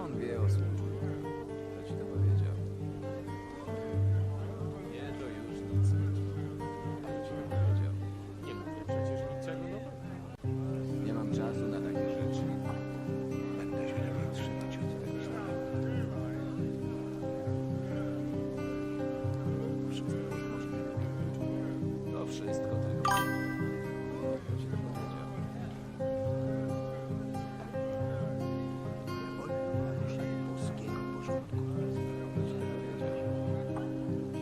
on wie o służbie? Kto ci to powiedział? Nie, to już nic. Kto ci to powiedział? Nie mówię przecież niczego nowego. Nie mam czasu na takie rzeczy. Będę się lepiej trzymać od tego sprawy. Wszystko jest możliwe. To wszystko tylko. Kto ci to powiedział? Naruszenie polskiego porządku. Kto ci to powiedział?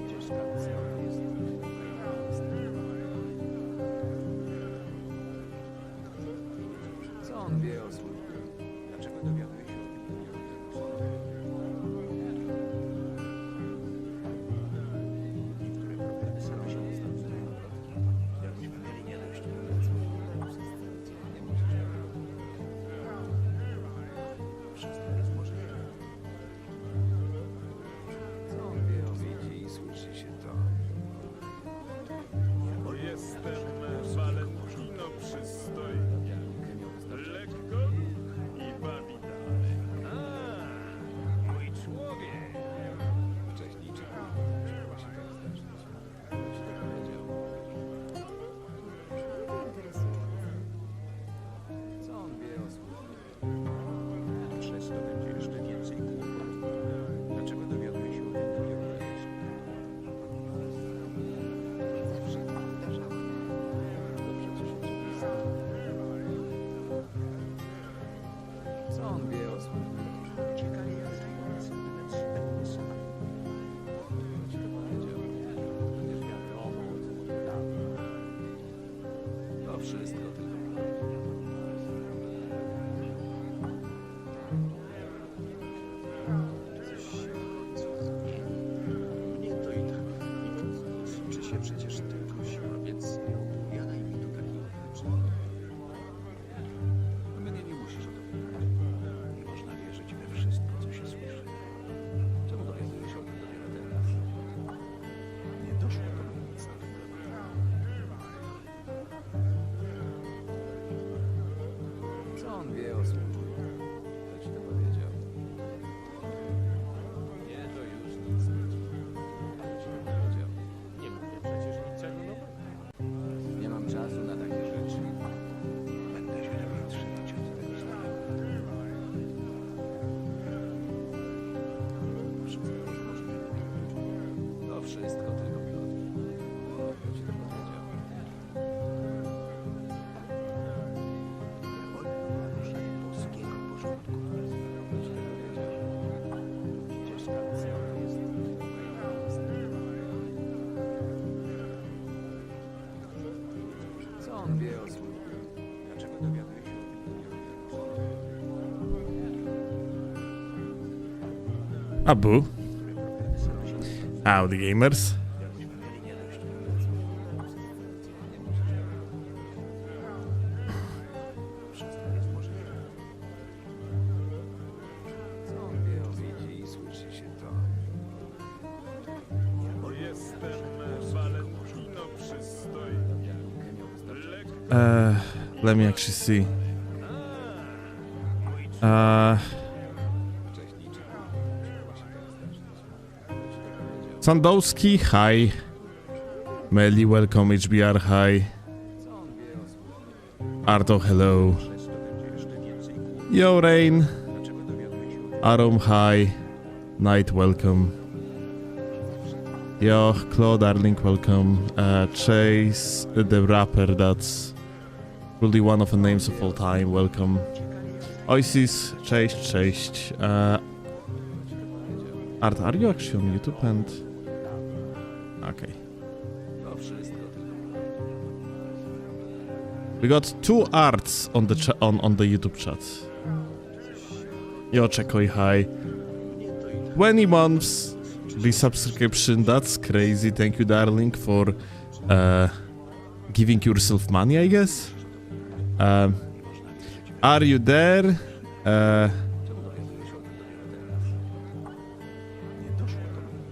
Przecież stacja jest. Co on wie o służbie? Dlaczego dowiaduje się o tym? Niektóre problemy same się rozwiązują. Jakbyśmy mieli nie dość. Nie musisz. Wszystko jest możliwe. Co on wie o widzi i słyszy się to? Jestem Valentino przystojny. Lekko i bawi dalej. Mój człowiek! Wcześniej czy później musiało się tak zdarzyć. Kto ci to powiedział? Co on wie o służbie? Przez to będzie jeszcze więcej kłopotów. Dlaczego dowiaduje się o tym dopiero teraz? Zawsze to powtarzało. To przecież oczywiste. Co on wie o służbie? Ciekawie jak zajmujący będę sam. Kto ci to powiedział? Przecież wiadomo, o co może dawno. To wszystko tylko. Coś się w końcu zmieni. Mnie to i tak liczy się przecież tylko siła, więc nie opowiadaj mi tu takich rzeczy. Mnie nie musisz o to pytać. Nie można wierzyć we wszystko, co się słyszy. Czemu dowiaduje się o tym dopiero teraz? Nie doszło do mnie nic nowego. Co on wie o służbie? Kto ci to powiedział? Nie, to już nic. Kto ci to powiedział? Nie mówię przecież niczego nowego. Nie mam czasu na takie rzeczy. Będę się lepiej trzymać od tego samego. Wszystko jest możliwe. To wszystko tylko plotki. Kto ci to powiedział? Naruszenie polskiego porządku. Kto ci to powiedział? Przecież stacja jest. Co on wie o służbie? Dlaczego dowiaduje się o tym? Abu. Howdy gamers. Wszystko jest możliwe. Co on wie o widzi i słyszy się to? Jestem Valentino przystojny. Lekko Let me actually see. Wcześniej czy później musiało się tak zdarzyć. Kto ci to powiedział? Sandowski, hi. Meli, welcome, HBR, hi. Co on wie o służbie? Arto, hello. Przez to będzie jeszcze więcej kłopotów. Yo, Rain. Dlaczego dowiaduje się o tym? Arom, hi. Night, welcome. Yo, Claude, darling, welcome. Chase, the rapper, that's really one of the names of all time, welcome. Oasis, cześć, cześć. Art, are you actually on YouTube and... Okay. To wszystko tylko. We got two arts on the on the YouTube chat. Yo, Czekoj, hi. 20 months resubscription, that's crazy. Thank you, darling, for giving yourself money, I guess. Are you there?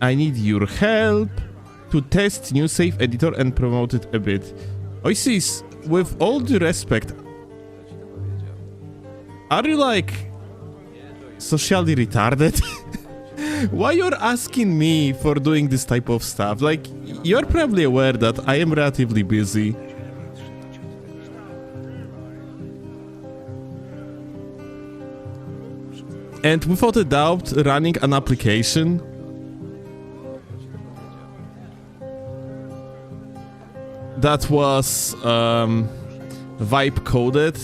I need your help to test new save editor and promote it a bit. Oasis, with all due respect, are you like socially retarded? Why you're asking me for doing this type of stuff? Like, you're probably aware that I am relatively busy. And without a doubt, running an application that was vibe coded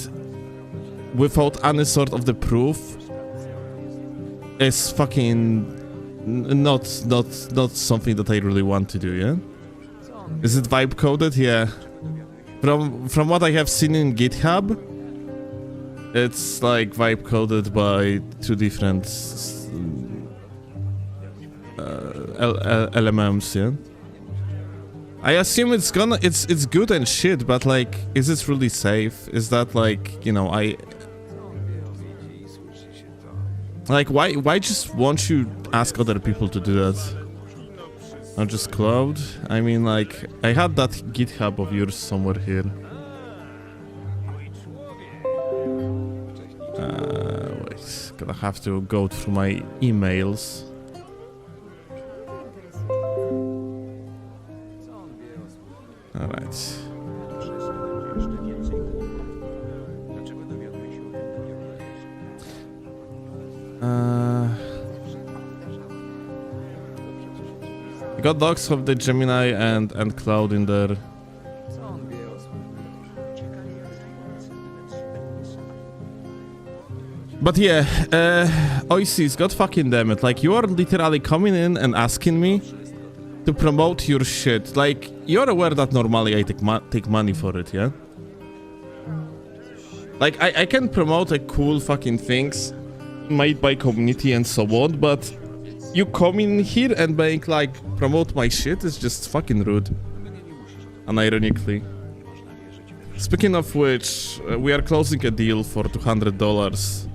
without any sort of the proof is fucking not something that I really want to do, yeah? Is it vibe coded? Yeah. From what I have seen in GitHub, it's like vibe coded by two different LMMs, yeah? I assume it's good and shit, but like, is it really safe? Is that like, you know, like, why just won't you ask other people to do that? Or just cloud? I mean, like, I had that GitHub of yours somewhere here. Wait, gonna have to go through my emails. Alright. I got docs of the Gemini and Cloud in there. But yeah, Oasis, god fucking damn it, like, you are literally coming in and asking me to promote your shit. Like, you're aware that normally I take money for it, yeah? Like, I can promote like cool fucking things made by community and so on, but you come in here and make like promote my shit is just fucking rude. Unironically. Speaking of which, we are closing a deal for $200.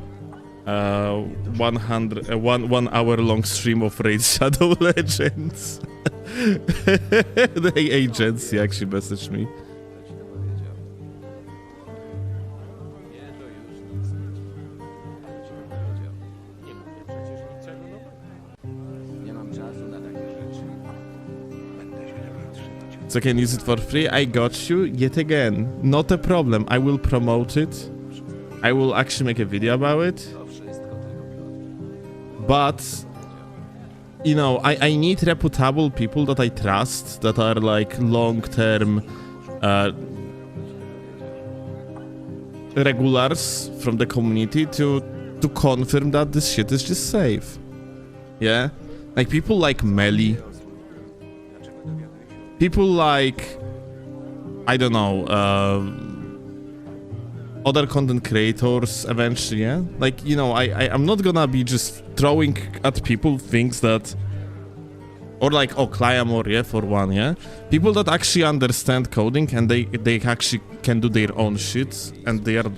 1 hour long stream of Raid Shadow Legends. The agency actually messaged me. So I can use it for free. I got you. Yet again, not a problem. I will promote it. I will actually make a video about it. But, you know, I need reputable people that I trust, that are like long-term regulars from the community to confirm that this shit is just safe. Yeah? Like people like Melly. People like, I don't know, other content creators eventually, yeah? Like, you know, I'm not gonna be just throwing at people things that, or like, oh, Clyamore, yeah, for one, yeah? People that actually understand coding and they actually can do their own shit and they are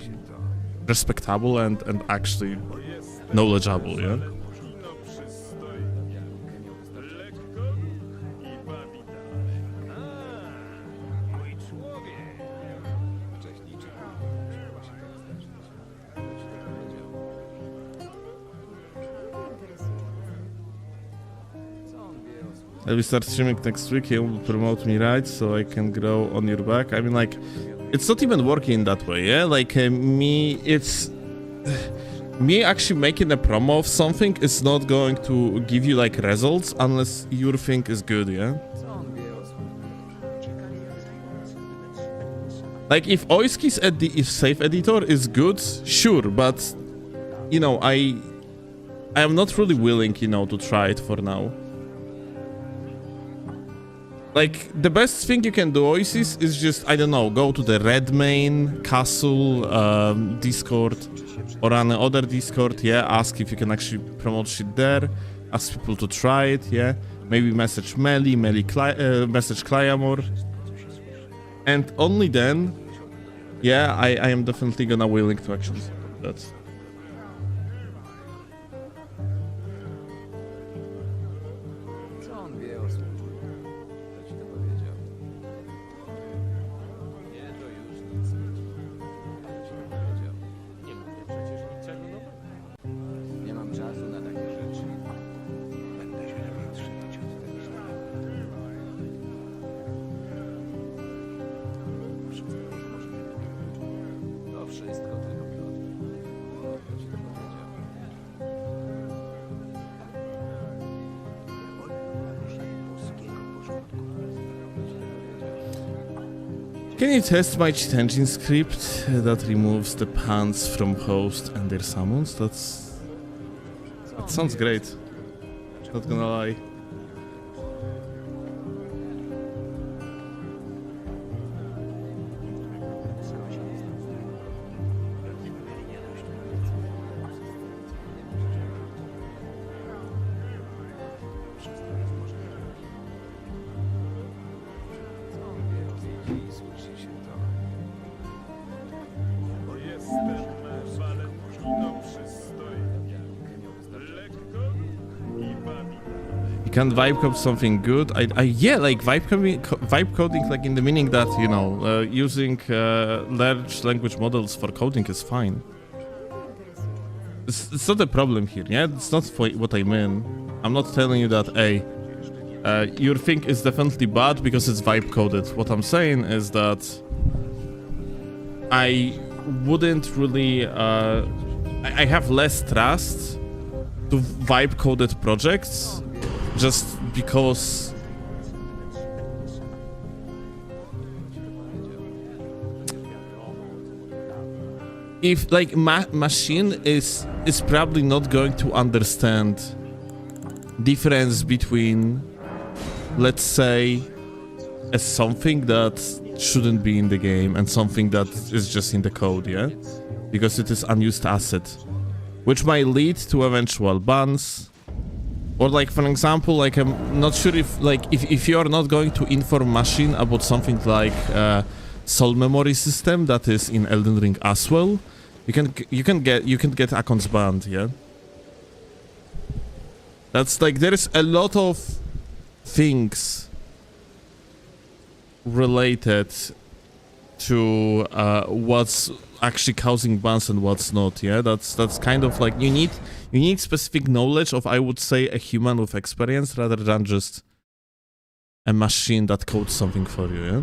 respectable and actually knowledgeable, yeah? I will start streaming next week. You will promote me, right? So I can grow on your back. I mean, like, it's not even working that way, yeah? Like, me actually making a promo of something is not going to give you, like, results unless your thing is good, yeah? Like, if Oiski's if safe editor is good, sure, but, you know, I am not really willing, you know, to try it for now. Like, the best thing you can do, Oasis, is just, I don't know, go to the Redmain, Castle, Discord, or another Discord, yeah, ask if you can actually promote shit there, ask people to try it, yeah, maybe message message Clyamore, and only then, yeah, I am definitely gonna willing to actually do that. Can you test my cheat engine script that removes the pants from host and their summons? That sounds great. Not gonna lie. Jestem Valentino przystojny. Lekko i viability. You can vibe code something good. Yeah, like vibe coding, like in the meaning that, you know, using large language models for coding is fine. It's not a problem here, yeah? It's not what I mean. I'm not telling you that, hey, your thing is definitely bad because it's vibe coded. What I'm saying is that I wouldn't really, I have less trust to vibe coded projects just because if like machine is probably not going to understand difference between, let's say, something that shouldn't be in the game and something that is just in the code, yeah, because it is unused asset, which might lead to eventual bans. Or like, for example, like I'm not sure if you are not going to inform machine about something like soul memory system that is in Elden Ring as well, you can get accounts banned, yeah. That's like, there is a lot of things related to what's actually causing bans and what's not, yeah. That's kind of like, you need specific knowledge of, I would say, a human with experience rather than just a machine that codes something for you, yeah.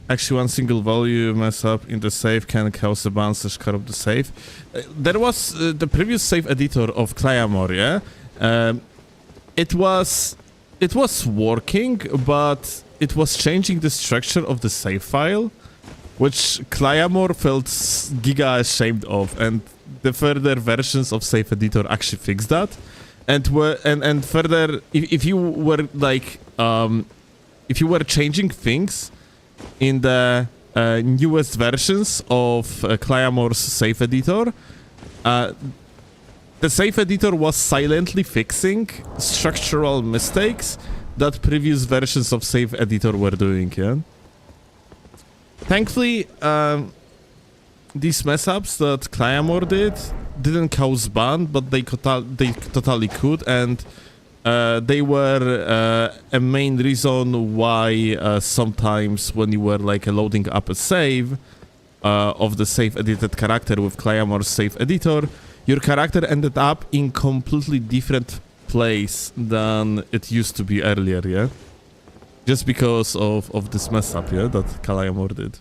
Actually, one single value mess up in the save can cause a ban / corrupt the save. There was the previous save editor of Clayamore, yeah? It was working, but it was changing the structure of the save file, which Clayamore felt giga ashamed of, and the further versions of save editor actually fixed that. And further, if you were like, if you were changing things in the newest versions of Clayamore's save editor, the save editor was silently fixing structural mistakes that previous versions of save editor were doing, yeah? Thankfully, these mess-ups that Clayamore didn't cause ban, but they totally could, and they were a main reason why sometimes when you were like loading up a save of the save edited character with Clayamore's save editor, your character ended up in completely different place than it used to be earlier, yeah? Just because of this mess up, yeah, that Clayamore did.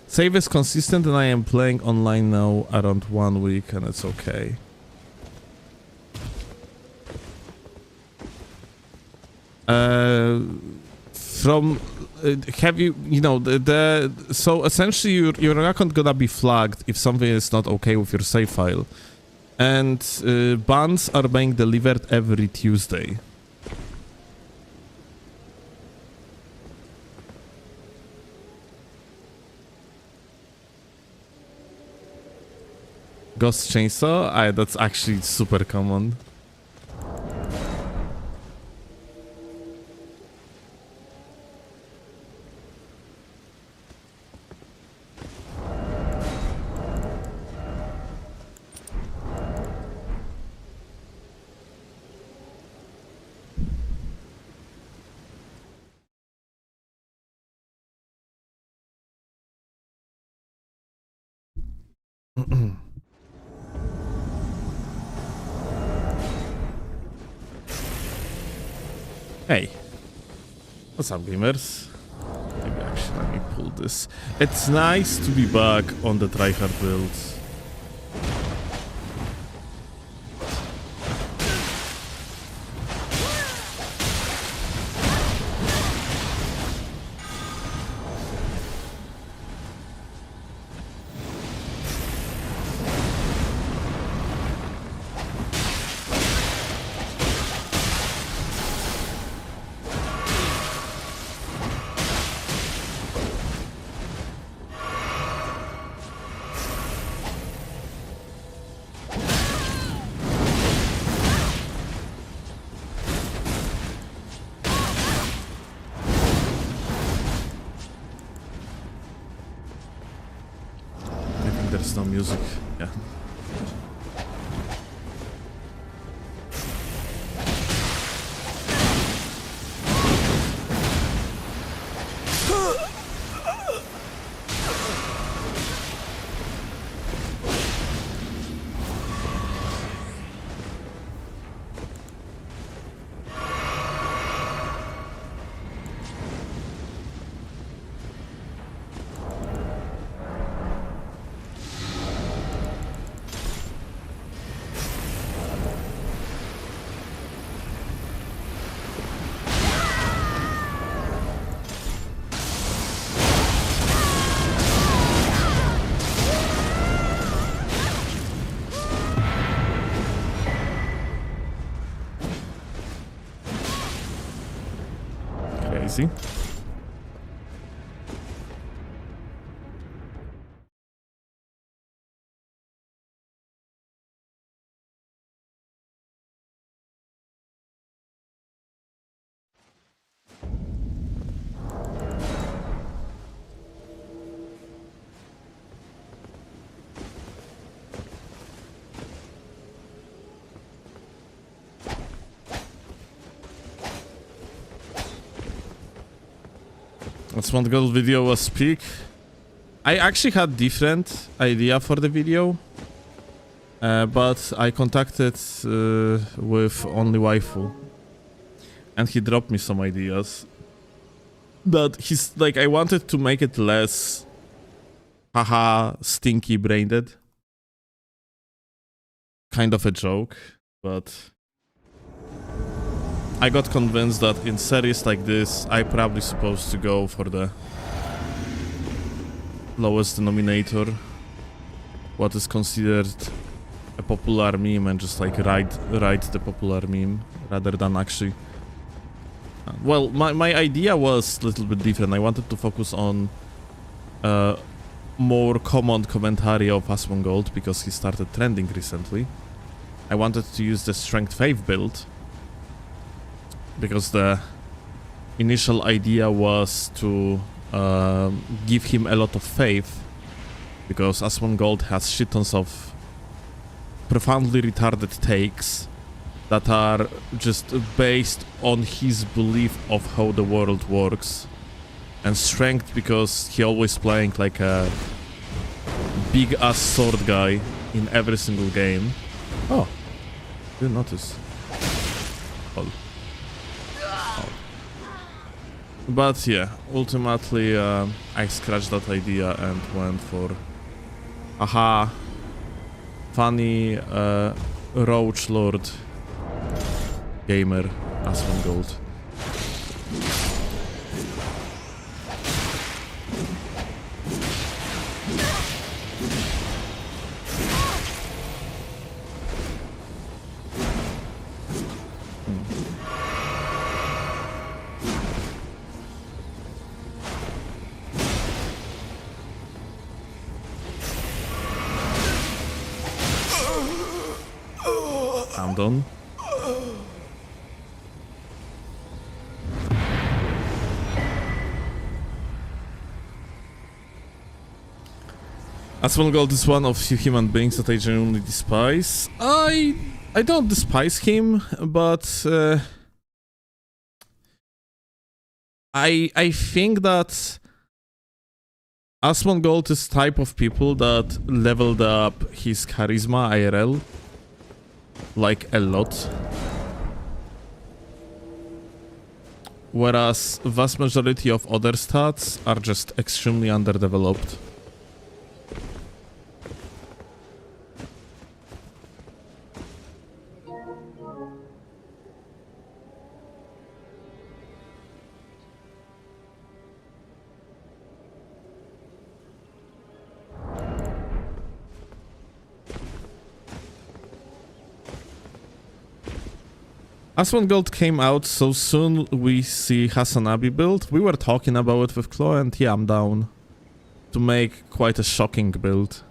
Save is consistent and I am playing online now around 1 week and it's okay. Have you know, so essentially your account gonna be flagged if something is not okay with your save file. And bans are being delivered every Tuesday. Ghost Chainsaw? That's actually super common. Hey, what's up, gamers? Maybe actually let me pull this. It's nice to be back on the Tryhard builds. There's no music. Yeah. Crazy. That's one goal video was peak. I actually had different idea for the video, but I contacted with only waifu, and he dropped me some ideas. But he's like, I wanted to make it less, haha, stinky brained, kind of a joke, but I got convinced that in series like this, I probably supposed to go for the lowest denominator, what is considered a popular meme, and just like write the popular meme rather than actually. Well, my idea was a little bit different. I wanted to focus on more common commentary of Asmongold because he started trending recently. I wanted to use the Strength 5 build because the initial idea was to give him a lot of faith, because Asmongold has shit tons of profoundly retarded takes that are just based on his belief of how the world works, and Strength because he always playing like a big ass sword guy in every single game. Oh, didn't notice. Oh. But yeah, ultimately I scratched that idea and went for aha, funny Roach Lord gamer Asmongold. I'm done. Asmongold is one of few human beings that I genuinely despise. I don't despise him, but I think that Asmon Gold is type of people that leveled up his charisma IRL like a lot. Whereas vast majority of other stats are just extremely underdeveloped. Aswan Gold came out so soon we see Hasanabi build. We were talking about it with Chloe and yeah, I'm down to make quite a shocking build.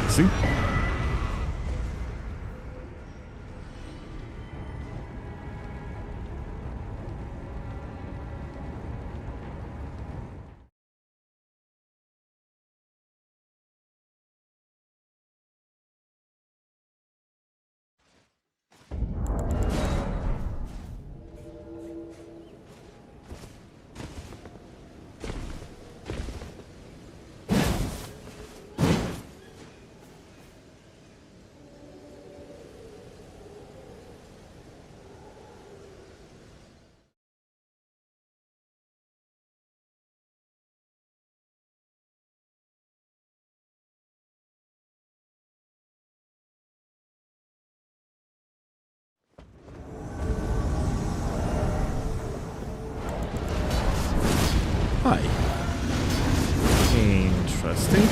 See? Hi. Interesting.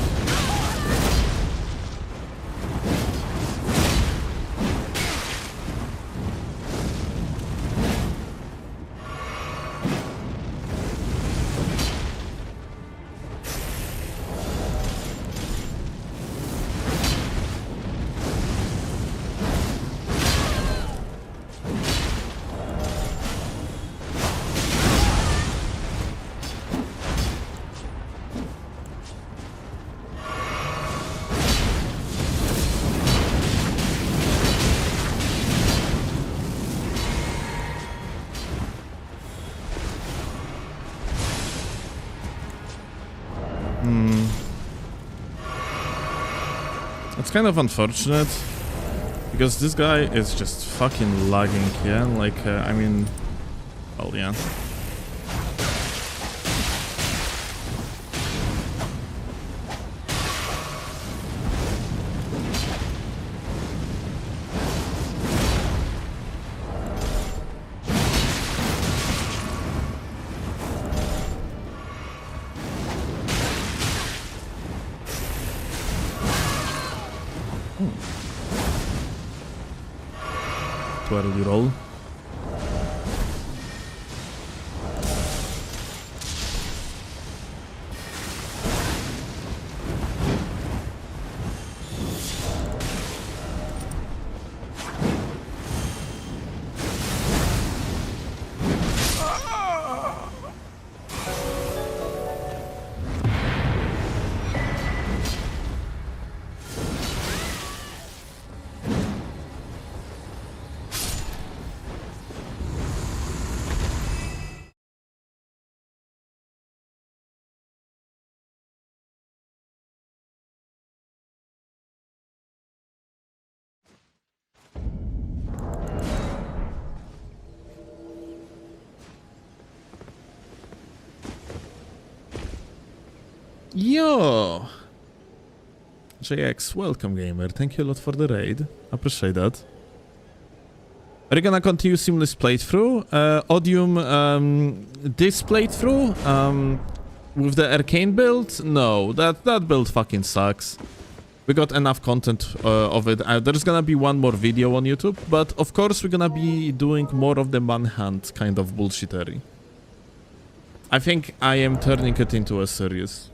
It's kind of unfortunate because this guy is just fucking lagging, yeah? Like, I mean, well, yeah. Twirly roll. Yo! JX, welcome gamer. Thank you a lot for the raid. Appreciate that. Are you gonna continue seamless playthrough? Odium, this playthrough? With the arcane build? No, that build fucking sucks. We got enough content of it. There's gonna be one more video on YouTube, but of course we're gonna be doing more of the manhunt kind of bullshittery. I think I am turning it into a series.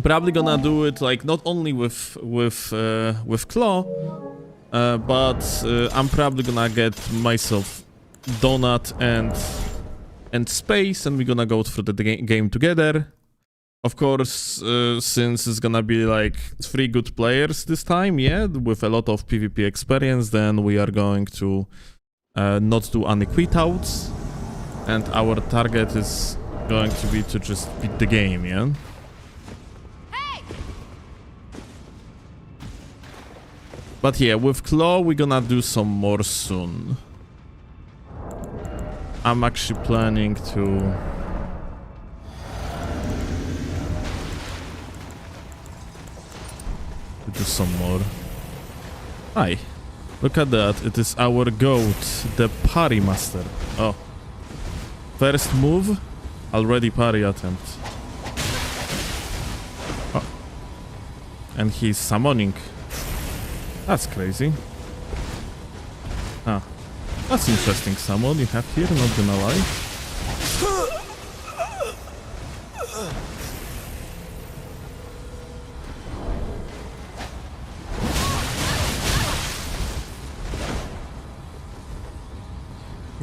Probably gonna do it like not only with Claw, but I'm probably gonna get myself Donut and Space, and we're gonna go through the game together. Of course, since it's gonna be like 3 good players this time, yeah, with a lot of PvP experience, then we are going to not do any quit-outs, and our target is going to be to just beat the game, yeah? But yeah, with Claw, we're gonna do some more soon. I'm actually planning to... do some more. Hi. Look at that. It is our goat, the parry master. Oh. First move, already parry attempt. Oh. And he's summoning. That's crazy. Ah. That's interesting summon you have here, not gonna lie.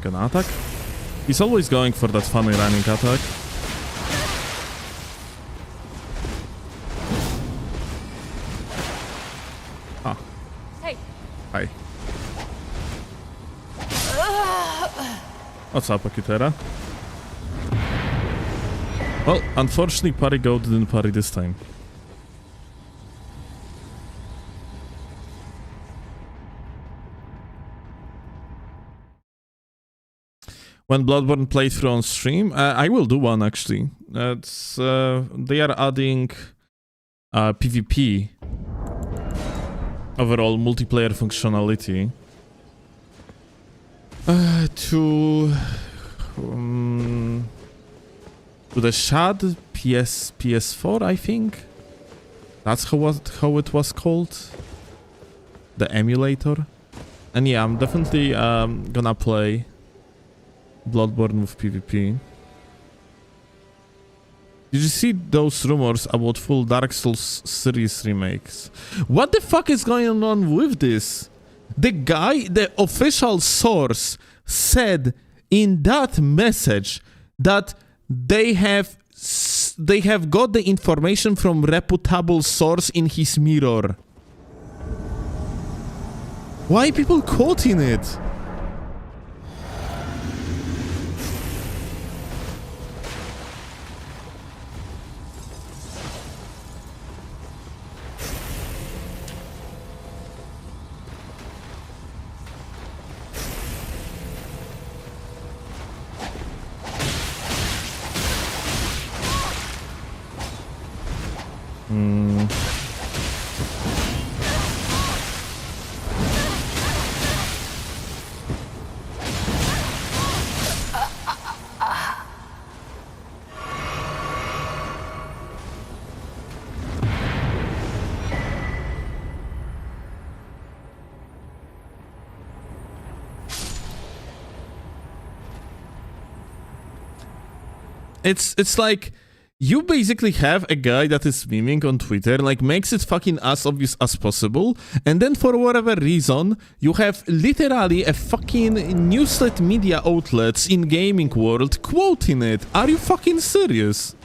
Gonna attack. He's always going for that funny running attack. Ah. Hey. Hi. What's up, Akutera? Well, unfortunately, Parry Goat didn't parry this time. When Bloodborne playthrough on stream, I will do one actually. It's they are adding PvP, overall multiplayer functionality, to the Shad PS4, I think. That's how it was called. The emulator. And yeah, I'm definitely gonna play Bloodborne with PvP. Did you see those rumors about full Dark Souls series remakes? What the fuck is going on with this? The guy, the official source, said in that message that they have got the information from reputable source in his mirror. Why are people quoting it? It's like you basically have a guy that is memeing on Twitter, like makes it fucking as obvious as possible, and then for whatever reason, you have literally a fucking newslet media outlets in gaming world quoting it. Are you fucking serious?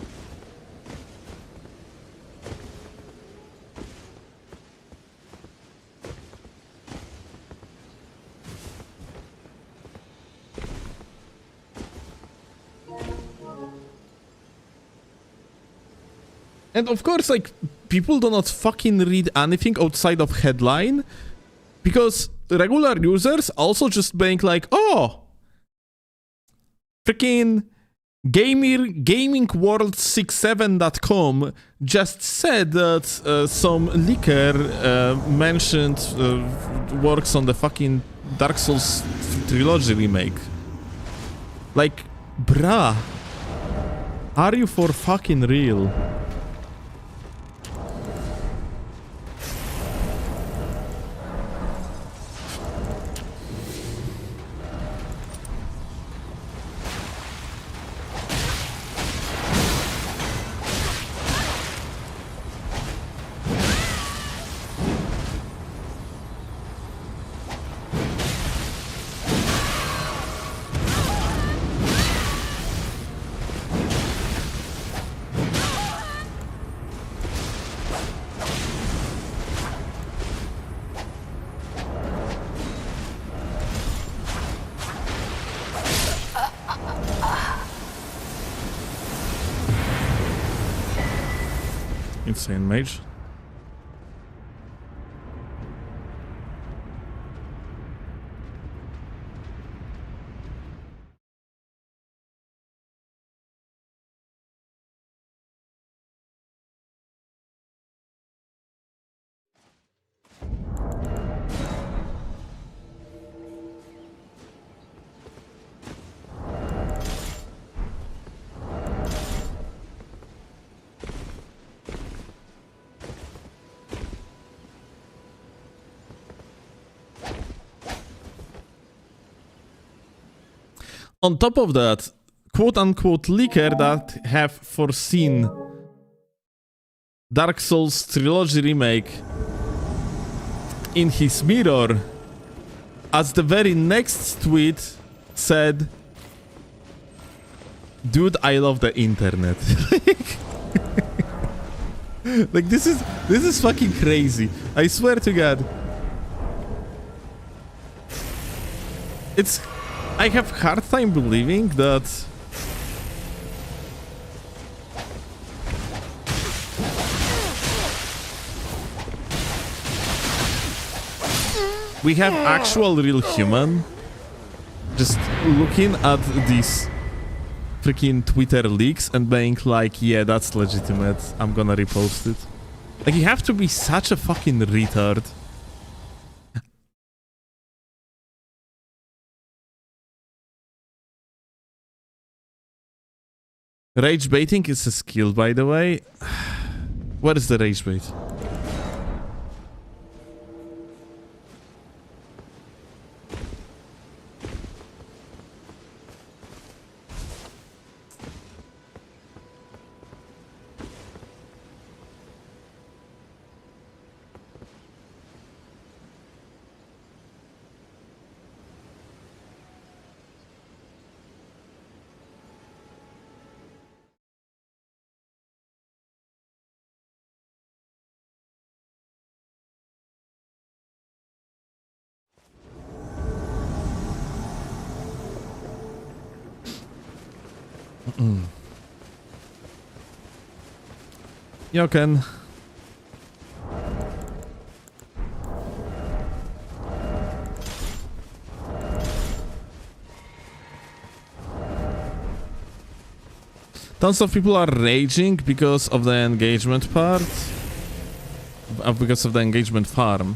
And of course, like, people do not fucking read anything outside of headline, because regular users also just being like, oh, freaking gamingworld67.com just said that some leaker mentioned works on the fucking Dark Souls Trilogy remake. Like, bruh. Are you for fucking real? Insane mage. On top of that, quote-unquote leaker that have foreseen Dark Souls Trilogy remake in his mirror, as the very next tweet said, "Dude, I love the internet." Like this is fucking crazy. I swear to God. I have hard time believing that we have actual real human just looking at these freaking Twitter leaks and being like, yeah, that's legitimate, I'm gonna repost it. Like, you have to be such a fucking retard. Rage baiting is a skill, by the way. What is the rage bait? Joken. Tons of people are raging because of the engagement part. Because of the engagement farm.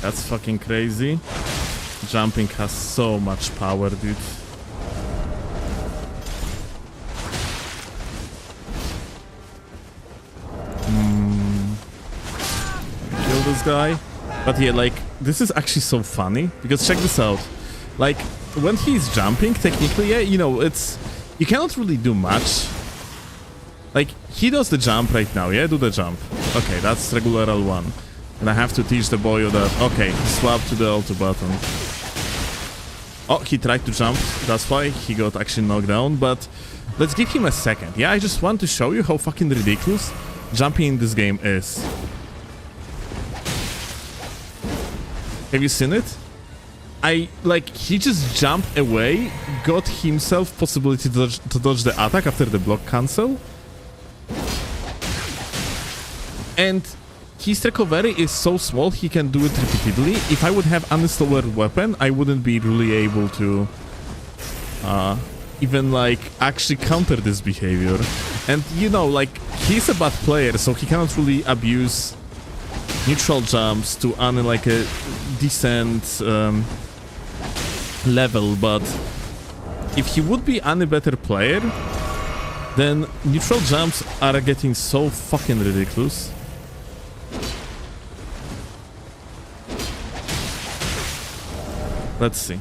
That's fucking crazy. Jumping has so much power, dude. Kill this guy. But yeah, like, this is actually so funny, because check this out. Like, when he's jumping, technically, yeah, you know, you cannot really do much. Like, he does the jump right now, yeah? Do the jump. Okay, that's regular L1. And I have to teach the boy that, okay, swap to the L2 button. Oh, he tried to jump, that's why he got actually knocked down, but let's give him a second. Yeah, I just want to show you how fucking ridiculous jumping in this game is. Have you seen it? He just jumped away, got himself possibility to dodge the attack after the block cancel. And his recovery is so small, he can do it repeatedly. If I would have uninstalled weapon, I wouldn't be really able to even like actually counter this behavior. And you know, like, he's a bad player, so he cannot really abuse neutral jumps to earn like a decent level, but if he would be any better player, then neutral jumps are getting so fucking ridiculous. Let's see.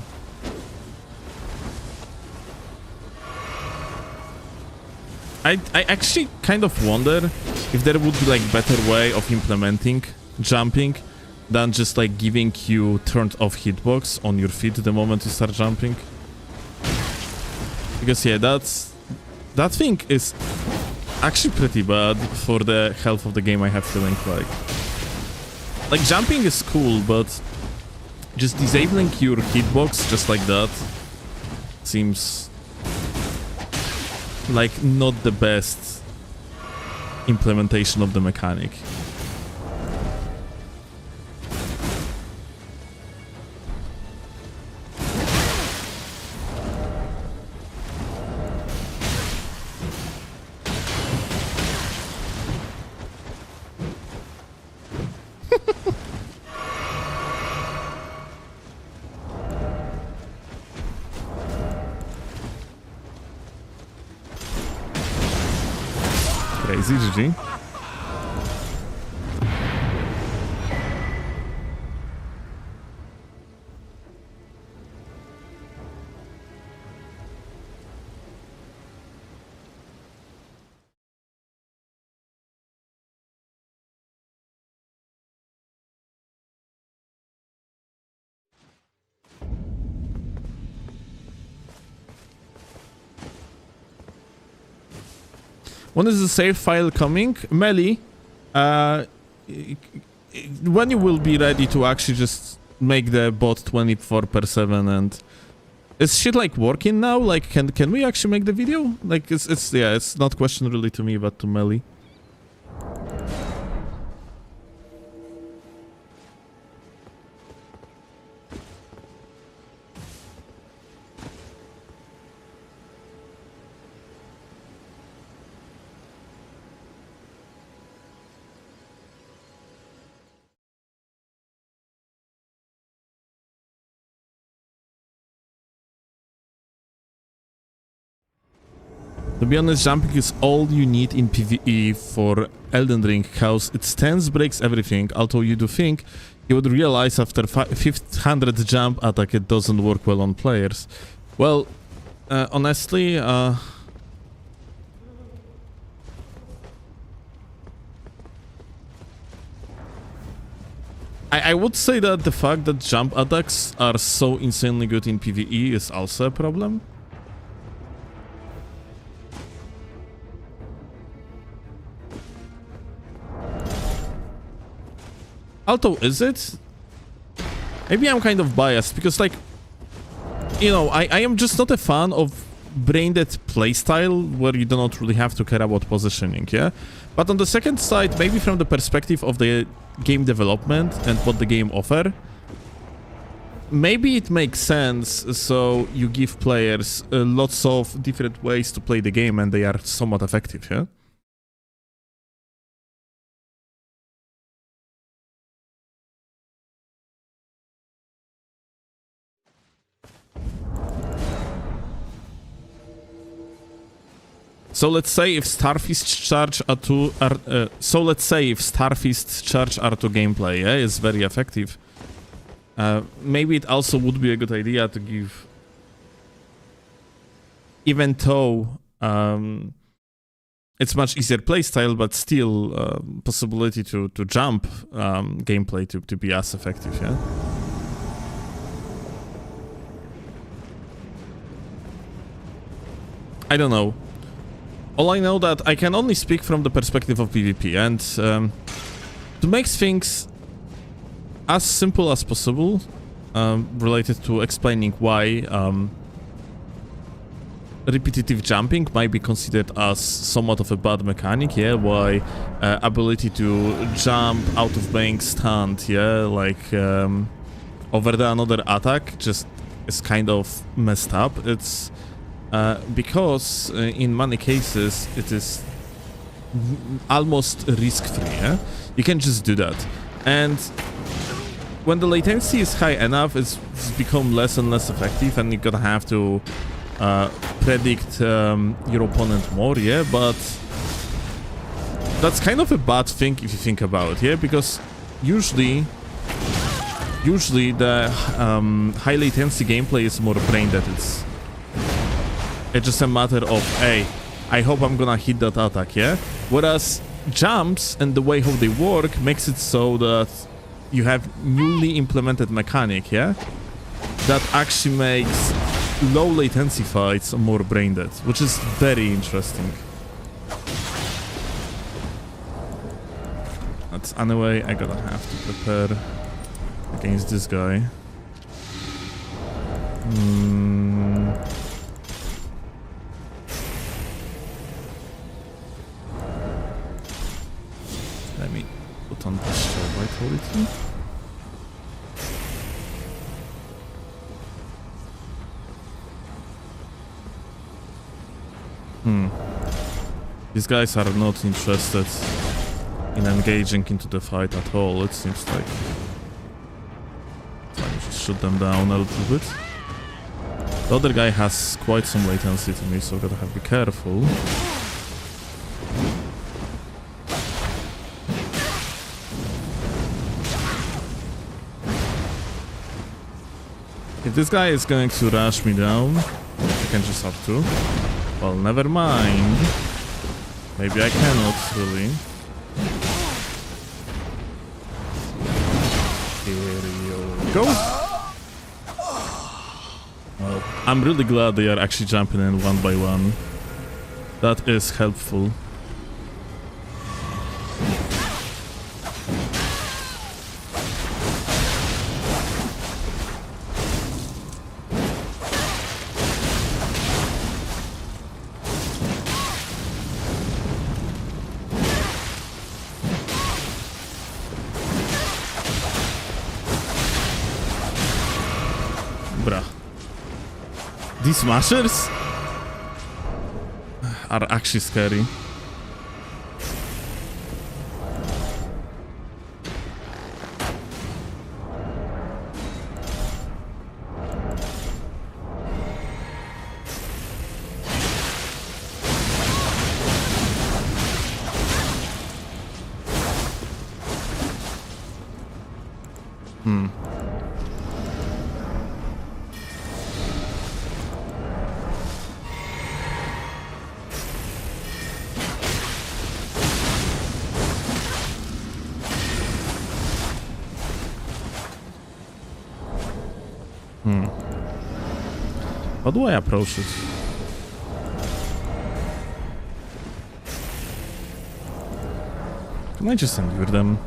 I actually kind of wonder if there would be like better way of implementing jumping than just like giving you turned off hitbox on your feet the moment you start jumping. Because yeah, that thing is actually pretty bad for the health of the game, I have feeling like jumping is cool, but just disabling your hitbox just like that seems like not the best implementation of the mechanic. Crazy, GG. When is the save file coming? Melly, when you will be ready to actually just make the bot 24/7 and... Is shit like working now? Like, can we actually make the video? Like, it's not question really to me, but to Melly. To be honest, jumping is all you need in PvE for Elden Ring, cause its stance breaks everything, although you do think you would realize after 500 jump attack it doesn't work well on players. Well, honestly, I would say that the fact that jump attacks are so insanely good in PvE is also a problem. Although, is it? Maybe I'm kind of biased, because, like, you know, I am just not a fan of brain-dead playstyle where you do not really have to care about positioning, yeah? But on the second side, maybe from the perspective of the game development and what the game offer, maybe it makes sense, so you give players lots of different ways to play the game and they are somewhat effective, yeah? So let's say if Starfist charge R2 gameplay, yeah, is very effective. Maybe it also would be a good idea to give, even though it's much easier playstyle, but still possibility to jump gameplay to be as effective, yeah. I don't know. All I know that I can only speak from the perspective of PvP, and to make things as simple as possible, related to explaining why repetitive jumping might be considered as somewhat of a bad mechanic, yeah, why ability to jump out of being stunned, yeah, like over the another attack just is kind of messed up. It's because in many cases it is almost risk-free, yeah? You can just do that, and when the latency is high enough, it's become less and less effective, and you're gonna have to predict your opponent more, yeah, but that's kind of a bad thing if you think about it, yeah, because usually the high latency gameplay is more brain dead. It's just a matter of, hey, I hope I'm gonna hit that attack, yeah, whereas jumps and the way how they work makes it so that you have newly implemented mechanic, yeah, that actually makes low latency fights more brain dead, which is very interesting. But anyway, I gotta have to prepare against this guy. Let me put on this vitality. These guys are not interested in engaging into the fight at all, it seems like. So I just shoot them down a little bit. The other guy has quite some latency to me, so I gotta have to be careful. If this guy is going to rush me down, I can just have to. Well, never mind. Maybe I cannot, really. Here you go. Well, I'm really glad they are actually jumping in one by one. That is helpful. These smashers are actually scary. How do I approach it? Can I just endure them?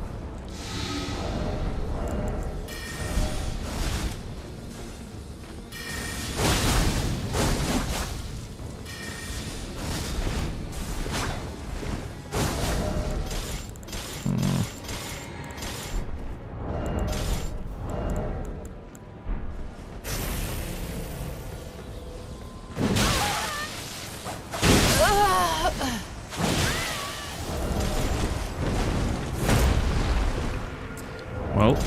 Well,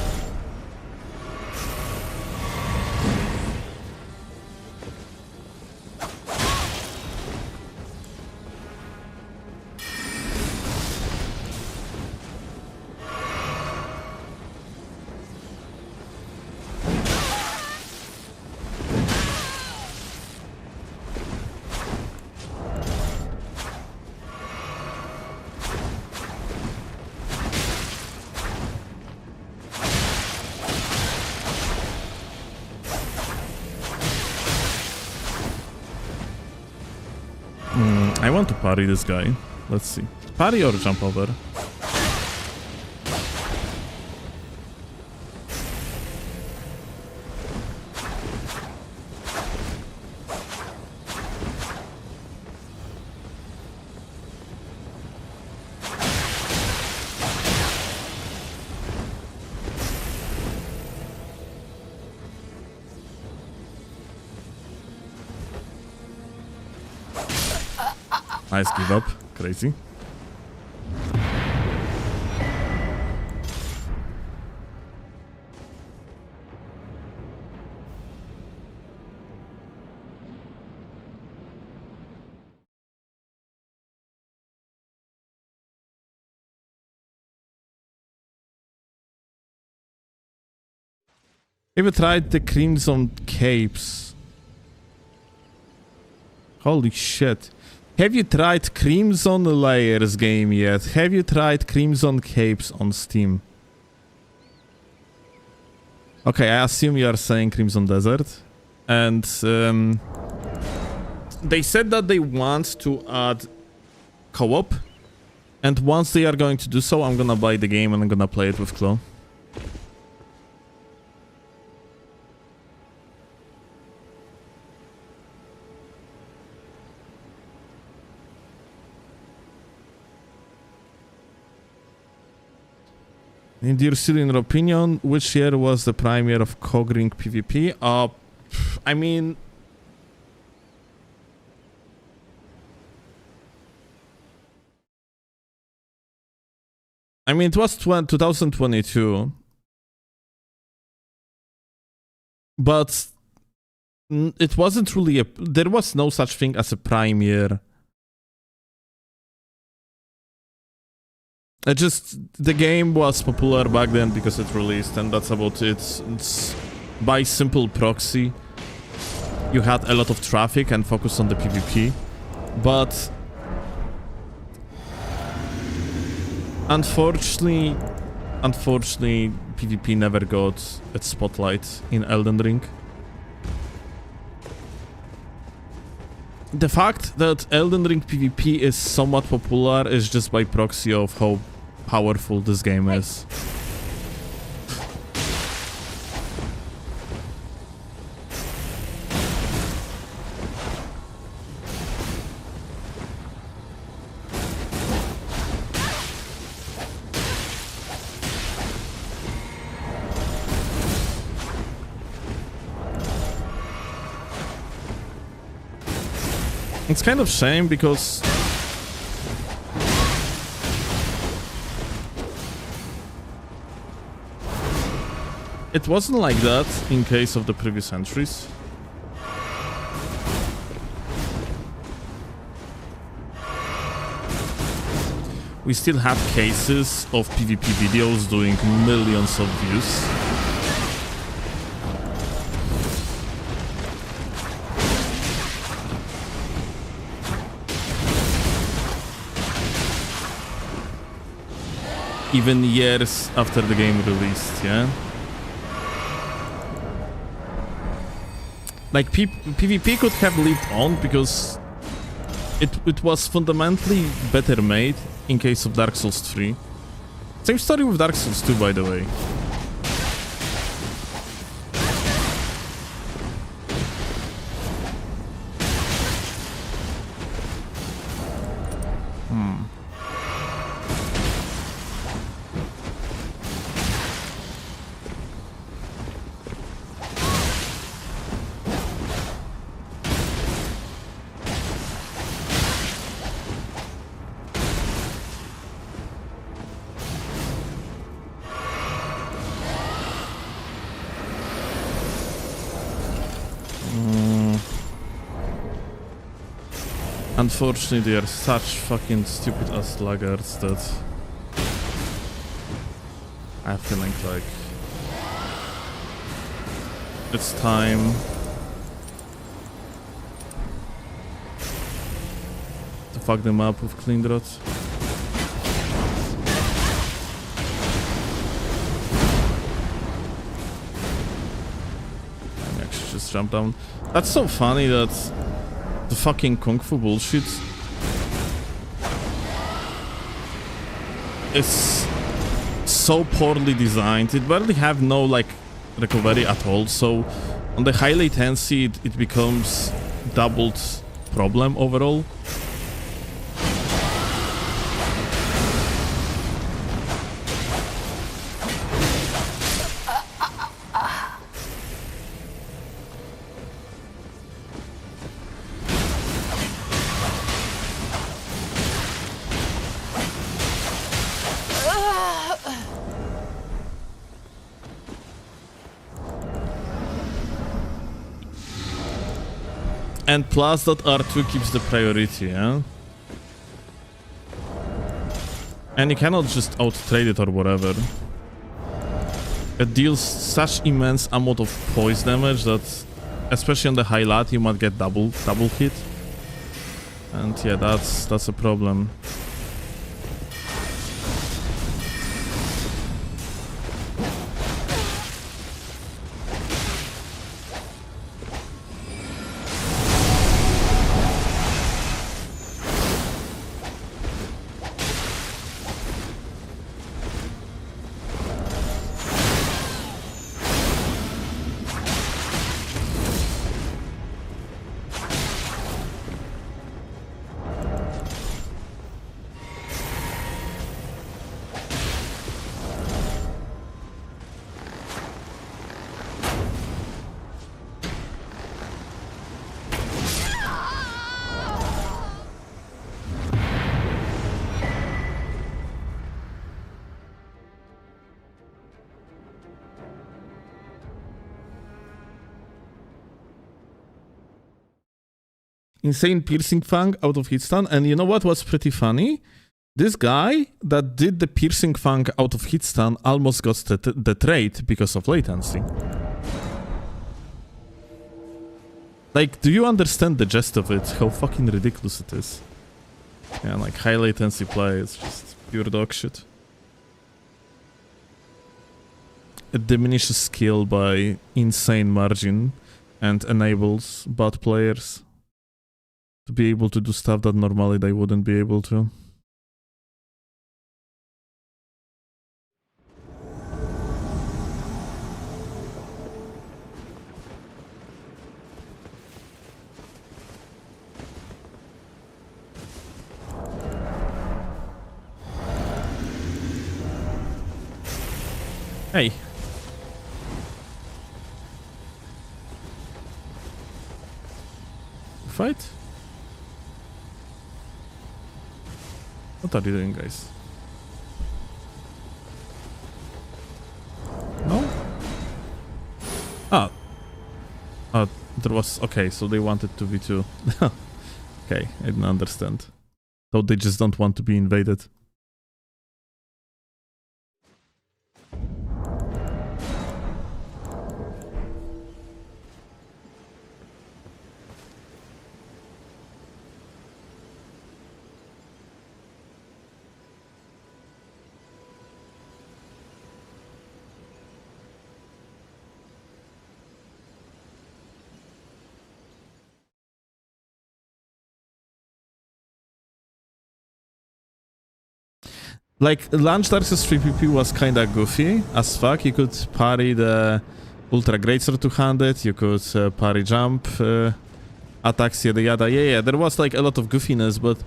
want to parry this guy. Let's see. Parry or jump over? Nice give up. Crazy. Have you tried the Crimson Capes? Holy shit. Have you tried Crimson Layers game yet? Have you tried Crimson Capes on Steam? Okay, I assume you are saying Crimson Desert. And they said that they want to add co-op. And once they are going to do so, I'm gonna buy the game and I'm gonna play it with Chloe. In dear still in your opinion, which year was the premiere of Cog Ring PvP? I mean... it was 2022. But... it wasn't really a... there was no such thing as a premiere. The game was popular back then because it released, and that's about it. It's by simple proxy. You had a lot of traffic and focus on the PvP, but unfortunately, PvP never got its spotlight in Elden Ring. The fact that Elden Ring PvP is somewhat popular is just by proxy of how powerful this game is. It's kind of shame because it wasn't like that in case of the previous entries. We still have cases of PvP videos doing millions of views. Even years after the game released, yeah? Like, PvP could have lived on because it was fundamentally better made in case of Dark Souls 3. Same story with Dark Souls 2, by the way. Unfortunately, they are such fucking stupid ass laggards that I'm feeling like it's time to fuck them up with clean drops. I actually just jumped down. That's so funny that the fucking kung fu bullshit is so poorly designed. It barely have no like recovery at all. So on the high latency, it becomes doubled problem overall. And plus that R2 keeps the priority, yeah? And you cannot just out-trade it or whatever. It deals such immense amount of poise damage that, especially on the high lat, you might get double hit. And yeah, that's a problem. Insane piercing fang out of hitstun, and you know what was pretty funny? This guy that did the piercing fang out of hitstun almost got the trade because of latency. Like, do you understand the gist of it? How fucking ridiculous it is. Yeah, like high latency play is just pure dog shit. It diminishes skill by insane margin and enables bot players to be able to do stuff that normally they wouldn't be able to. Hey. Fight? What are you doing, guys? No? Ah. There was... Okay, so they wanted to be 2. Okay, I didn't understand. So they just don't want to be invaded. Like, Launch Dark Souls 3 PP was kinda goofy as fuck. You could parry the Ultra Greatsword two-handed, you could parry jump attacks, yada yada. Yeah, there was like a lot of goofiness, but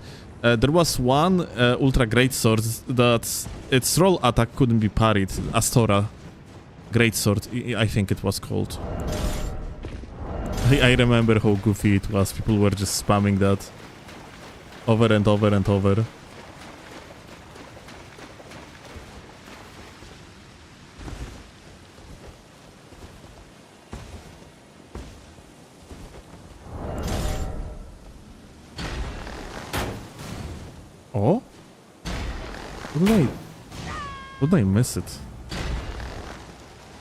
there was one Ultra Greatsword that its roll attack couldn't be parried. Astora Greatsword, I think it was called. I remember how goofy it was. People were just spamming that over and over and over. Oh? What did I miss it?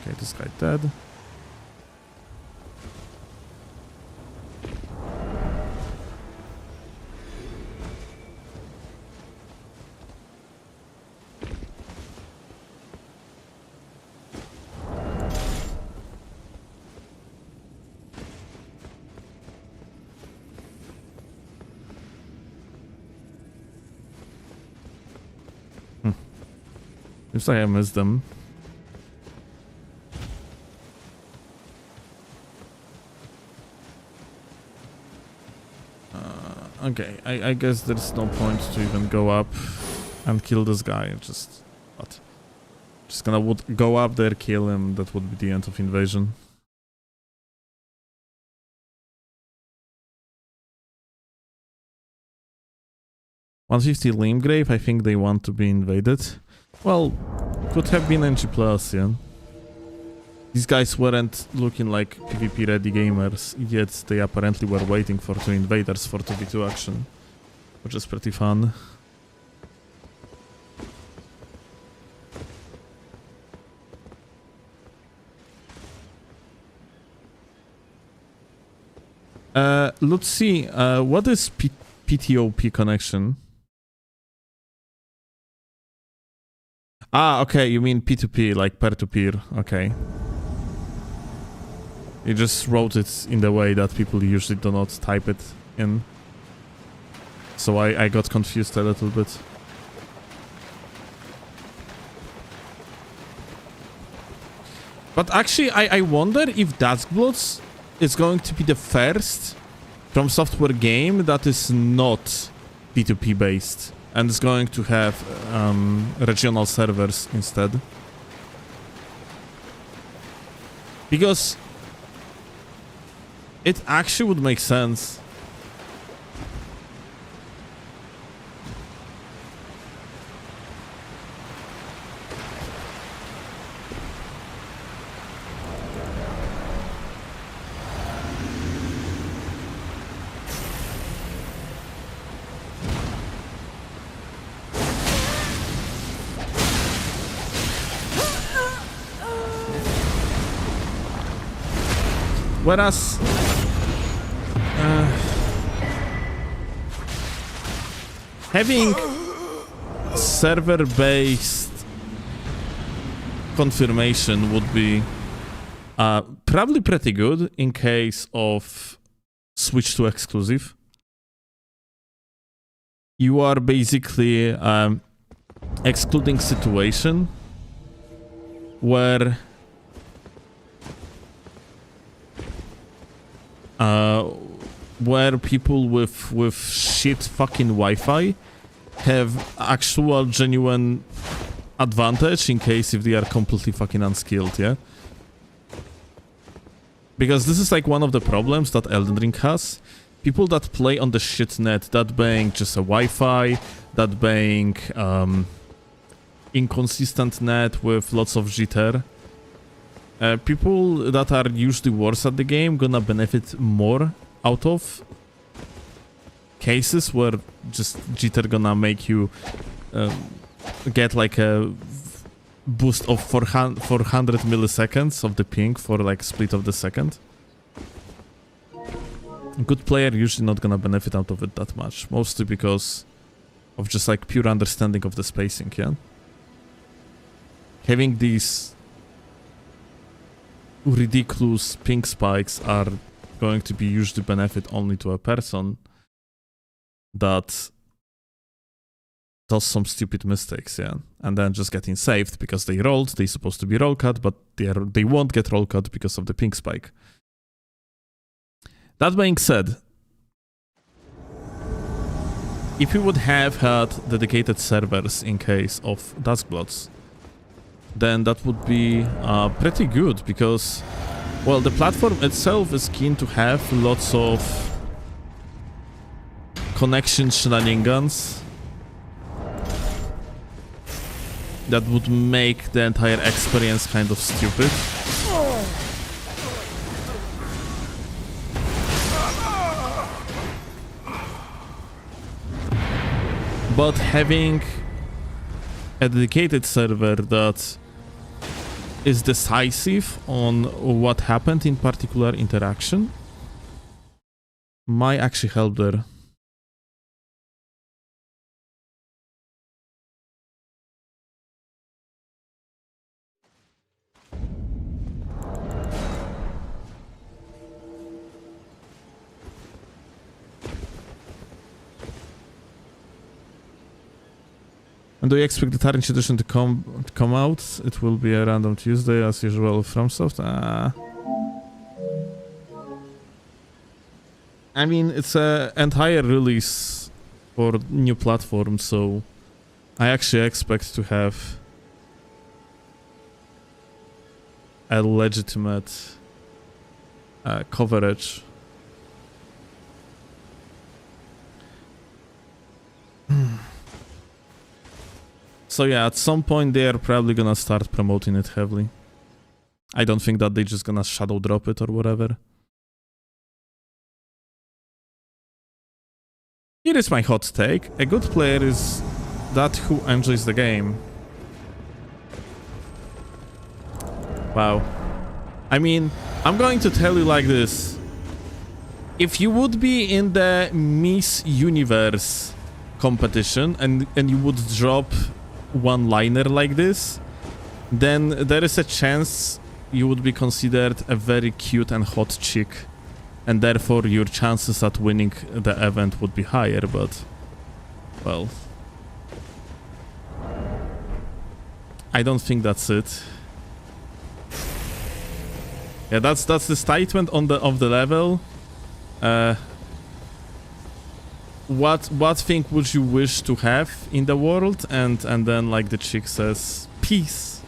Okay, this guy dead. Seems like I missed them. Okay, I guess there's no point to even go up and kill this guy. Just what? Just gonna go up there, kill him. That would be the end of invasion. $150 Limgrave, I think they want to be invaded. Well, could have been NG+, yeah. These guys weren't looking like PvP ready gamers, yet they apparently were waiting for 2 invaders for 2v2 action. Which is pretty fun. Let's see, what is PTOP connection? Ah, okay, you mean P2P, like peer-to-peer, okay. You just wrote it in the way that people usually do not type it in. So I got confused a little bit. But actually, I wonder if Duskbloods is going to be the first From Software game that is not P2P based and is going to have regional servers instead. Because it actually would make sense. Whereas having server-based confirmation would be probably pretty good in case of switch to exclusive. You are basically excluding situation where people with shit fucking Wi-Fi have actual genuine advantage in case if they are completely fucking unskilled, yeah? Because this is like one of the problems that Elden Ring has. People that play on the shit net, that being just a Wi-Fi, that being inconsistent net with lots of jitter. People that are usually worse at the game gonna benefit more out of cases where just jitter gonna make you get like a boost of 400 milliseconds of the ping for like split of the second. A good player usually not gonna benefit out of it that much, mostly because of just like pure understanding of the spacing, yeah? Having these ridiculous ping spikes are going to be usually benefit only to a person that does some stupid mistakes, yeah, and then just getting saved because they rolled. They're supposed to be roll cut, but they won't get roll cut because of the ping spike. That being said, if we would have had dedicated servers in case of Duskbloods, then that would be pretty good because, well, the platform itself is keen to have lots of connection shenanigans that would make the entire experience kind of stupid. But having a dedicated server that is decisive on what happened in particular interaction might actually help there. And do you expect the Tarnish edition to come out? It will be a random Tuesday as usual from Soft. I mean, it's a entire release for new platforms, so I actually expect to have a legitimate coverage. So yeah, at some point they are probably gonna start promoting it heavily. I don't think that they're just gonna shadow drop it or whatever. Here is my hot take. A good player is that who enjoys the game. Wow. I mean, I'm going to tell you like this. If you would be in the Miss Universe competition and you would drop one-liner like this, then there is a chance you would be considered a very cute and hot chick, and therefore your chances at winning the event would be higher, but well, I don't think that's it. Yeah, that's the statement on of the level. What thing would you wish to have in the world? And then like the chick says, peace.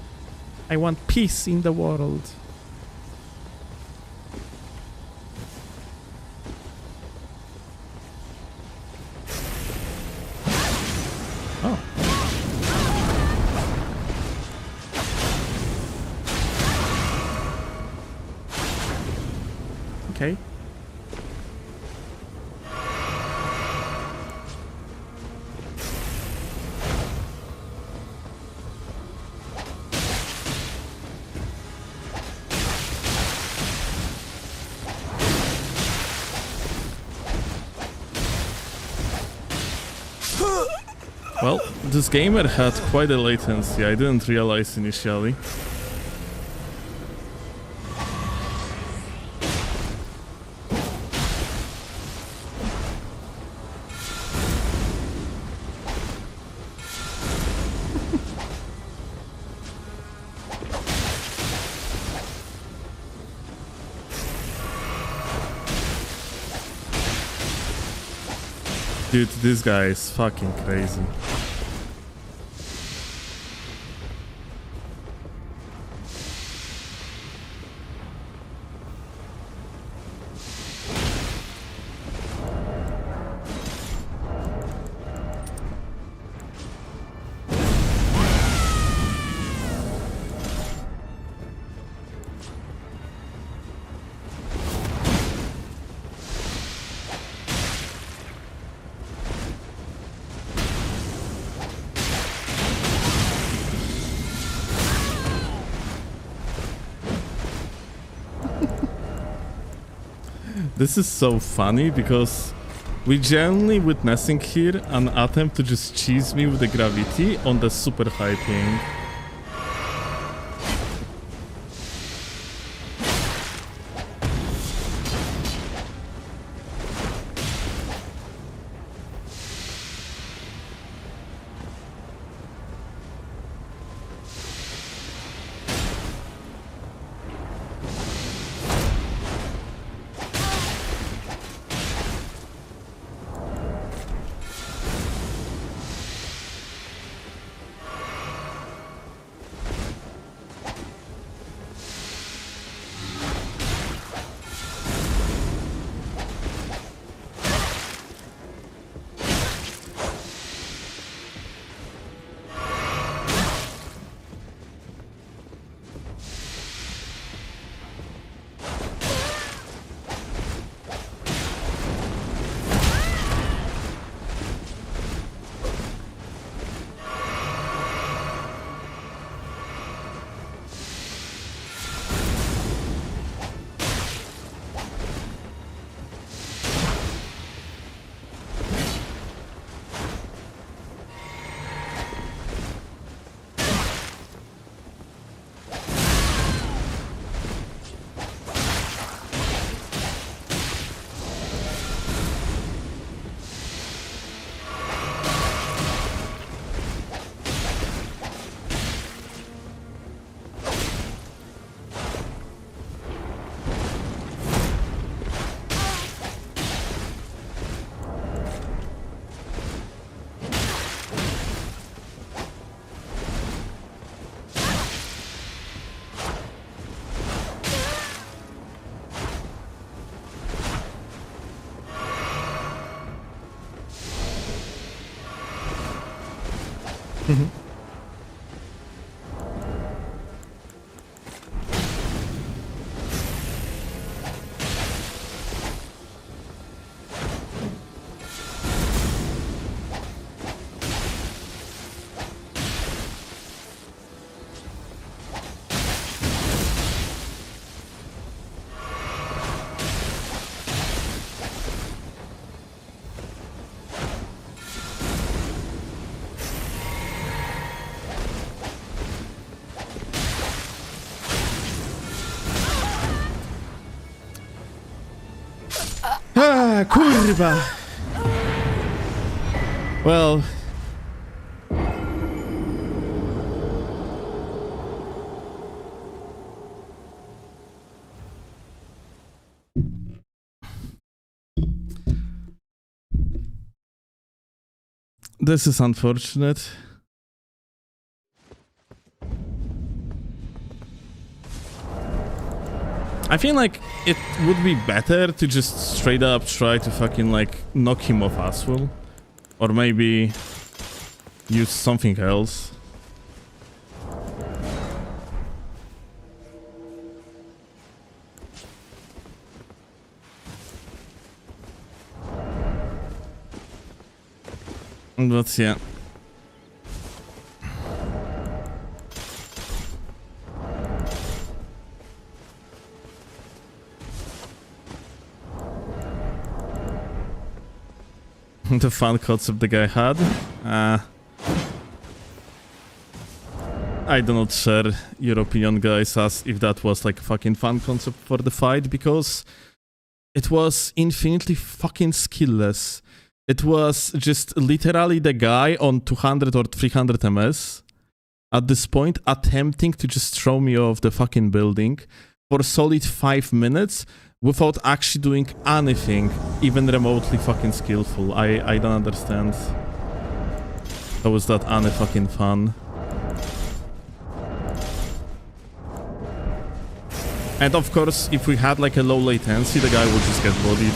I want peace in the world. Oh. Okay. Well, this gamer had quite a latency, I didn't realize initially. Dude, this guy is fucking crazy. This is so funny because we're genuinely witnessing here an attempt to just cheese me with the gravity on the super high ping. Ah, kurwa! Well... This is unfortunate. I feel like it would be better to just straight up try to fucking like knock him off as well. Or maybe use something else. But yeah. The fun concept the guy had. I do not share your opinion, guys, as if that was like a fucking fun concept for the fight, because it was infinitely fucking skillless. It was just literally the guy on 200 or 300 ms at this point attempting to just throw me off the fucking building for a solid 5 minutes without actually doing anything even remotely fucking skillful. I don't understand. How was that any fucking fun? And of course, if we had like a low latency, the guy would just get bodied.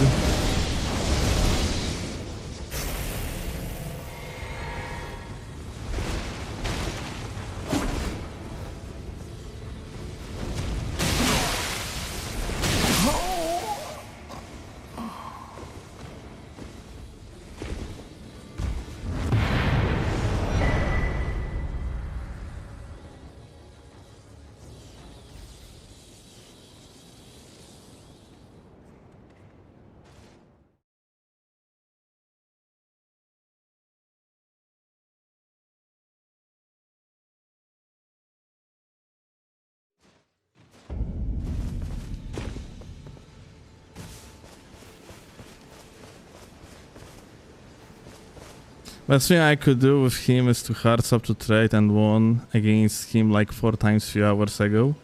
Best thing I could do with him is to hard up to trade and won against him like 4 times 3 hours ago.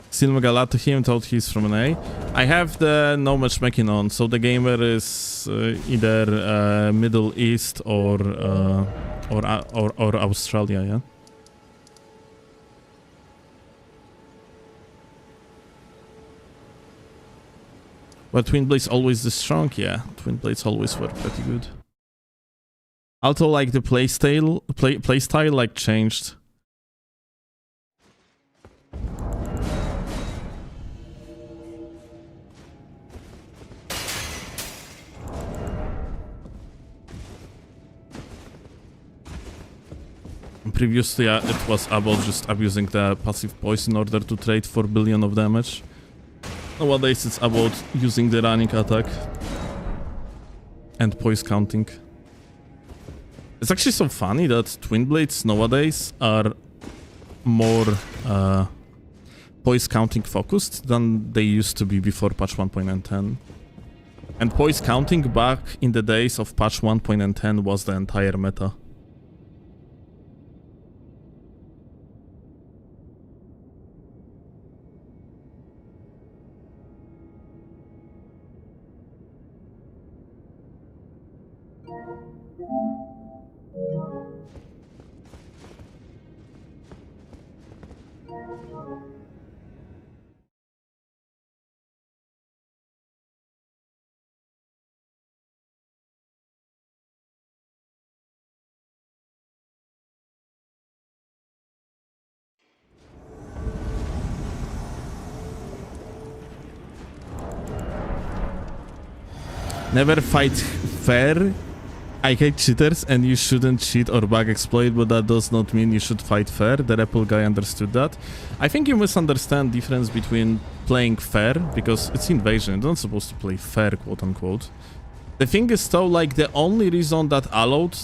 Still mega lot to him, thought he's from an A. I have the no matchmaking on, so the gamer is either Middle East or Australia, yeah? But Twin Blades always the strong, yeah. Twin Blades always were pretty good. Also, like the playstyle like changed. Previously, it was about just abusing the passive poison in order to trade 4 billion of damage. Nowadays it's about using the running attack and poise counting. It's actually so funny that Twin Blades nowadays are more poise counting focused than they used to be before patch 1.10. And poise counting back in the days of patch 1.10 was the entire meta. Never fight fair. I hate cheaters and you shouldn't cheat or bug exploit, but that does not mean you should fight fair. The Apple guy understood that. I think you misunderstand the difference between playing fair, because it's invasion, you're not supposed to play fair, quote unquote. The thing is though, like, the only reason that allowed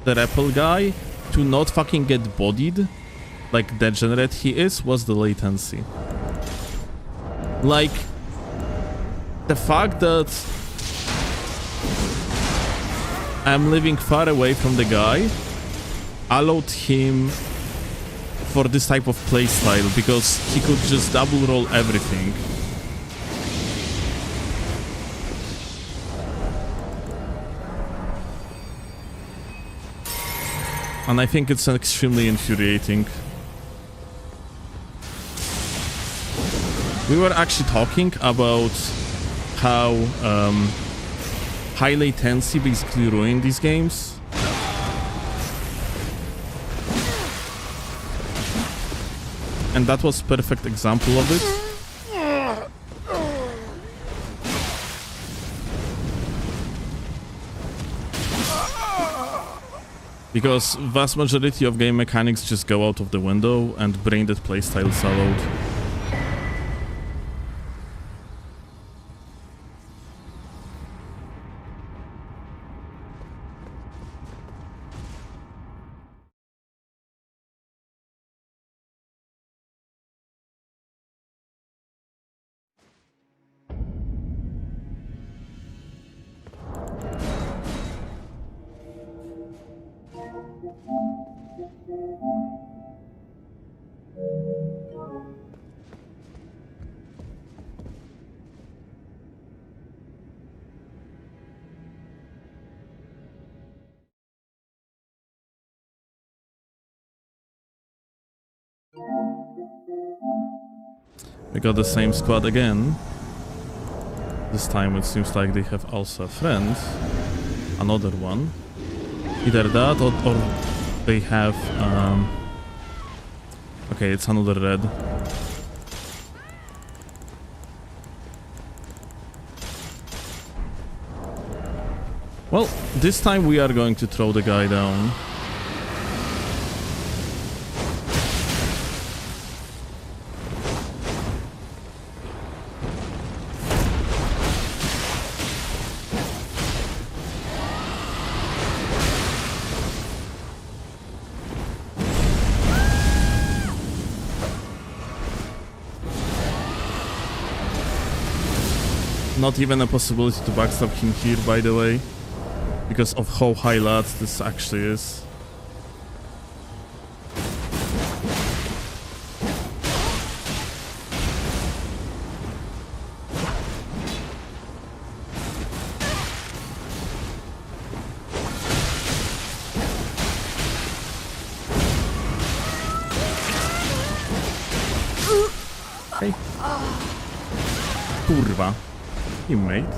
the Apple guy to not fucking get bodied, like degenerate he is, was the latency. Like, the fact that I'm living far away from the guy allowed him for this type of playstyle, because he could just double roll everything. And I think it's extremely infuriating. We were actually talking about how high latency basically ruined these games. And that was perfect example of it. Because vast majority of game mechanics just go out of the window and brain dead playstyles allowed. We got the same squad again. This time it seems like they have also a friend. Another one. Either that or they have... Okay, it's another red. Well, this time we are going to throw the guy down. Not even a possibility to backstab him here, by the way, because of how high lat this actually is. Hey. Kurwa. Teammate.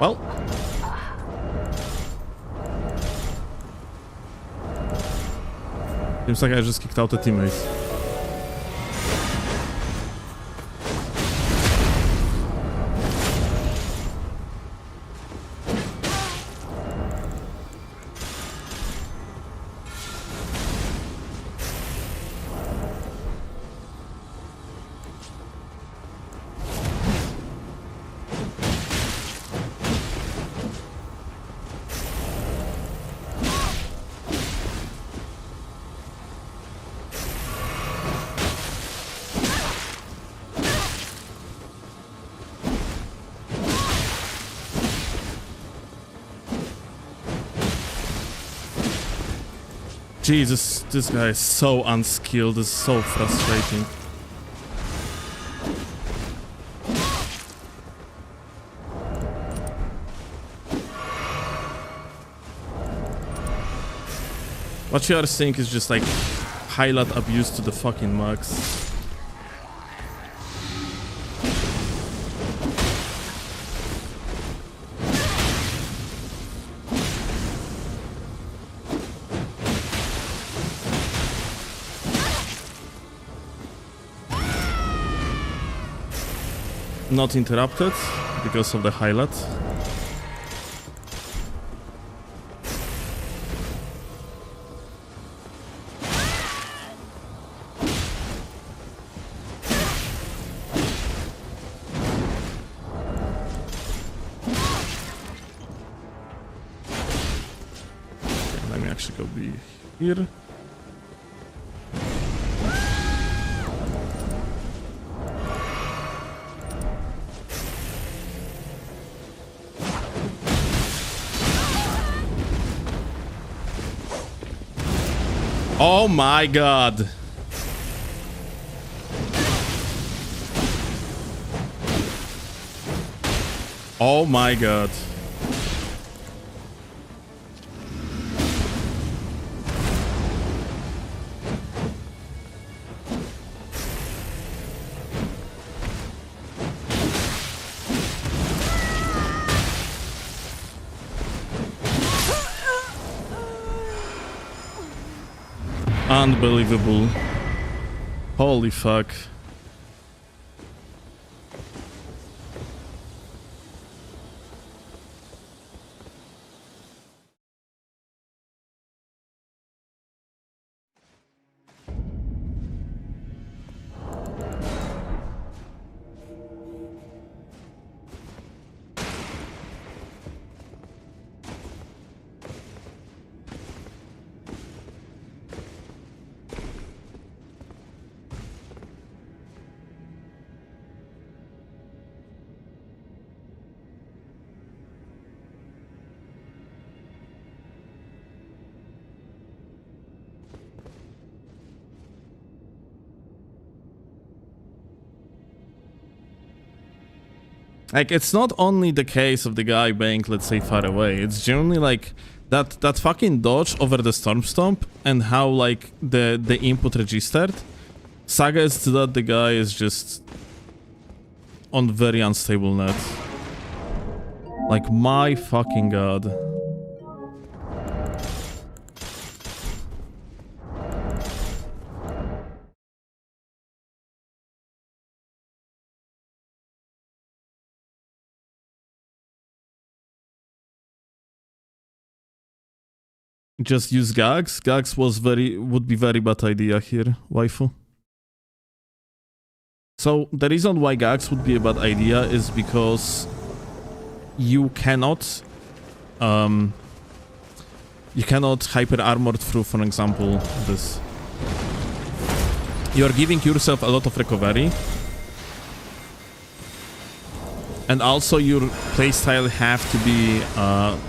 Well. Seems like I just kicked out a teammate. Jesus, this guy is so unskilled. It's so frustrating. What you are seeing is just like highlight abuse to the fucking max. Not interrupted because of the highlight. Okay, let me actually go be here. Oh my god. Oh my god. Unbelievable. Holy fuck. Like, it's not only the case of the guy being, let's say, far away. It's generally like that fucking dodge over the Storm Stomp and how like the input registered suggests that the guy is just on very unstable net. Like, my fucking god. Just use gags. Gags would be very bad idea here, waifu. So the reason why gags would be a bad idea is because you cannot hyper armor through, for example, this. You are giving yourself a lot of recovery. And also your playstyle have to be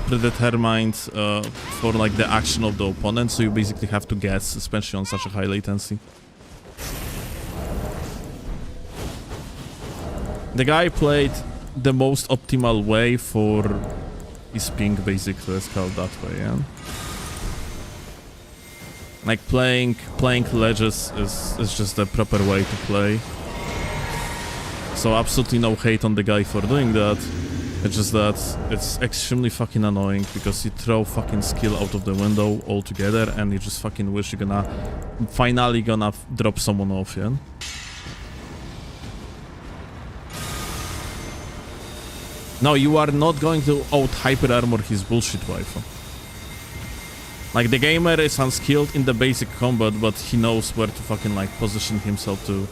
predetermined for like the action of the opponent, so you basically have to guess, especially on such a high latency. The guy played the most optimal way for his ping, basically, let's call it that way, yeah? Like playing ledges is just the proper way to play. So absolutely no hate on the guy for doing that. It's just that it's extremely fucking annoying because you throw fucking skill out of the window altogether and you just fucking wish you're gonna finally drop someone off, yeah? No, you are not going to out hyper armor his bullshit waifu. Like, the gamer is unskilled in the basic combat, but he knows where to fucking like position himself to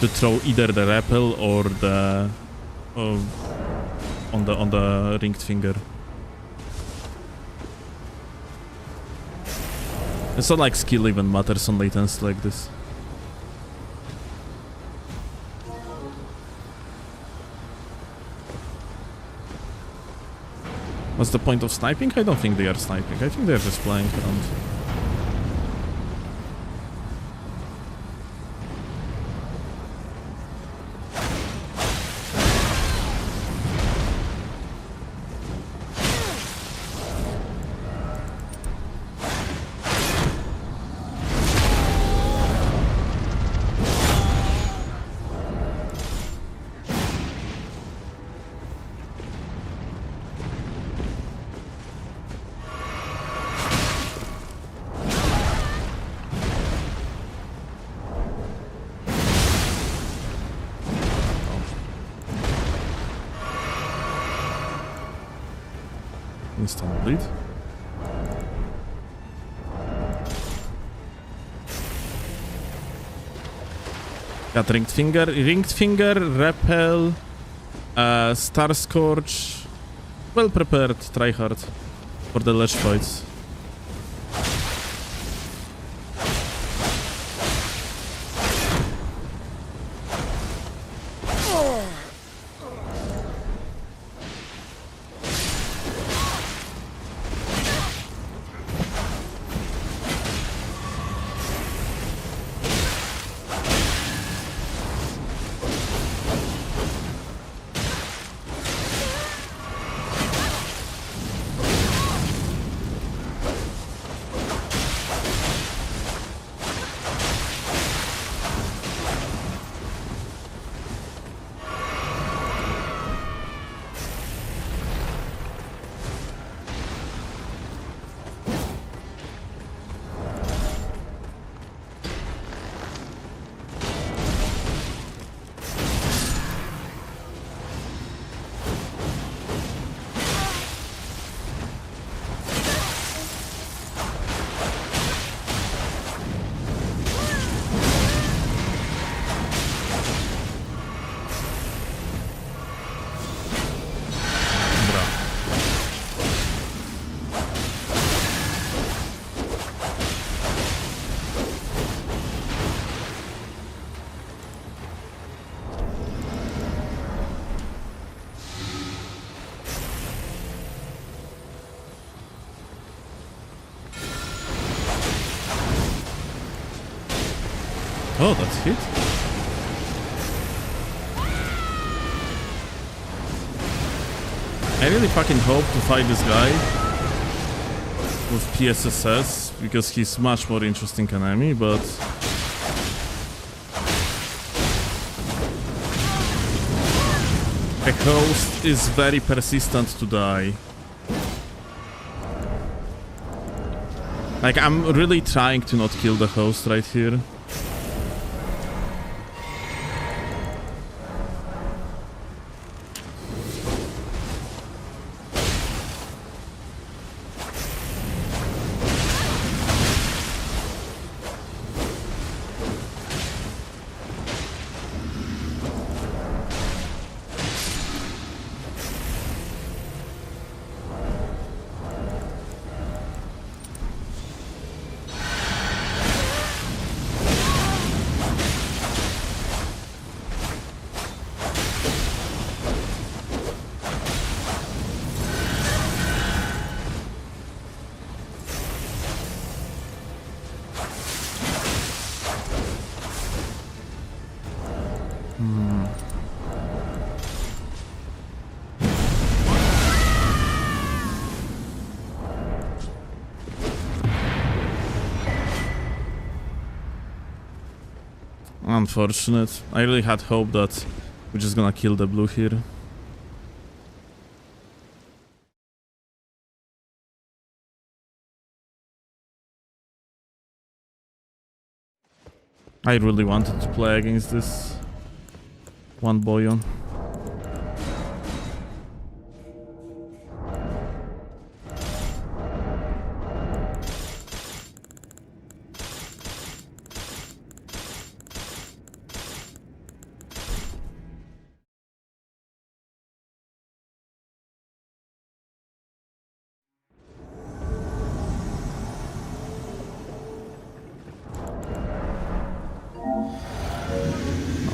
throw either the rappel or the on the ringed finger. It's not like skill even matters on latency like this. What's the point of sniping? I don't think they are sniping. I think they're just playing around. Instant bleed. Got ringed finger, repel, star scorch. Well prepared, Tryhard, for the ledge fights. Oh, that's hit. I really fucking hope to fight this guy with PSSS, because he's much more interesting enemy, but... the host is very persistent to die. Like, I'm really trying to not kill the host right here. Unfortunate. I really had hope that we're just gonna kill the blue here. I really wanted to play against this one Boyon.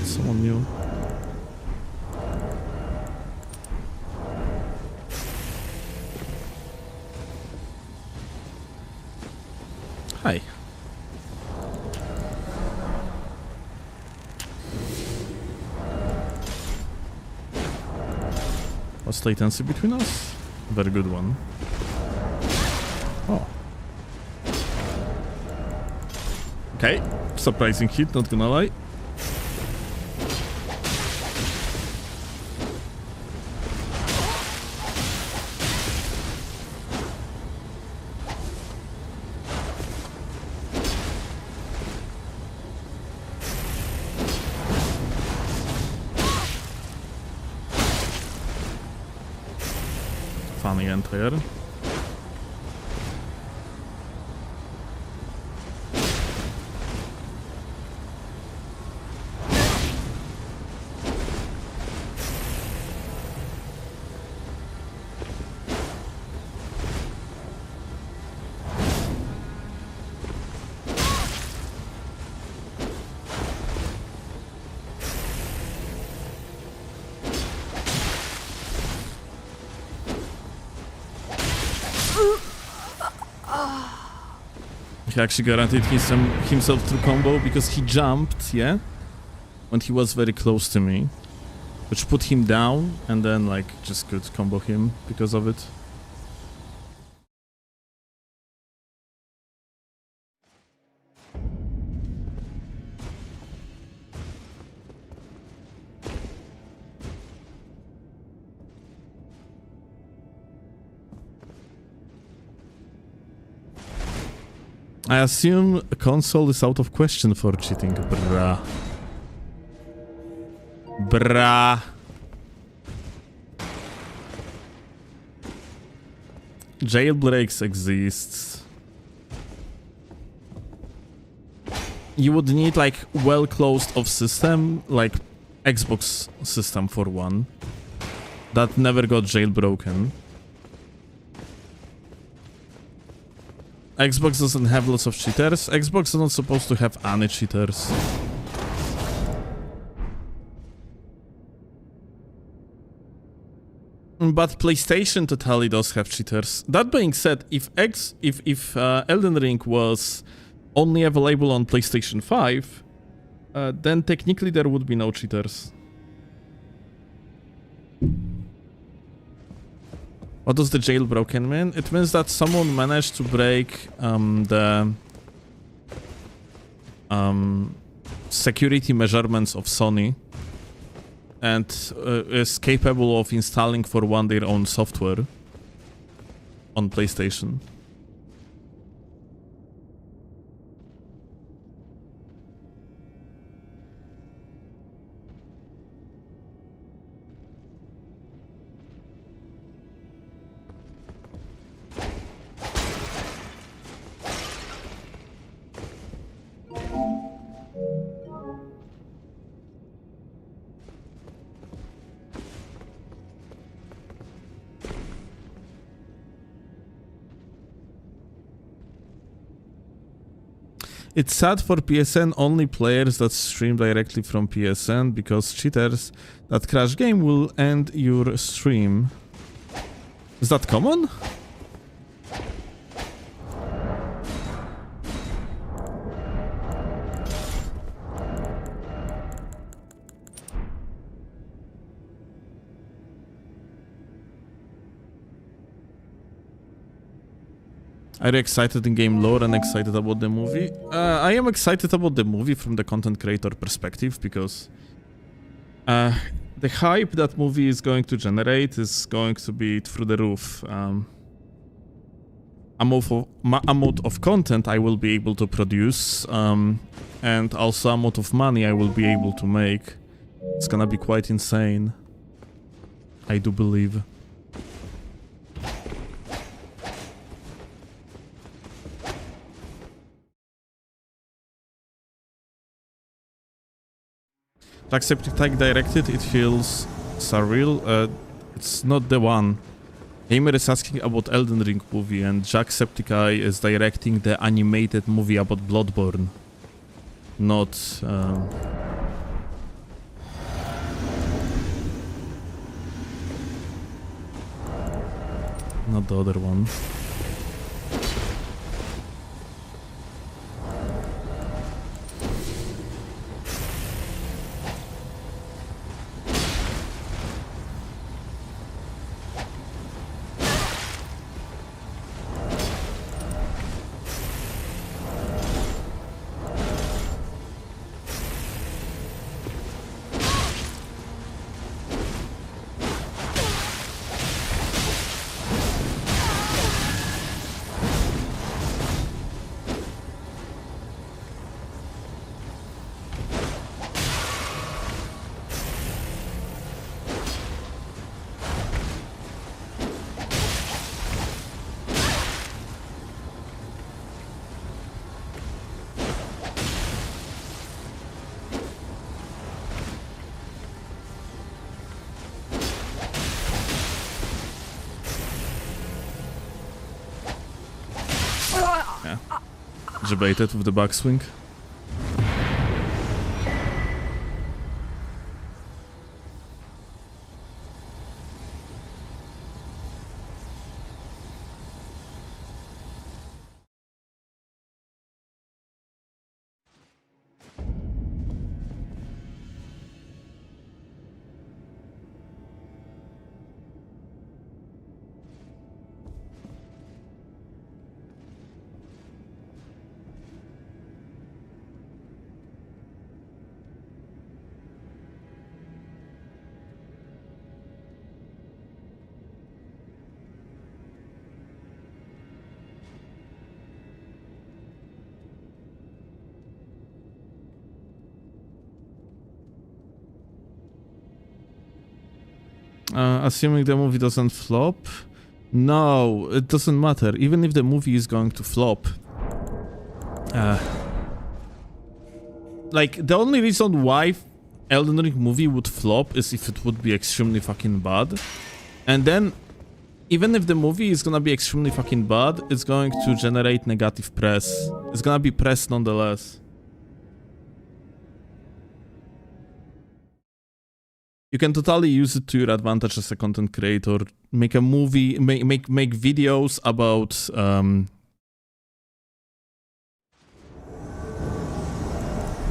Someone new. Hi. What's latency between us? Very good one. Oh. Okay, surprising hit, not gonna lie. Funny entire. He actually guaranteed himself through combo because he jumped, yeah? When he was very close to me. Which put him down and then like just could combo him because of it. I assume a console is out of question for cheating, bruh. Bruh. Jailbreaks exists. You would need like well closed off system, like Xbox system for one, that never got jailbroken. Xbox doesn't have lots of cheaters. Xbox is not supposed to have any cheaters. But PlayStation totally does have cheaters. That being said, if Elden Ring was only available on PlayStation 5, then technically there would be no cheaters. What does the jailbroken mean? It means that someone managed to break the security measurements of Sony and is capable of installing for one their own software on PlayStation. It's sad for PSN only players that stream directly from PSN because cheaters that crash game will end your stream. Is that common? Are you excited in game lore and excited about the movie? I am excited about the movie from the content creator perspective because the hype that movie is going to generate is going to be through the roof. Amount of content I will be able to produce and also amount of money I will be able to make. It's gonna be quite insane. I do believe. Jacksepticeye directed, it feels surreal. It's not the one. Gamer is asking about Elden Ring movie and Jacksepticeye is directing the animated movie about Bloodborne. Not... not the other one. Debated with the backswing. Assuming the movie doesn't flop. No, it doesn't matter. Even if the movie is going to flop. Like, the only reason why Elden Ring movie would flop is if it would be extremely fucking bad. And then, even if the movie is gonna be extremely fucking bad, it's going to generate negative press. It's gonna be press nonetheless. You can totally use it to your advantage as a content creator. Make a movie, make videos about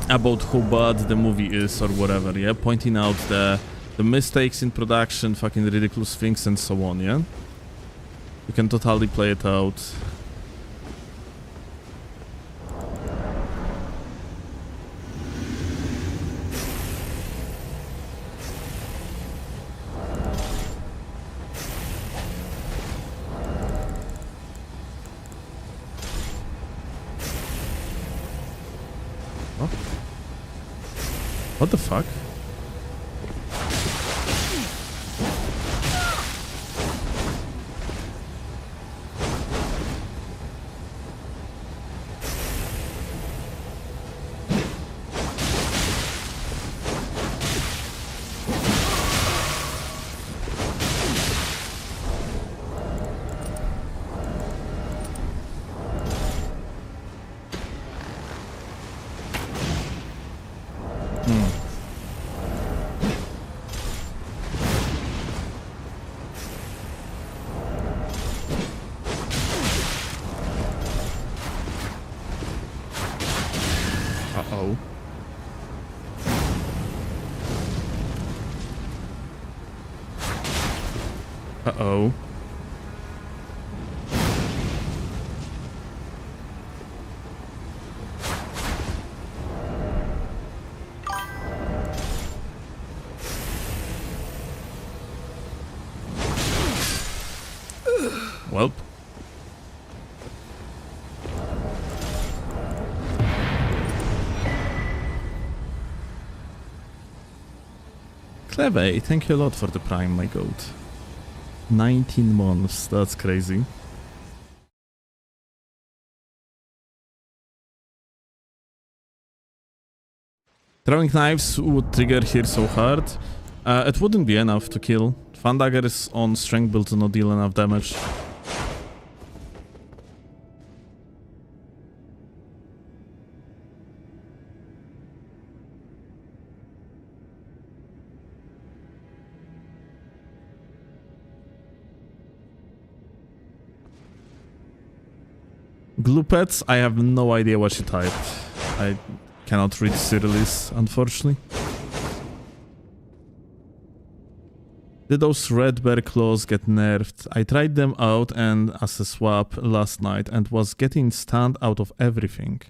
how bad the movie is or whatever, yeah? Pointing out the mistakes in production, fucking ridiculous things and so on, yeah? You can totally play it out. What the fuck? Uh-oh. Uh-oh. Welp. Cleve, thank you a lot for the prime, my goat. 19 months, that's crazy. Throwing knives would trigger here so hard. It wouldn't be enough to kill. Fandagger is on strength build to not deal enough damage. Gloopets, I have no idea what she typed. I cannot read Cyrillic, unfortunately. Did those red bear claws get nerfed? I tried them out and as a swap last night and was getting stunned out of everything.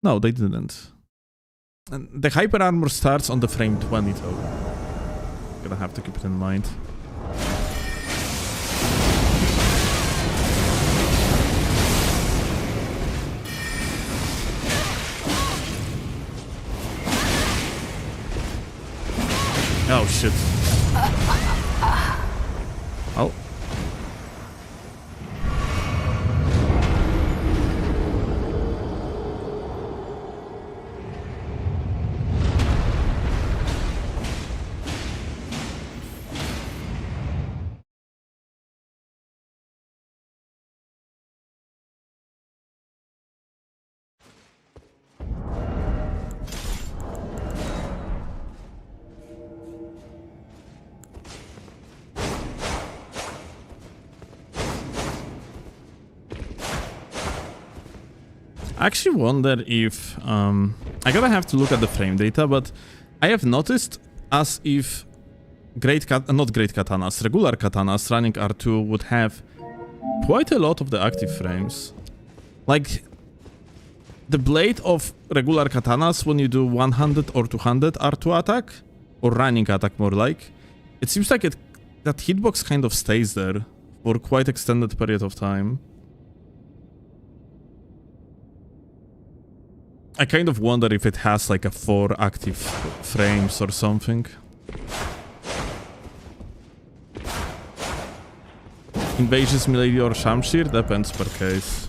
No, they didn't. And the hyper armor starts on the frame 20 though. Gonna have to keep it in mind. Oh shit. Oh. I actually wonder if I gotta have to look at the frame data, but I have noticed as if not great katanas, regular katanas running R2 would have quite a lot of the active frames. Like the blade of regular katanas when you do 100 or 200 R2 attack, or running attack more like, it seems like that hitbox kind of stays there for quite extended period of time. I kind of wonder if it has like a 4 active frames or something. Invasions, melee or Shamshir? Depends per case.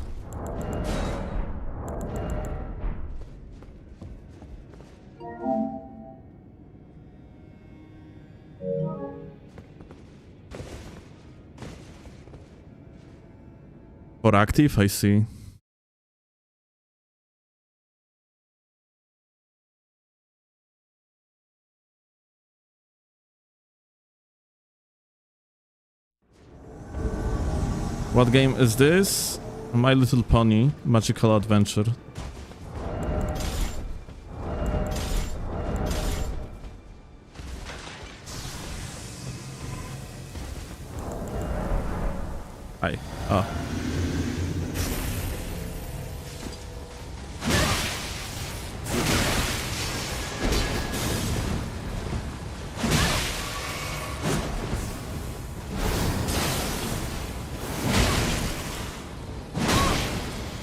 For active, I see. What game is this? My Little Pony, Magical Adventure. Hi. Ah.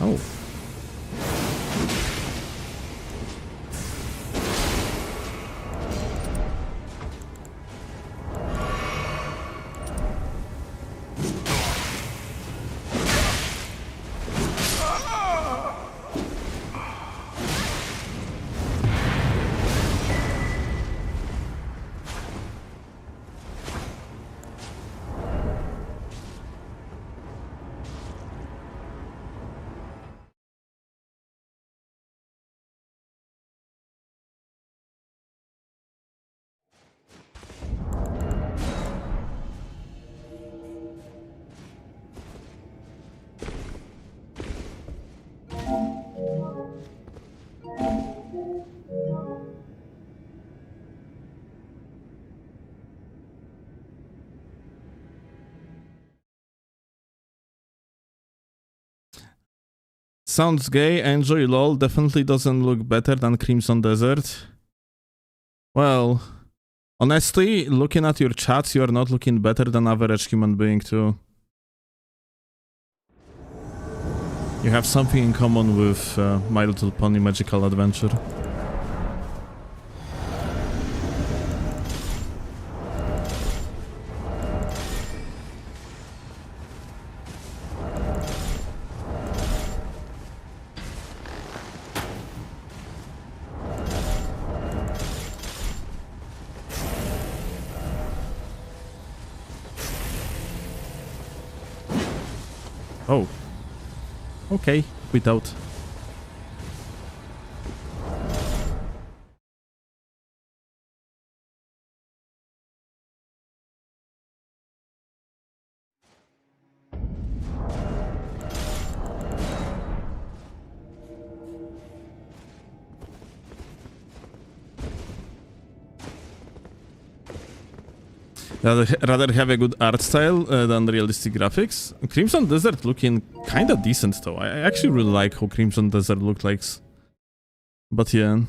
Oh. Sounds gay, enjoy lol, definitely doesn't look better than Crimson Desert. Well, honestly, looking at your chats, you are not looking better than average human being too. You have something in common with My Little Pony Magical Adventure. Oh. Okay, quit out. Rather have a good art style than realistic graphics. Crimson Desert looking kinda decent though. I actually really like how Crimson Desert looked like. But yeah.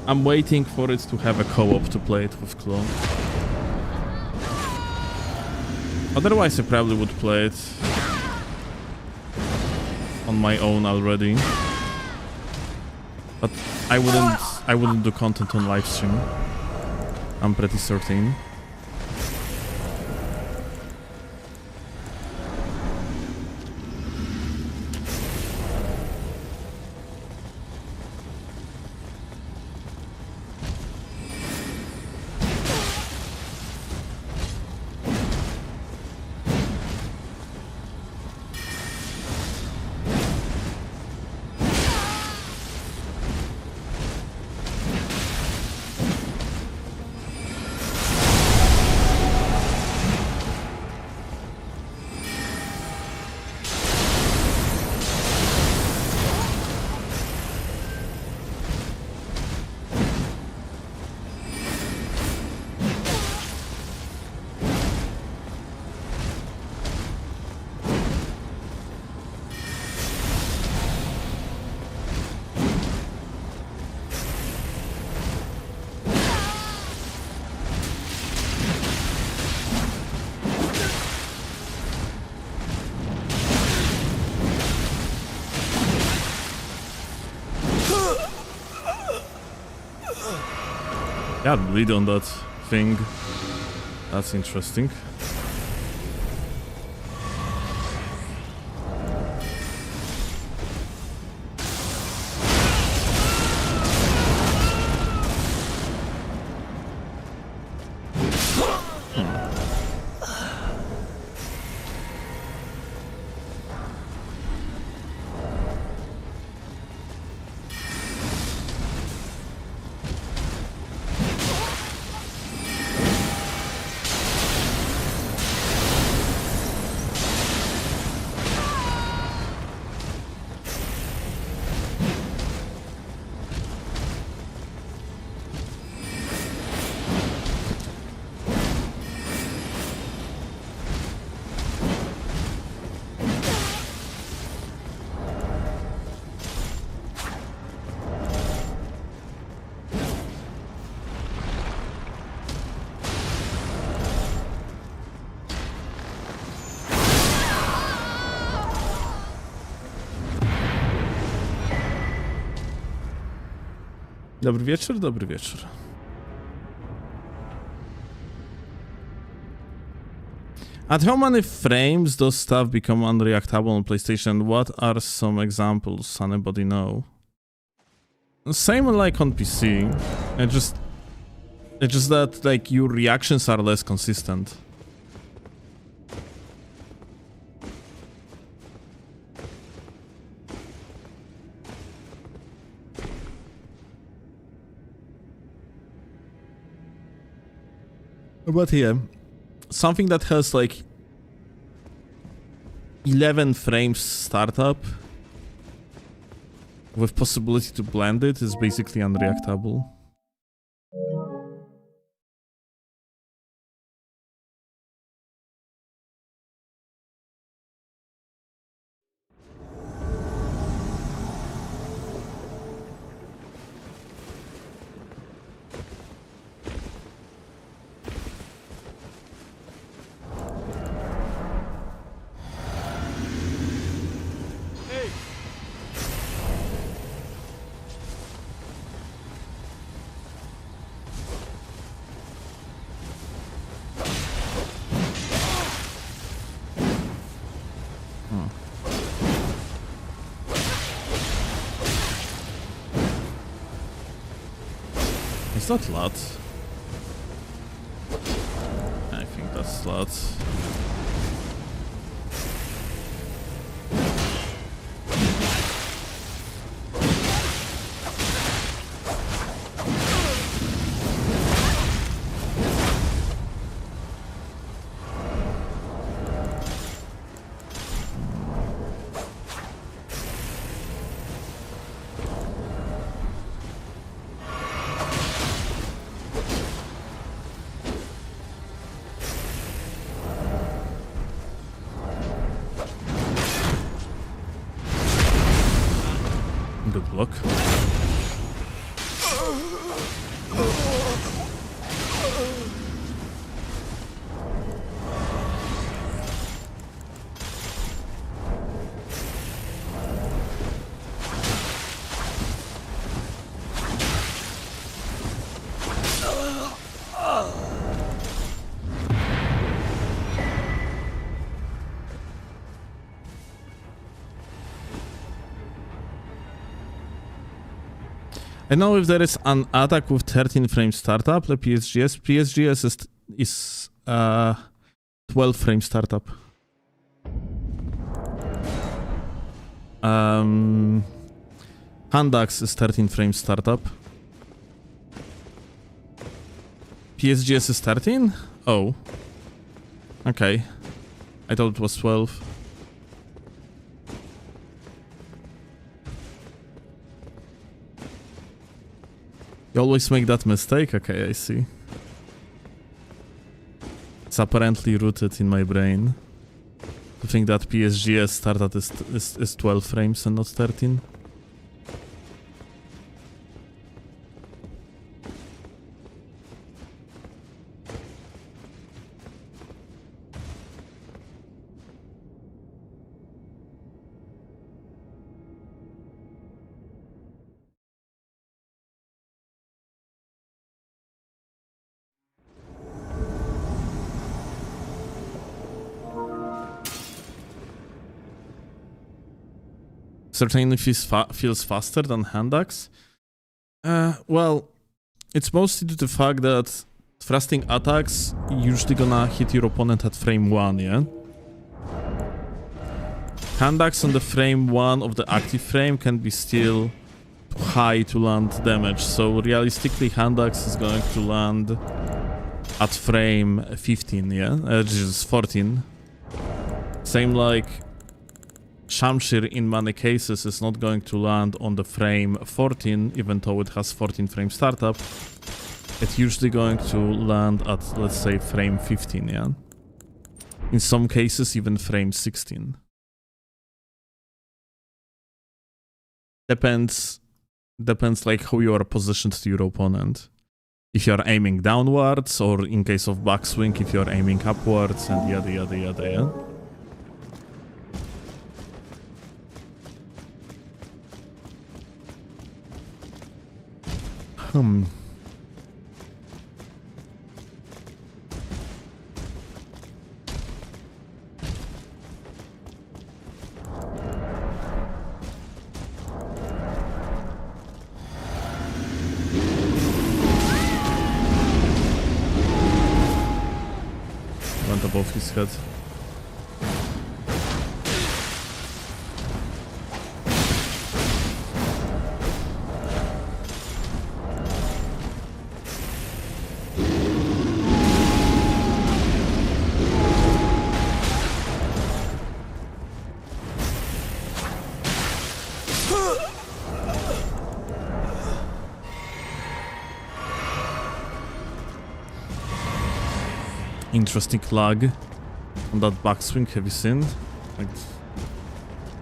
I'm waiting for it to have a co-op to play it with Claw. Otherwise I probably would play it on my own already, but I wouldn't do content on live stream. I'm pretty certain. Yeah, bleed on that thing. That's interesting. Dobry wieczór, dobry wieczór. At how many frames does stuff become unreactable on PlayStation? What are some examples? Anybody know? Same like on PC. It's just that like your reactions are less consistent. But yeah, something that has like 11 frames startup with possibility to blend it is basically unreactable. Is that lot? I think that's lot. Good luck. I know if there is an attack with 13 frame startup, the PSGS. PSGS is 12 frame startup. Handax is 13 frame startup. PSGS is 13? Oh. Okay. I thought it was 12. You always make that mistake? Okay, I see. It's apparently rooted in my brain to think that PSGS started is 12 frames and not 13. certainly feels faster than hand axe. Well, it's mostly due to the fact that thrusting attacks usually gonna hit your opponent at frame 1, yeah? Hand axe on the frame 1 of the active frame can be still too high to land damage, so realistically hand axe is going to land at frame 15, yeah? Just 14. Same like Shamshir in many cases is not going to land on the frame 14, even though it has 14 frame startup. It's usually going to land at, let's say, frame 15, yeah? In some cases, even frame 16. Depends like how you are positioned to your opponent. If you're aiming downwards, or in case of backswing, if you're aiming upwards, and yada yada yada, yeah? Went above his head. Interesting lag on that backswing, have you seen? Like,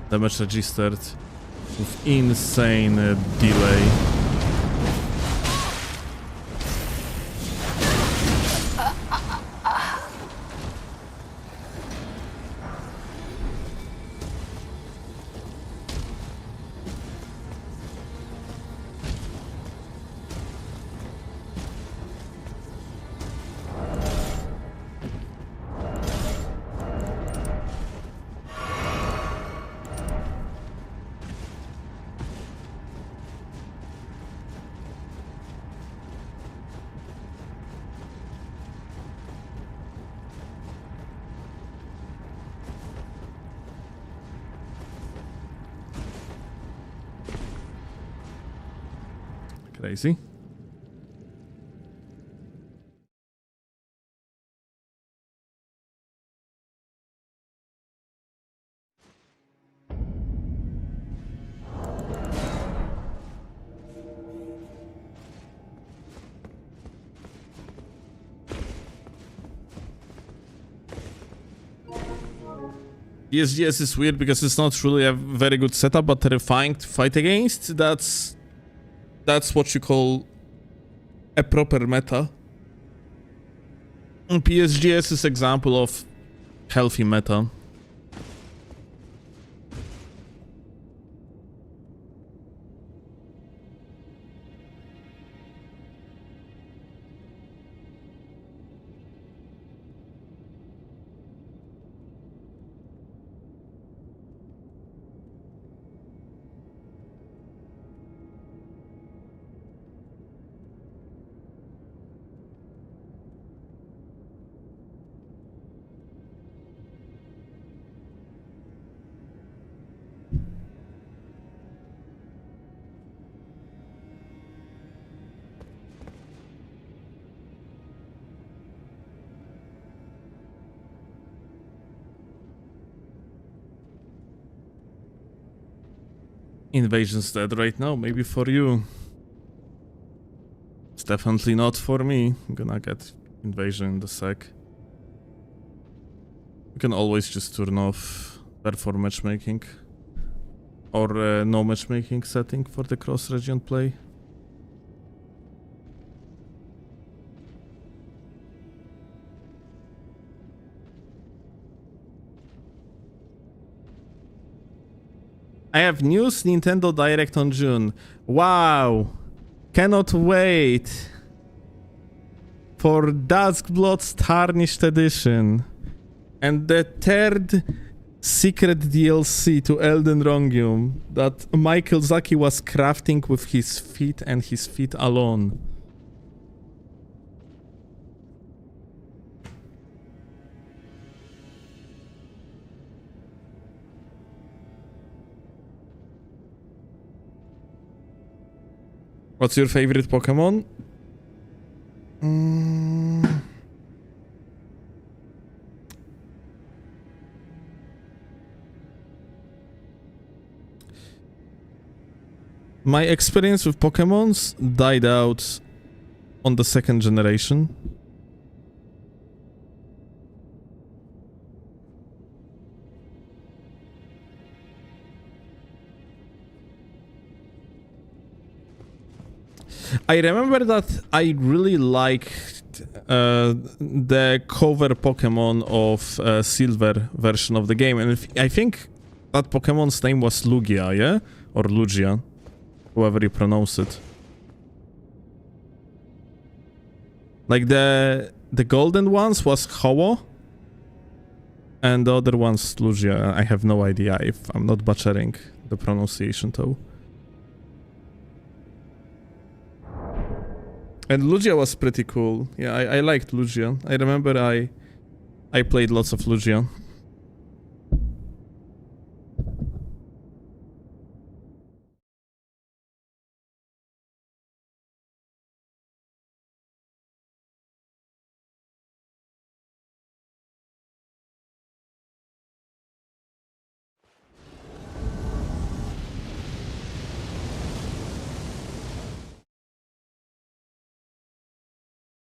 damage registered with insane delay. Crazy. ESGS is weird because it's not really a very good setup, but terrifying to fight against. That's what you call a proper meta. And PSGS is example of healthy meta. Invasion's dead right now, maybe for you. It's definitely not for me. I'm gonna get invasion in the sec. You can always just turn off perform matchmaking. Or no matchmaking setting for the cross-region play. I have news, Nintendo Direct on June. Wow! Cannot wait for Duskblood's Tarnished Edition. And the third secret DLC to Elden Ring that Michael Zaki was crafting with his feet and his feet alone. What's your favorite Pokemon? My experience with Pokemons died out on the second generation. I remember that I really liked the cover Pokemon of Silver version of the game, and I think that Pokemon's name was Lugia, yeah? Or Lugia, however you pronounce it. Like the golden ones was Ho-Oh, and the other one's Lugia. I have no idea if I'm not butchering the pronunciation though. And Lugia was pretty cool. Yeah, I liked Lugia. I remember I played lots of Lugia.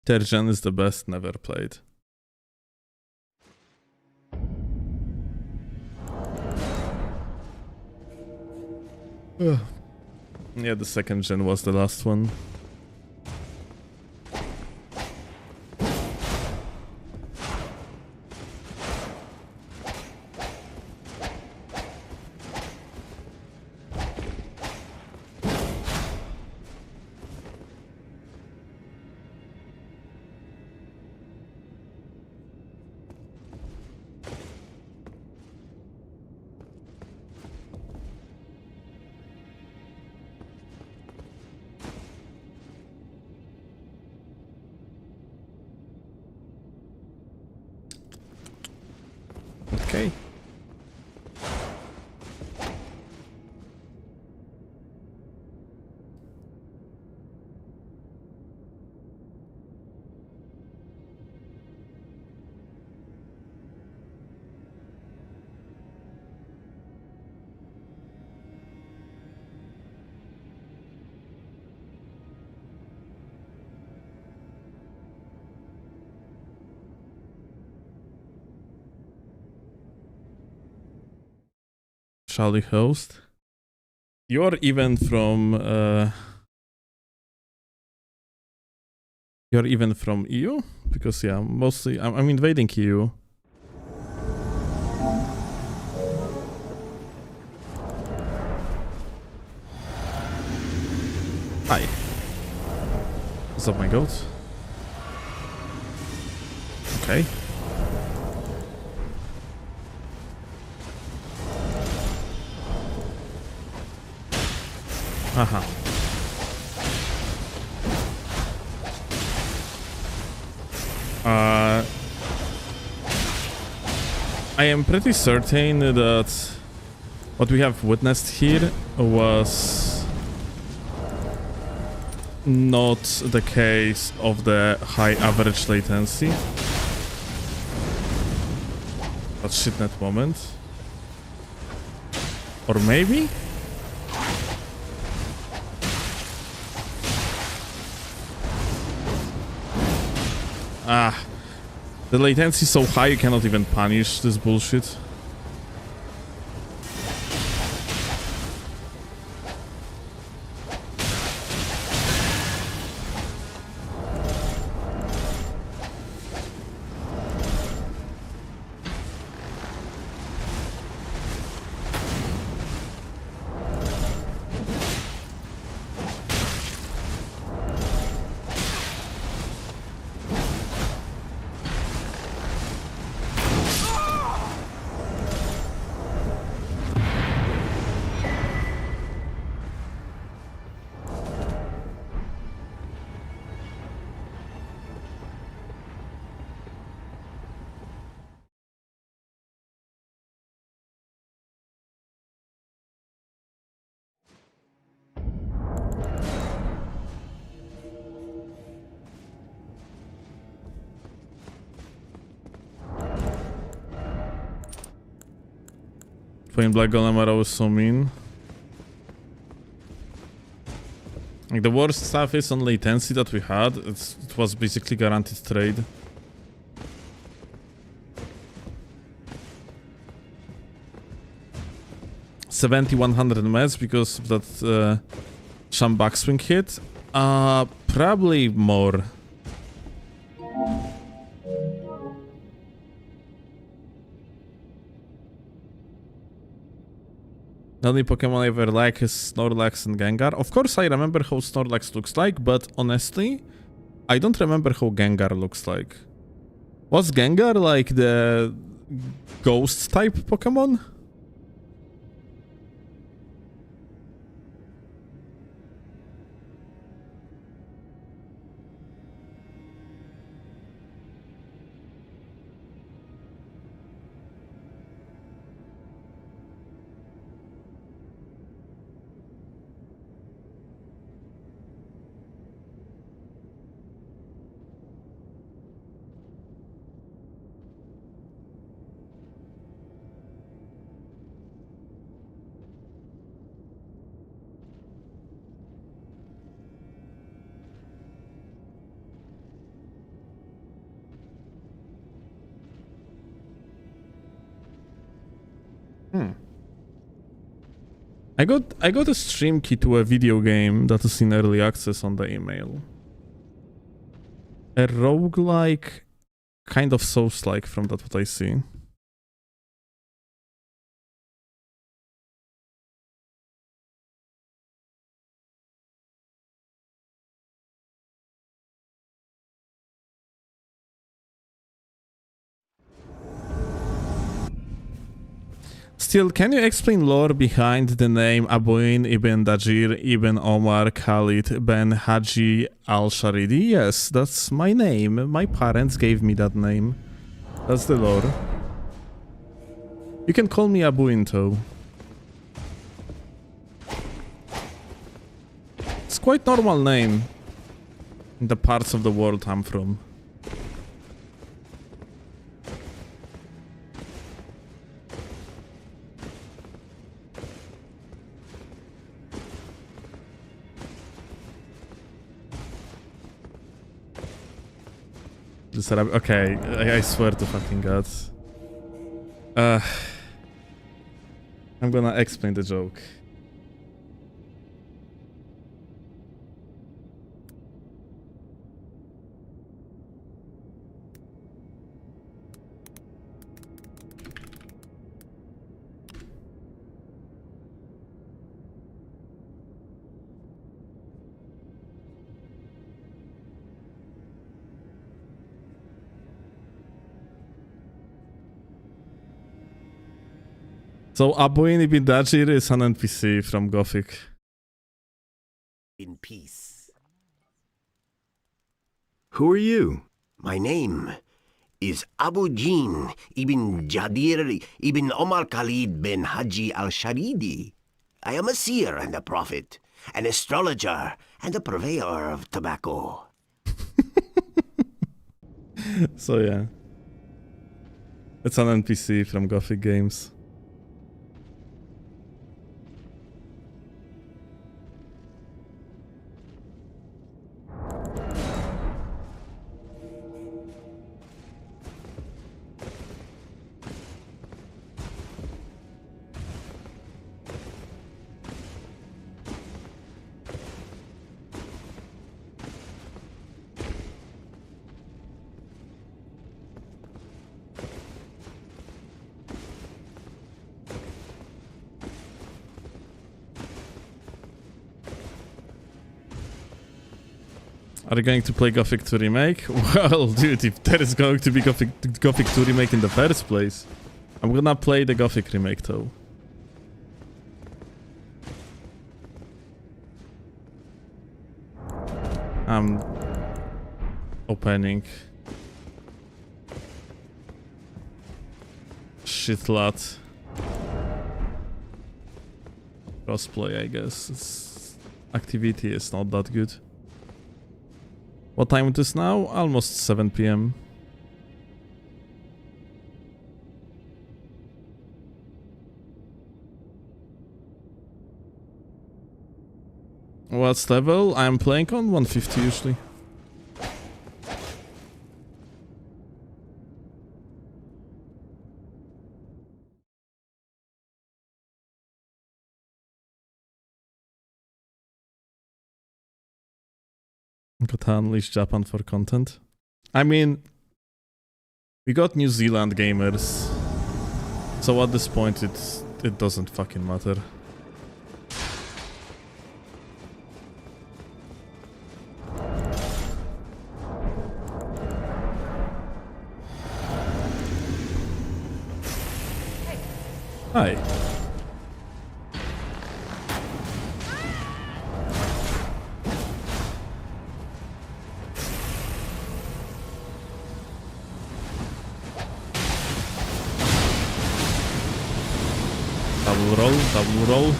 Terjan is the best, never played. Yeah, the second gen was the last one. Okay. Shall we host? You're even from you're even from EU? Because yeah, mostly I'm invading EU. Hi. What's up, my goat? Okay. Aha. I am pretty certain that what we have witnessed here was not the case of the high average latency. That shitnet moment. Or maybe? Ah, the latency is so high you cannot even punish this bullshit. Playing Black Golem are always so mean. Like the worst stuff is on latency that we had. It was basically guaranteed trade. $7,100 meds because of that Sham backswing hit. Probably more. The only Pokemon I ever like is Snorlax and Gengar. Of course I remember how Snorlax looks like, but honestly, I don't remember how Gengar looks like. Was Gengar like the ghost type Pokemon? I got a stream key to a video game that is in early access on the email. A roguelike, kind of Souls-like from that what I see. Still, can you explain lore behind the name Abuin ibn Dajir ibn Omar Khalid ben Haji al-Sharidi? Yes, that's my name. My parents gave me that name. That's the lore. You can call me Abuin though. It's quite normal name in the parts of the world I'm from. Okay, I swear to fucking God. I'm gonna explain the joke. So Abuin ibn Dajir is an NPC from Gothic. In peace. Who are you? My name is Abu Jin ibn Jadir ibn Omar Khalid bin Haji al-Sharidi. I am a seer and a prophet, an astrologer and a purveyor of tobacco. So yeah. It's an NPC from Gothic games. Are you going to play Gothic 2 Remake? Well, dude, if there is going to be Gothic 2 Remake in the first place, I'm gonna play the Gothic Remake though. I'm opening shit lot. Crossplay, I guess. Activity is not that good. What time it is now? Almost 7 PM. What's level? I'm playing on 150 usually. Got to unleash Japan for content. I mean, we got New Zealand gamers, so at this point it doesn't fucking matter. Hi. Double roll, double roll.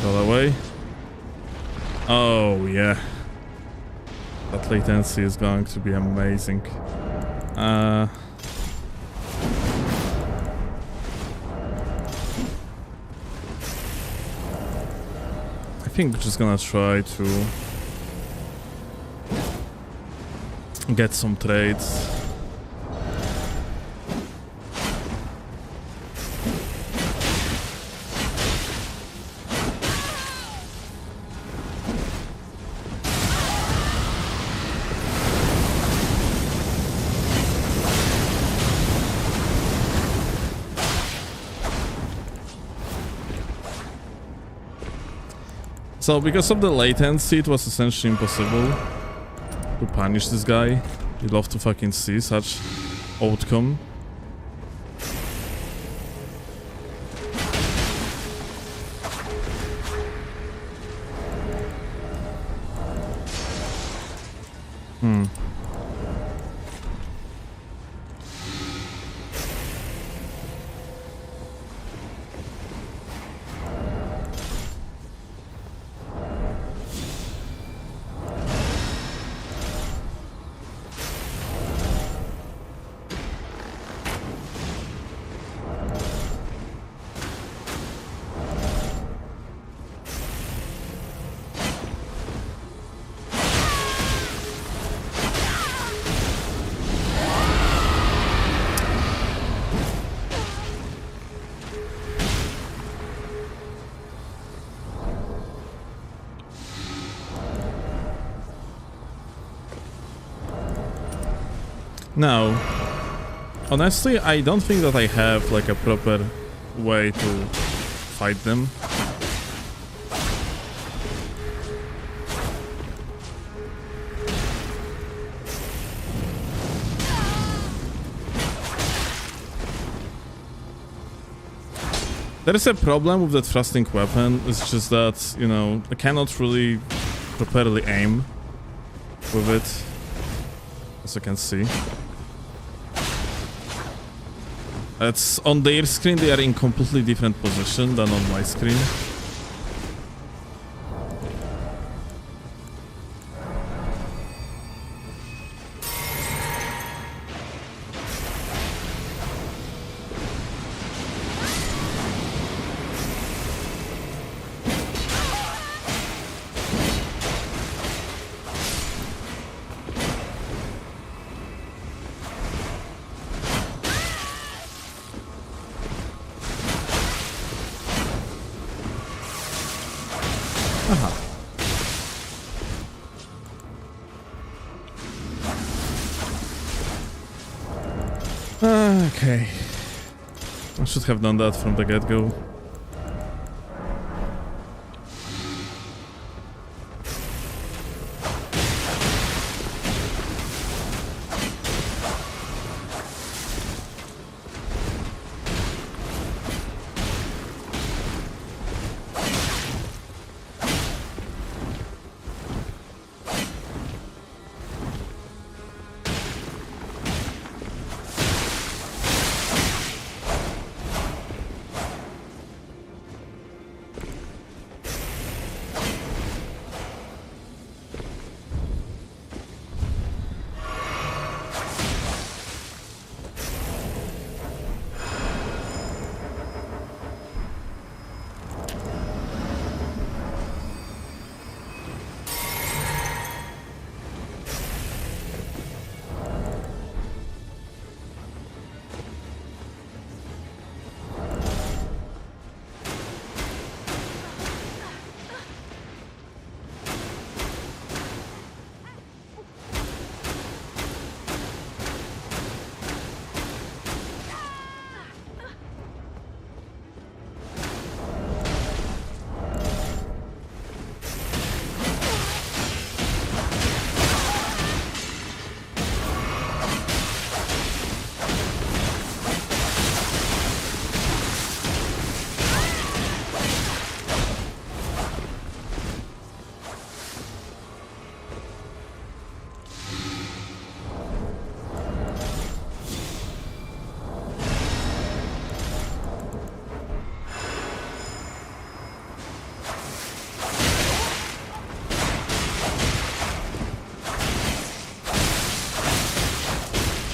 Go away. Oh yeah. That latency is going to be amazing. I think we're just gonna try to get some trades. So because of the latency, it was essentially impossible to punish this guy. You'd love to fucking see such outcome. Now, honestly, I don't think that I have like a proper way to fight them. There is a problem with the thrusting weapon. It's just that, you know, I cannot really properly aim with it, as you can see. It's on their screen, they are in completely different position than on my screen. Okay. I should have done that from the get-go.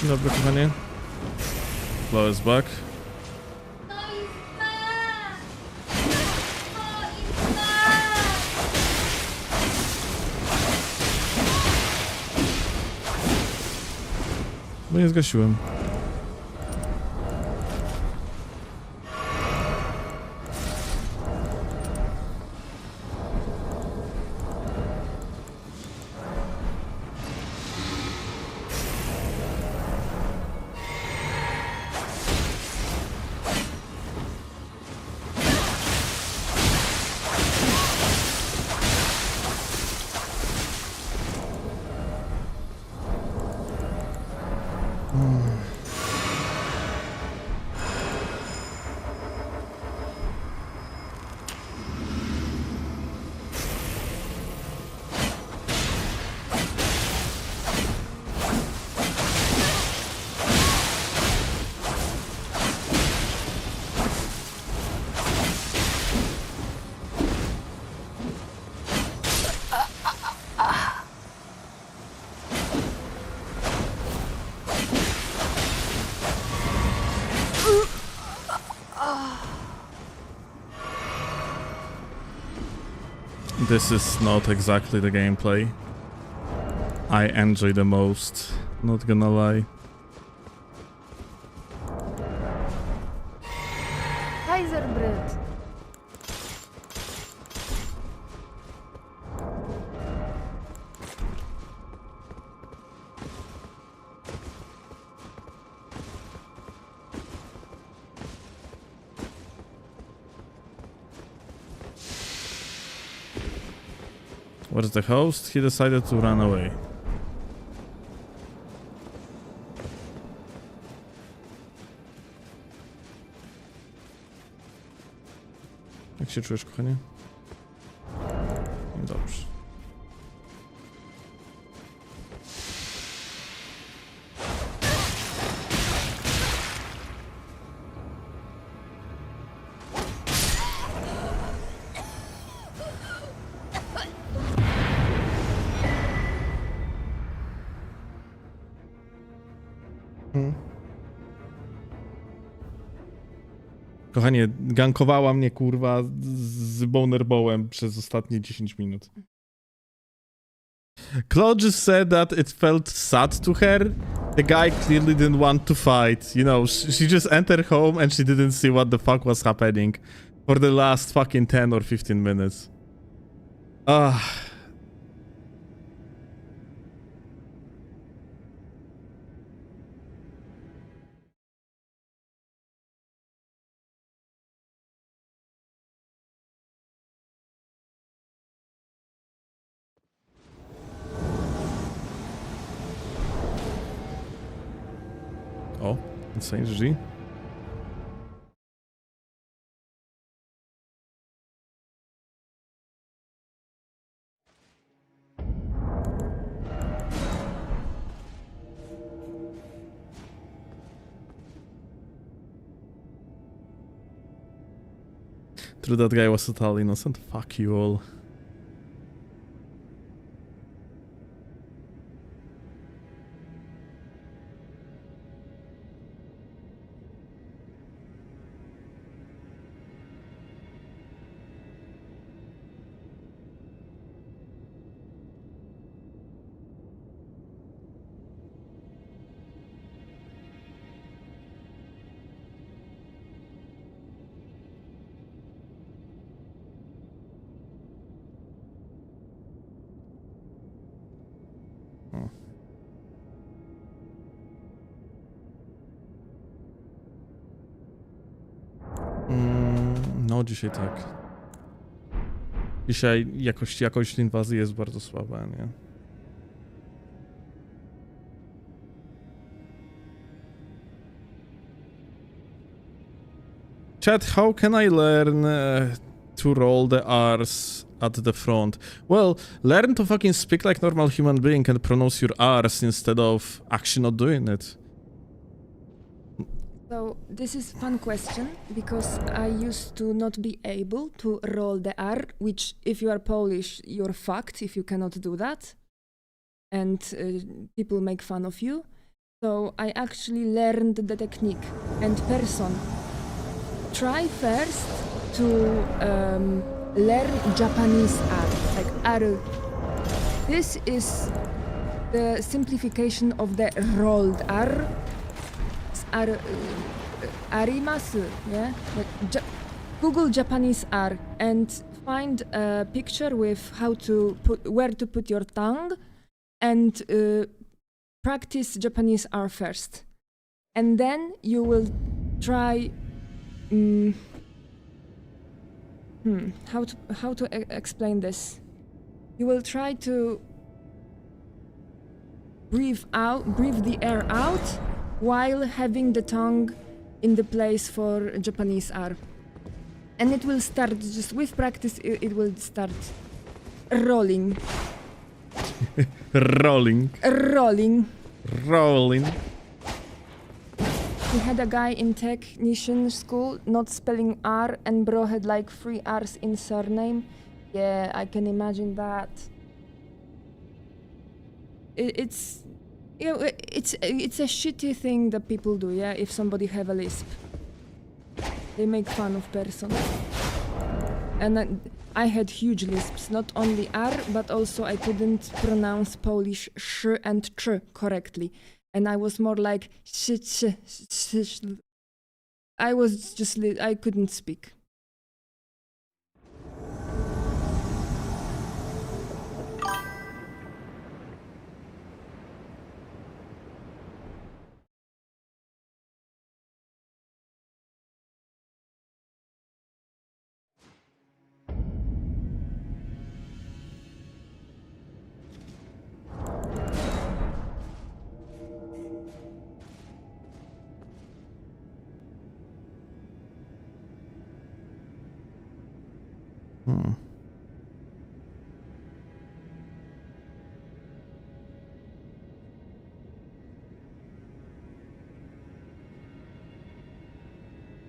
Dzień dobry, kochanie. Flo is back. No nie zgasiłem. This is not exactly the gameplay I enjoy the most, not gonna lie. Kaiserbread. Where's the host? He decided to run away. Jak się czujesz, kochanie? Dobrze. Kochanie, gankowała mnie kurwa z bonerbowem przez ostatnie 10 minut. Claude just said that it felt sad to her. The guy clearly didn't want to fight. You know, she just entered home and she didn't see what the fuck was happening for the last fucking 10 or 15 minutes. O, insane GG. True, that guy was totally innocent. Fuck you all. No, dzisiaj tak. Dzisiaj jakość inwazji jest bardzo słaba, nie? Chat, how can I learn to roll the R's at the front? Well, learn to fucking speak like normal human being and pronounce your R's instead of actually not doing it. So this is a fun question because I used to not be able to roll the R, which if you are Polish, you're fucked if you cannot do that. And people make fun of you. So I actually learned the technique. And person, try first to learn Japanese art, like aru. This is the simplification of the rolled R. Arimasu, yeah? Like, Google Japanese R and find a picture with where to put your tongue and practice Japanese R first. And then you will try how to explain this? You will try to breathe the air out while having the tongue in the place for Japanese R. And it will start, just with practice, it will start rolling. Rolling. We had a guy in technician school not spelling R, and bro had like 3 R's in surname. Yeah, I can imagine that. It's a shitty thing that people do, yeah, if somebody have a lisp. They make fun of person. And I had huge lisps, not only R, but also I couldn't pronounce Polish sh and ch correctly. And I was more like sh. I was just, I couldn't speak.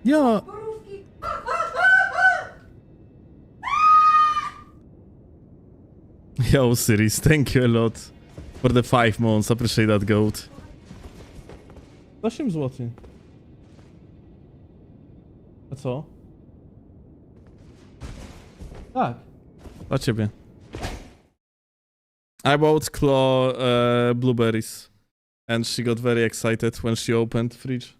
Yeah. Yo, series, thank you a lot for the 5 months. Appreciate that, goat. 8 zł. A co? Tak. Dla ciebie. I bought Claw blueberries. And she got very excited when she opened fridge.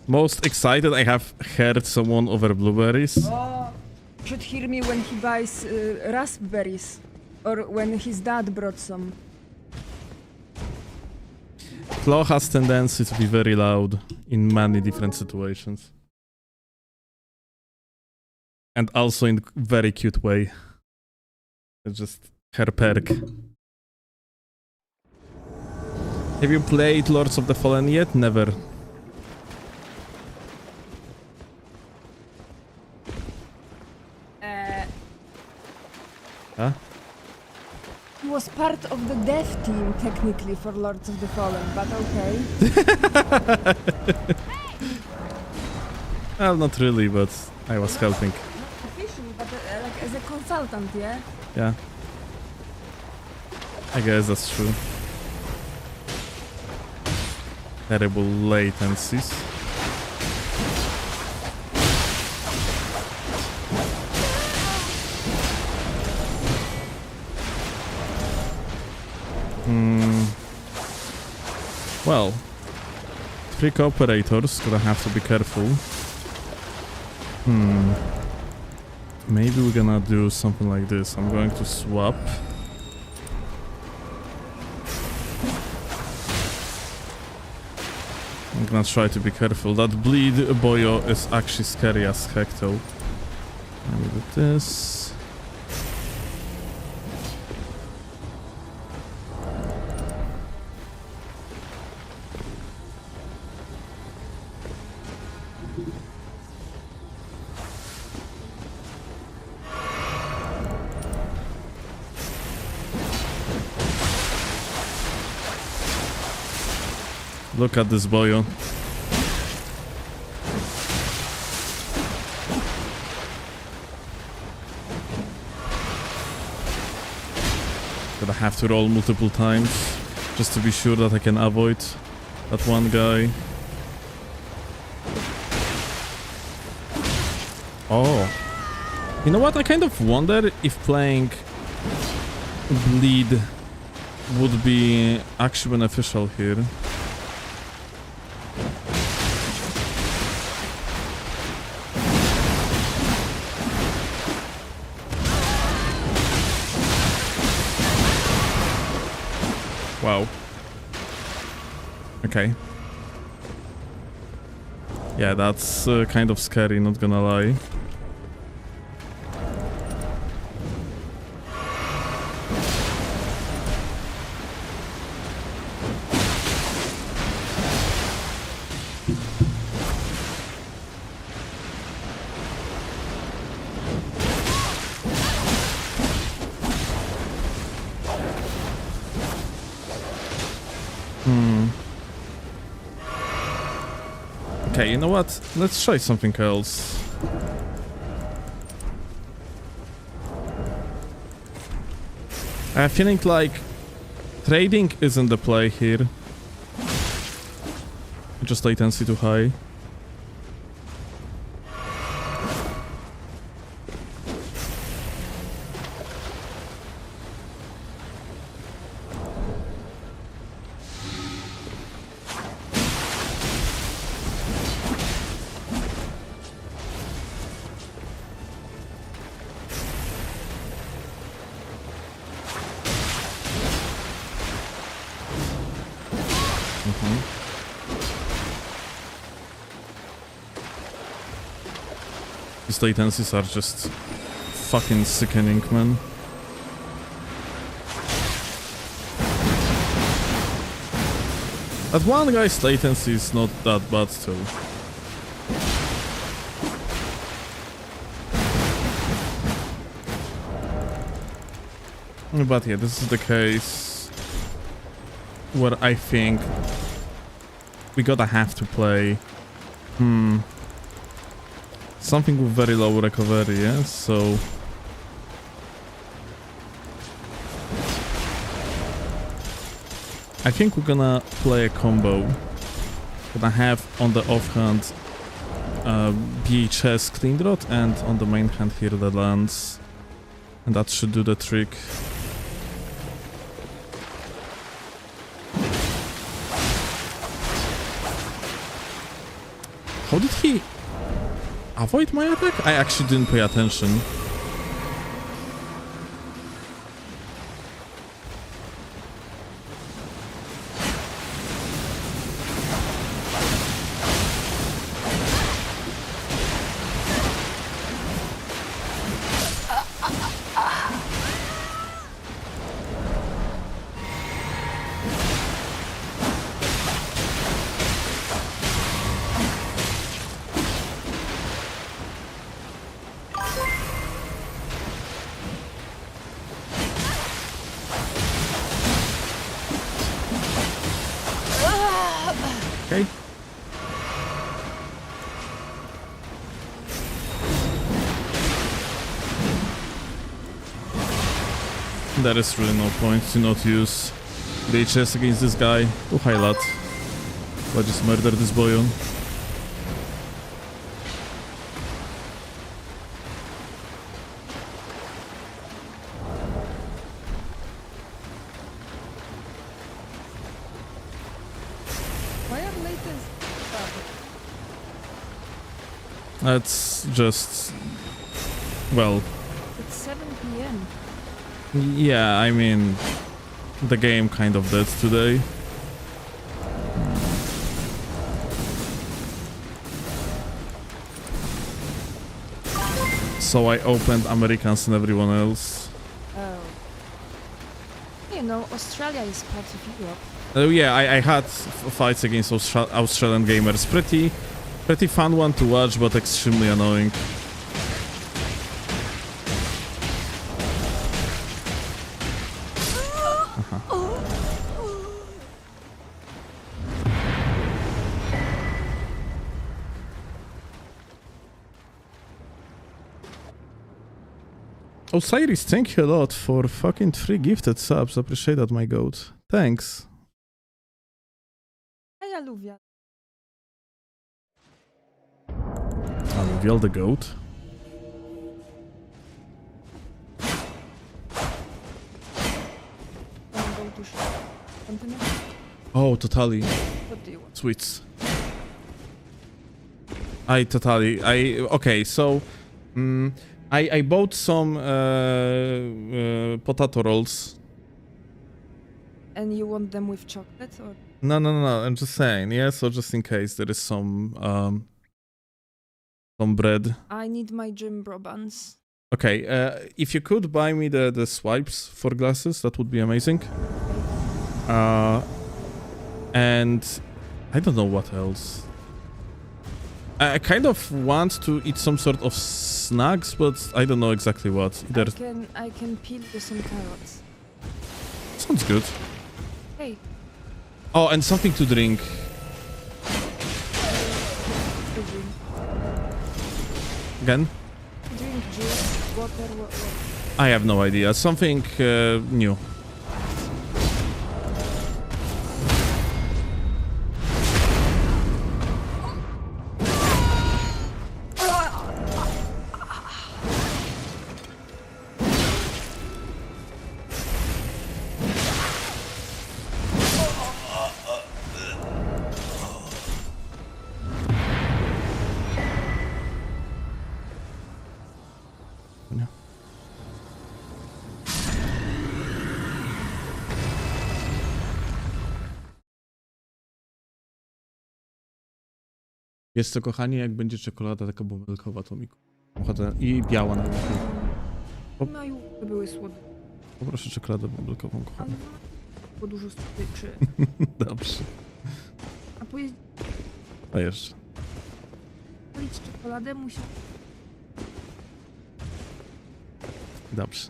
Most excited I have heard someone over blueberries. Oh, you should hear me when he buys raspberries, or when his dad brought some. Claw has tendency to be very loud in many different situations. And also in very cute way. It's just her perk. Have you played Lords of the Fallen yet? Never. Huh? He was part of the dev team, technically, for Lords of the Fallen, but okay. Well, not really, but I was helping. Not officially, but like as a consultant, yeah? Yeah. I guess that's true. Terrible latencies. Well, 3 cooperators, gonna have to be careful. Maybe we're gonna do something like this. I'm going to swap. I'm gonna try to be careful. That bleed boyo is actually scary as heck though. Maybe with this. Look at this boyo. Gonna have to roll multiple times just to be sure that I can avoid that one guy. Oh. You know what? I kind of wonder if playing bleed would be actually beneficial here. Wow. Okay. Yeah, that's kind of scary, not gonna lie. Okay, you know what? Let's try something else. I have a feeling like trading isn't the play here. Just latency too high. These latencies are just fucking sickening, man. That one guy's latency is not that bad still. But yeah, this is the case where I think we gotta have to play something with very low recovery, yeah? So I think we're gonna play a combo. Gonna have on the offhand BHS clean rod and on the main hand here the lance. And that should do the trick. How did he avoid my attack? I actually didn't pay attention. Okay. There is really no point to not use BHS against this guy. Oh, hi lad. Let's just murder this boy on. Why are latest? That's just... well... It's 7 PM. yeah, I mean... the game kind of dead today. So I opened Americans and everyone else. Oh. You know, Australia is part of Europe. Oh yeah, I had fights against Australian gamers. Pretty fun one to watch, but extremely annoying. Osiris, thank you a lot for fucking 3 gifted subs. Appreciate that, my goat. Thanks. A ja lubię. I reveal the goat. Go to continue. Oh, totally. What do you want? Sweets. Okay, so I bought some potato rolls. And you want them with chocolate or? No, I'm just saying, yeah, so just in case there is some bread. I need my gym bro buns. Okay, if you could buy me the swipes for glasses, that would be amazing. And I don't know what else. I kind of want to eat some sort of snacks, but I don't know exactly what. Either I can peel you some carrots. sounds good. Hey, Oh, and something to drink. drink. Again? Drink juice, water, what? I have no idea. Something new. Jest to, kochanie, jak będzie czekolada taka bąbelkowa, to mi ochotę. I biała najlepiej. No i to były słodkie, Poproszę czekoladę bąbelkową, ale kochanie. po dużo słodyczy. Dobrze. A pojeść A jeszcze. czekoladę musi... Dobrze.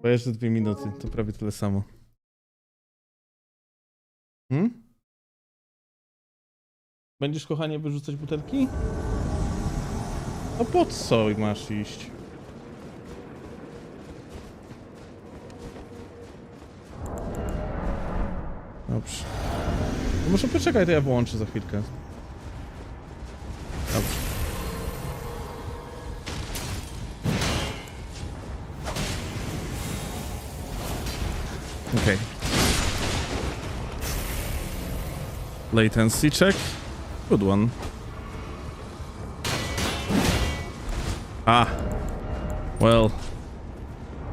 Bo jeszcze 2 minuty, to prawie tyle samo. Będziesz, kochanie, wyrzucać butelki? No po co masz iść? Dobrze. To może poczekaj, to ja wyłączę za chwilkę. Dobrze. Okay. Latency check. Good one. Ah. Well.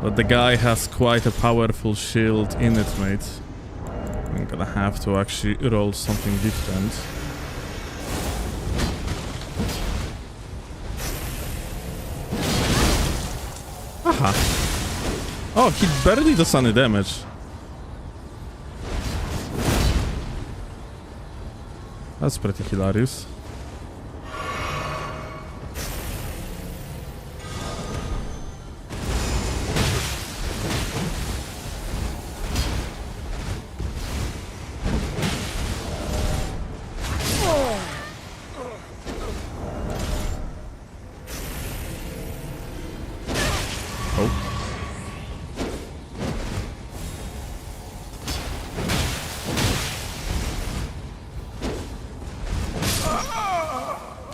But the guy has quite a powerful shield in it, mate. I'm gonna have to actually roll something different. Aha. Oh, he barely does any damage. That's pretty hilarious.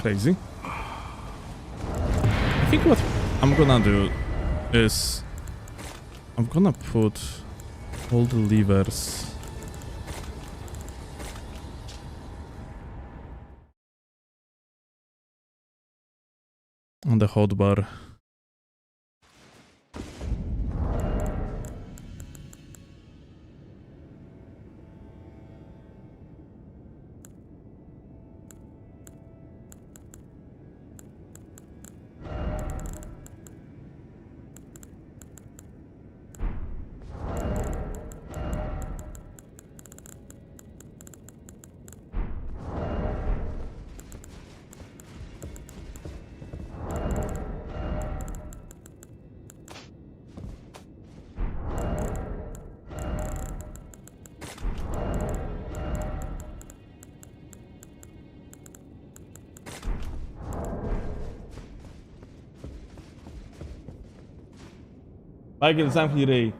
Crazy. I think what I'm gonna do is I'm gonna put all the levers on the hotbar. Michael, zamknij ryj.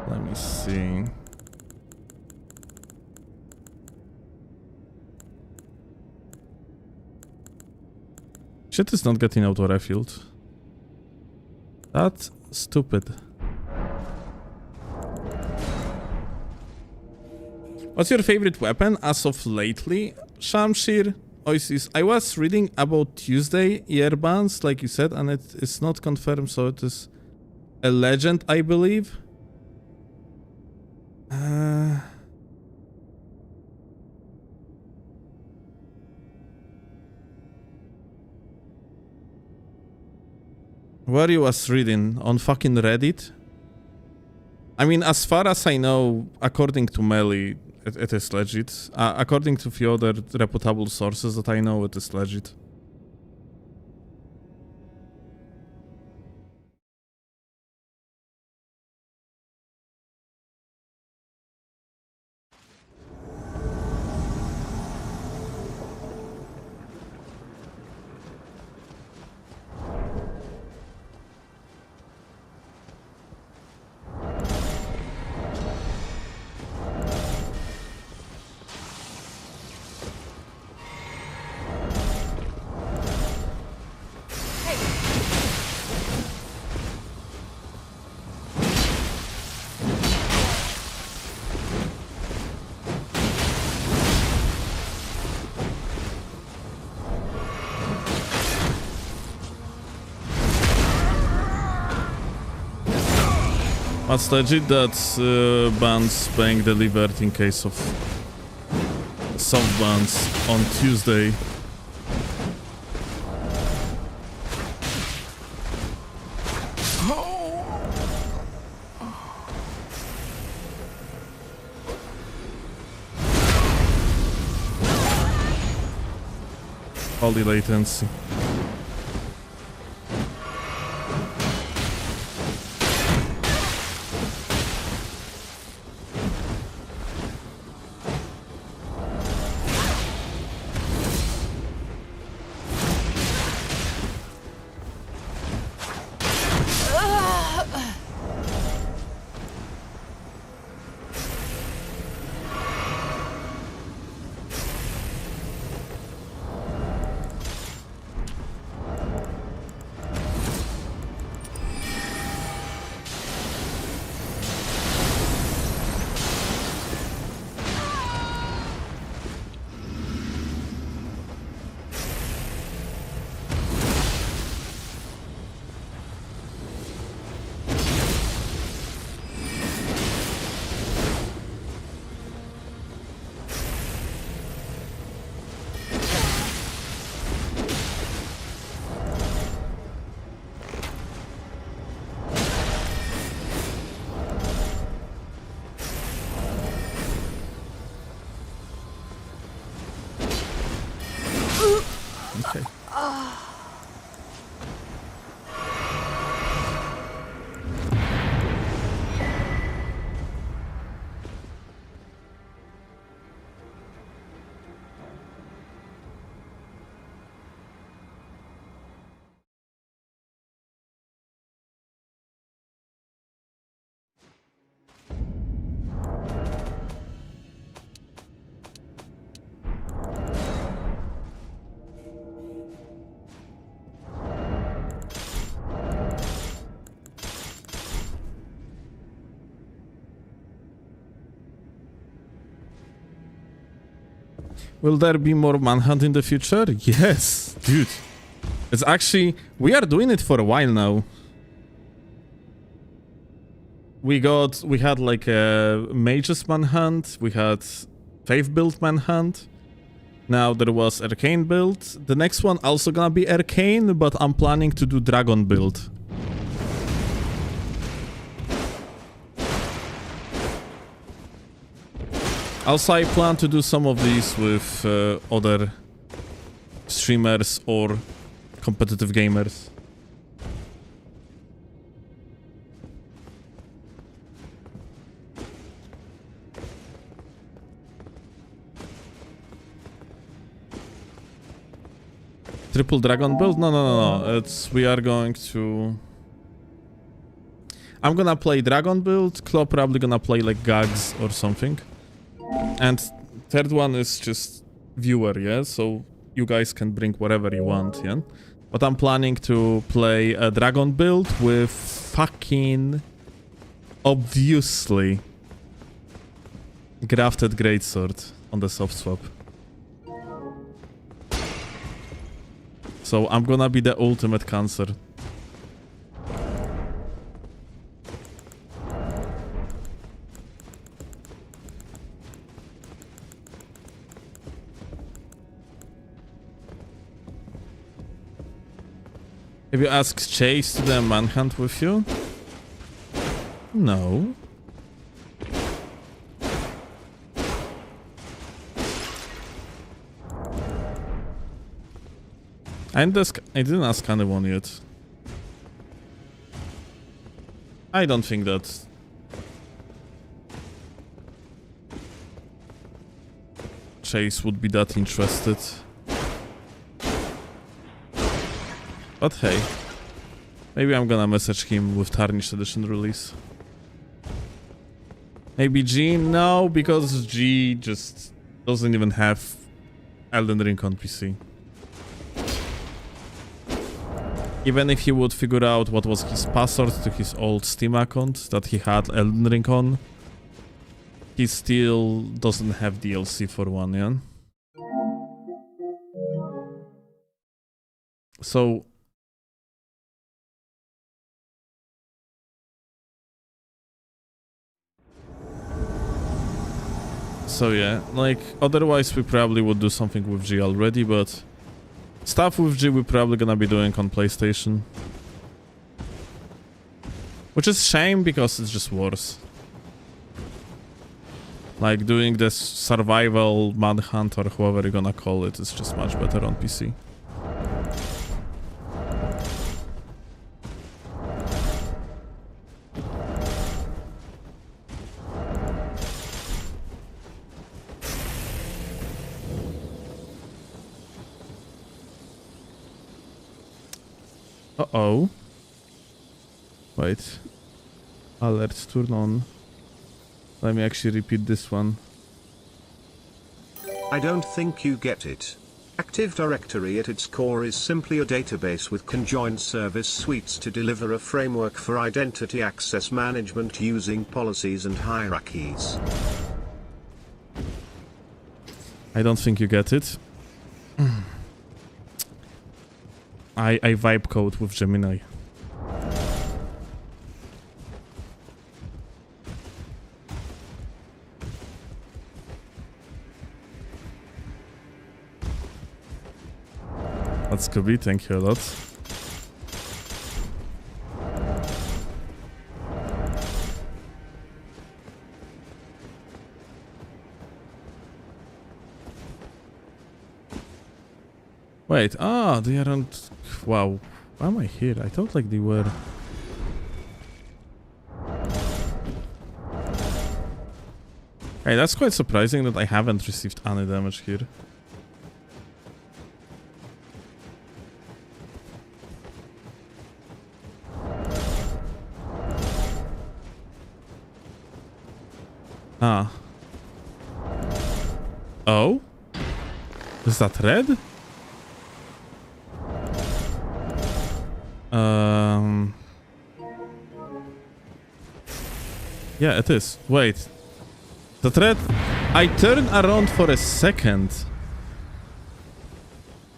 Let me see. Shit is not getting auto refilled. That's stupid. What's your favorite weapon as of lately? Shamshir, Oasis. I was reading about Tuesday earbans, like you said, and it is not confirmed, so it is a legend, I believe. Where you was reading? On fucking Reddit? I mean, as far as I know, according to Melly, it is legit. According to few other reputable sources that I know, it is legit. What's legit that bans being delivered in case of soft bans on Tuesday. Holy latency. Okay. Will there be more Manhunt in the future? Yes, dude. It's actually... We are doing it for a while now. We had like a Mage's Manhunt, we had Faith build Manhunt. Now there was Arcane build. The next one also gonna be Arcane, but I'm planning to do Dragon build. Also, I plan to do some of these with other streamers or competitive gamers. Triple dragon build? No. It's we are going to. I'm gonna play dragon build. Claw probably gonna play like gags or something. And third one is just viewer, yeah. So you guys can bring whatever you want, yeah. But I'm planning to play a dragon build with fucking obviously grafted greatsword on the soft swap. So I'm gonna be the ultimate cancer. Have you asked Chase to do a manhunt with you? No. I didn't ask anyone yet. I don't think that Chase would be that interested. But hey, maybe I'm gonna message him with Tarnished Edition release. Maybe G? No, because G just doesn't even have Elden Ring on PC. Even if he would figure out what was his password to his old Steam account that he had Elden Ring on, he still doesn't have DLC for one, yeah? So yeah, like, otherwise we probably would do something with G already, but stuff with G we're probably gonna be doing on PlayStation. Which is a shame because it's just worse. Like, doing this survival manhunt or however you're gonna call it is just much better on PC. Uh-oh. Wait. Alerts turn on. Let me actually repeat this one. I don't think you get it. Active Directory at its core is simply a database with conjoined service suites to deliver a framework for identity access management using policies and hierarchies. I don't think you get it. I vibe code with Gemini. That's Scooby, thank you a lot. Wait, they aren't... Wow, why am I here? I thought like they were... Hey, that's quite surprising that I haven't received any damage here. Ah. Oh? Is that red? Yeah, it is. Wait. That red... I turned around for a second.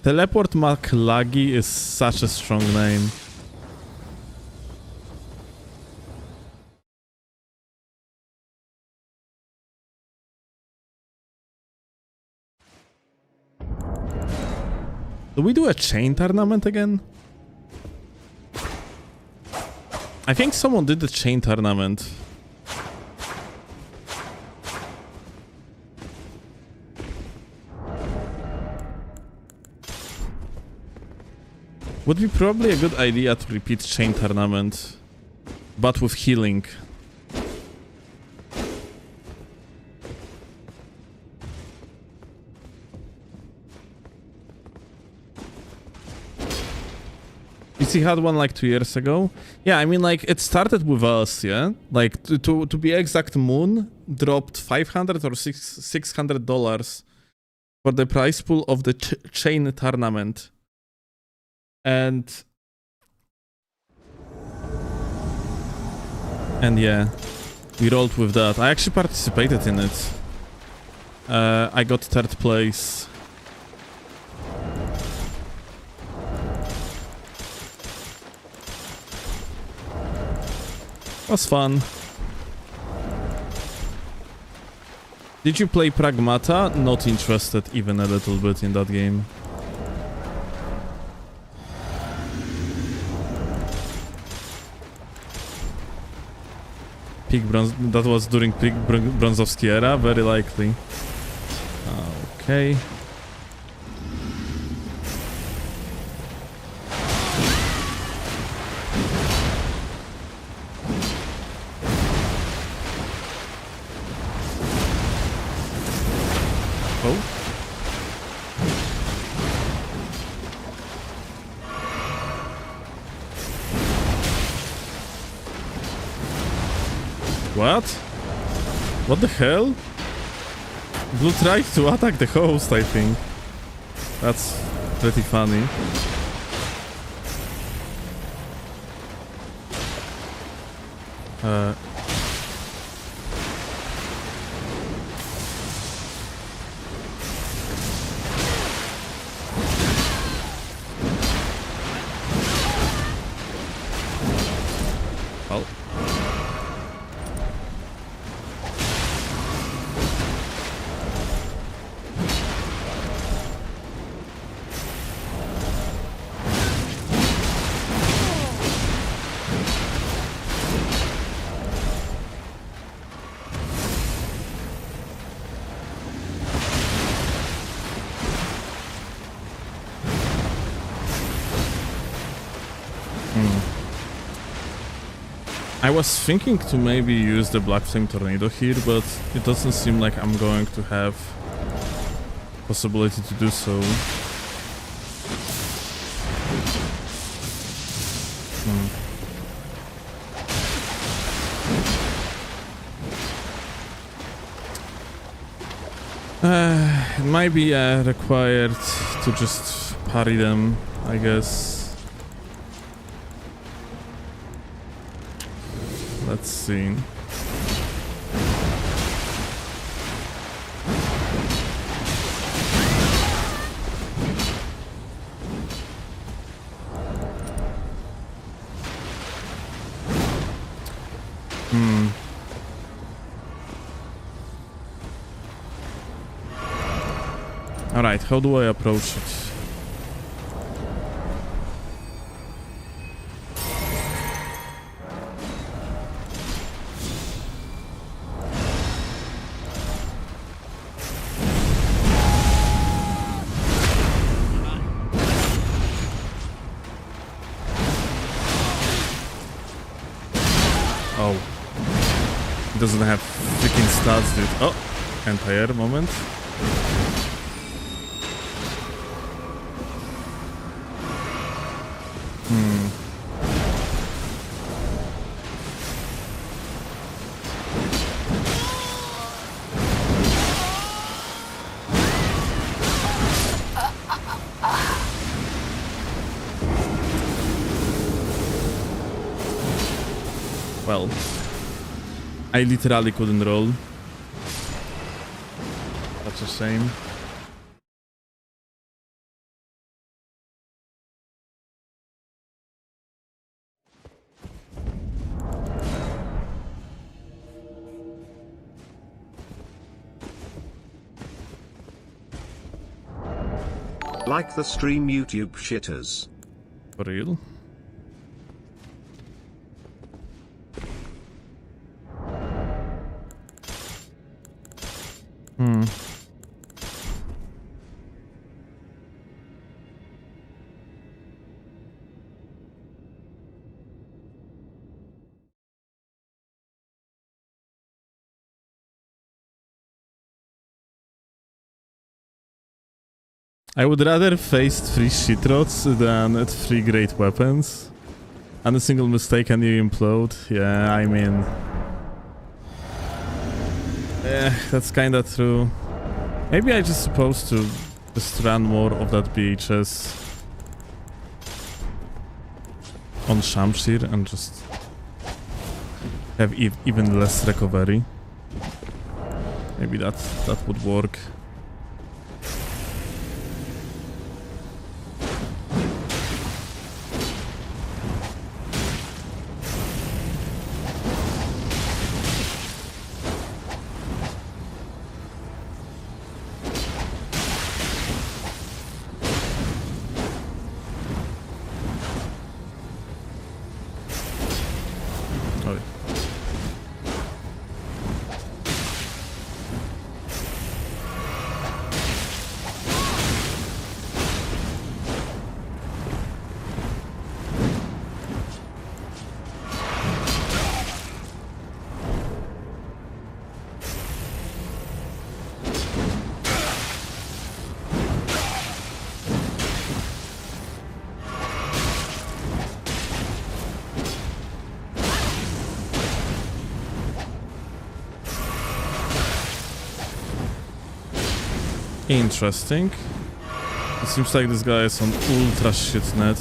Teleport McLaggy is such a strong name. Do we do a chain tournament again? I think someone did the chain tournament. Would be probably a good idea to repeat chain tournament, but with healing. ELDEN had one like 2 years ago. Yeah, I mean, like, it started with us, yeah? Like, to be exact, Moon dropped $500 or $600 for the prize pool of the chain tournament. And yeah, we rolled with that. I actually participated in it. I got 3rd place. Was fun. Did you play Pragmata? Not interested even a little bit in that game. Peak Bronze... That was during Peak Bronzowski era? Very likely. Okay. What? What the hell? Blue tried to attack the host, I think. That's pretty funny. Well. I was thinking to maybe use the Black Flame Tornado here, but it doesn't seem like I'm going to have possibility to do so. It might be required to just parry them, I guess. Let's see. Alright, how do I approach it? Oh. It doesn't have freaking stats, dude. Oh, entire moment. Well, I literally couldn't roll. That's a shame. Like the stream, YouTube shitters. For real? I would rather face 3 shitrots than 3 great weapons. And a single mistake and you implode. Yeah, I mean... Yeah, that's kinda true. Maybe I just supposed to just run more of that BHS on Shamshir and just have even less recovery. Maybe that would work. Interesting. It seems like this guy is on ultra shit net.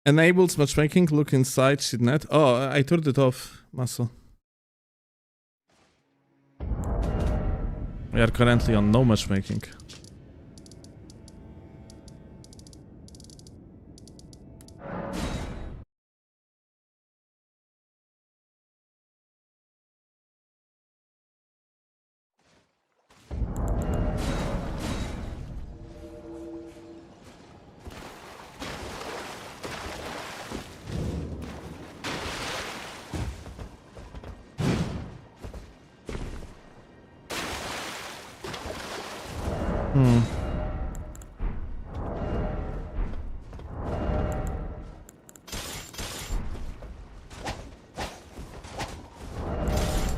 Enables matchmaking, look inside shitnet. Oh, I turned it off, Muscle. We are currently on no matchmaking.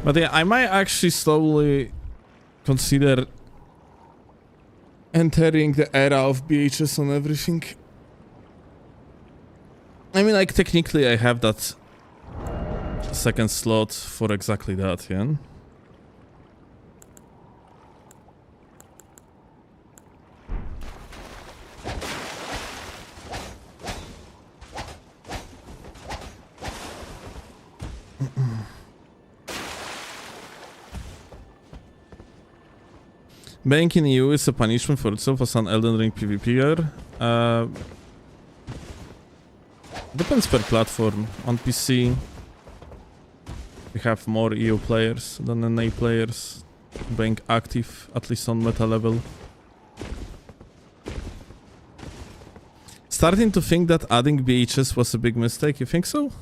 But yeah, I might actually slowly consider entering the era of BHS on everything. I mean, like, technically I have that second slot for exactly that, yeah? Bank in EU is a punishment for itself as an Elden Ring PvPer. Depends per platform. On PC, we have more EU players than NA players. Being active, at least on meta level. Starting to think that adding BHS was a big mistake, you think so?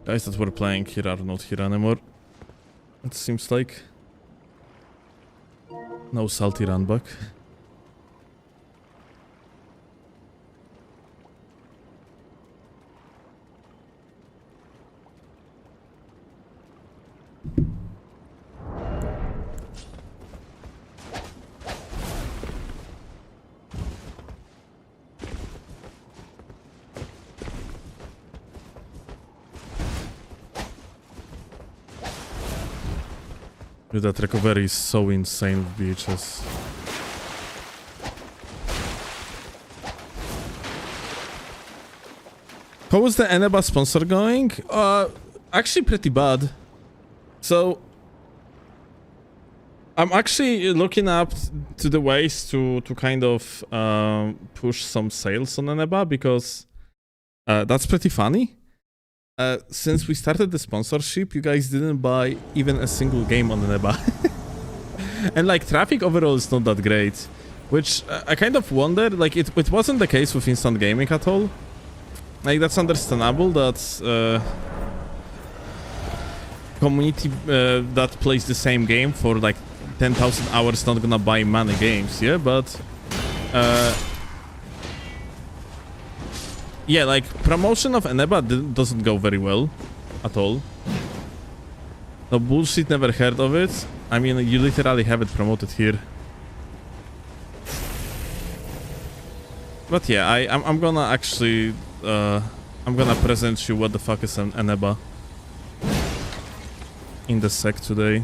Guys that were playing here are not here anymore. It seems like. No salty run back. Dude, that recovery is so insane with BHS. How was the Eneba sponsor going? Actually pretty bad. So I'm actually looking up to the ways to kind of push some sales on Eneba because that's pretty funny. Since we started the sponsorship, you guys didn't buy even a single game on Eneba. And like traffic overall is not that great, which I kind of wonder, like it wasn't the case with instant gaming at all. Like that's understandable that community that plays the same game for like 10,000 hours not gonna buy many games, yeah, but yeah, like promotion of Eneba doesn't go very well at all. No bullshit, never heard of it. I mean, you literally have it promoted here. But yeah, I'm gonna actually I'm gonna present you what the fuck is an Eneba in the sec today.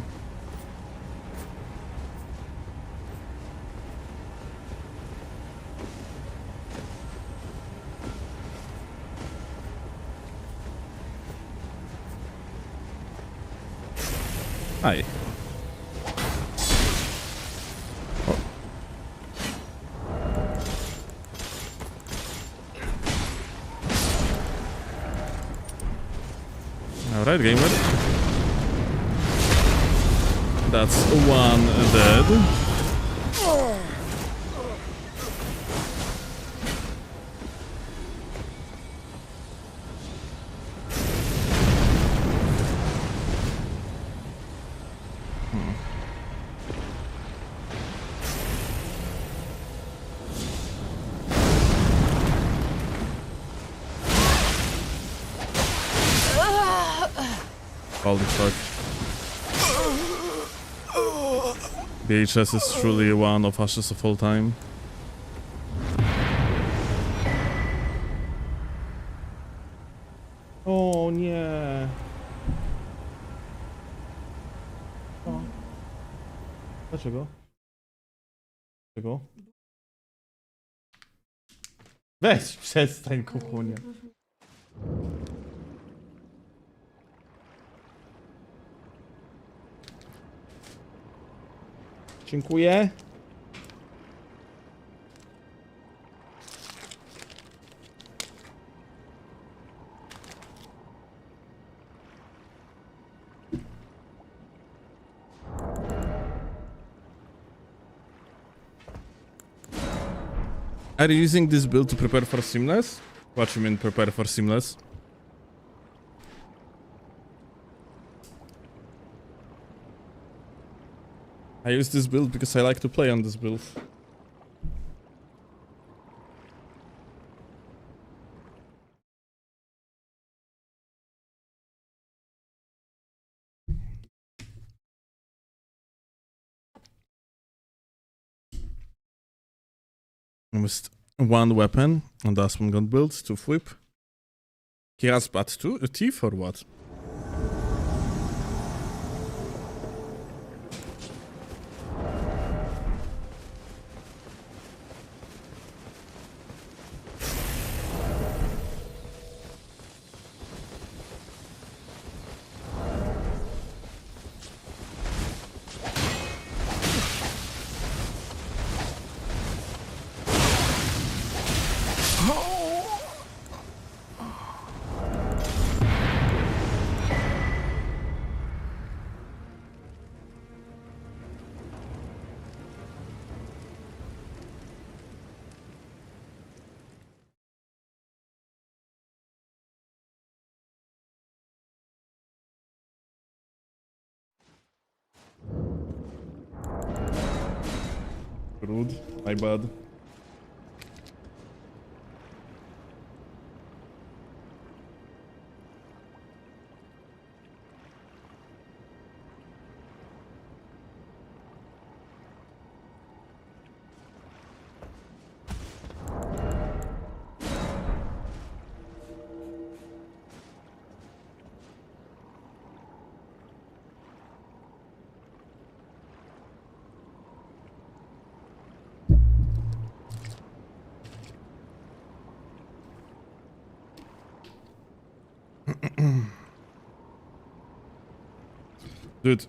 Hi. Oh. Alright, gamer. That's one dead. Holy fuck. BHS is truly one of Ashes of all time. O nie. O. Dlaczego? Dlaczego? Weź, przestań, kuchunia. Dziękuję. Are you using this build to prepare for seamless? What you mean prepare for seamless? I use this build because I like to play on this build. Almost one weapon, and that's one gun build to flip. He has but two teeth or what? Rude, my bad. Dude,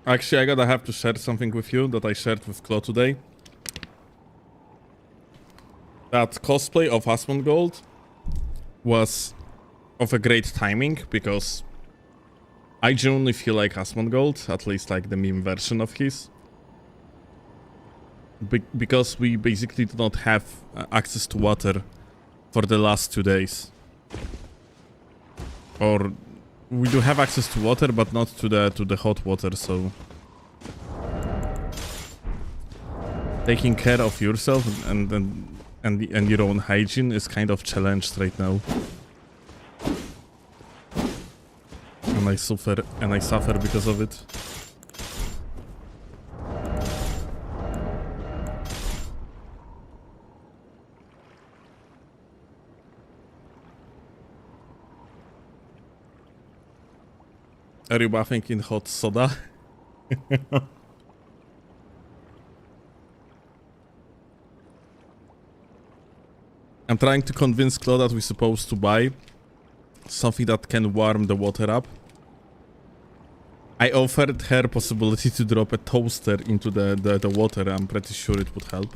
actually, I gotta have to share something with you that I shared with Claw today. That cosplay of Asmongold was of a great timing because I genuinely feel like Asmongold, at least like the meme version of his. Because we basically do not have access to water for the last 2 days. Or we do have access to water, but not to the hot water, so taking care of yourself and your own hygiene is kind of challenged right now. And I suffer because of it. Are you bathing in hot soda? I'm trying to convince Claude that we're supposed to buy something that can warm the water up. I offered her possibility to drop a toaster into the water. I'm pretty sure it would help.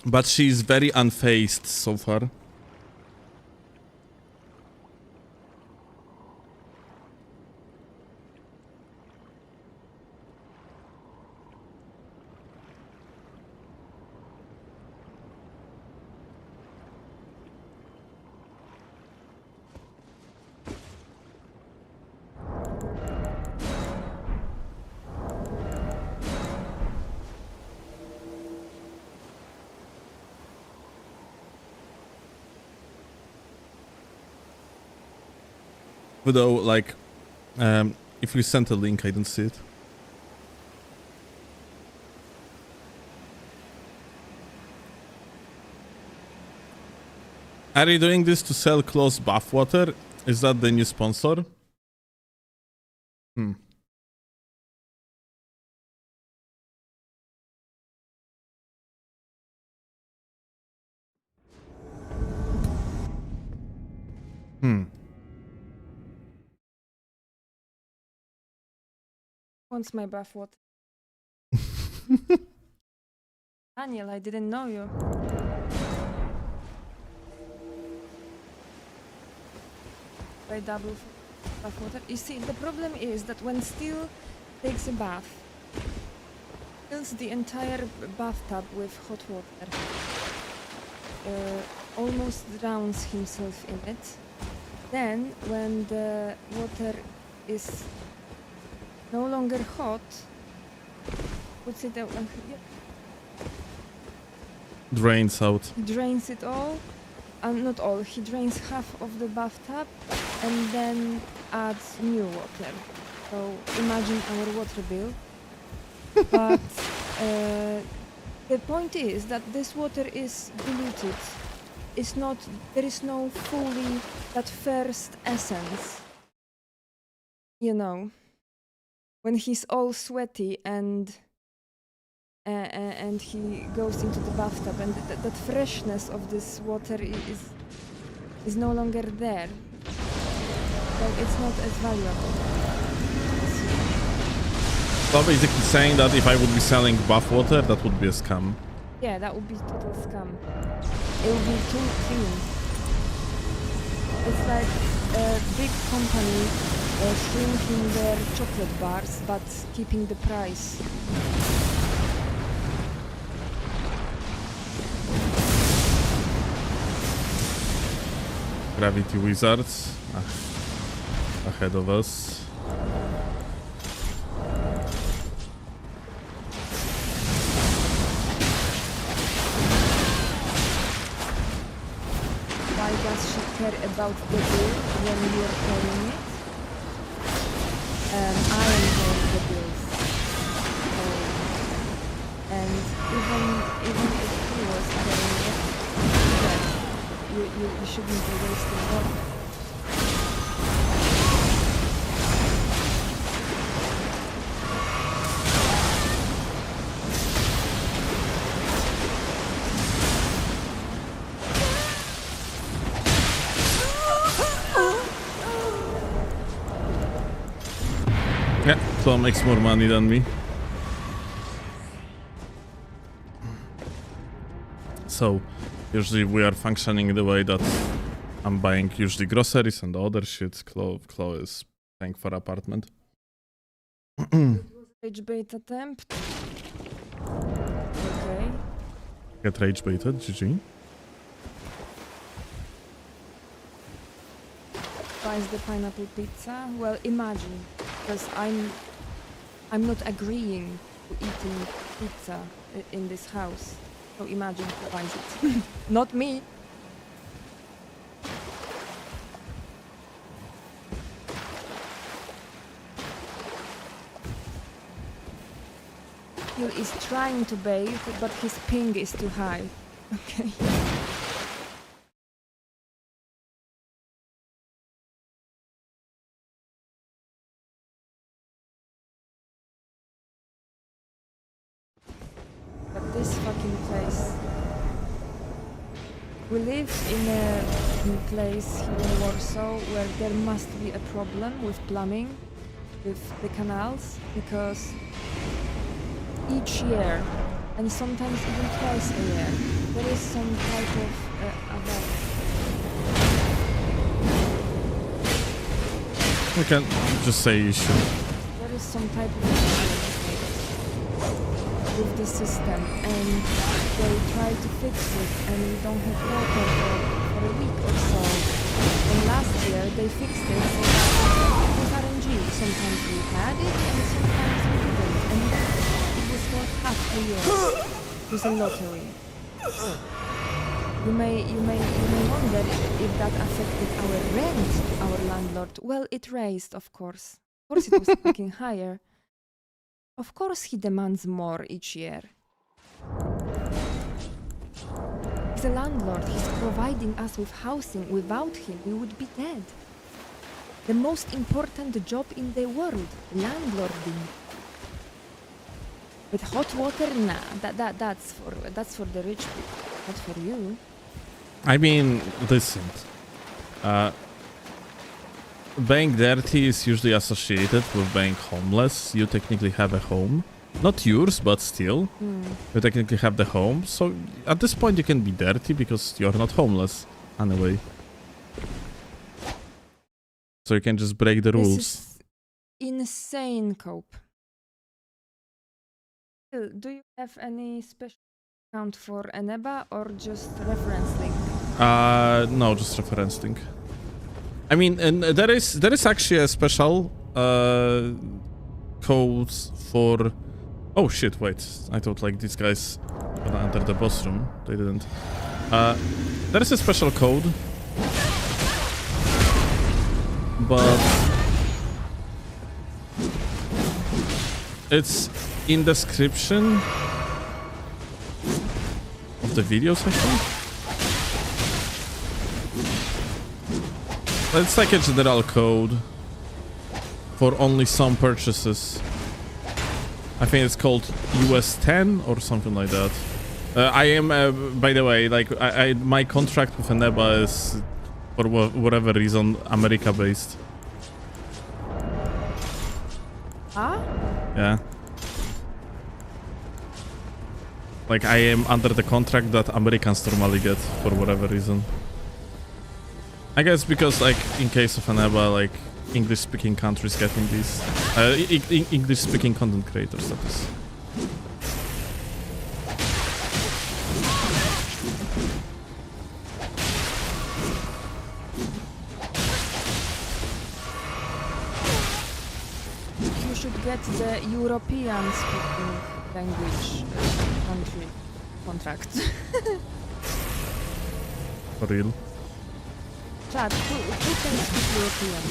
But she's very unfazed so far. Though, like, if you sent a link, I didn't see it. Are you doing this to sell close bath water? Is that the new sponsor? Hmm. Hmm. Wants my bath water. Daniel, I didn't know you. By double bath water. You see, the problem is that when Steel takes a bath, fills the entire bathtub with hot water, almost drowns himself in it. Then, when the water is no longer hot, puts it out, Drains out. he drains it all, not all, he drains half of the bathtub and then adds new water. So imagine our water bill. But the point is that this water is diluted. It's not, there is no fully that first essence. You know, when he's all sweaty and he goes into the bathtub, and that freshness of this water is no longer there. So it's not as valuable. So basically saying that if I would be selling bath water, that would be a scam. Yeah, that would be total scam. It would be too clean. It's like a big company shrinking their chocolate bars but keeping the price. Gravity Wizards ahead of us. Why does she care about the bill when you're paying it? I am paying the bills. And even if he was paying it, you shouldn't be wasting water. one makes more money than me. So, usually we are functioning the way that I'm buying usually groceries and other shit. Chloe is paying for apartment. Rage bait attempt. Okay. Get rage baited, GG. Buys the pineapple pizza. Well, imagine, because I'm not agreeing to eating pizza in this house. So imagine who buys it. Not me. He is trying to bathe, but his ping is too high. Okay. But this fucking place. We live in a place here in Warsaw where there must be a problem with plumbing, with the canals, because each year, and sometimes even twice a year, there is some type of event. We can just say issue. There is some type of issue with the system, and they try to fix it, and we don't have water for a week or so. And last year they fixed it so that it was RNG. Sometimes we had it, and sometimes we didn't. And it was for half a year. It was a lottery. You may wonder if that affected our rent to our landlord. Well, it raised, of course. Of course it was fucking higher. Of course he demands more each year. He's a landlord. He's providing us with housing. Without him, we would be dead. The most important job in the world, landlording. With hot water, nah, that's for the rich people, not for you. I mean, listen. Being dirty is usually associated with being homeless. You technically have a home. Not yours, but still. You technically have the home. So at this point you can be dirty because you're not homeless. Anyway. So you can just break the rules. This is insane, Cope. Do you have any special account for Eneba or just reference link? No, just reference link. I mean, and there is actually a special code for. Oh shit! Wait, I thought like these guys gonna enter the boss room. They didn't. There is a special code, but it's in description of the videos, I think. It's like a general code for only some purchases. I think it's called US 10 or something like that. I am, by the way, like my contract with Eneba is, for whatever reason, America-based. Ah? Yeah. Like I am under the contract that Americans normally get for whatever reason. I guess because, like, in case of Eneba, like, English-speaking countries getting these. English-speaking content creators, that is. You should get the European-speaking language country contract. For real. Chat, who can speak European?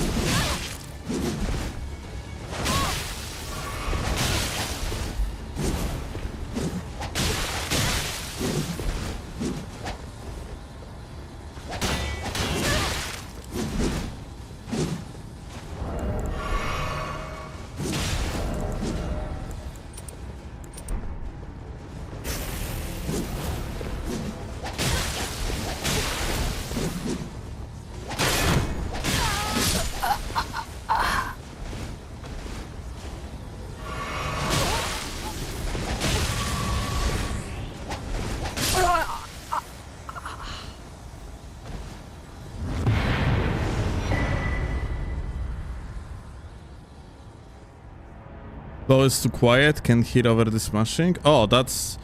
Though it's too quiet, can hear over the smashing. Oh, that's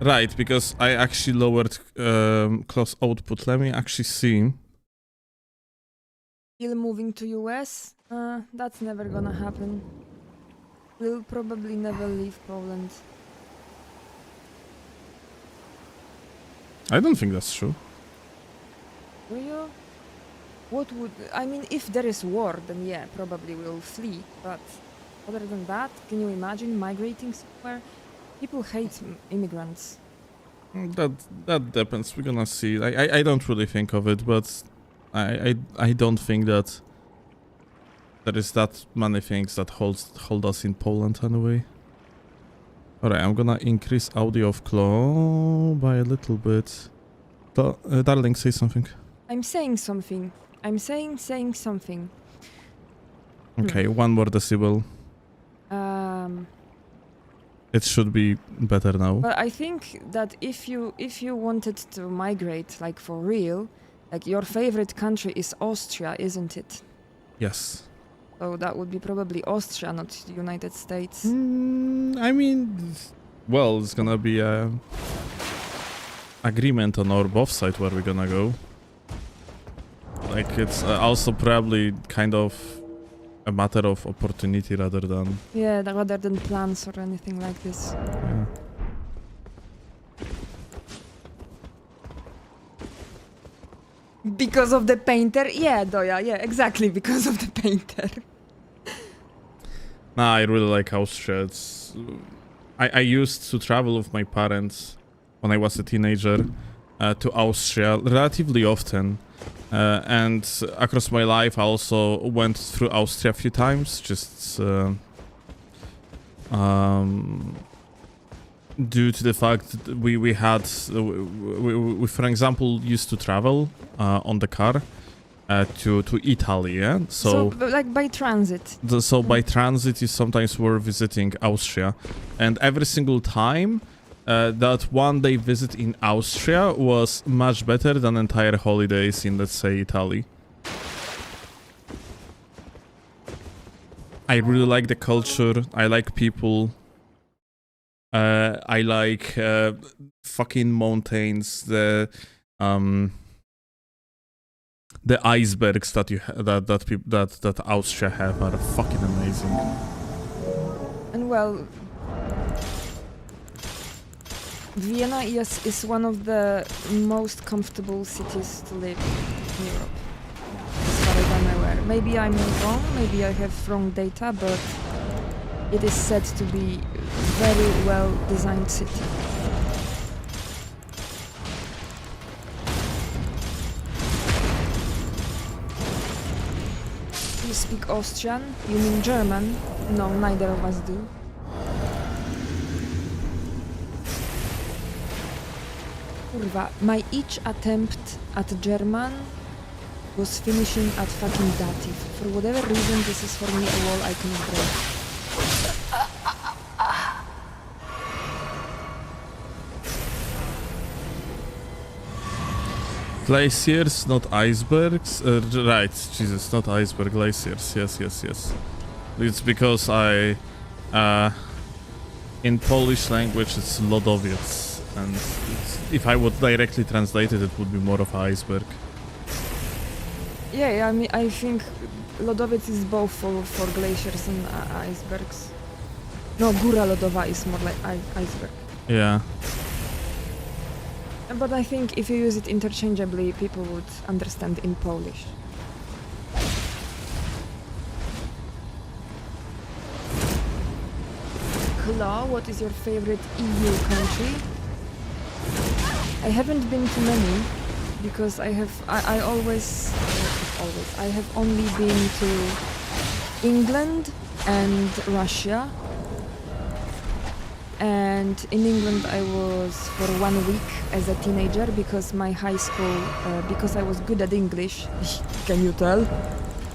right, because I actually lowered close output. Let me actually see. Still moving to US? That's never gonna happen. We'll probably never leave Poland. I don't think that's true. Do you? What would... I mean, if there is war, then yeah, probably we'll flee. But other than that, can you imagine migrating somewhere? People hate immigrants. That depends. We're gonna see. I don't really think of it, but I don't think that there is that many things that hold us in Poland anyway. Alright, I'm gonna increase audio of Claw by a little bit. Darling, say something. I'm saying something. I'm saying something. Okay, 1 more decibel. It should be better now. But I think that if you wanted to migrate, like for real, like your favorite country is Austria, isn't it? Yes. So that would be probably Austria, not the United States. I mean, well, it's gonna be a agreement on our both sides where we're gonna go. Like, it's also probably kind of a matter of opportunity rather than... Yeah, rather than plans or anything like this. Yeah. Because of the painter? Yeah, Doya, yeah, exactly, because of the painter. Nah, I really like Austria. It's... I used to travel with my parents when I was a teenager to Austria relatively often. And across my life I also went through Austria a few times, just due to the fact that we for example used to travel on the car to Italy, yeah? So like by transit. So by transit you sometimes were visiting Austria, and every single time that 1 day visit in Austria was much better than entire holidays in, let's say, Italy. I really like the culture, I like people, I like fucking mountains, the icebergs that that Austria have are fucking amazing. And well, Vienna is one of the most comfortable cities to live in Europe, as far as I'm aware. Maybe I'm wrong, maybe I have wrong data, but it is said to be a very well designed city. You speak Austrian? You mean German? No, neither of us do. Kurwa, my each attempt at German was finishing at fucking dative. For whatever reason, this is for me a wall I cannot break. Glaciers, not icebergs? Right, Jesus, not iceberg, glaciers. Yes. It's because in Polish language it's lodowiec, and if I would directly translate it, it would be more of an iceberg. Yeah, I mean, I think lodowiec is both for glaciers and icebergs. No, góra lodowa is more like iceberg. Yeah. But I think if you use it interchangeably, people would understand in Polish. Claw, what is your favorite EU country? I haven't been to many, because I have only been to England and Russia. And in England I was for 1 week as a teenager because my high school, because I was good at English, can you tell?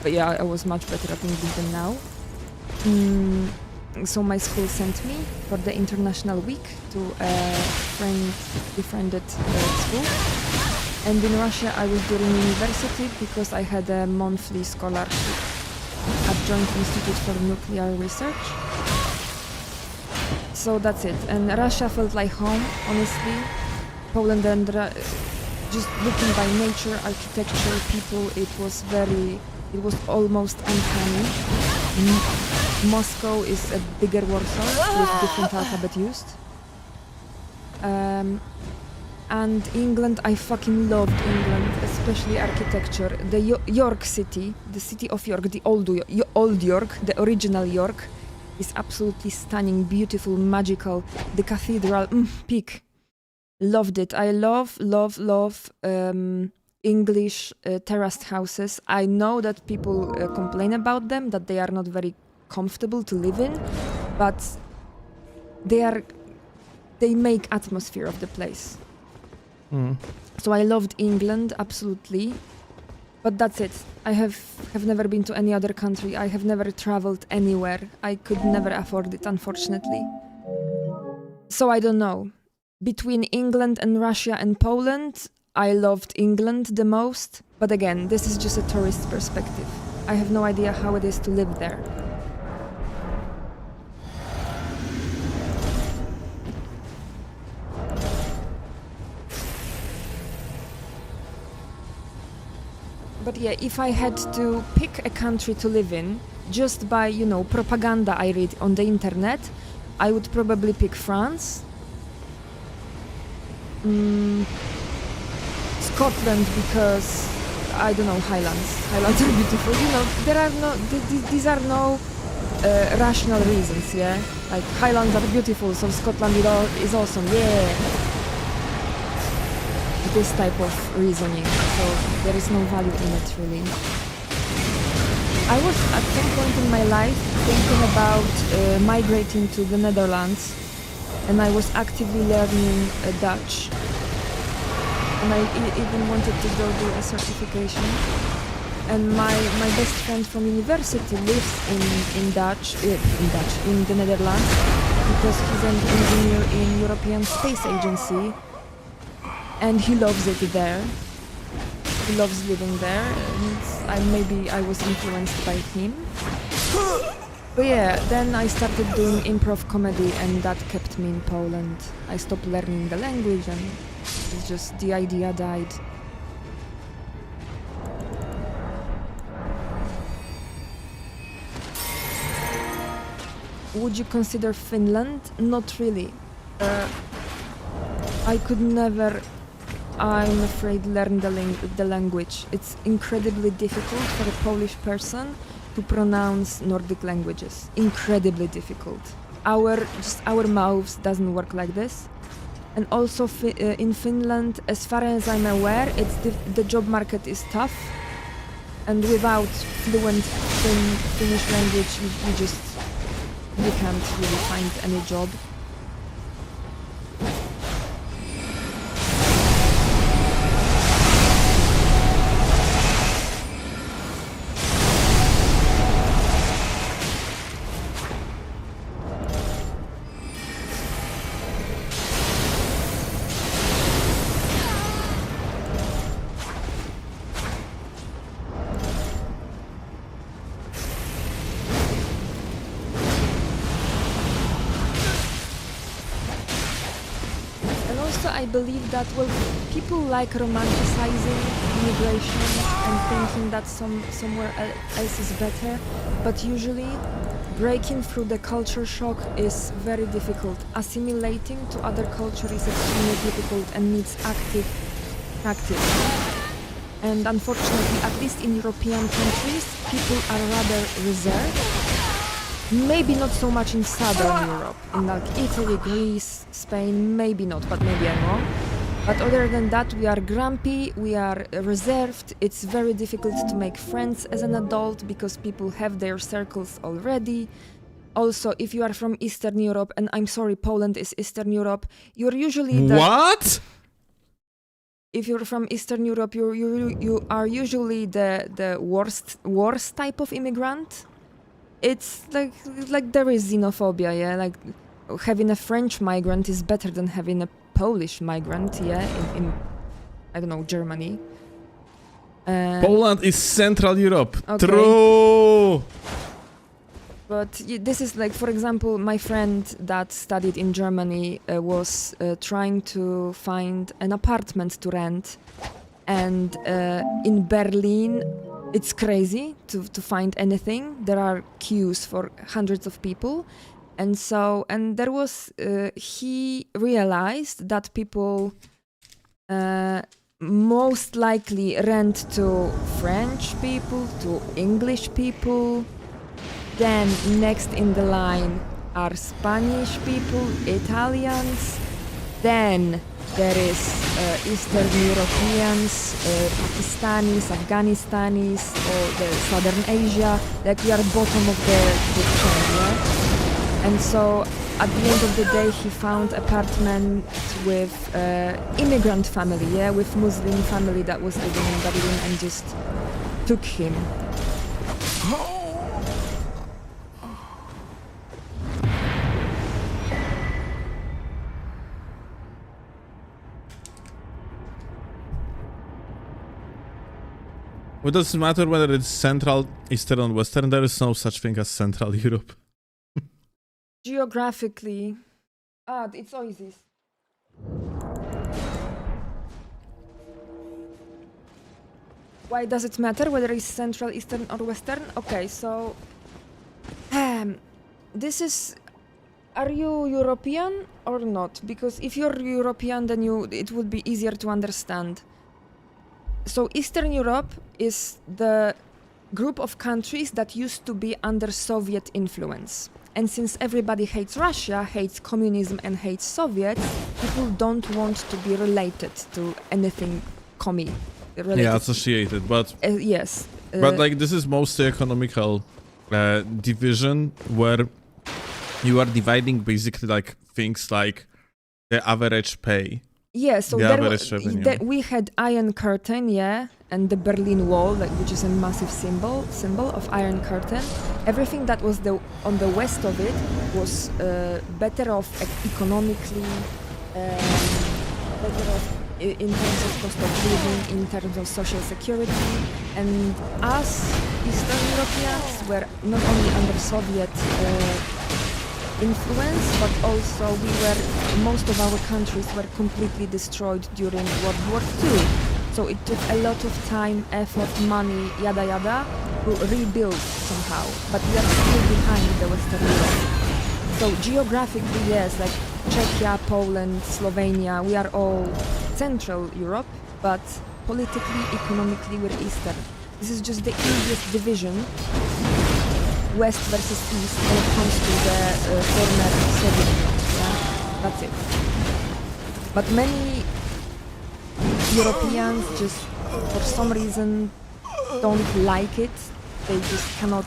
But yeah, I was much better at English than now. So my school sent me for the international week to a befriended school. And in Russia I was during university because I had a monthly scholarship at Joint Institute for Nuclear Research. So that's it. And Russia felt like home, honestly. Poland and just looking by nature, architecture, people, it was almost uncanny. Moscow is a bigger Warsaw with different alphabet used. And England, I fucking loved England, especially architecture. The York City, the city of York, the old York, the original York, is absolutely stunning, beautiful, magical. The cathedral, peak. Loved it. I love English terraced houses. I know that people complain about them, that they are not very comfortable to live in, but they make atmosphere of the place. So I loved England, absolutely. But that's it. I have never been to any other country. I have never traveled anywhere. I could never afford it, unfortunately. So I don't know. Between England and Russia and Poland, I loved England the most. But again, this is just a tourist perspective. I have no idea how it is to live there. But yeah, if I had to pick a country to live in, just by, you know, propaganda I read on the internet, I would probably pick France. Scotland, because, I don't know, Highlands. Highlands are beautiful. You know, there are no, these are no rational reasons, yeah? Like, Highlands are beautiful, so Scotland is awesome, yeah! This type of reasoning, so there is no value in it, really. I was at some point in my life thinking about migrating to the Netherlands, and I was actively learning Dutch, and I even wanted to go do a certification. And my best friend from university lives in the Netherlands, because he's an engineer in European Space Agency. And he loves it there. He loves living there, and maybe I was influenced by him. But yeah, then I started doing improv comedy, and that kept me in Poland. I stopped learning the language, and it's just the idea died. Would you consider Finland? Not really. I could never, I'm afraid, learn the language. It's incredibly difficult for a Polish person to pronounce Nordic languages. Incredibly difficult. Our mouths doesn't work like this. And also in Finland, as far as I'm aware, the job market is tough. And without fluent Finnish language, you can't really find any job. I believe that, well, people like romanticizing immigration and thinking that somewhere else is better, but usually breaking through the culture shock is very difficult. Assimilating to other culture is extremely difficult and needs active practice. And unfortunately, at least in European countries, people are rather reserved. Maybe not so much in Southern Europe, in like Italy, Greece, Spain, maybe not, but maybe I'm wrong. But other than that, we are grumpy, we are reserved, it's very difficult to make friends as an adult because people have their circles already. Also, if you are from Eastern Europe, and I'm sorry, Poland is Eastern Europe, you're usually the... What? If you're from Eastern Europe, you are usually the worst type of immigrant. It's like there is xenophobia, yeah? Like having a French migrant is better than having a Polish migrant, yeah? In I don't know, Germany. Poland is Central Europe. Okay. True! But this is like, for example, my friend that studied in Germany was trying to find an apartment to rent. And in Berlin, it's crazy to find anything. There are queues for hundreds of people. And so, and there was, he realized that people most likely rent to French people, to English people. Then next in the line are Spanish people, Italians. Then there is Eastern Europeans, Pakistanis, Afghanistanis, or the Southern Asia. Like we are bottom of the chain, yeah? And so at the end of the day, he found apartment with immigrant family, yeah, with Muslim family that was living in Berlin, and just took him. What does it matter whether it's Central, Eastern, or Western? There is no such thing as Central Europe. Geographically, it's Oasis. Why does it matter whether it's Central, Eastern, or Western? Okay, so this is. Are you European or not? Because if you're European, then it would be easier to understand. So Eastern Europe is the group of countries that used to be under Soviet influence. And since everybody hates Russia, hates communism, and hates Soviets, people don't want to be related to anything commie. Yeah, associated, but... yes. But like this is mostly economical division where you are dividing basically like things like the average pay. Yeah, so we had Iron Curtain, yeah, and the Berlin Wall, like, which is a massive symbol of Iron Curtain. Everything that was on the west of it was better off economically, better off in terms of cost of living, in terms of social security, and us Eastern Europeans were not only under Soviet influence, but also most of our countries were completely destroyed during World War II. So it took a lot of time, effort, money, yada yada, to rebuild somehow. But we are still behind the Western Europe. So geographically, yes, like Czechia, Poland, Slovenia, we are all Central Europe, but politically, economically, we're Eastern. This is just the easiest division. West versus East when it comes to the former Soviet Union, yeah? That's it. But many Europeans just, for some reason, don't like it. They just cannot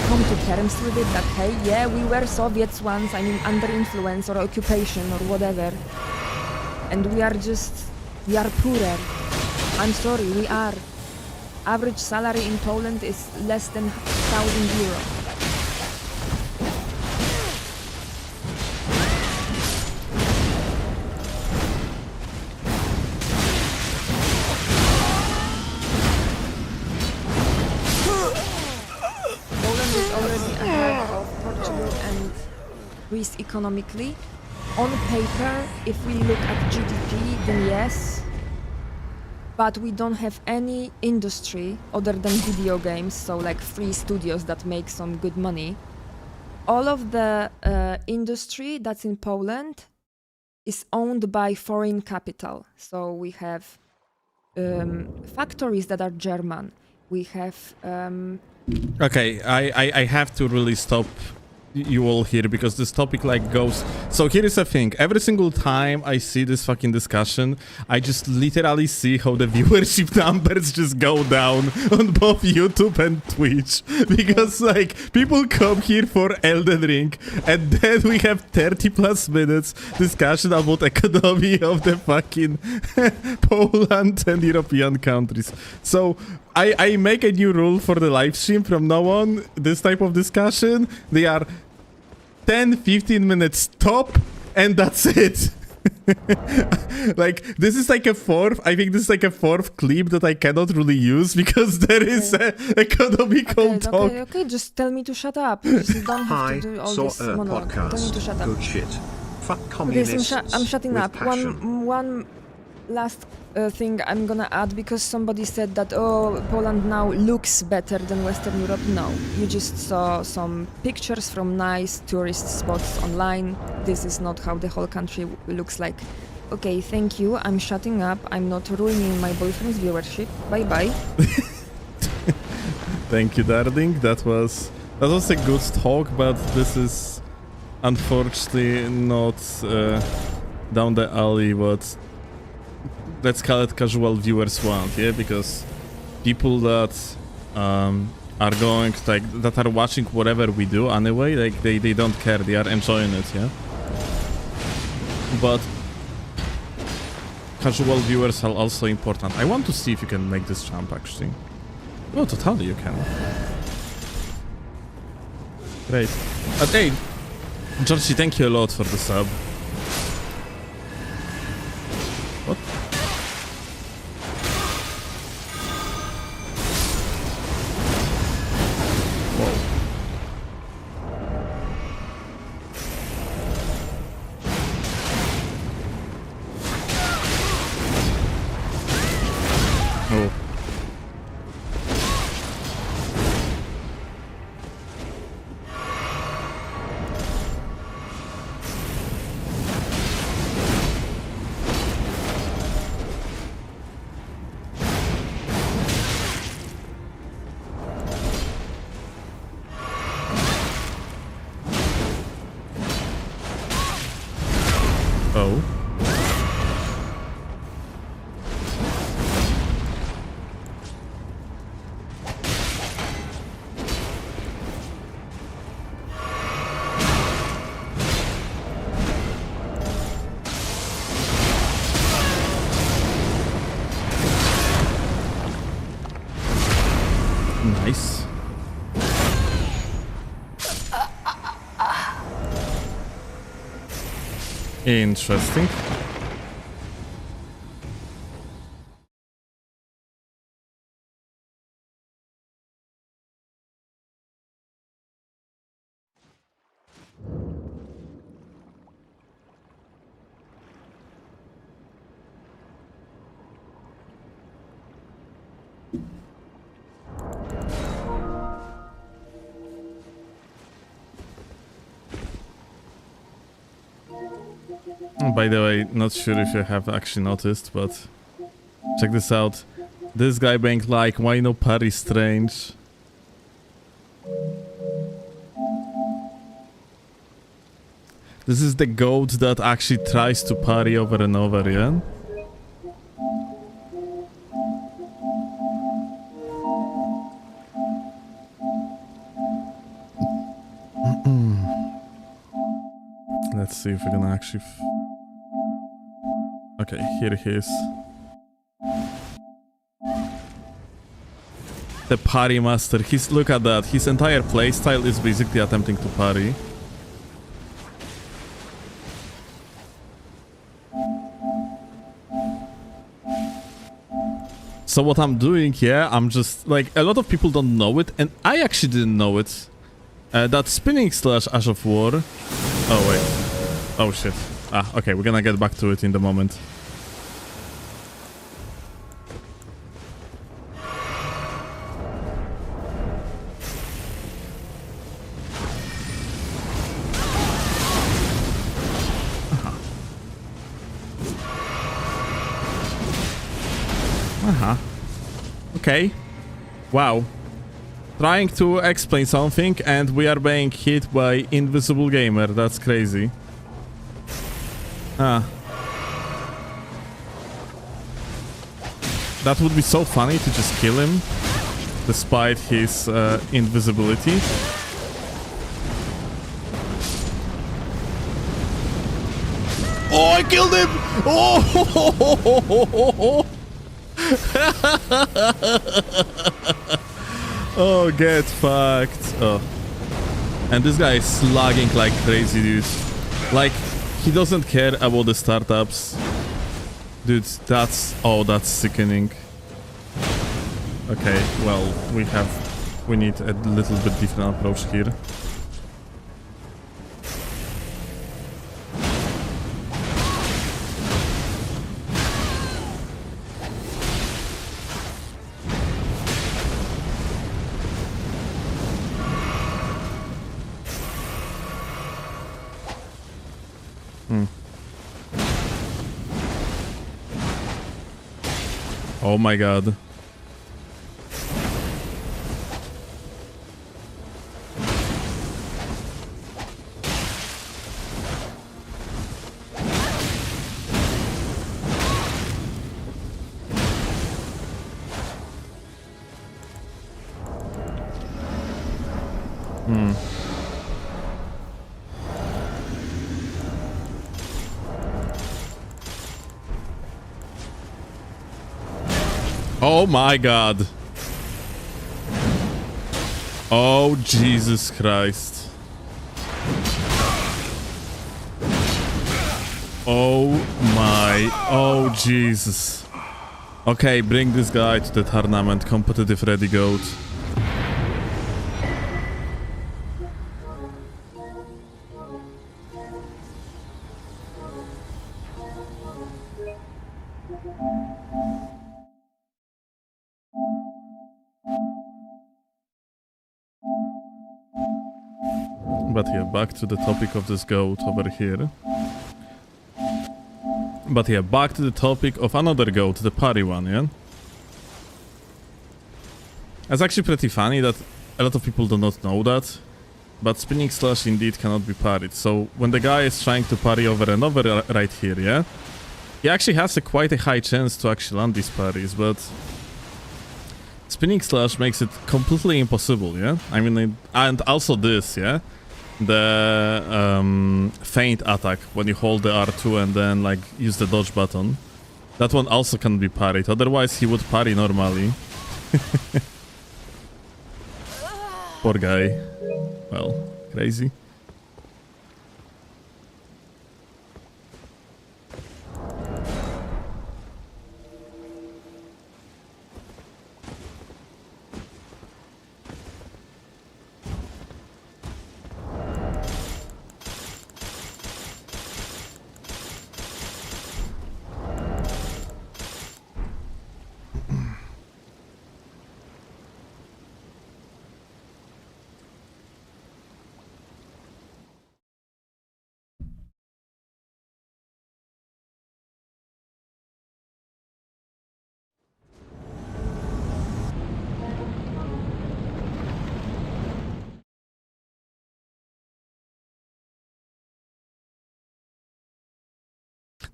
come to terms with it that, hey, yeah, we were Soviets once, I mean, under influence or occupation or whatever. And we are poorer. I'm sorry, we are. Average salary in Poland is less than 1,000 euro. Poland is already ahead of Portugal and Greece economically. On paper, if we look at GDP, then yes. But we don't have any industry other than video games, so like free studios that make some good money. All of the industry that's in Poland is owned by foreign capital. So we have factories that are German. We have... Okay, I have to really stop you all here because this topic like goes. So here is the thing, every single time I see this fucking discussion, I just literally see how the viewership numbers just go down on both YouTube and Twitch, because like people come here for Elden Ring and then we have 30 plus minutes discussion about economy of the fucking Poland and European countries. So I make a new rule for the live stream from now on. This type of discussion, they are 10-15 minutes top, and that's it. Like, this is like a fourth, I think this is like a fourth clip that I cannot really use because there is a economical talk. Okay, just tell me to shut up. You just don't have Hi, to do all saw this a monologue. Tell me to shut podcast. up. Good shit. Fuck Okay, communists. so I'm shutting with up. passion. One last thing I'm gonna add, because somebody said that, oh, Poland now looks better than Western Europe. No, you just saw some pictures from nice tourist spots online. This is not how the whole country looks like. Okay, thank you. I'm shutting up. I'm not ruining my boyfriend's viewership. Bye bye. Thank you, darling. That was a good talk, but this is unfortunately not down the alley what, let's call it, casual viewers want, yeah? Because people that are going, like, that are watching whatever we do anyway, like, they don't care, they are enjoying it, yeah? But casual viewers are also important. I want to see if you can make this jump, actually. Oh, totally you can. Great. Hey, Georgie, thank you a lot for the sub. What? Oh. Oh. Nice. Interesting. By the way, not sure if you have actually noticed, but check this out. This guy being like, why no parry strange? This is the goat that actually tries to parry over and over, yeah? Let's see if we can actually... Okay, here he is. The parry master. Look at that. His entire playstyle is basically attempting to parry. So what I'm doing here, I'm just like, a lot of people don't know it, and I actually didn't know it. That spinning slash Ash of War. Oh wait. Oh shit. Ah, okay, we're gonna get back to it in the moment. Okay. Wow. Trying to explain something and we are being hit by Invisible Gamer. That's crazy. Ah. That would be so funny to just kill him despite his invisibility. Oh, I killed him! Oh! Oh, get fucked. Oh. And this guy is slugging like crazy, dude. Like, He doesn't care about the startups. Dude, that's sickening. Okay, well, we need a little bit different approach here. Oh my god. Oh my god. Oh Jesus Christ. Oh my. Oh Jesus. Okay, bring this guy to the tournament. Competitive ready goat. But yeah, back to the topic of this goat over here. But yeah, back to the topic of another goat, the parry one, yeah? It's actually pretty funny that a lot of people do not know that, but spinning slash indeed cannot be parried. So when the guy is trying to parry over and over right here, yeah? He actually has quite a high chance to actually land these parries, but spinning slash makes it completely impossible, yeah? I mean, and also this, yeah? The feint attack when you hold the R2 and then like use the dodge button. That one also can be parried, otherwise he would parry normally. Poor guy. Well, crazy.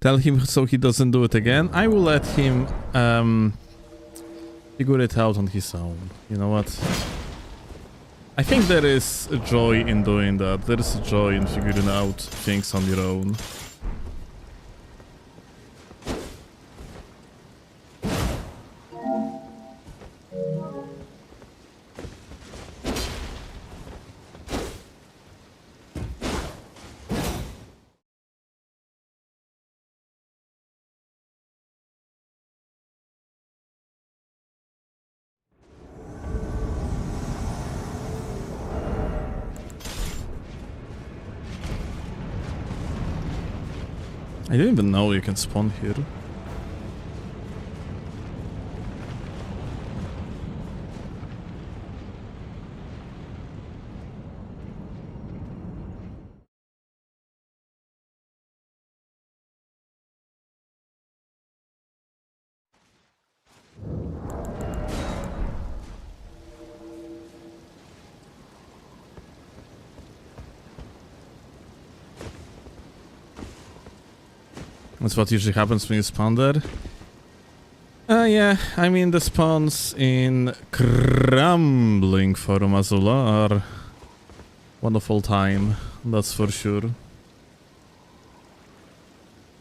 Tell him so he doesn't do it again. I will let him figure it out on his own. You know what? I think there is a joy in doing that. There is a joy in figuring out things on your own. I didn't even know you can spawn here. That's what usually happens when you spawn there. Yeah, I mean the spawns in Crumbling Forum Azula are one of all time, that's for sure.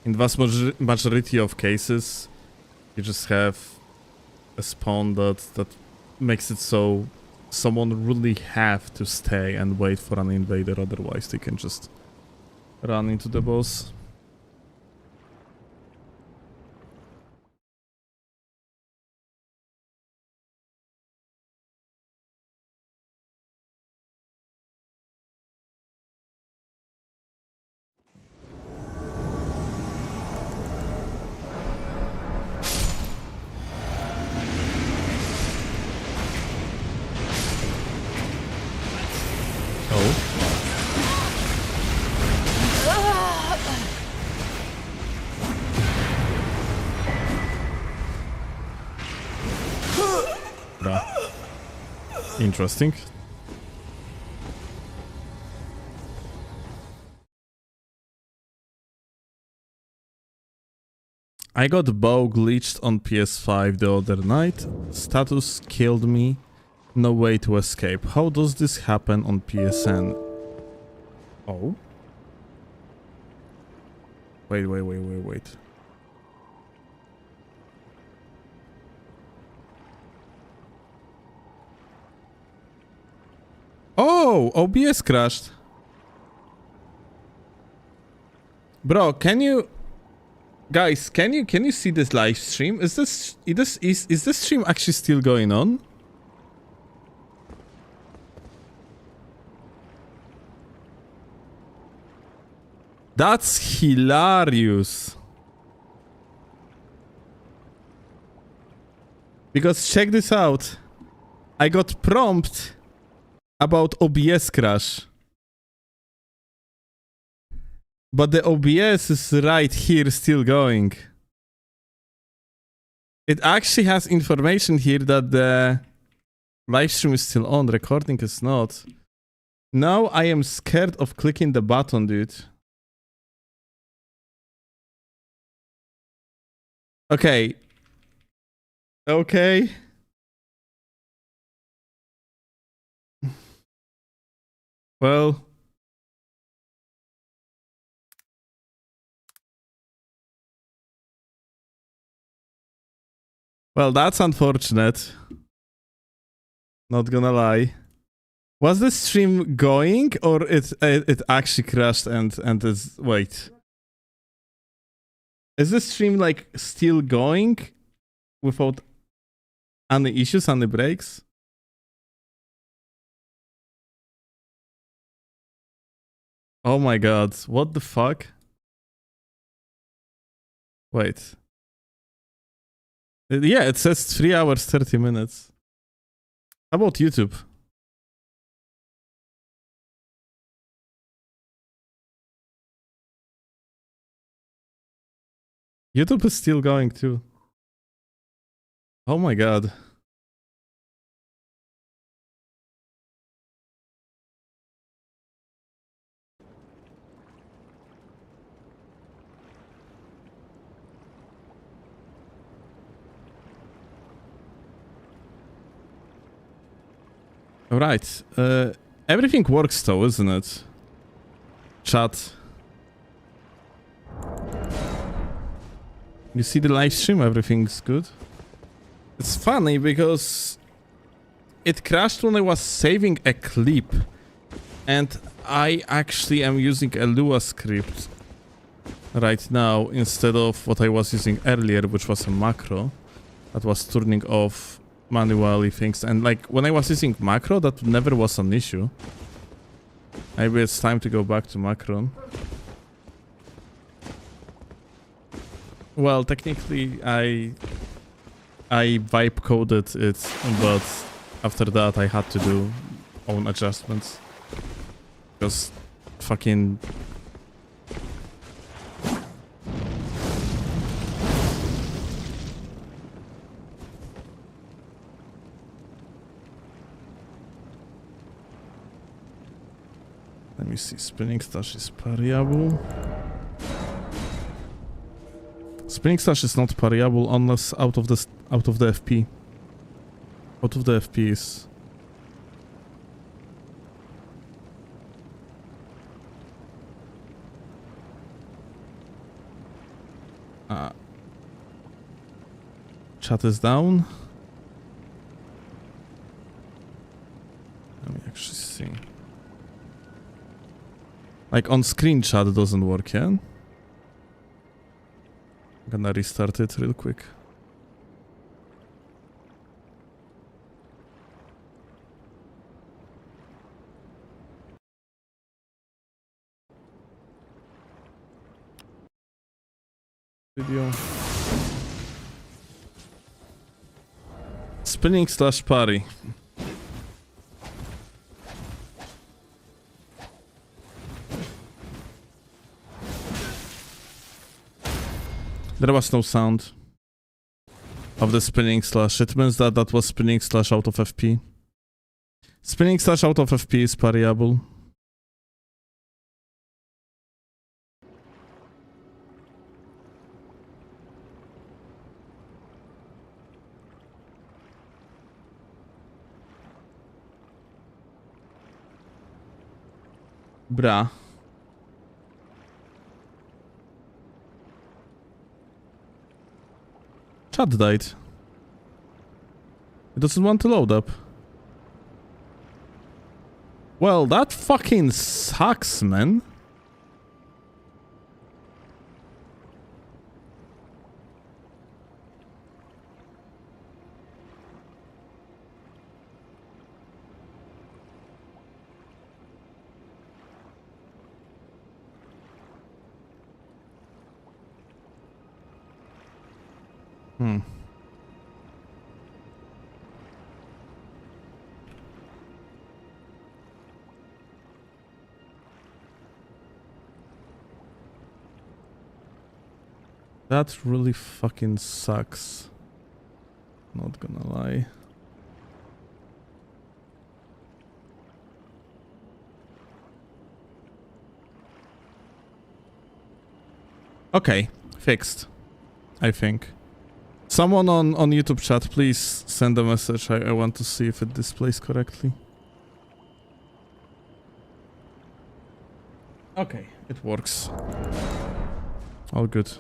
In vast majority of cases, you just have a spawn that makes it so someone really have to stay and wait for an invader, otherwise they can just run into the boss. Interesting. I got bow glitched on PS5 the other night. Status killed me. No way to escape. How does this happen on PSN? Oh? Wait. Oh! OBS crashed. Bro, can you... Guys, can you see this live stream? Is this stream actually still going on? That's hilarious. Because check this out. I got prompt about OBS crash. But the OBS is right here still going. It actually has information here that the live stream is still on, recording is not. Now I am scared of clicking the button, dude. Okay. Okay. Well... Well, that's unfortunate. Not gonna lie. Was the stream going or it actually crashed and is... Wait. Is the stream like still going without any issues, any breaks? Oh my god, what the fuck? Wait. Yeah, it says 3 hours, 30 minutes. How about YouTube? YouTube is still going too. Oh my god. Alright. Everything works though, isn't it? Chat. You see the live stream, everything's good. It's funny because it crashed when I was saving a clip. And I actually am using a Lua script right now instead of what I was using earlier, which was a macro that was turning off manually things. And like when I was using macro, that never was an issue. Maybe it's time to go back to macro. Well, technically I vibe coded it, but after that I had to do own adjustments. Because fucking... Let me see, spinning stash is variable. Spinning stash is not variable unless out of the FP. Out of the FP is... Chat is down. Let me actually see. Like on screen chat doesn't work, yeah? I'm gonna restart it real quick. Video. Spinning slash parry. There was no sound of the spinning slash. It means that that was spinning slash out of FP. Spinning slash out of FP is variable. Bra. Chat died. It doesn't want to load up. Well, that fucking sucks, man. That really fucking sucks. Not gonna lie. Okay, fixed. I think. Someone on YouTube chat, please send a message. I want to see if it displays correctly. Okay, it works. All good.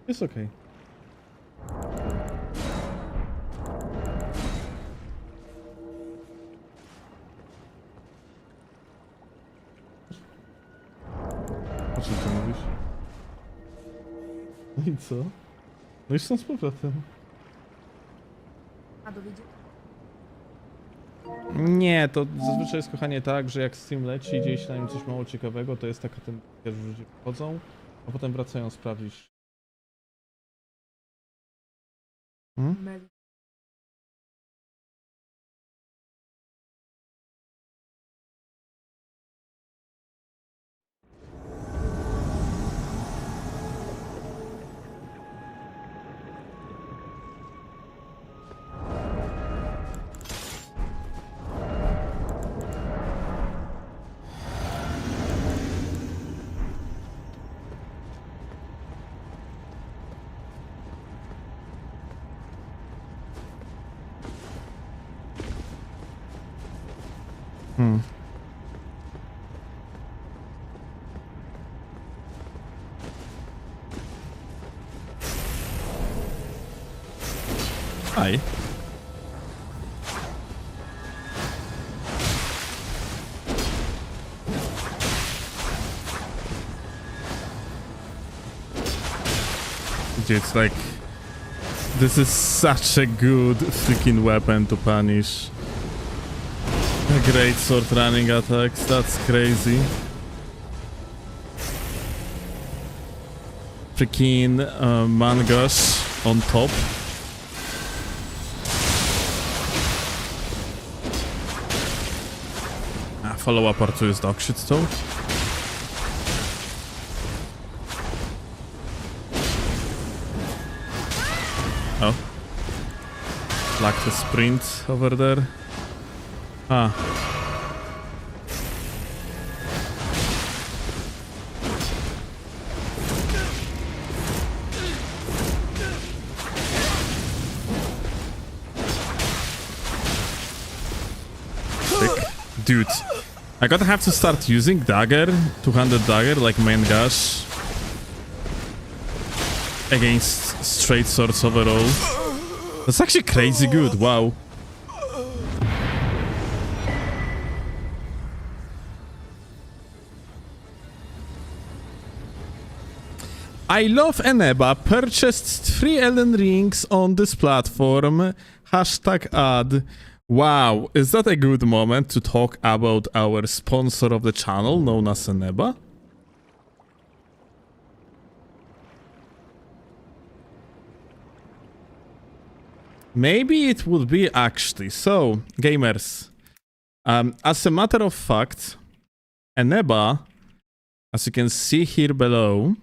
It's okay. O czym ty mówisz? No i co? No i są z powrotem. A dowiedzieć? Nie, to zazwyczaj jest kochanie tak, że jak stream leci i dzieje się na nim coś mało ciekawego, to jest taka tendencja, że ludzie wchodzą, a potem wracają sprawdzić. Meli. Hi. It's like this is such a good freaking weapon to punish a great sword running attacks. That's crazy. Freaking mangosh on top. Follow-up R2 jest dogshit stone. Oh. Like the sprint over there. Ah. Sick. Dude. I gotta have to start using dagger, two-handed dagger, like main gash, against straight swords overall. That's actually crazy good, wow. I love Eneba, purchased 3 Elden Rings on this platform, hashtag ad. Wow, is that a good moment to talk about our sponsor of the channel, known as Eneba? Maybe it would be actually. So, gamers, as a matter of fact, Eneba, as you can see here below,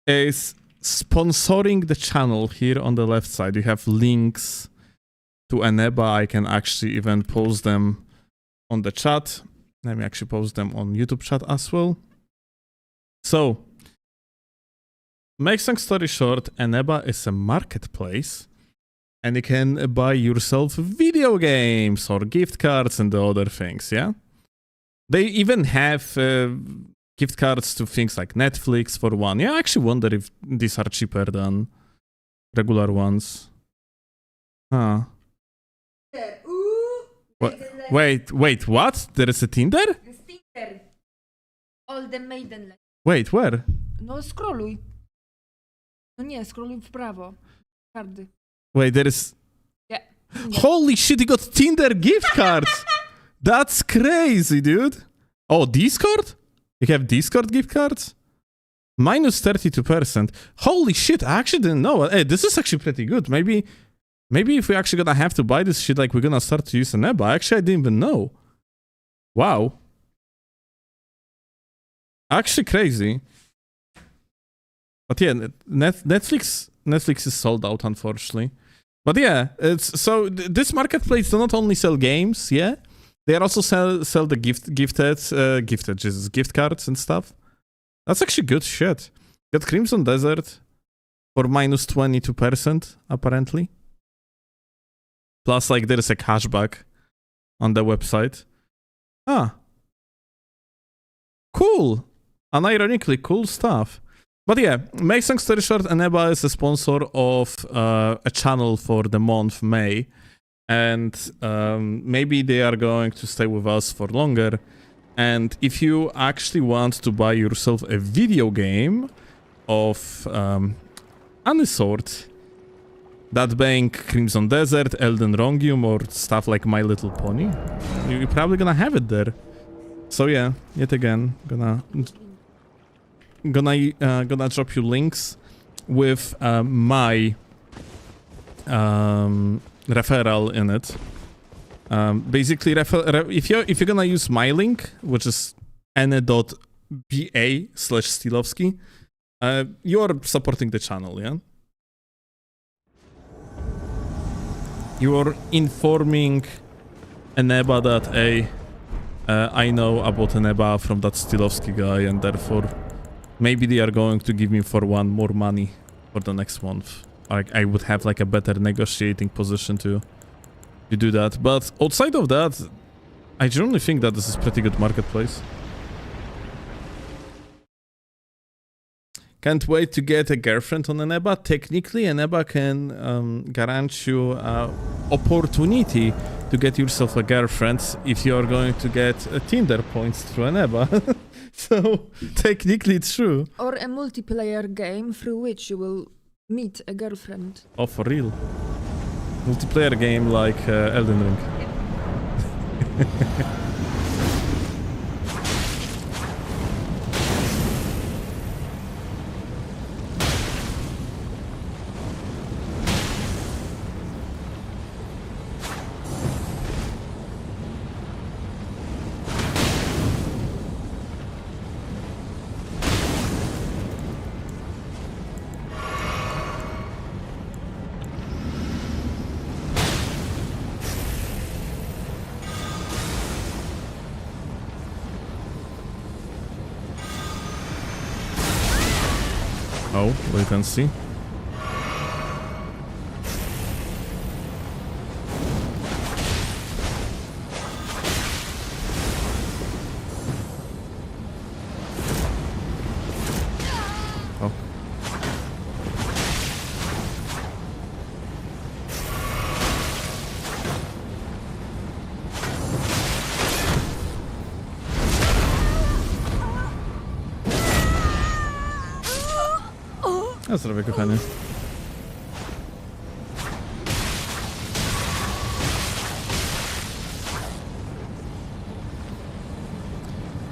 is sponsoring the channel here on the left side. You have links to Eneba. I can actually even post them on the chat. Let me actually post them on YouTube chat as well. So, make some story short, Eneba is a marketplace and you can buy yourself video games or gift cards and the other things, yeah? They even have gift cards to things like Netflix for one. Yeah, I actually wonder if these are cheaper than regular ones. Huh. Wait, what? There is a Tinder? Stinger. All the maiden. Wait, where? No, scrolluj. No nie, scrolluj w prawo. Kardy. Wait, there is... Yeah. Holy shit, you got Tinder gift cards! That's crazy, dude. Oh, Discord? You have Discord gift cards? Minus 32%. Holy shit, I actually didn't know. Hey, this is actually pretty good. Maybe if we actually gonna have to buy this shit, like we're gonna start to use Eneba. Actually, I didn't even know. Wow. Actually crazy. But yeah, Netflix is sold out, unfortunately. But yeah, it's so this marketplace do not only sell games, yeah, they also sell the gift cards and stuff. That's actually good shit. Got Crimson Desert for minus 22% apparently. Plus, like, there is a cashback on the website. Ah, cool. Unironically, cool stuff. But yeah, make long story short, Eneba is a sponsor of a channel for the month May. And maybe they are going to stay with us for longer. And if you actually want to buy yourself a video game of any sort, that being Crimson Desert, Elden Ring, or stuff like My Little Pony, you're probably gonna have it there. So yeah, yet again, gonna drop you links with my referral in it. Basically, if you're gonna use my link, which is ane.ba/Steelovsky, you're supporting the channel, yeah? You're informing Eneba that, hey, I know about Eneba from that Steelovsky guy, and therefore maybe they are going to give me for one more money for the next month. I would have like a better negotiating position to do that. But outside of that, I generally think that this is pretty good marketplace. Can't wait to get a girlfriend on Eneba. Technically, Eneba can grant you opportunity to get yourself a girlfriend if you are going to get Tinder points through Eneba. So, technically it's true. Or a multiplayer game through which you will meet a girlfriend. Oh, for real? Multiplayer game like Elden Ring. Oh, we can see. Oh. Ja zrobię, kochanie.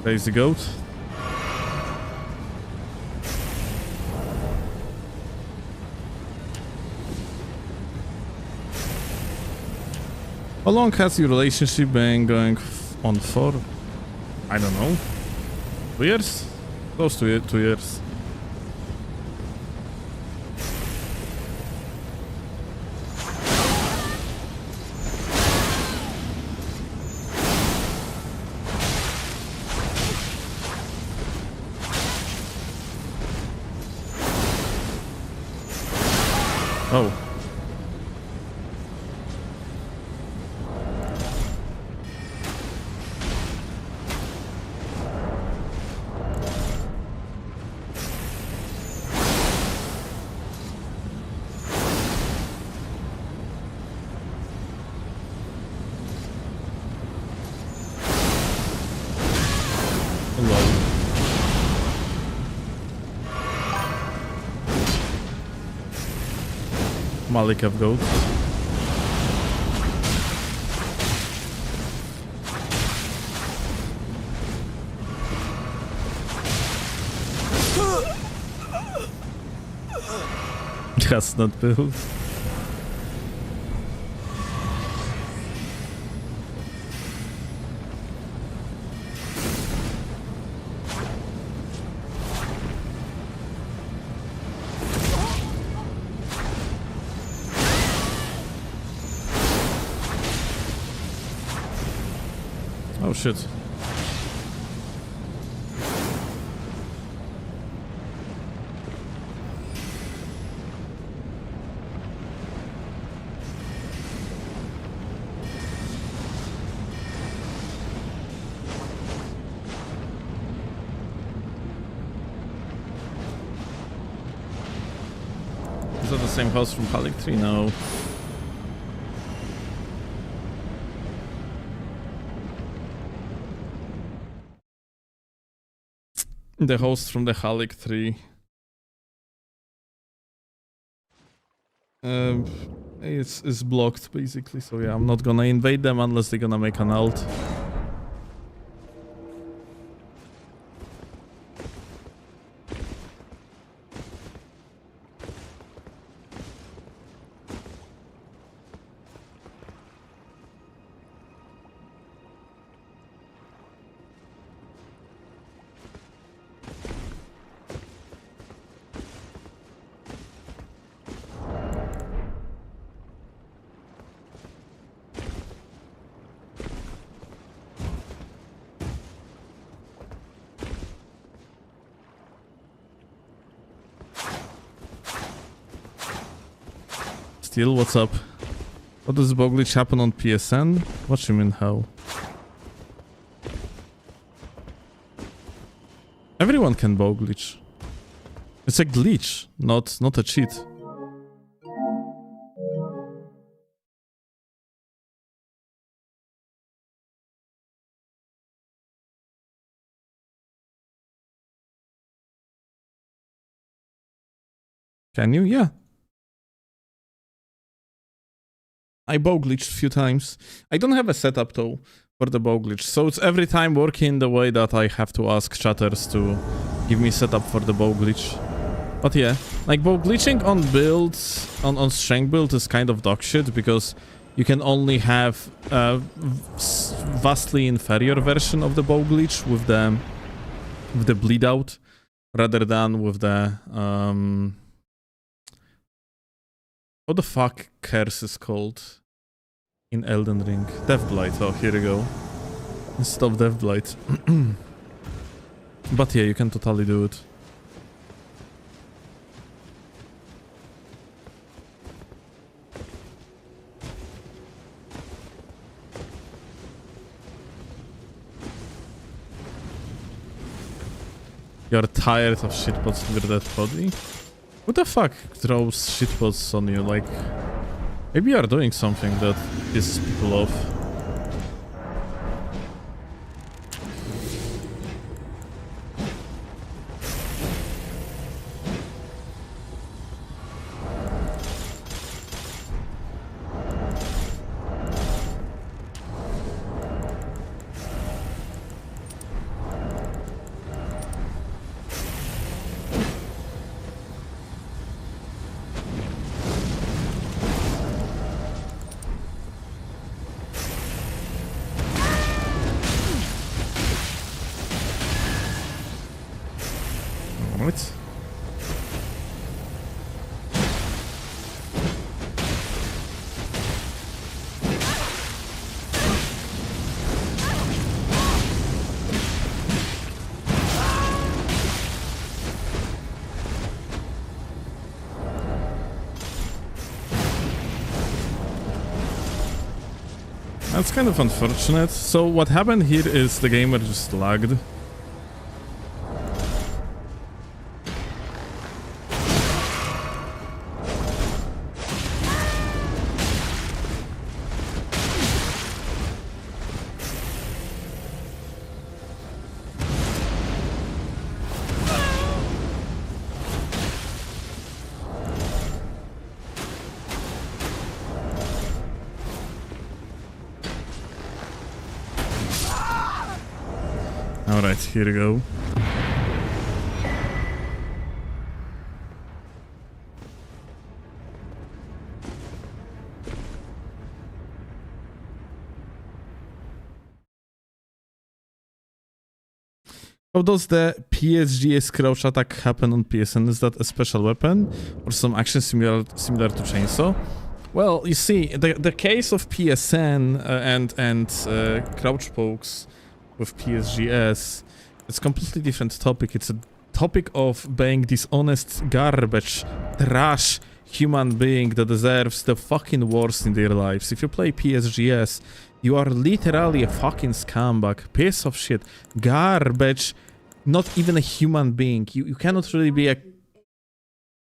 Lazy goat. How long has your relationship been going on for? I don't know. 2 years? Close to 2 years. Oh. Malik of gold. Just not built. Oh shit. Is that the same house from Halik 3? No. The host from the Halik 3. It's blocked basically, so yeah, I'm not gonna invade them unless they're gonna make an ult. Steel, what's up? What does bug glitch happen on PSN? What you mean how? Everyone can bug glitch. It's a glitch, not a cheat. Can you? Yeah. I bow glitched a few times. I don't have a setup though for the bow glitch, so it's every time working the way that I have to ask chatters to give me setup for the bow glitch. But yeah, like bow glitching on builds, on strength build is kind of dog shit because you can only have a vastly inferior version of the bow glitch with the bleed out rather than with the what the fuck curse is called in Elden Ring? Deathblight. Oh, here we go. Instead of Deathblight. But yeah, you can totally do it. You're tired of shitpots with your dead body? Who the fuck throws shitpots on you? Like, maybe you're doing something that pisses people off. What? That's kind of unfortunate. So what happened here is the gamer just lagged. Alright, here we go. How does the PSGS crouch attack happen on PSN? Is that a special weapon or some action similar to chainsaw? Well, you see, the case of PSN and crouch pokes with PSGS, it's a completely different topic. It's a topic of being dishonest garbage, trash human being that deserves the fucking worst in their lives. If you play PSGS, you are literally a fucking scumbag, piece of shit, garbage, not even a human being. You cannot really be a...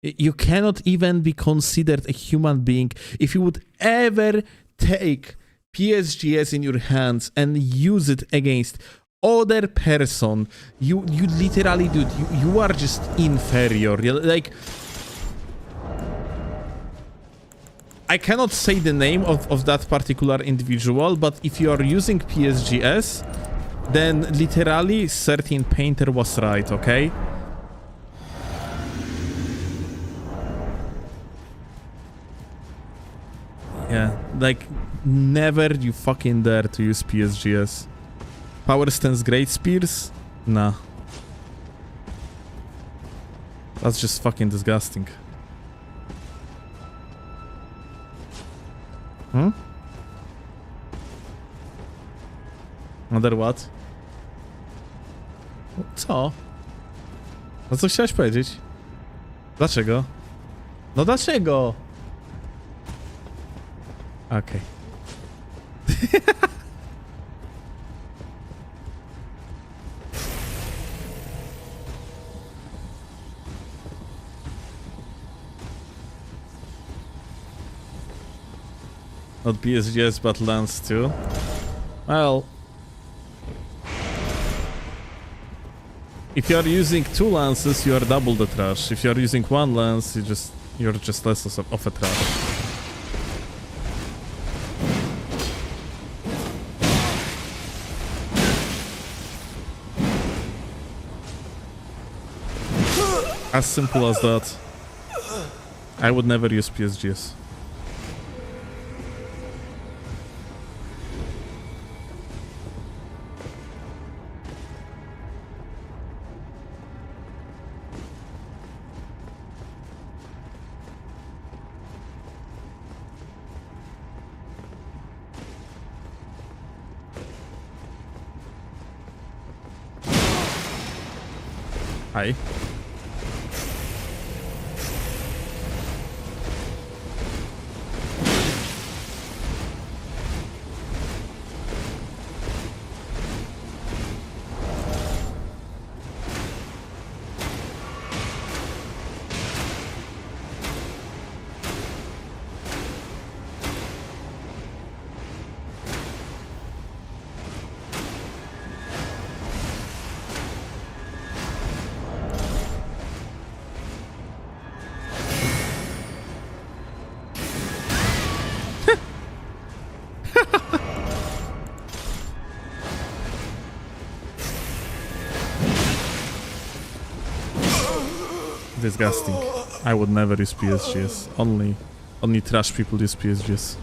You cannot even be considered a human being if you would ever take PSGS in your hands and use it against other person. You literally, dude, you are just inferior. Like, I cannot say the name of that particular individual, but if you are using PSGS, then literally certain painter was right, okay? Yeah, like, never you fucking dare to use PSGS. Power stance great spears? Nah. That's just fucking disgusting. Hmm? Other what? Co? No co chciałeś powiedzieć? Dlaczego? No dlaczego? Okej. Not PSGS, but Lance too. Well, if you are using 2 lances, you are double the trash. If you are using 1 lance, you're just less of a trash. As simple as that. I would never use PSGS. Hi. Disgusting. I would never use PSGS. Only trash people use PSGS.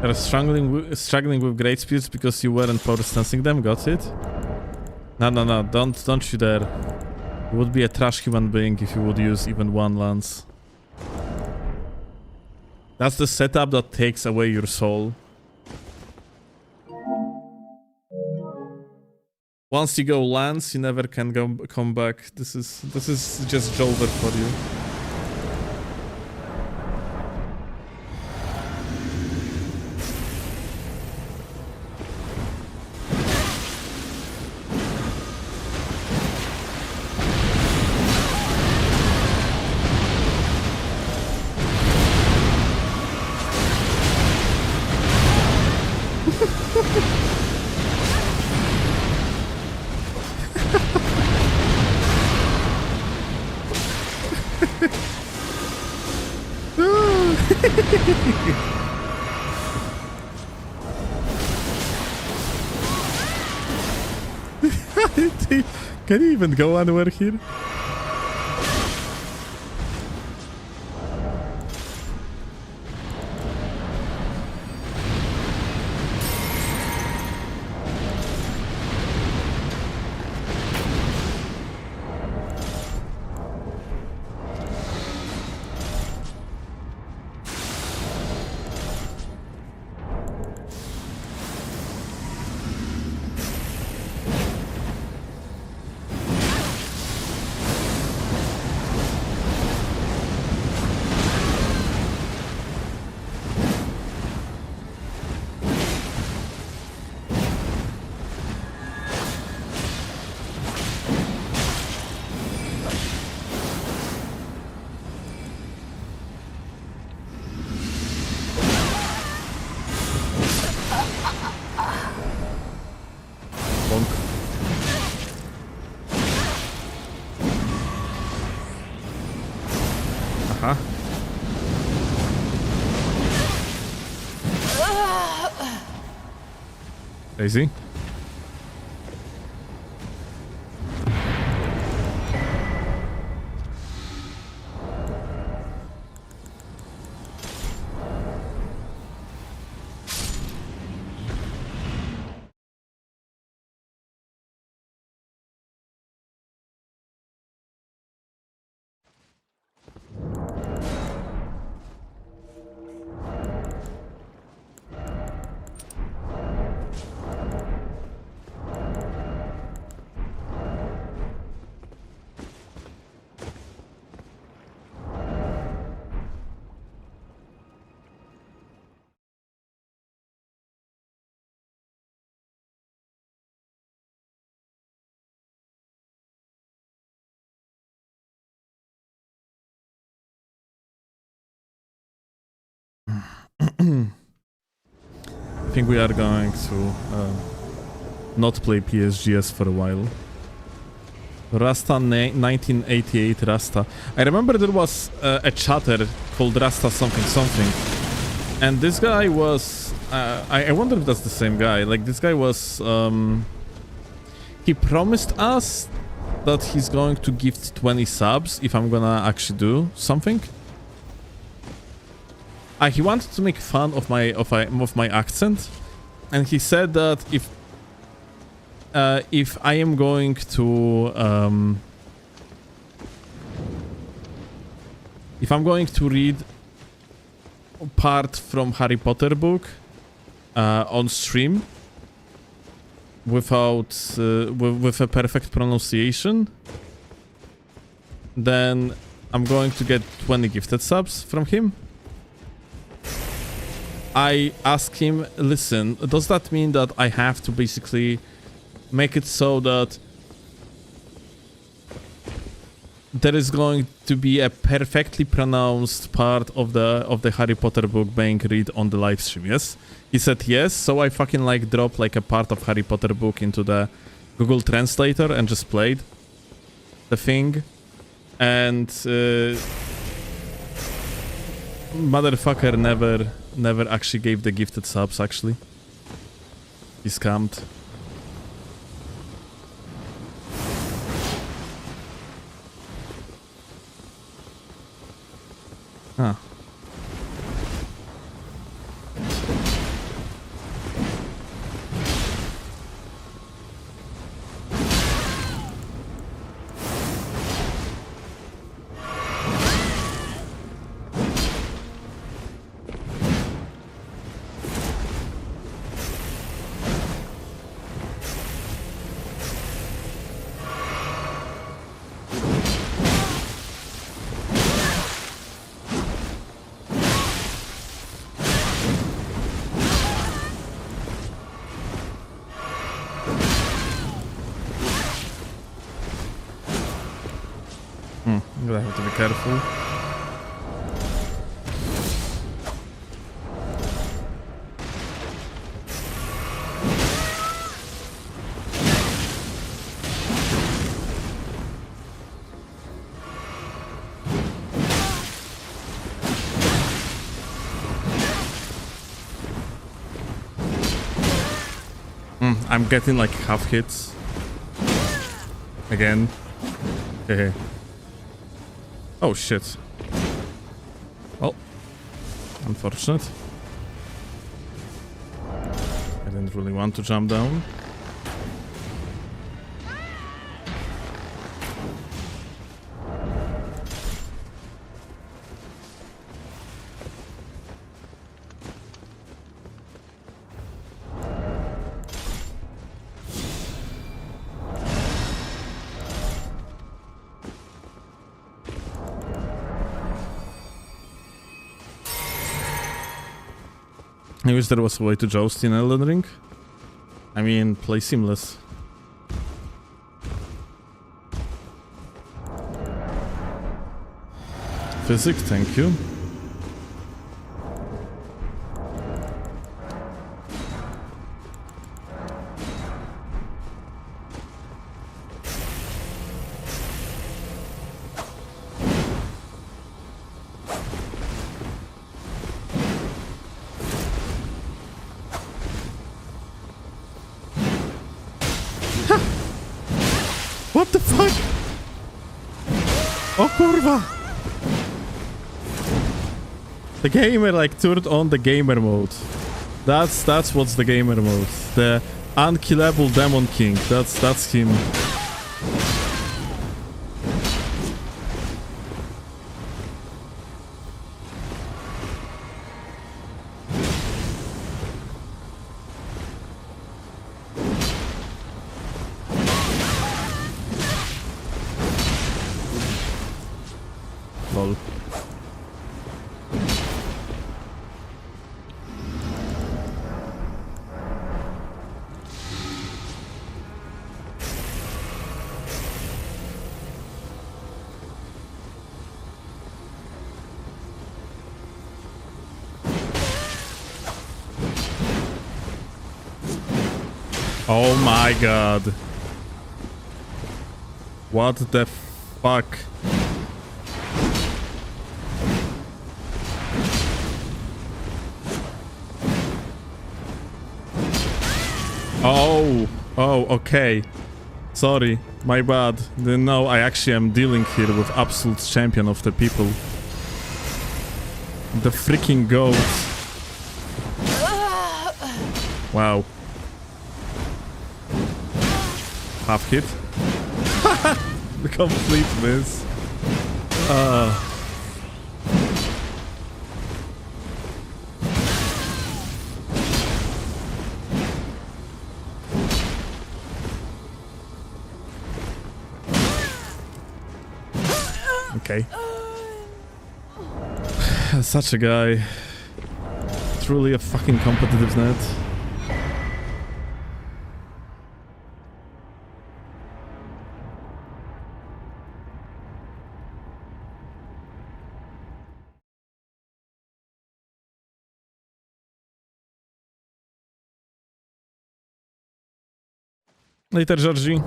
You're struggling with great speeds because you weren't power stancing them, got it? No, don't you dare. You would be a trash human being if you would use even one lance. That's the setup that takes away your soul. Once you go lance, you never can come back. This is just over for you. Can you even go anywhere here? Crazy. I think we are going to not play PSGS for a while. Rasta 1988 Rasta. I remember there was a chatter called Rasta something something, and this guy was I wonder if that's the same guy. Like, this guy was he promised us that he's going to gift 20 subs if I'm gonna actually do something. He wanted to make fun of my accent, and he said that if I am going to if I'm going to read part from Harry Potter book on stream without with a perfect pronunciation, then I'm going to get 20 gifted subs from him. I asked him, listen, does that mean that I have to basically make it so that there is going to be a perfectly pronounced part of the Harry Potter book being read on the live stream. Yes, he said yes. So I fucking like dropped like a part of Harry Potter book into the Google Translator and just played the thing, and motherfucker never actually gave the gifted subs. Actually, he scammed. Huh. I'm gonna have to be careful. I'm getting like half hits. Again. Hehe. Oh shit. Well, unfortunate. I didn't really want to jump down. I wish there was a way to joust in Elden Ring. I mean, play seamless. Physics, thank you. What the fuck? Oh kurwa! The gamer like turned on the gamer mode. That's what's the gamer mode. The unkillable Demon King. That's him. Lol. Oh my god. What the fuck? Oh, okay. Sorry, my bad. Didn't know I actually am dealing here with absolute champion of the people. The freaking goat. Wow. Half hit. The complete miss. Okay. Such a guy. Truly a fucking competitive net. Later, Georgie.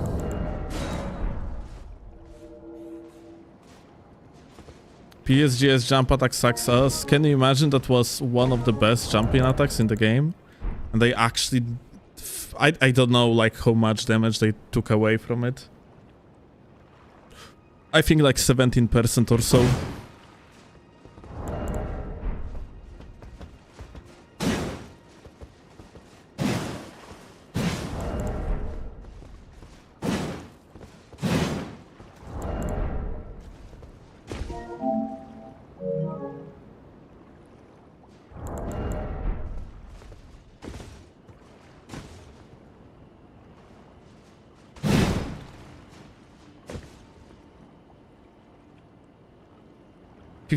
PSG's jump attack sucks us. Can you imagine that was one of the best jumping attacks in the game? And they actually... I don't know like how much damage they took away from it. I think like 17% or so.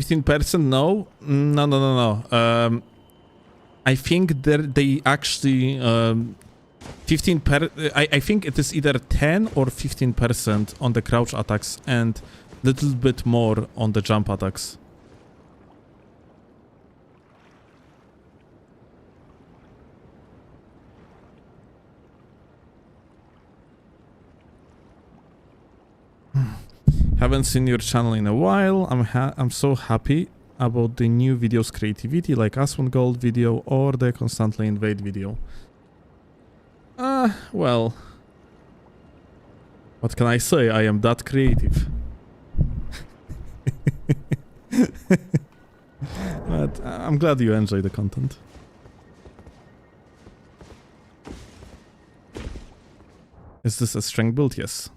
%? No. I think they actually 15%. I think it is either 10 or 15% on the crouch attacks and little bit more on the jump attacks. Haven't seen your channel in a while. I'm so happy about the new videos creativity like Aswan Gold video or the Constantly Invade video. Well, what can I say? I am that creative. But I'm glad you enjoy the content. Is this a strength build? Yes.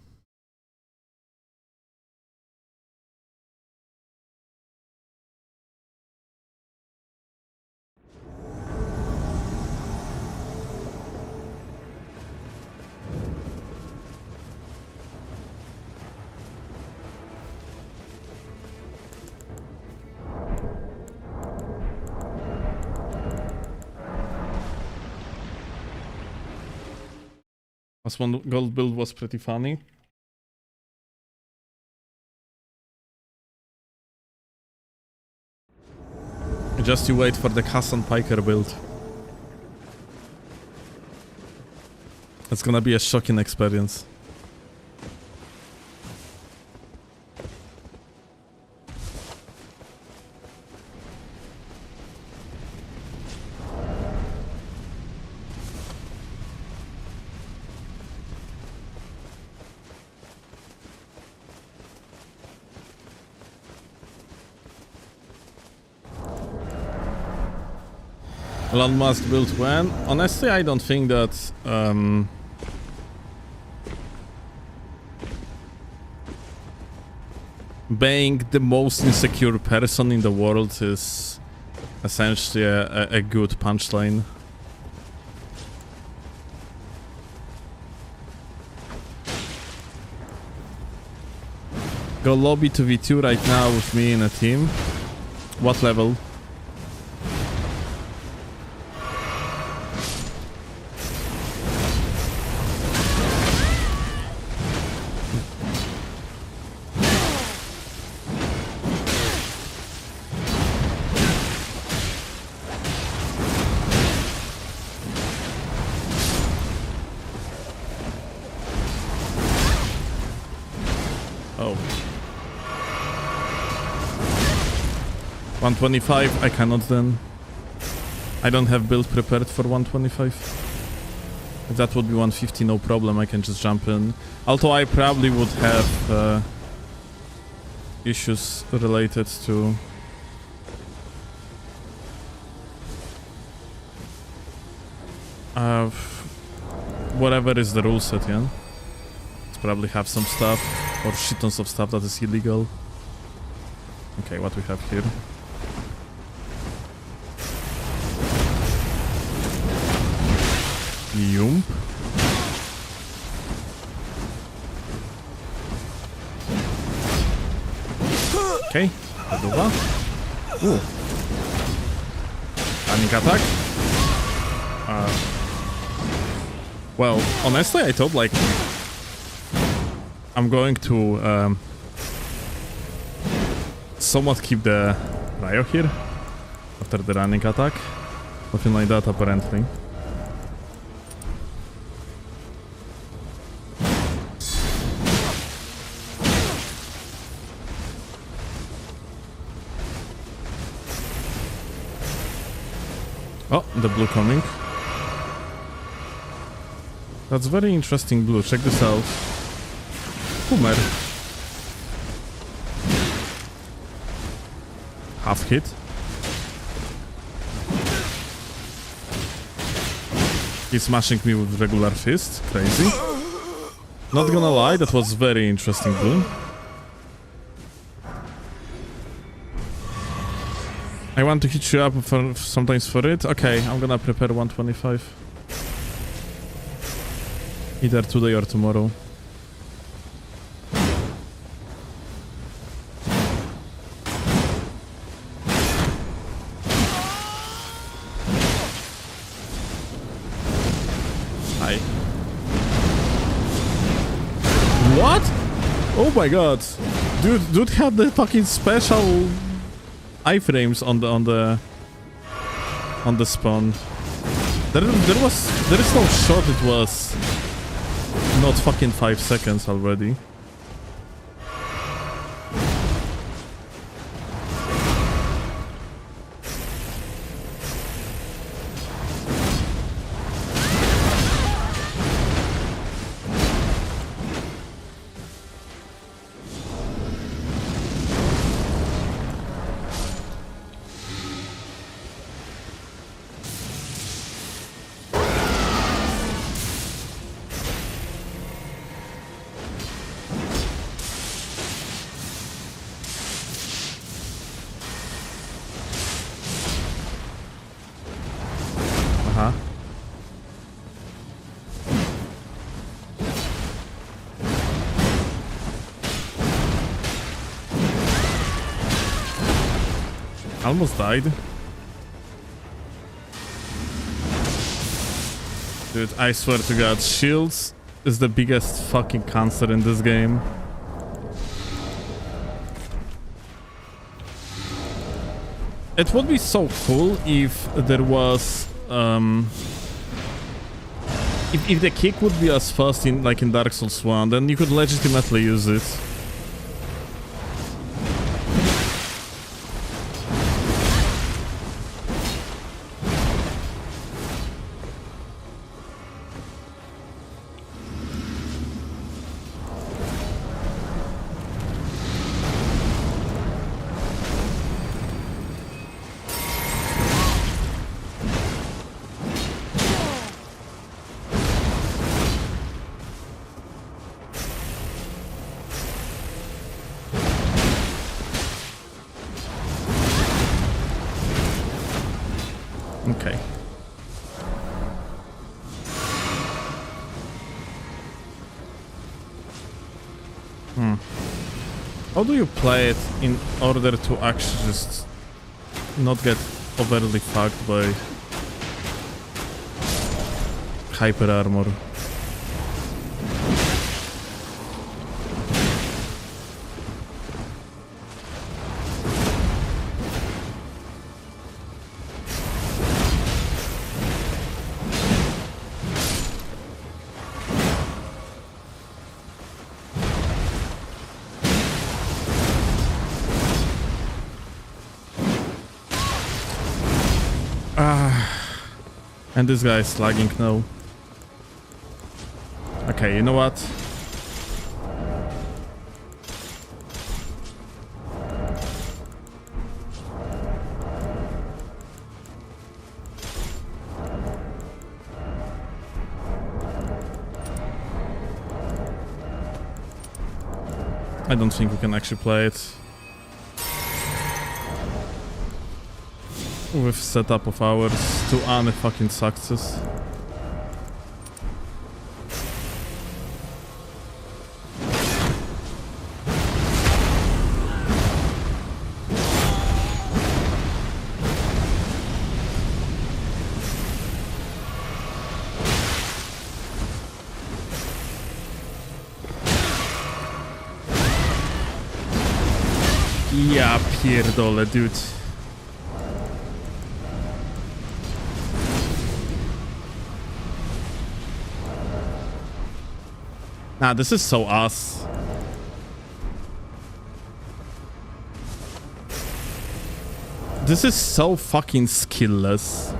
Last one gold build was pretty funny. Just you wait for the Hassan Piker build. It's gonna be a shocking experience. Elon Musk built when? Honestly, I don't think that being the most insecure person in the world is essentially a good punchline. Go lobby to V2 right now with me in a team. What level? Oh. 125, I cannot then. I don't have build prepared for 125. If that would be 150, no problem, I can just jump in. Although I probably would have issues related to... whatever is the rule set, yeah? Probably have some stuff, or shit tons of stuff that is illegal. Okay, what we have here? Yump. Okay, Paduwa. Ooh. Panic attack. Well, honestly, I thought like I'm going to somewhat keep the Ryo here after the running attack. Nothing like that apparently. Oh, the blue coming. That's very interesting blue. Check this out. Boomer. Half hit. He's smashing me with regular fist. Crazy. Not gonna lie, that was very interesting blue. I want to hit you up for sometimes for it. Okay, I'm gonna prepare 125. Either today or tomorrow. Hi. What? Oh my god. Dude had the fucking special iframes on the spawn. There is no shot. It was not fucking 5 seconds already. Almost died. Dude, I swear to god, shields is the biggest fucking cancer in this game. It would be so cool if there was if the kick would be as fast in like in Dark Souls 1, then you could legitimately use it. Okay. How do you play it in order to actually just not get overly fucked by hyper armor? And this guy is lagging now. Okay, you know what? I don't think we can actually play it with setup of ours to any fucking success. Ja pierdolę, dude. Nah, this is so ass. This is so fucking skillless.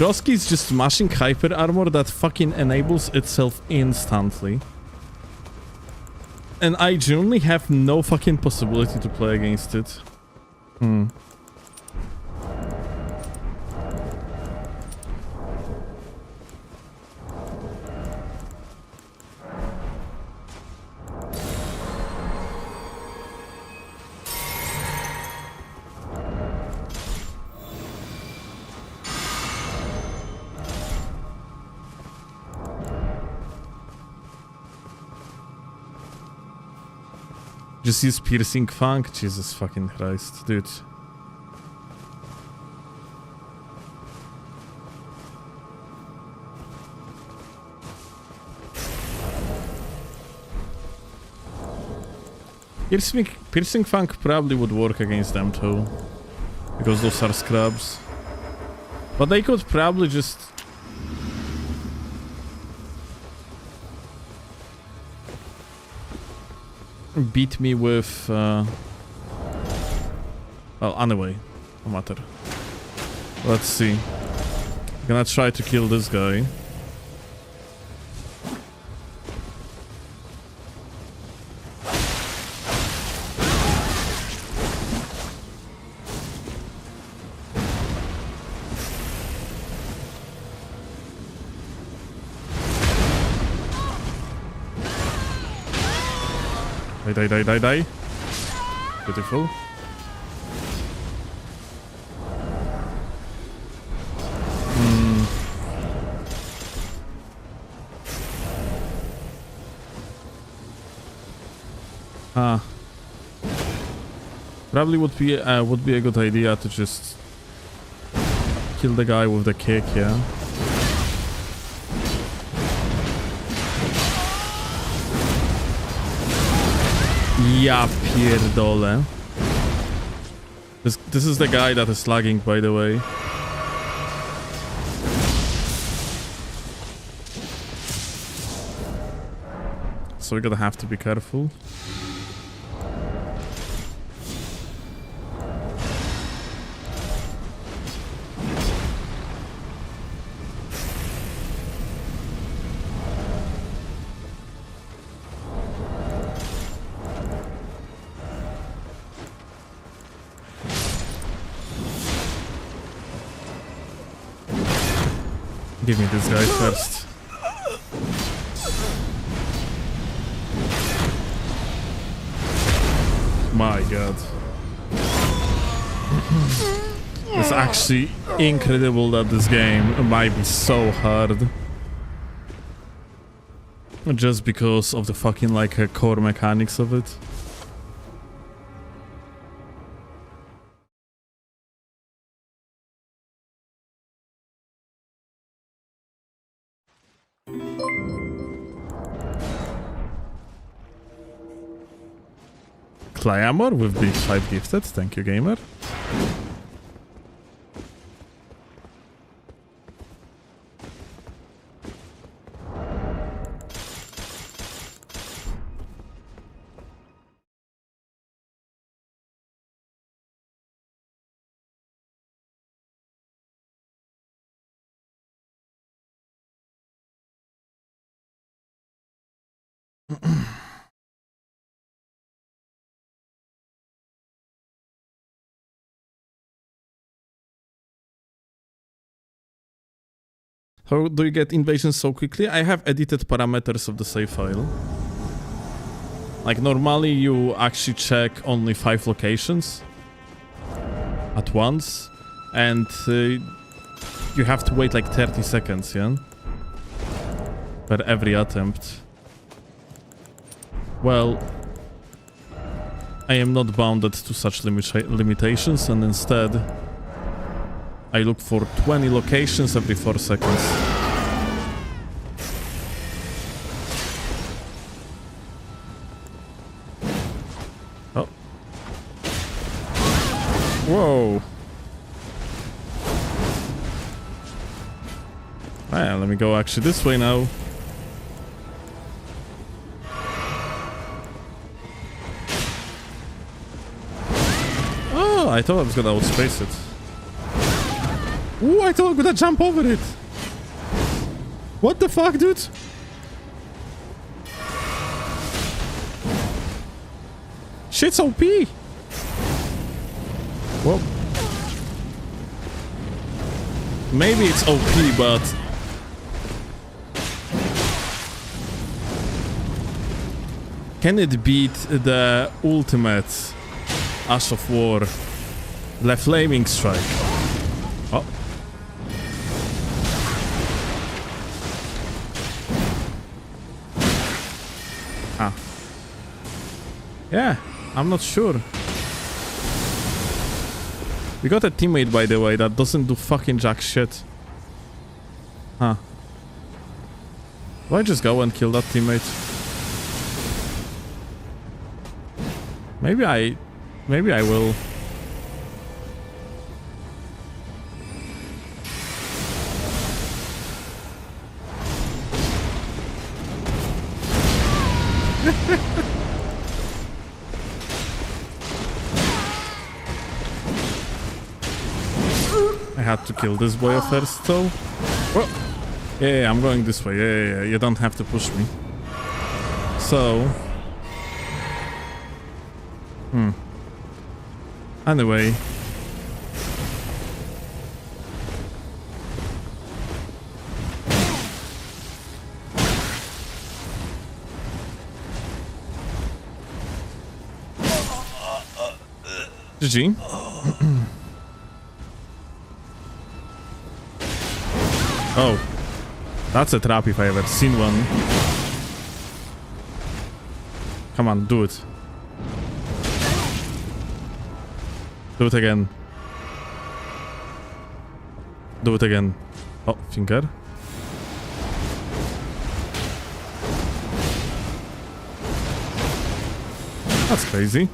Broski is just smashing hyper armor that fucking enables itself instantly. And I genuinely have no fucking possibility to play against it. Just use piercing funk? Jesus fucking Christ, dude. Piercing funk probably would work against them too. Because those are scrubs. But they could probably just... beat me with well, anyway, no matter. Let's see. I'm gonna try to kill this guy. Die. Beautiful. Probably would be a good idea to just kill the guy with the kick, yeah. Ja pierdolę. This is the guy that is lagging, by the way. So we're gonna have to be careful. Give me this guy first. My god. It's actually incredible that this game might be so hard. Just because of the fucking like core mechanics of it. Clyamor with B5 gifted, thank you gamer. How do you get invasions so quickly? I have edited parameters of the save file. Like normally you actually check only 5 locations at once, and you have to wait like 30 seconds, yeah? Per every attempt. Well, I am not bounded to such limitations, and instead I look for 20 locations every 4 seconds. Oh. Whoa. Ah, let me go actually this way now. Oh, I thought I was gonna outspace it. Ooh, I thought I'm gonna jump over it. What the fuck, dude? Shit's OP. Well, maybe it's OP, but can it beat the ultimate Ash of War, the Flaming Strike? Oh. Ah. Yeah, I'm not sure. We got a teammate, by the way, that doesn't do fucking jack shit. Huh. Do I just go and kill that teammate? Maybe I will. I had to kill this boy first, though. Whoa. Yeah, I'm going this way. Yeah, you don't have to push me. So... Anyway. GG. Oh. That's a trap if I ever seen one. Come on, do it. Do it again. Do it again. Oh, finger. That's crazy.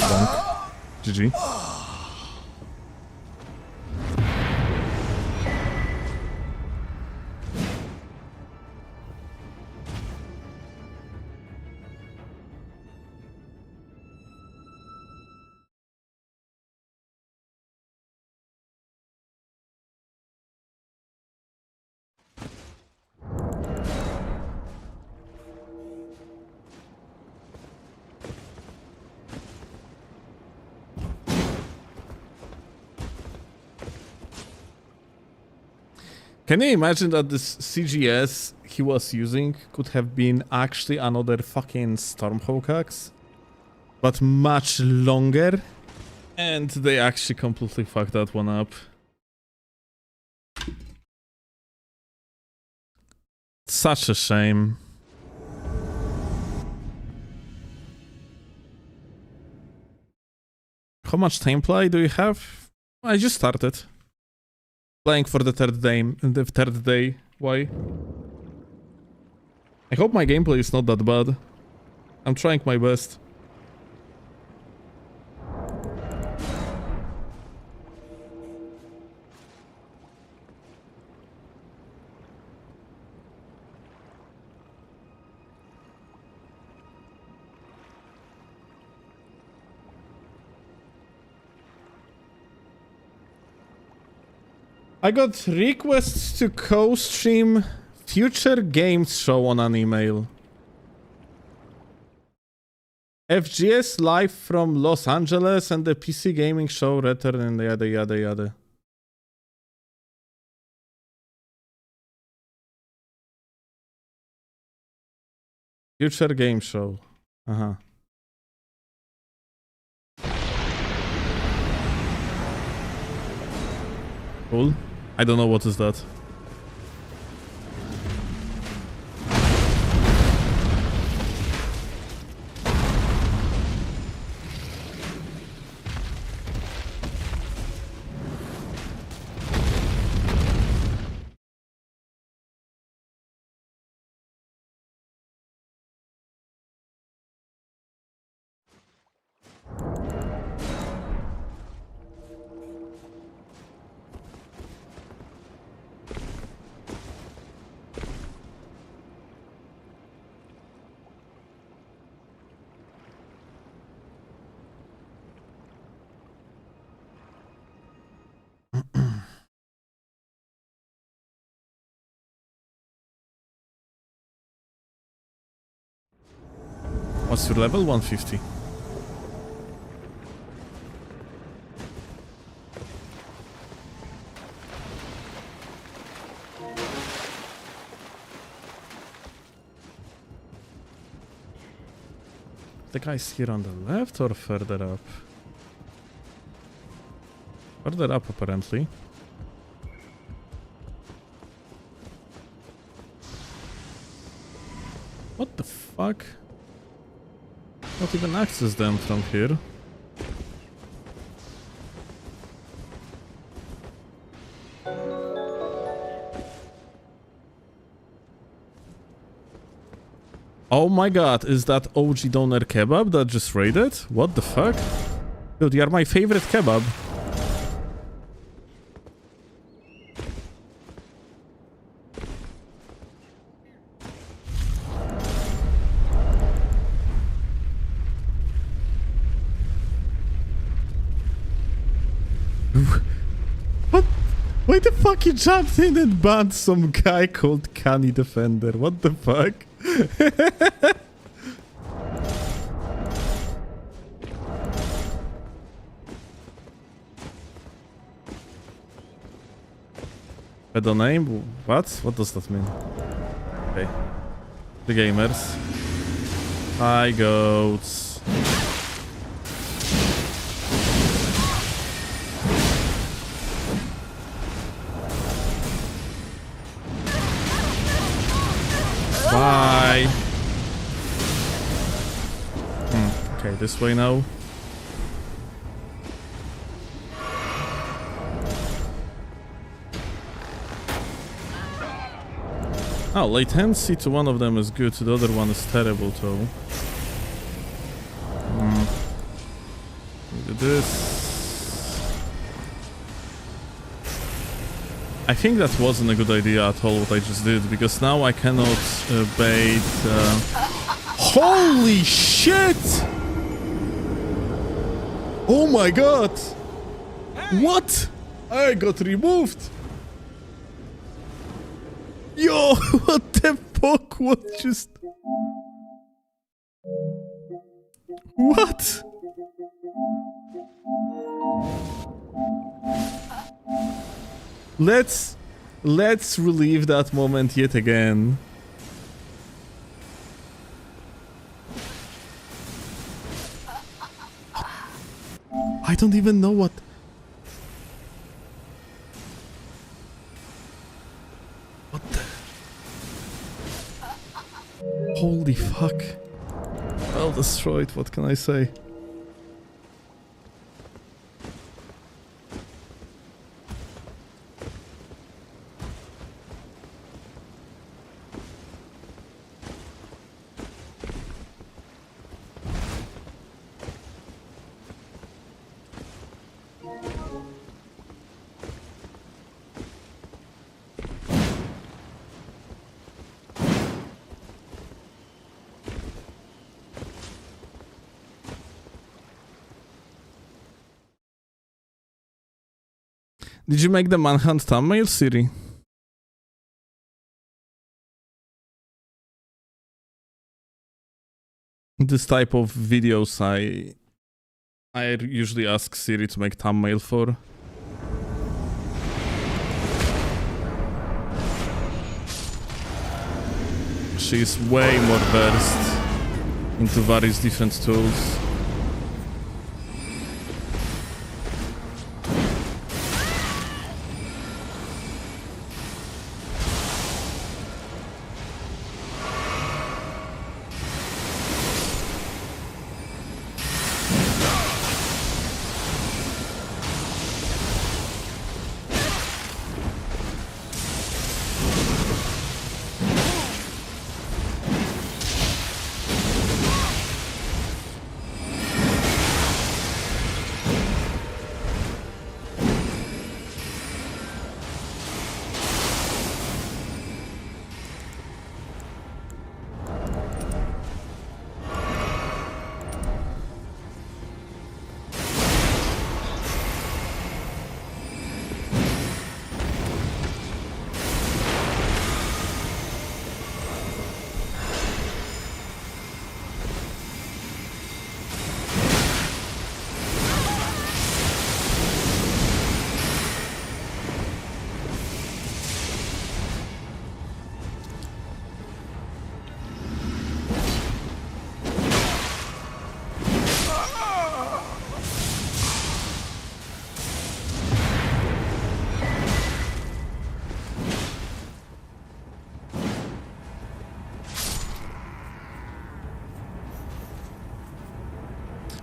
Bonk. GG. Can you imagine that this CGS he was using could have been actually another fucking Stormhawk axe? But much longer? And they actually completely fucked that one up. Such a shame. How much gameplay do you have? I just started. Playing for the third day. Why? I hope my gameplay is not that bad. I'm trying my best. I got requests to co-stream future games show on an email. FGS live from Los Angeles and the PC gaming show return and yada yada yada. Future game show. Uh-huh. Cool. I don't know what is that. What's your level? 150. The guy's here on the left or further up? Further up, apparently. What the fuck? Not even access them from here. Oh my god, is that OG Doner Kebab that just raided? What the fuck? Dude, you are my favorite kebab. What? Why the fuck you jumped in and banned some guy called Canny Defender? What the fuck? Pedo name? What? What does that mean? Okay. The gamers. Hi, goats. Bye. Okay, this way now. Oh, latency to one of them is good, to the other one is terrible though. Look at this. I think that wasn't a good idea at all what I just did, because now I cannot bait... Holy shit! Oh my god! What? I got removed! Yo, what the fuck? What just... What? Let's relive that moment yet again. I don't even know what... What the... Holy fuck. Well destroyed, what can I say? Did you make the manhunt thumbnail, Siri? This type of videos I usually ask Siri to make thumbnail for. She's way more versed into various different tools.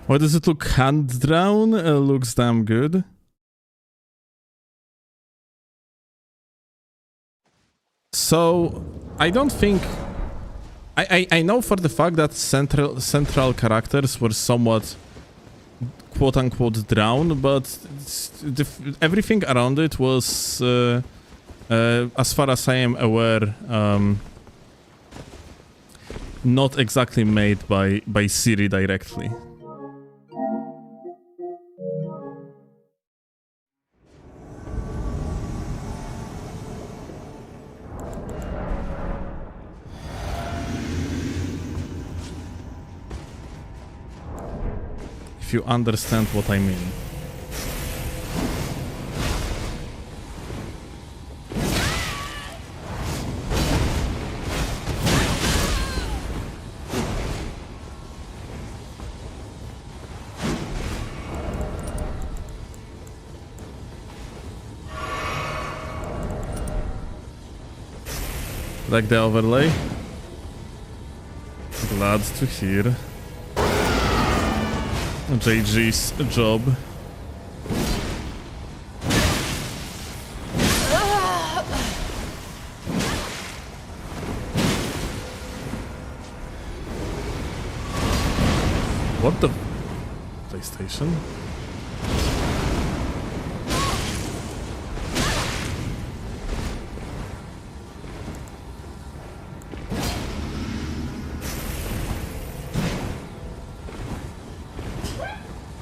Why does it look hand-drawn? Looks damn good. So, I don't think... I know for the fact that central characters were somewhat quote-unquote drawn, but everything around it was, as far as I am aware, not exactly made by Siri directly. If you understand what I mean. Like the overlay? Glad to hear. JG's job. What the... PlayStation?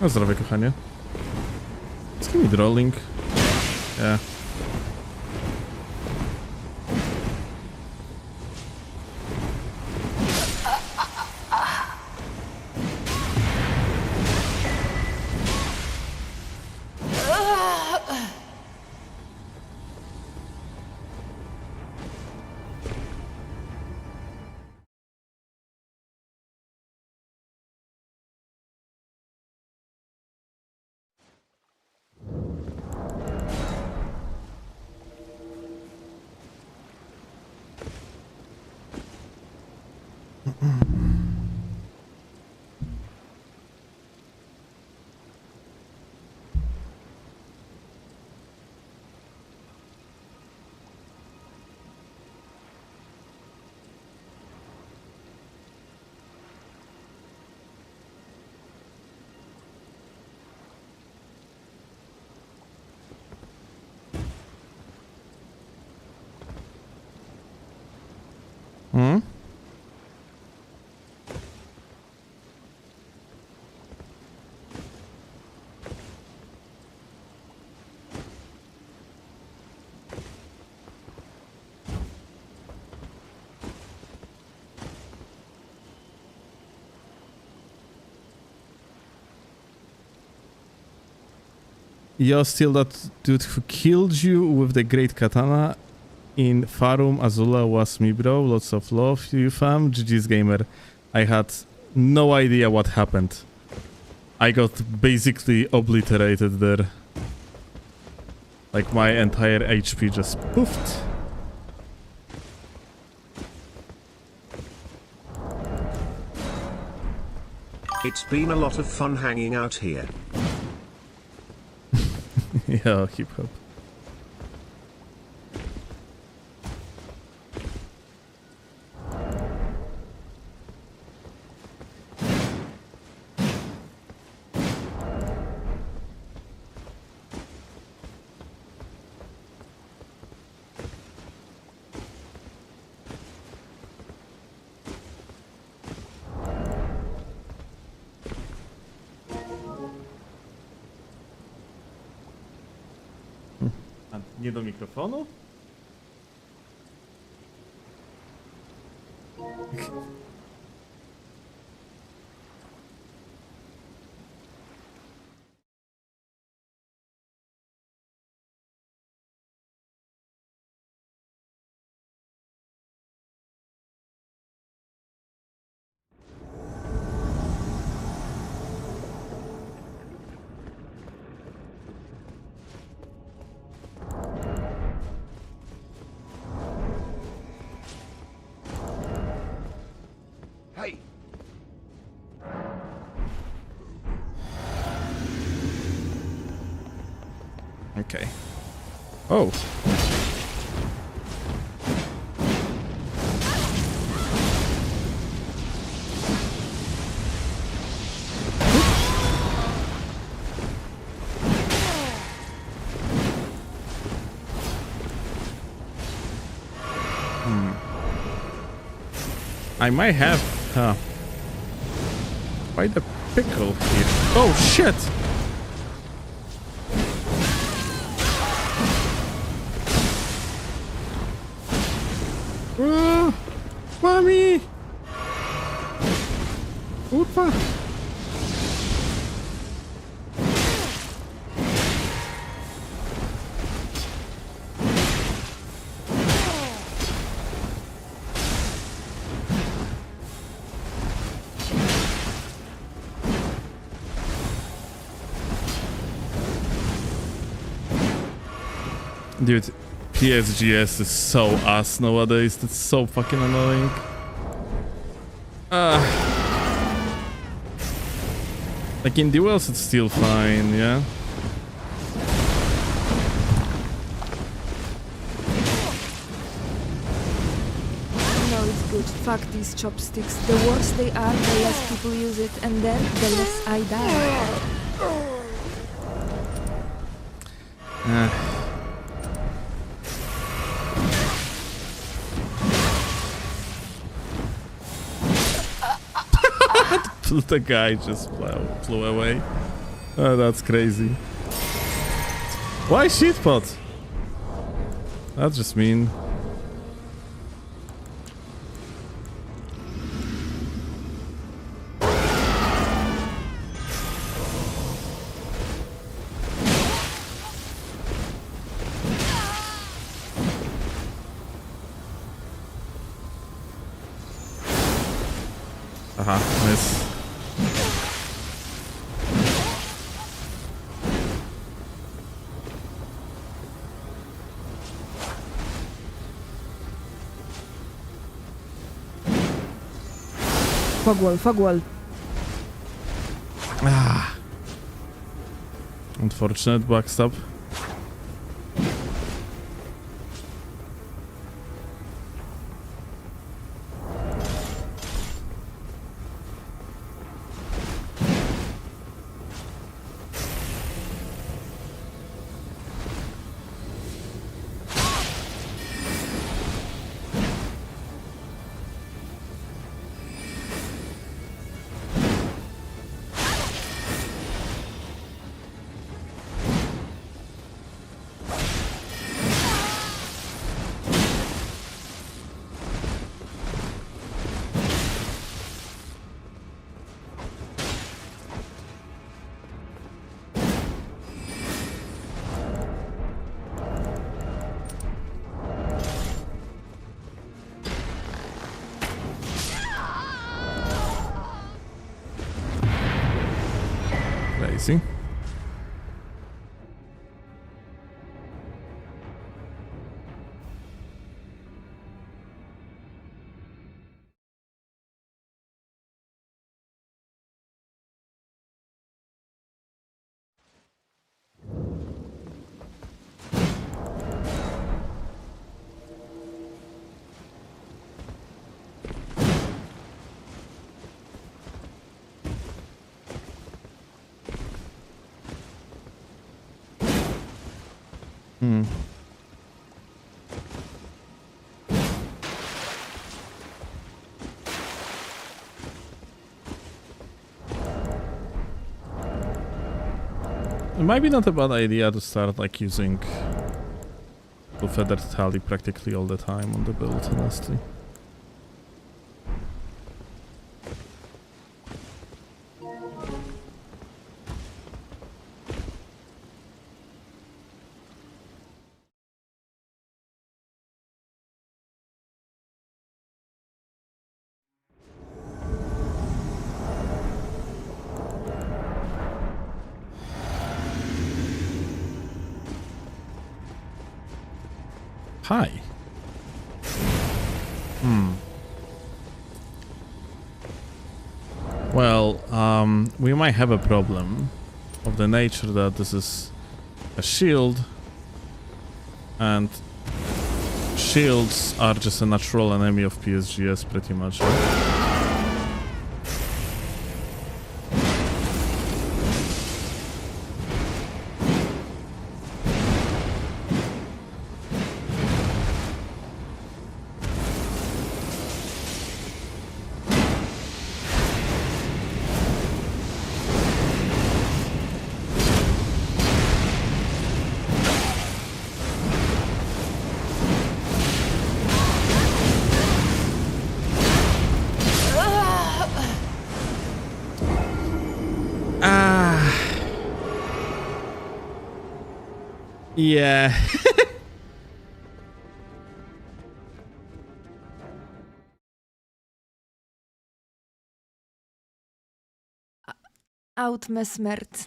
Na zdrowie, kochanie. Skimmy rolling. Yeah. Hmm? You're still that dude who killed you with the great katana in Farum Azula was me, bro. Lots of love to you, fam. GG's gamer. I had no idea what happened. I got basically obliterated there. Like my entire HP just poofed. It's been a lot of fun hanging out here. Yeah, keep up. Nie do mikrofonu? Okay. Oh. I might have quite a pickle here. Oh shit! Mommy! Kurwa! Dude, PSGS is so ass nowadays. That's so fucking annoying. Like in duels, it's still fine, yeah. No, it's good. Fuck these chopsticks. The worse they are, the less people use it, and then the less I die. The guy just flew away. Oh, that's crazy. Why shitpot? That's just mean. Aha, nice. Fog wall. Ah. Unfortunate backstab. Crazy. It might be not a bad idea to start like using the feathered tally practically all the time on the build, honestly. Hi. Well, we might have a problem of the nature that this is a shield, and shields are just a natural enemy of PSGS pretty much. Yeah. Outmesmert.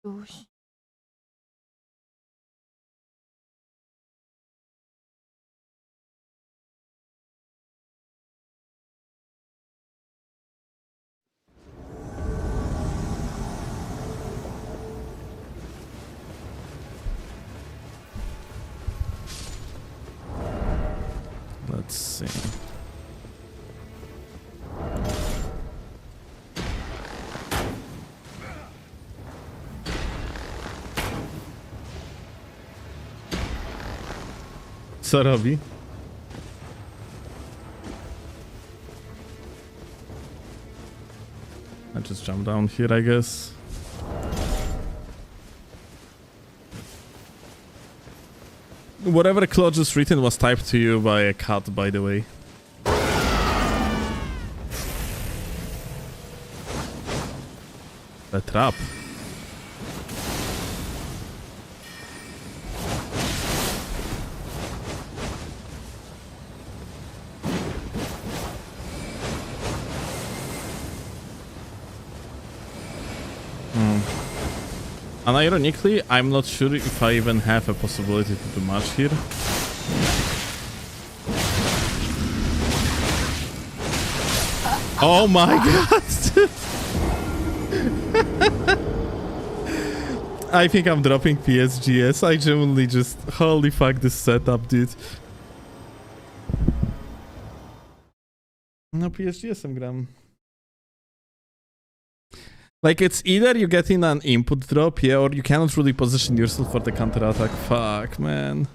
Gosh. Let's see. Co robi? I just jump down here, I guess. Whatever Claude just written was typed to you by a cat, by the way. A trap. And ironically, I'm not sure if I even have a possibility to do much here. Oh my god! I think I'm dropping PSGS. I genuinely just... Holy fuck this setup, dude. No, PSGS gram. Like, it's either you get in an input drop, yeah, or you cannot really position yourself for the counter-attack. Fuck, man.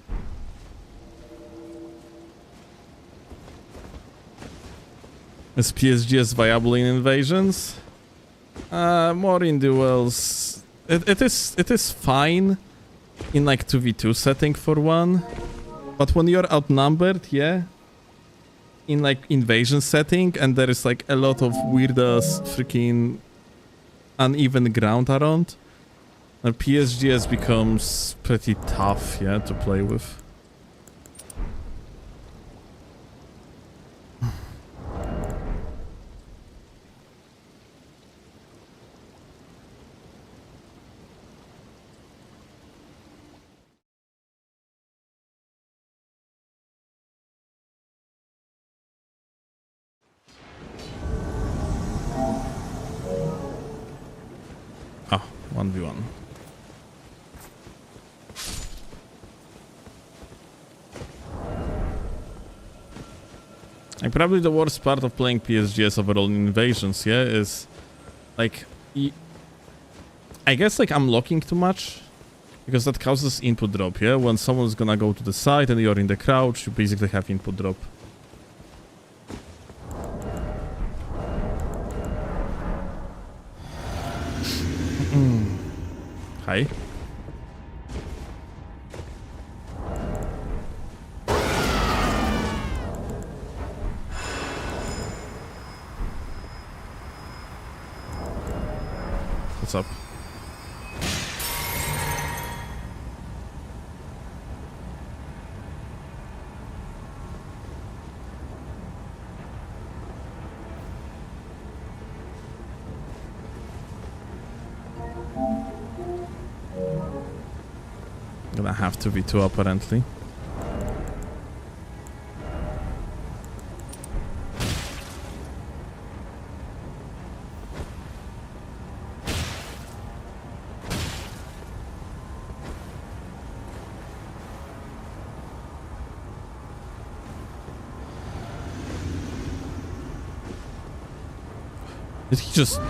Is PSGS viable in invasions? More in duels. It is fine in like 2v2 setting for one. But when you're outnumbered, yeah, in like invasion setting, and there is like a lot of weird-ass freaking uneven ground around, and PSGS becomes pretty tough, yeah, to play with. Ah, 1v1. Like, probably the worst part of playing PSGS overall in invasions, yeah, is like, I guess like I'm locking too much, because that causes input drop, yeah? When someone's gonna go to the side and you're in the crouch, you basically have input drop. Hi. What's up? Gonna have to be two apparently. Did he just...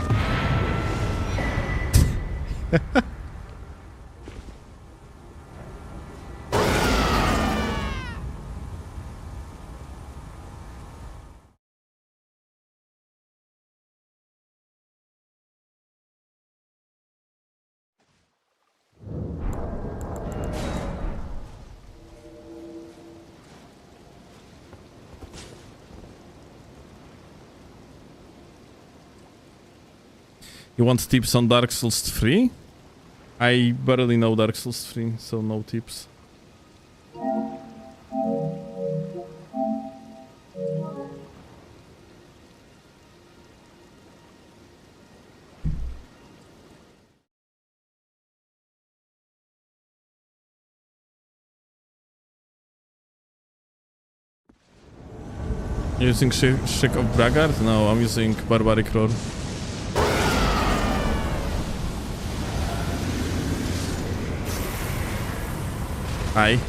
You want tips on Dark Souls 3? I barely know Dark Souls 3, so no tips. Using Shriek of Braggart? No, I'm using Barbaric Roar. Hi.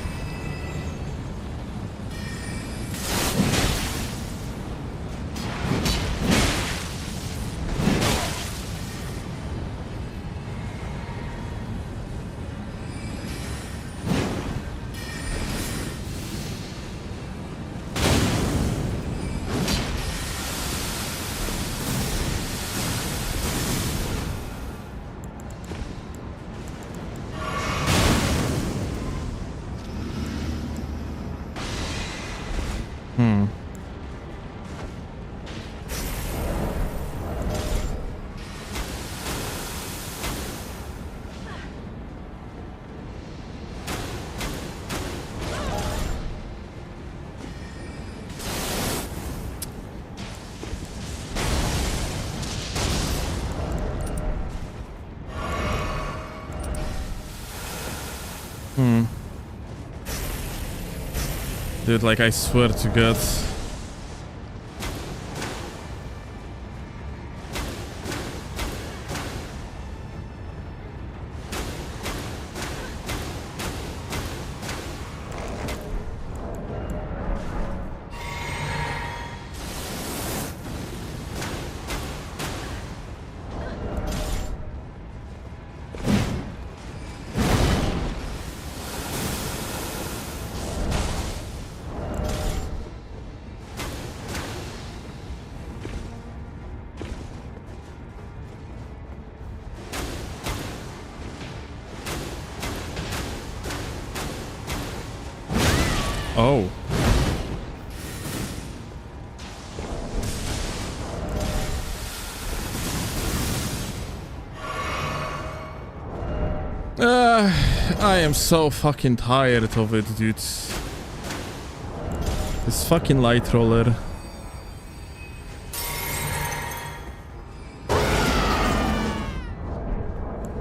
Dude, like, I swear to God. Oh. I am so fucking tired of it, dude. This fucking light roller.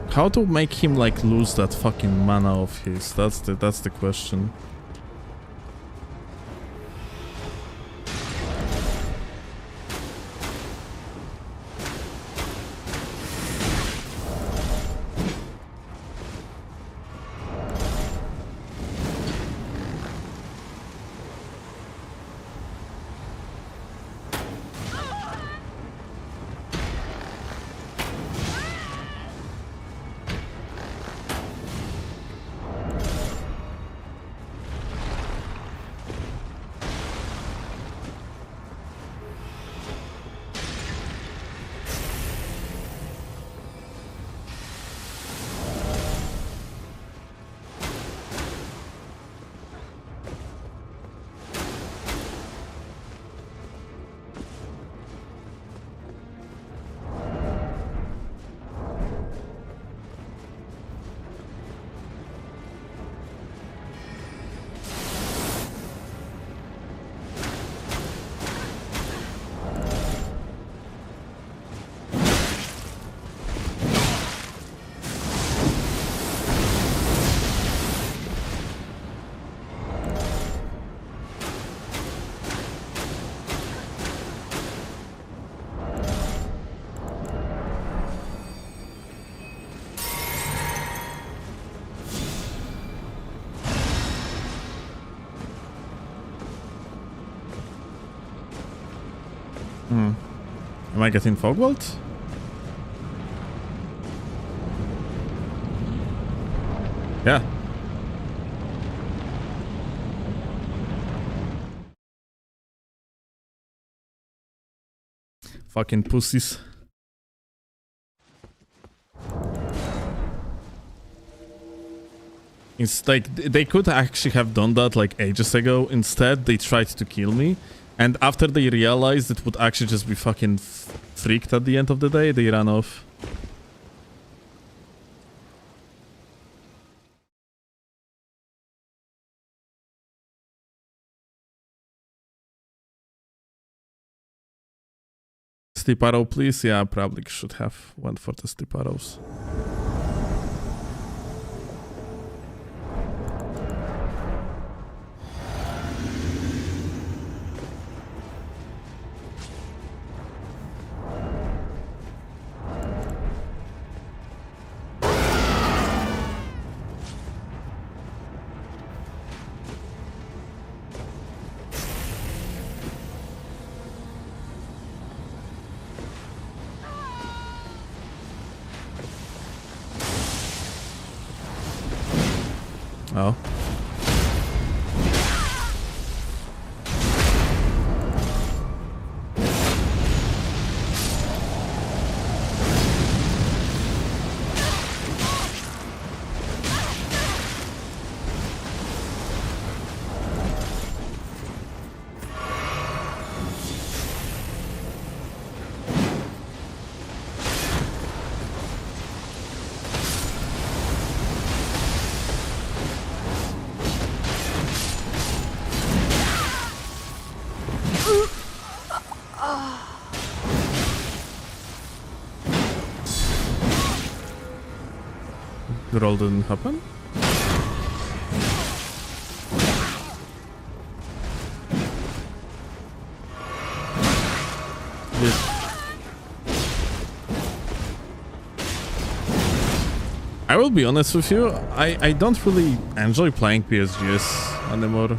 How to make him like lose that fucking mana of his? That's the question. Am I getting Fogwalt? Yeah. Fucking pussies. Instead, they could actually have done that like ages ago. Instead, they tried to kill me. And after they realized it would actually just be fucking freaked at the end of the day, they ran off. Steep arrow, please. Yeah, I probably should have went for the steep arrows. Oh. The roll didn't happen? I will be honest with you, I don't really enjoy playing PSGs anymore.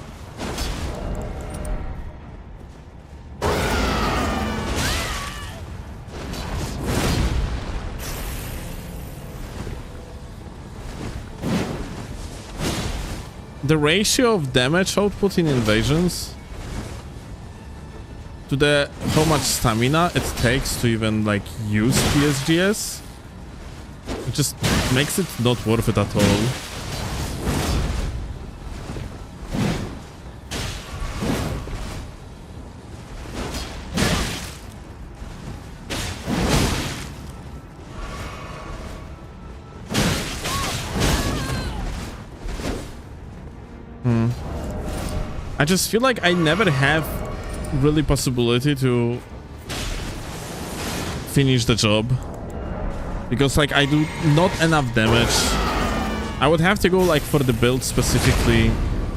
The ratio of damage output in invasions to the how much stamina it takes to even like use PSGs, it just makes it not worth it at all. I just feel like I never have really possibility to finish the job because like I do not enough damage. I would have to go like for the build specifically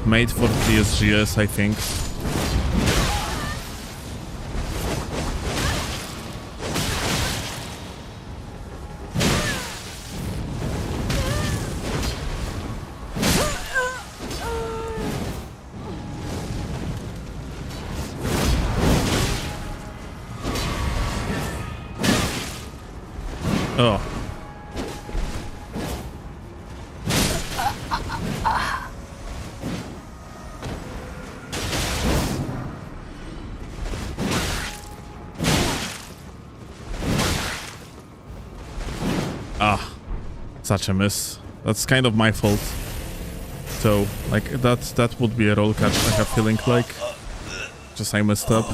made for TSGS, I think. Oh. Ah, such a miss. That's kind of my fault. So, like, that would be a roll catch, I have feeling like. Just I messed up.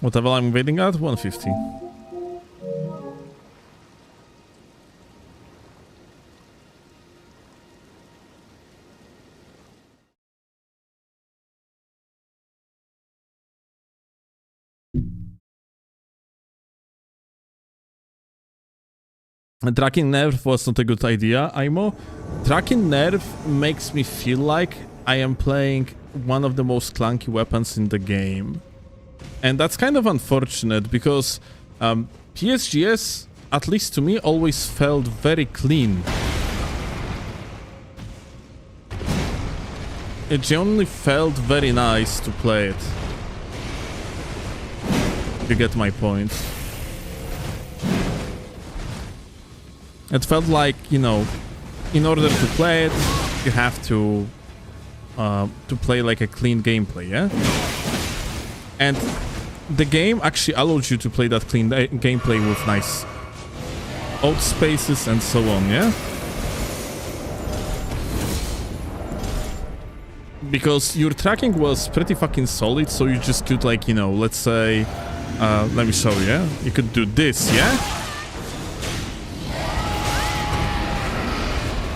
Whatever I'm waiting at, 150. Tracking nerf was not a good idea, Aimo. Tracking nerf makes me feel like I am playing one of the most clunky weapons in the game. And that's kind of unfortunate because PSGS, at least to me, always felt very clean. It genuinely felt very nice to play it. You get my point. It felt like, you know, in order to play it, you have to play like a clean gameplay, yeah? And the game actually allows you to play that clean gameplay with nice out spaces and so on, yeah? Because your tracking was pretty fucking solid, so you just could, like, you know, let's say, let me show you, yeah? You could do this, yeah?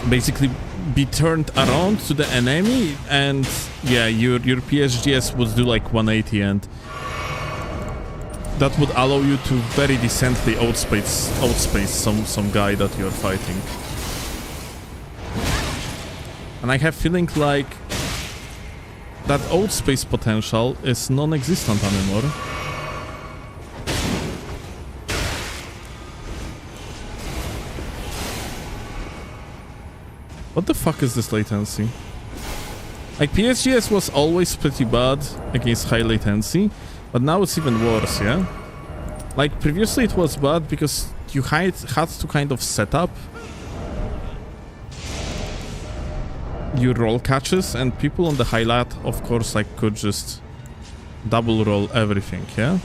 Basically be turned around to the enemy, and yeah, your PSGS would do like 180, and that would allow you to very decently outspace some guy that you're fighting. And I have feeling like that outspace potential is non-existent anymore. What the fuck is this latency? Like, PSGS was always pretty bad against high latency, but now it's even worse, yeah? Like, previously it was bad because you had to kind of set up your roll catches, and people on the highlight, of course, like, could just double roll everything, yeah?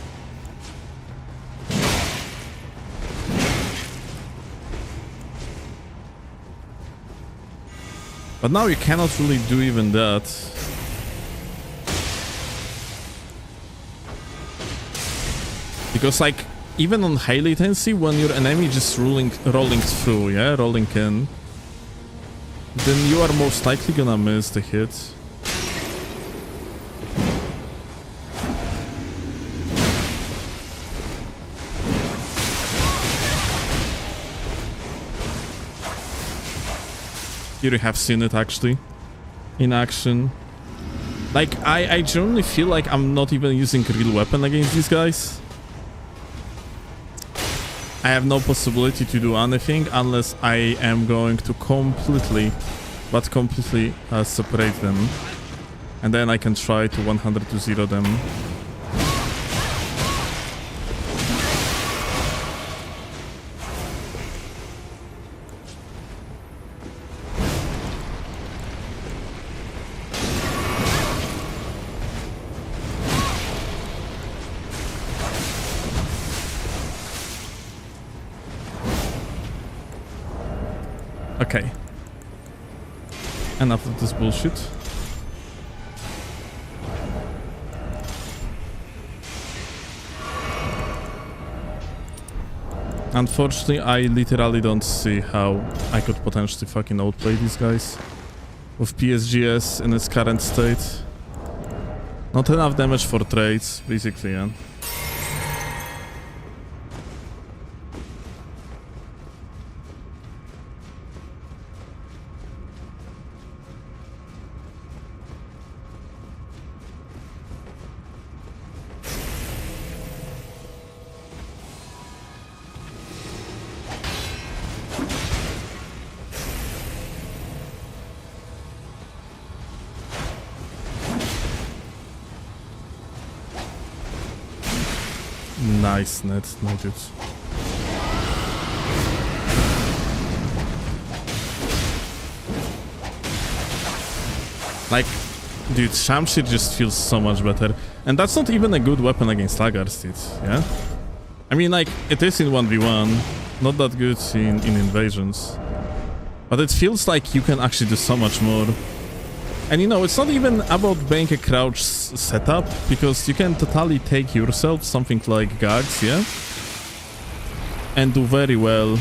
But now you cannot really do even that. Because, like, even on high latency, when your enemy just rolling through, yeah, rolling in, then you are most likely gonna miss the hit. Here you have seen it actually in action. Like, I genuinely feel like I'm not even using a real weapon against these guys. I have no possibility to do anything unless I am going to completely separate them. And then I can try to 100 to 0 them. Okay. Enough of this bullshit. Unfortunately, I literally don't see how I could potentially fucking outplay these guys with PSGS in its current state. Not enough damage for trades, basically, yeah. Nice net, noted. Like, dude, Shamshir just feels so much better. And that's not even a good weapon against laggards, dude, yeah? I mean, like, it is in 1v1, not that good in invasions. But it feels like you can actually do so much more. And you know, it's not even about being a crouch setup, because you can totally take yourself something like gags, yeah? And do very well.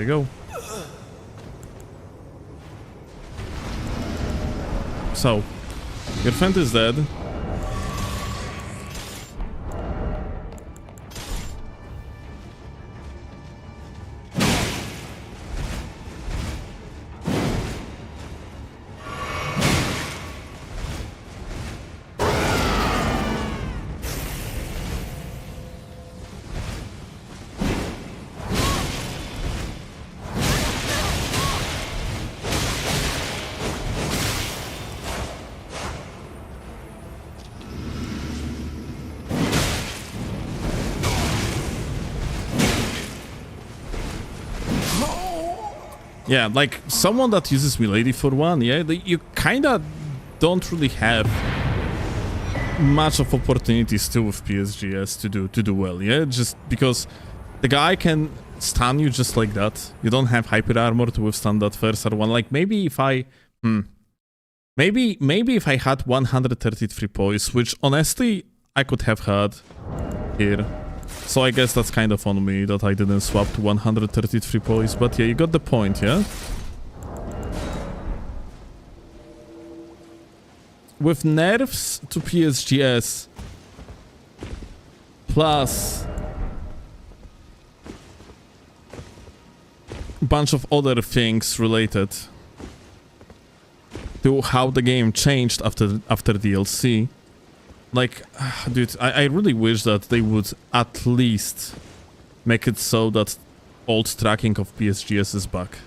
we go. So, your friend is dead. Yeah, like someone that uses Milady for one, yeah, you kinda don't really have much of opportunities too with PSGS to do well, yeah, just because the guy can stun you just like that. You don't have hyper armor to withstand that first R1. Like maybe if I maybe if I had 133 poise, which honestly I could have had here. So I guess that's kind of on me that I didn't swap to 133 poise, but yeah, you got the point, yeah? With nerfs to PSGS plus a bunch of other things related to how the game changed after DLC. Like, dude, I really wish that they would at least make it so that old tracking of PSGS is back.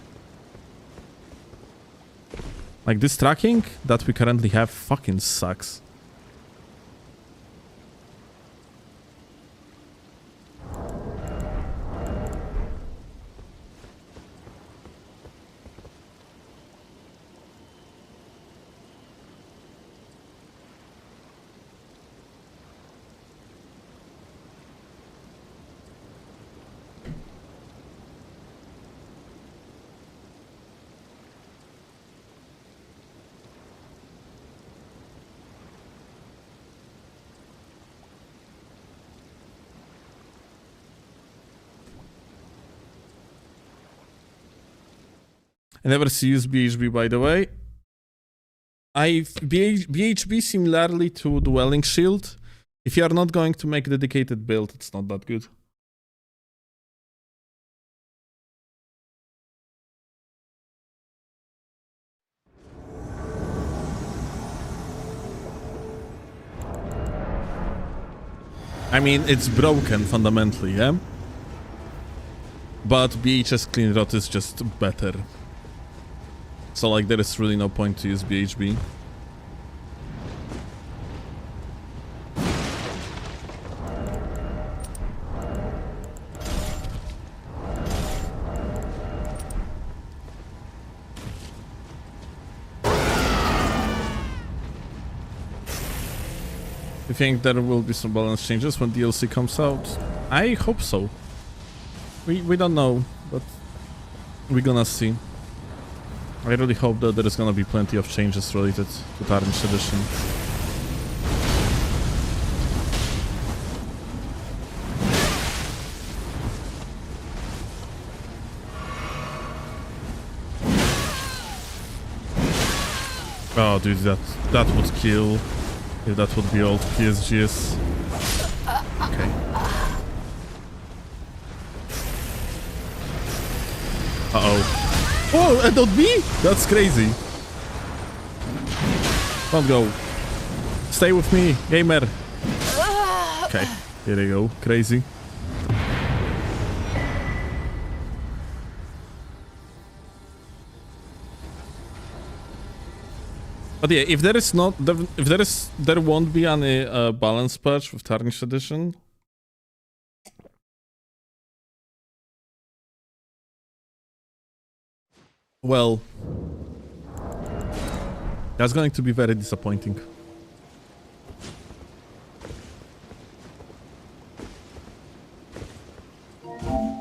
Like, this tracking that we currently have fucking sucks. I never used BHB, by the way. BHB similarly to Dwelling Shield. If you are not going to make a dedicated build, it's not that good. I mean, it's broken fundamentally, yeah? But BHS Clean Rot is just better. So, like, there is really no point to use BHB. You think there will be some balance changes when DLC comes out? I hope so. We don't know, but we're gonna see. I really hope that there is gonna be plenty of changes related to Tarnished Edition. Oh, dude, that would kill if that would be old PSGS. Okay. Uh-oh. Oh, and not me? That's crazy. Don't go. Stay with me, gamer. Okay, here you go. Crazy. But yeah, if there is not, there won't be any balance patch with Tarnished Edition. Well, that's going to be very disappointing.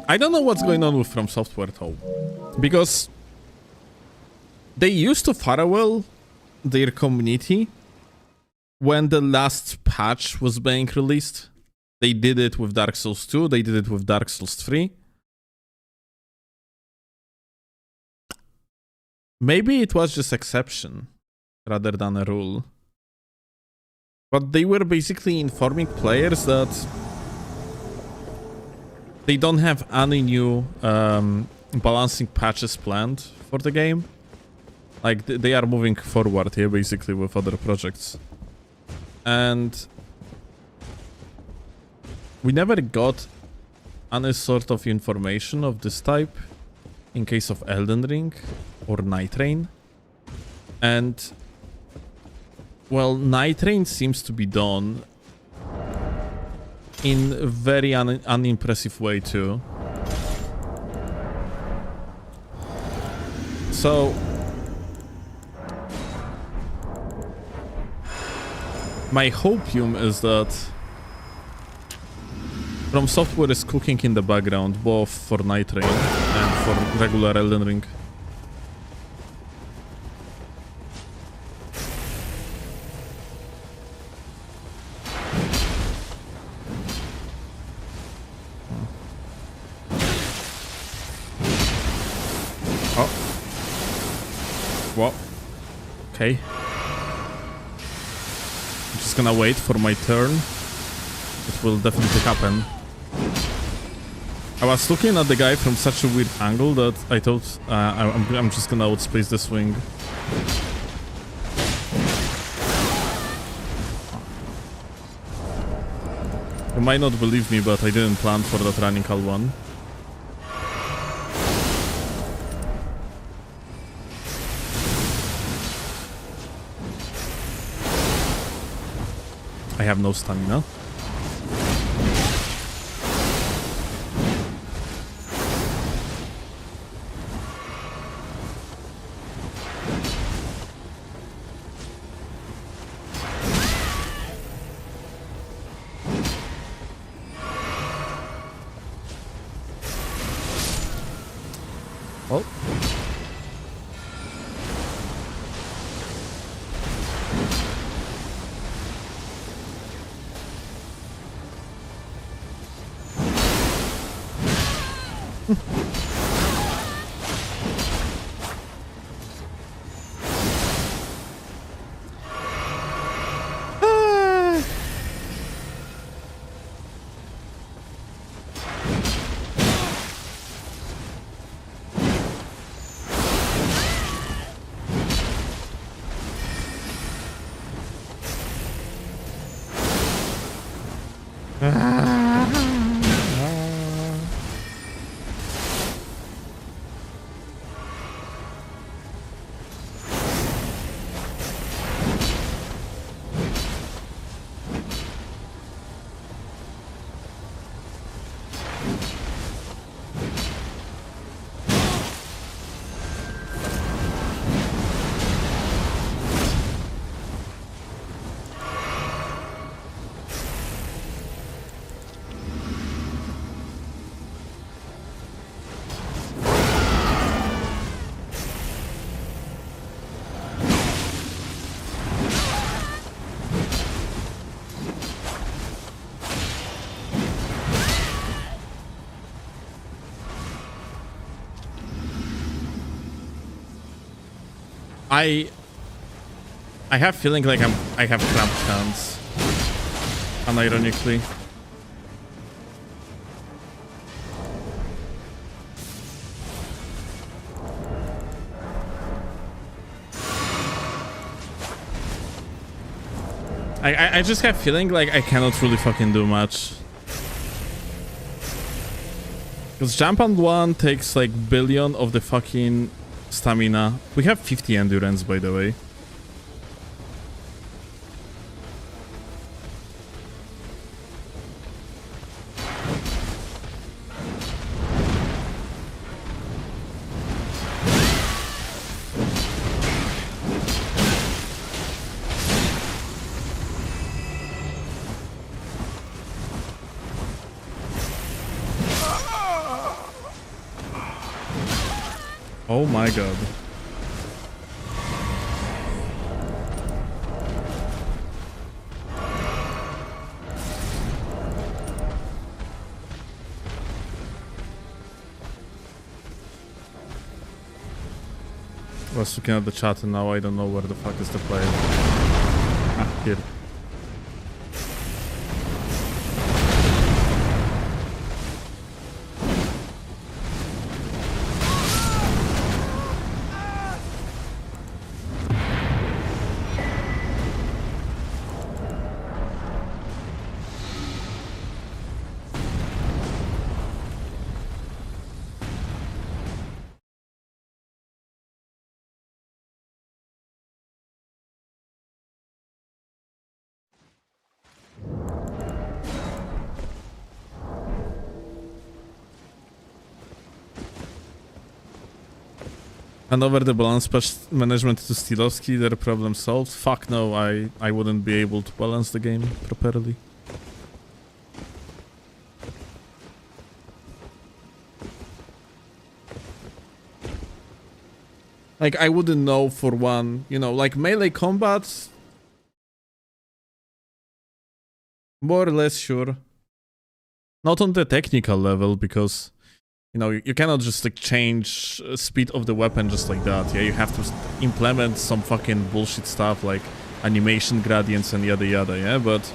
I don't know what's going on with From Software though, because they used to farewell their community when the last patch was being released. They did it with Dark Souls 2, they did it with Dark Souls 3. Maybe it was just exception rather than a rule. But they were basically informing players that they don't have any new balancing patches planned for the game. Like, they are moving forward here, basically, with other projects. And we never got any sort of information of this type in case of Elden Ring or Night Rain. And, well, Night Rain seems to be done in a very unimpressive way, too. So my hopium is that From Software is cooking in the background, both for Night Rain and for regular Elden Ring. Oh. What? Okay. I'm just gonna wait for my turn. It will definitely happen. I was looking at the guy from such a weird angle that I thought I'm just gonna outspace the swing. You might not believe me, but I didn't plan for that running L1. I have no stamina. Oh. I have feeling like I have cramped hands. Unironically. I just have feeling like I cannot really fucking do much. Because jump on one takes like billion of the fucking stamina. We have 50 endurance, by the way. Oh my god. was looking at the chat and now I don't know where the fuck is the player. Ah, here. Hand over the balance patch management to Steelovsky, their problem solved. Fuck no, I wouldn't be able to balance the game properly. Like, I wouldn't know for one, you know, like melee combat. More or less sure. Not on the technical level, because you know, you cannot just like change speed of the weapon just like that. Yeah, you have to implement some fucking bullshit stuff like animation gradients and yada yada, yeah, but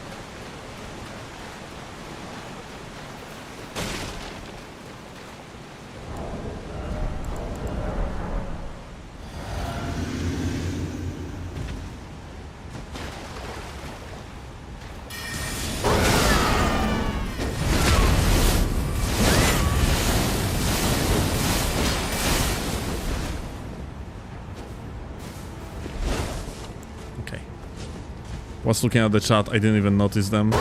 was looking at the chat, I didn't even notice them.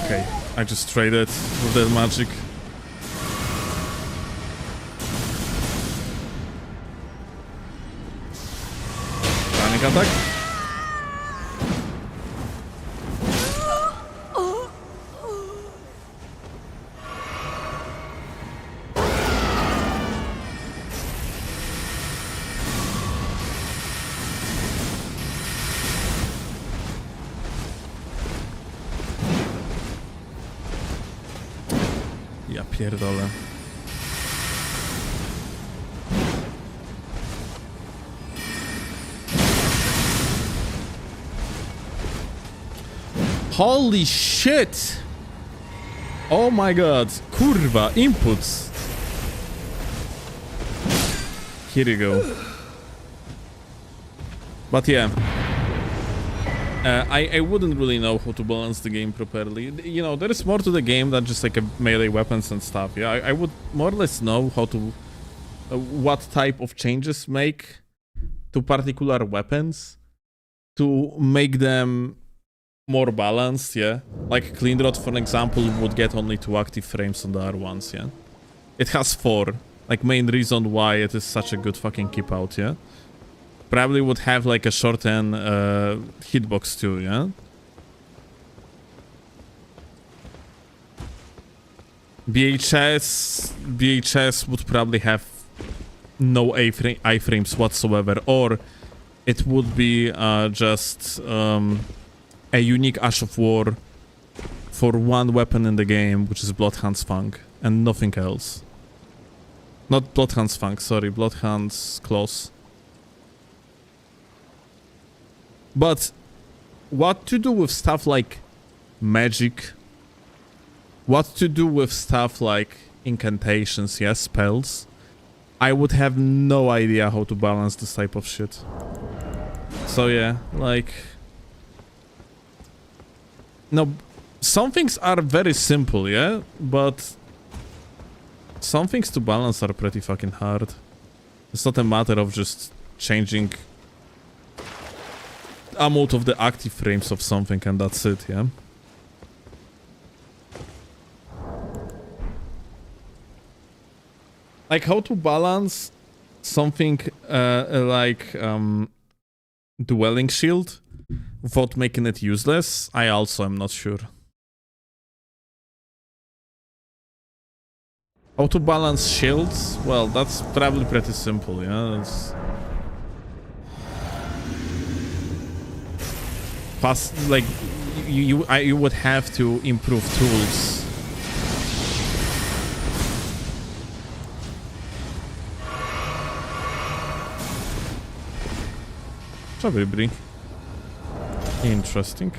Okay, I just traded with that magic. Attack. Ja pierdolę. Holy shit! Oh my god. Kurwa, inputs. Here you go. But yeah. I wouldn't really know how to balance the game properly. You know, there is more to the game than just like a melee weapons and stuff. Yeah, I would more or less know how to... what type of changes make to particular weapons to make them more balanced, yeah. Like Clean Rod, for example, would get only 2 active frames on the R1s, yeah. It has 4. Like, main reason why it is such a good fucking keep out, yeah. Probably would have like a shortened hitbox too, yeah. BHS would probably have no iframes whatsoever, or it would be just a unique Ash of War for one weapon in the game, which is Bloodhound's Fang, and nothing else. Not Bloodhound's Fang, sorry, Bloodhound's Claws. But what to do with stuff like magic? What to do with stuff like incantations, yes, spells? I would have no idea how to balance this type of shit. So yeah, like... No, some things are very simple, yeah? But some things to balance are pretty fucking hard. It's not a matter of just changing amount of the active frames of something and that's it, yeah? Like how to balance something like Dwelling Shield without making it useless, I also am not sure. How to balance shields? Well, that's probably pretty simple, yeah. That's fast, like you would have to improve tools. Probably interesting.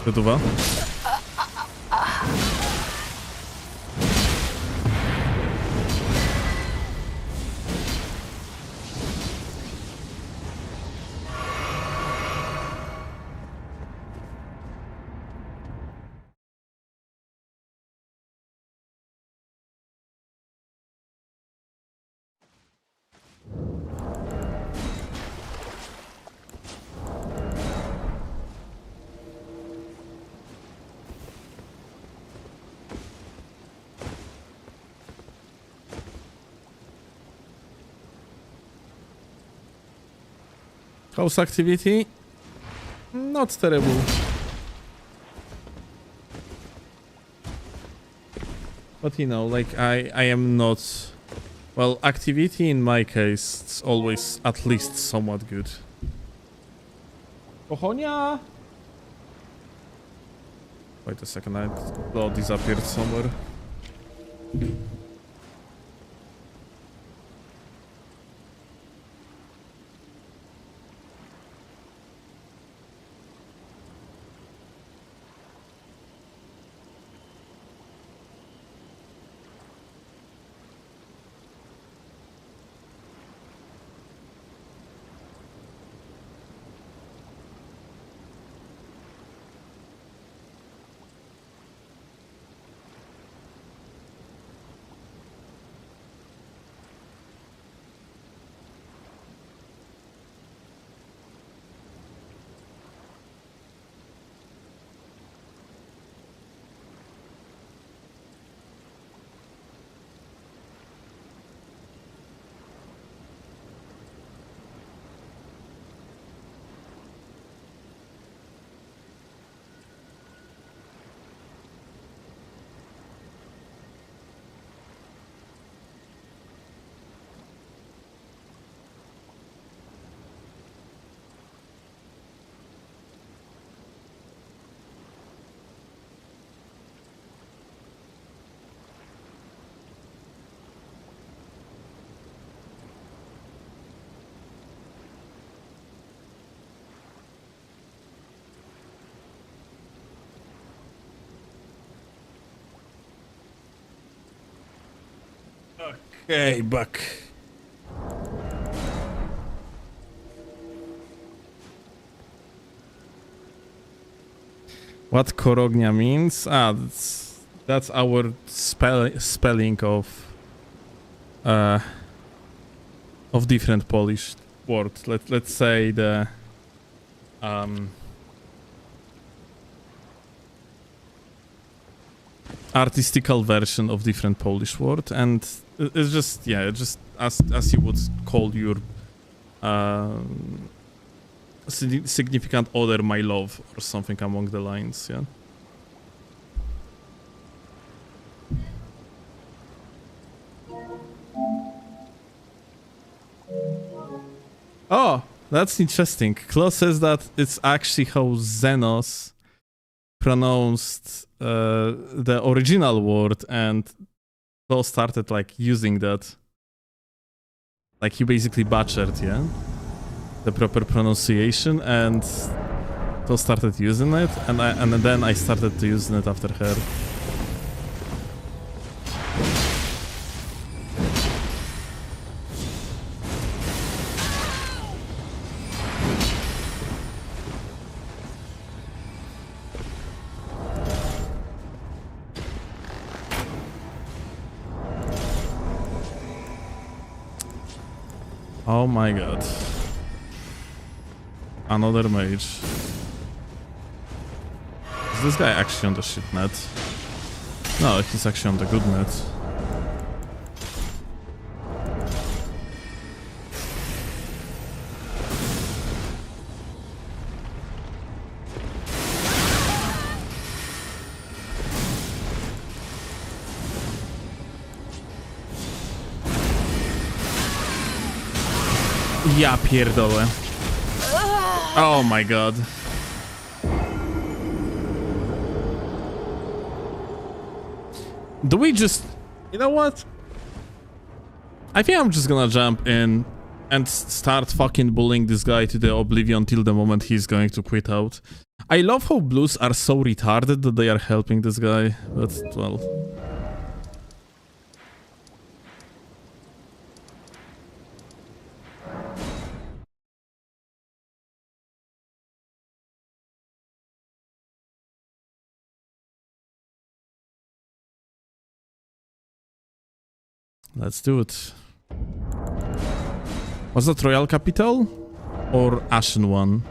Gotowa? House activity? Not terrible. But you know, like I am not... Well, activity in my case is always at least somewhat good. Kochonia! Wait a second, I disappeared somewhere. Okay, Buck. What Korognia means? Ah, that's our spelling of different Polish words. Let's say the artistical version of different Polish word, and it's just, yeah, just as you would call your significant other my love or something among the lines, yeah. Oh, that's interesting. Klo says that it's actually how Xenos pronounced the original word, and Thor started like using that. Like he basically butchered, yeah, the proper pronunciation, and Thor started using it, and then I started to using it after her. Oh my god. Another mage. Is this guy actually on the shit net? No, he's actually on the good net. Ja pierdolę. Oh my god. Do we just... You know what? I think I'm just gonna jump in and start fucking bullying this guy to the oblivion till the moment he's going to quit out. I love how blues are so retarded that they are helping this guy, but well... Let's do it. Was that Royal Capital? Or Ashen one?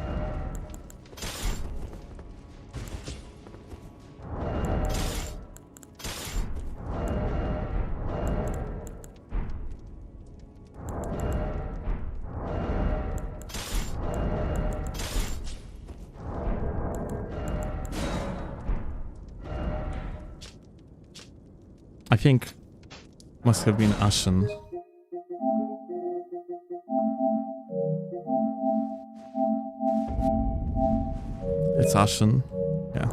I think must have been Ashen. It's Ashen, yeah.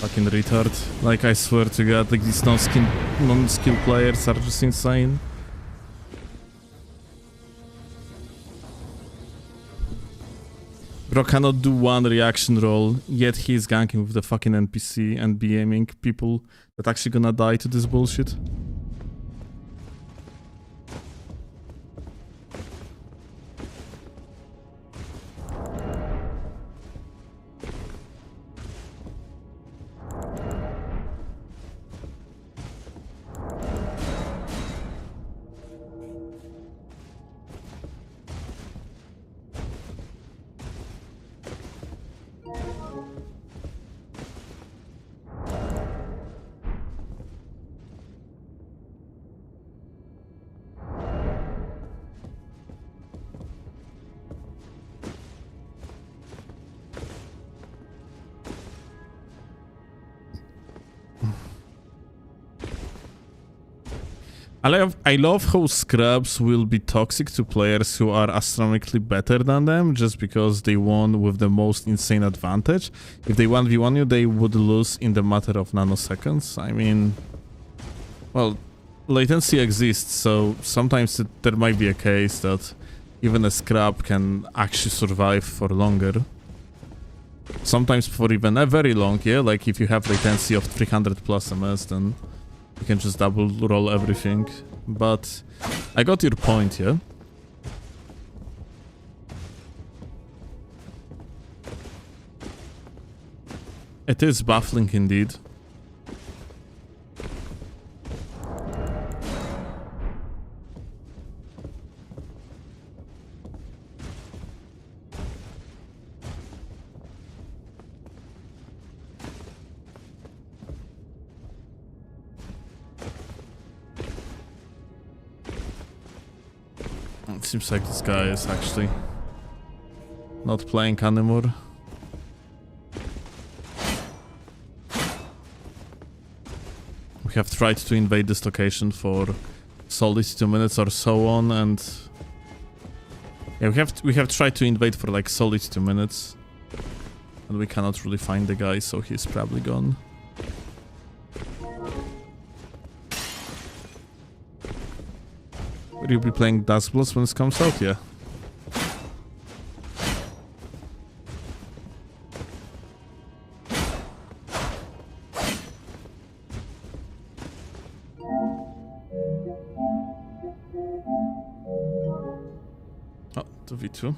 Fucking retard. Like, I swear to god, like these non-skill players are just insane. Bro cannot do one reaction roll, yet he is ganking with the fucking NPC and BMing people that actually gonna die to this bullshit. I love how scrubs will be toxic to players who are astronomically better than them just because they won with the most insane advantage. If they 1v1 you, they would lose in the matter of nanoseconds. I mean, well, latency exists, so sometimes there might be a case that even a scrub can actually survive for longer. Sometimes for even a very long, yeah, like if you have latency of 300 plus ms, then you can just double roll everything, but I got your point, yeah? It is baffling indeed. It seems like this guy is actually not playing anymore. We have tried to invade this location for solid 2 minutes or so on, and yeah, we have tried to invade for like solid 2 minutes, and we cannot really find the guy, so he's probably gone. Will you be playing Dusk Bloods when it comes out? Yeah. Oh, 2v2.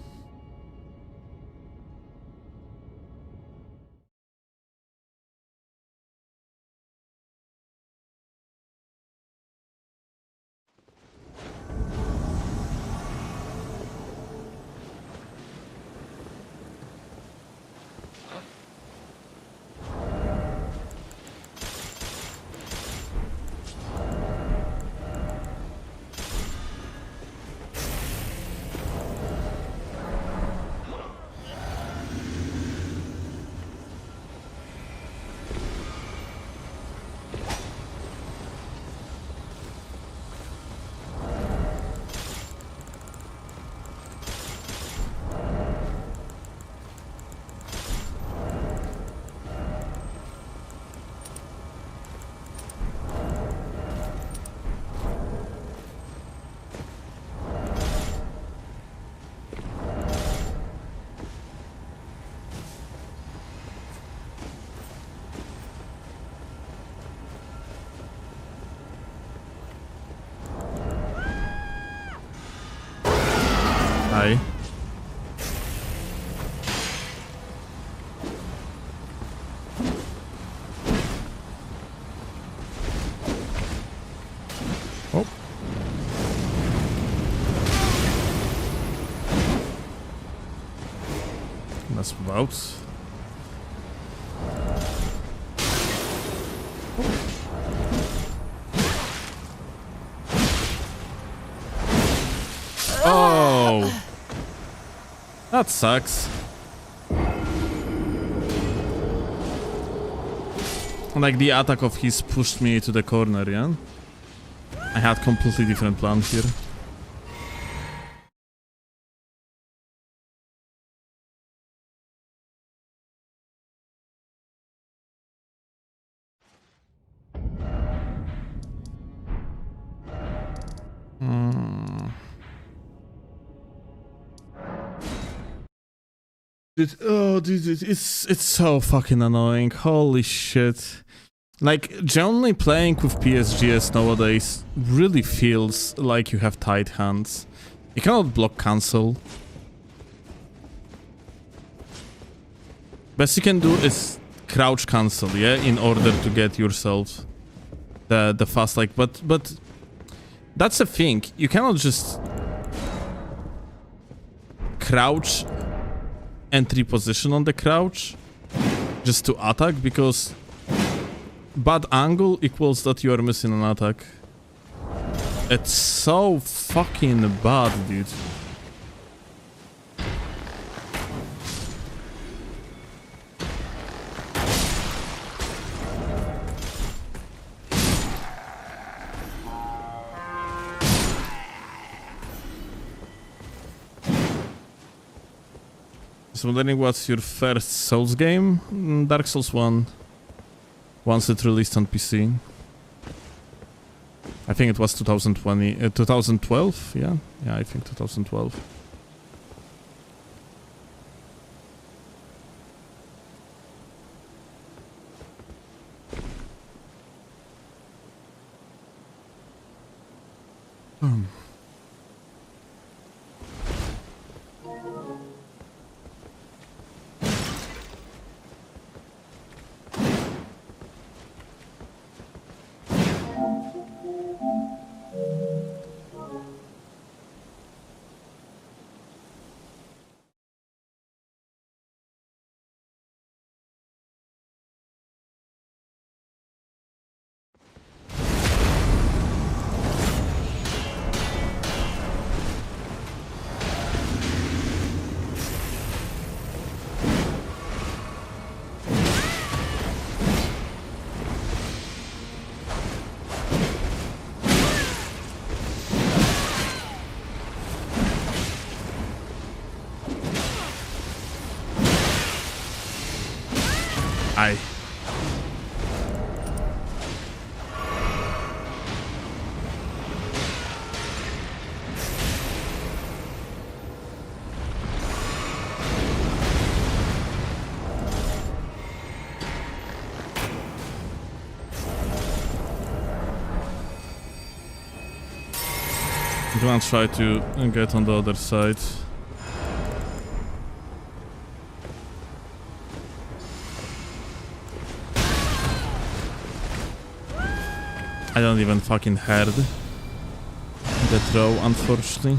Hi. Oh. Let's move out. Oh. That sucks. Like the attack of his pushed me to the corner, yeah? I had completely different plan here. Dude, it's so fucking annoying. Holy shit. Like, generally playing with PSGs nowadays really feels like you have tight hands. You cannot block cancel. Best you can do is crouch cancel, yeah, in order to get yourself the fast like, but that's the thing. You cannot just crouch entry position on the crouch just to attack, because bad angle equals that you are missing an attack. It's so fucking bad, dude. So wondering, what's your first Souls game? Dark Souls 1. Once it released on PC. I think it was 2012, yeah? Yeah, I think 2012. Aye. I'm gonna try to get on the other side. I don't even fucking heard the throw, unfortunately.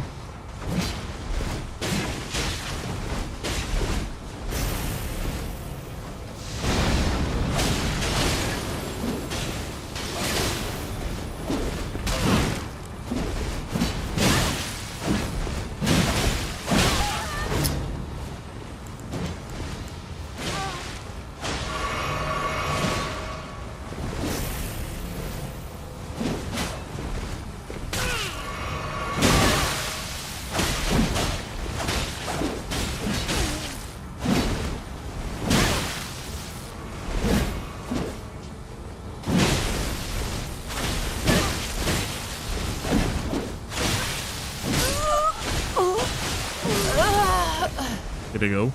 Here we go.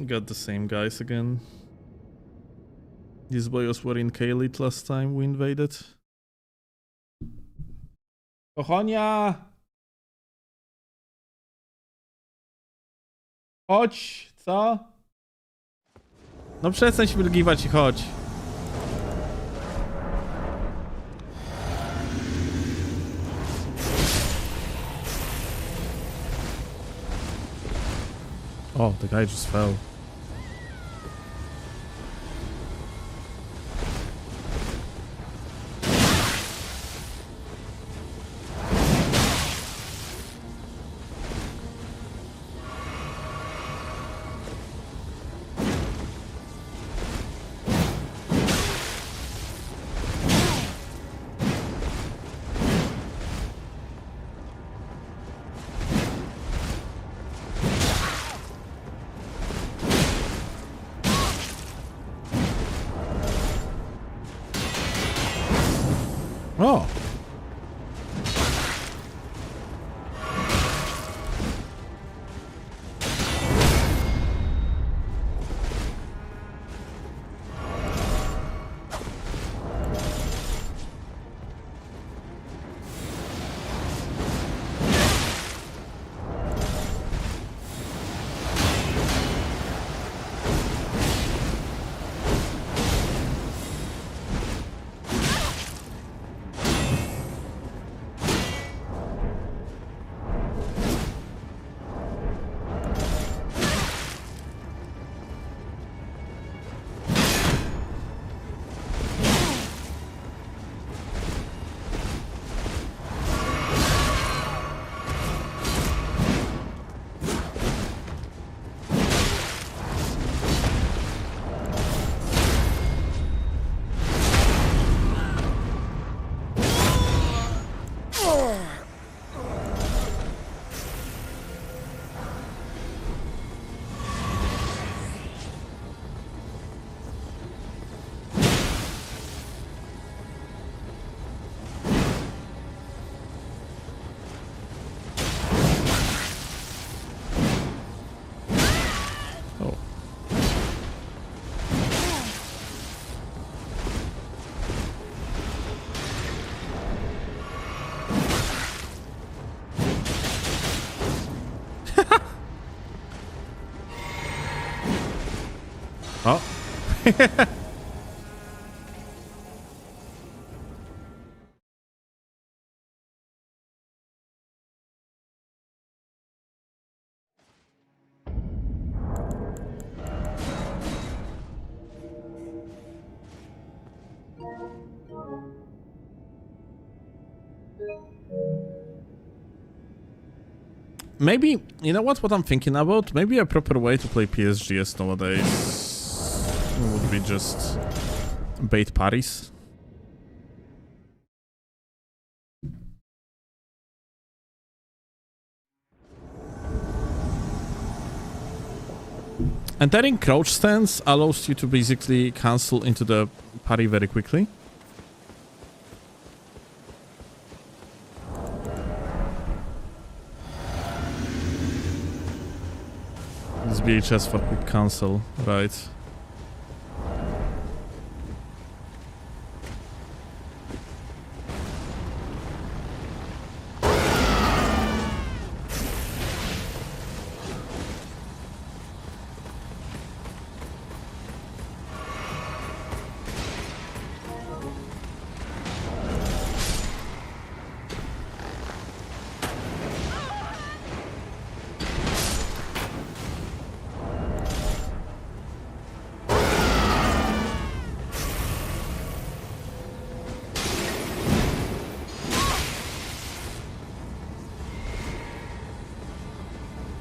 Got the same guys again. These boys were in K-Elite last time we invaded. Kochonia! Chodź, co? No przestań się wylgiwać i chodź. Oh, the guy just fell. Oh. Maybe, you know what I'm thinking about? Maybe a proper way to play PSGS nowadays would be just bait parties. Entering crouch stance allows you to basically cancel into the party very quickly. This VHS for quick cancel, right?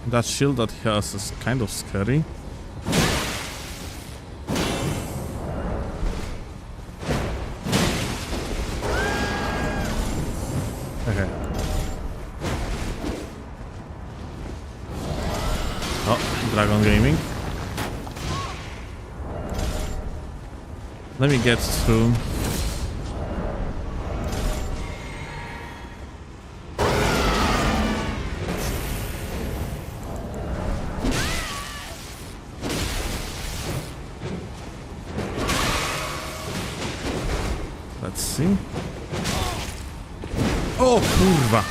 That shield that he has is kind of scary. Okay. Oh, Dragon Gaming. Let me get through. Let's see. Oh, kurwa.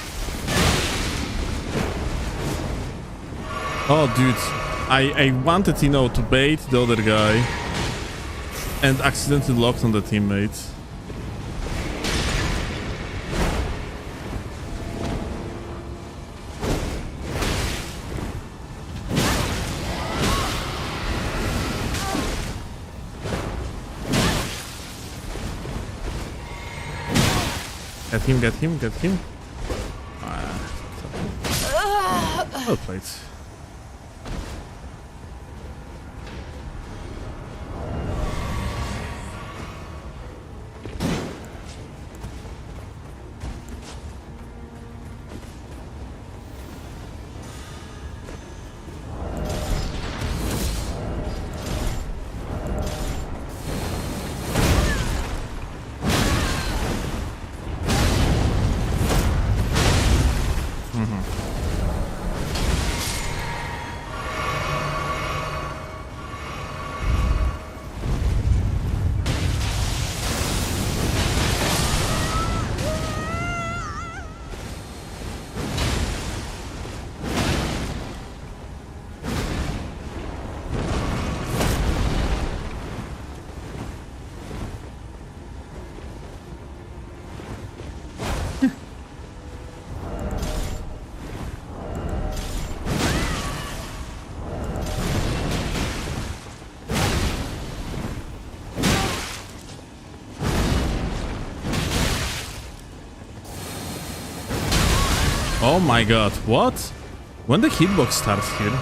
Oh, dude. I wanted, you know, to bait the other guy and accidentally locked on the teammate. Get him, get him. Well played. Oh my god, what? When the hitbox starts here?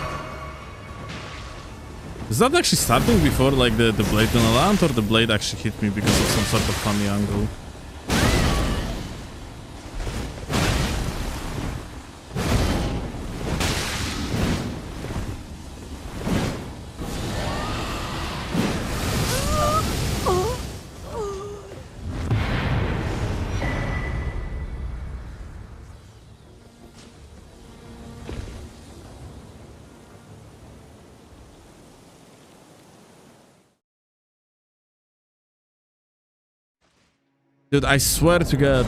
Is that actually starting before like the blade gonna land, or the blade actually hit me because of some sort of funny angle? Dude, I swear to God,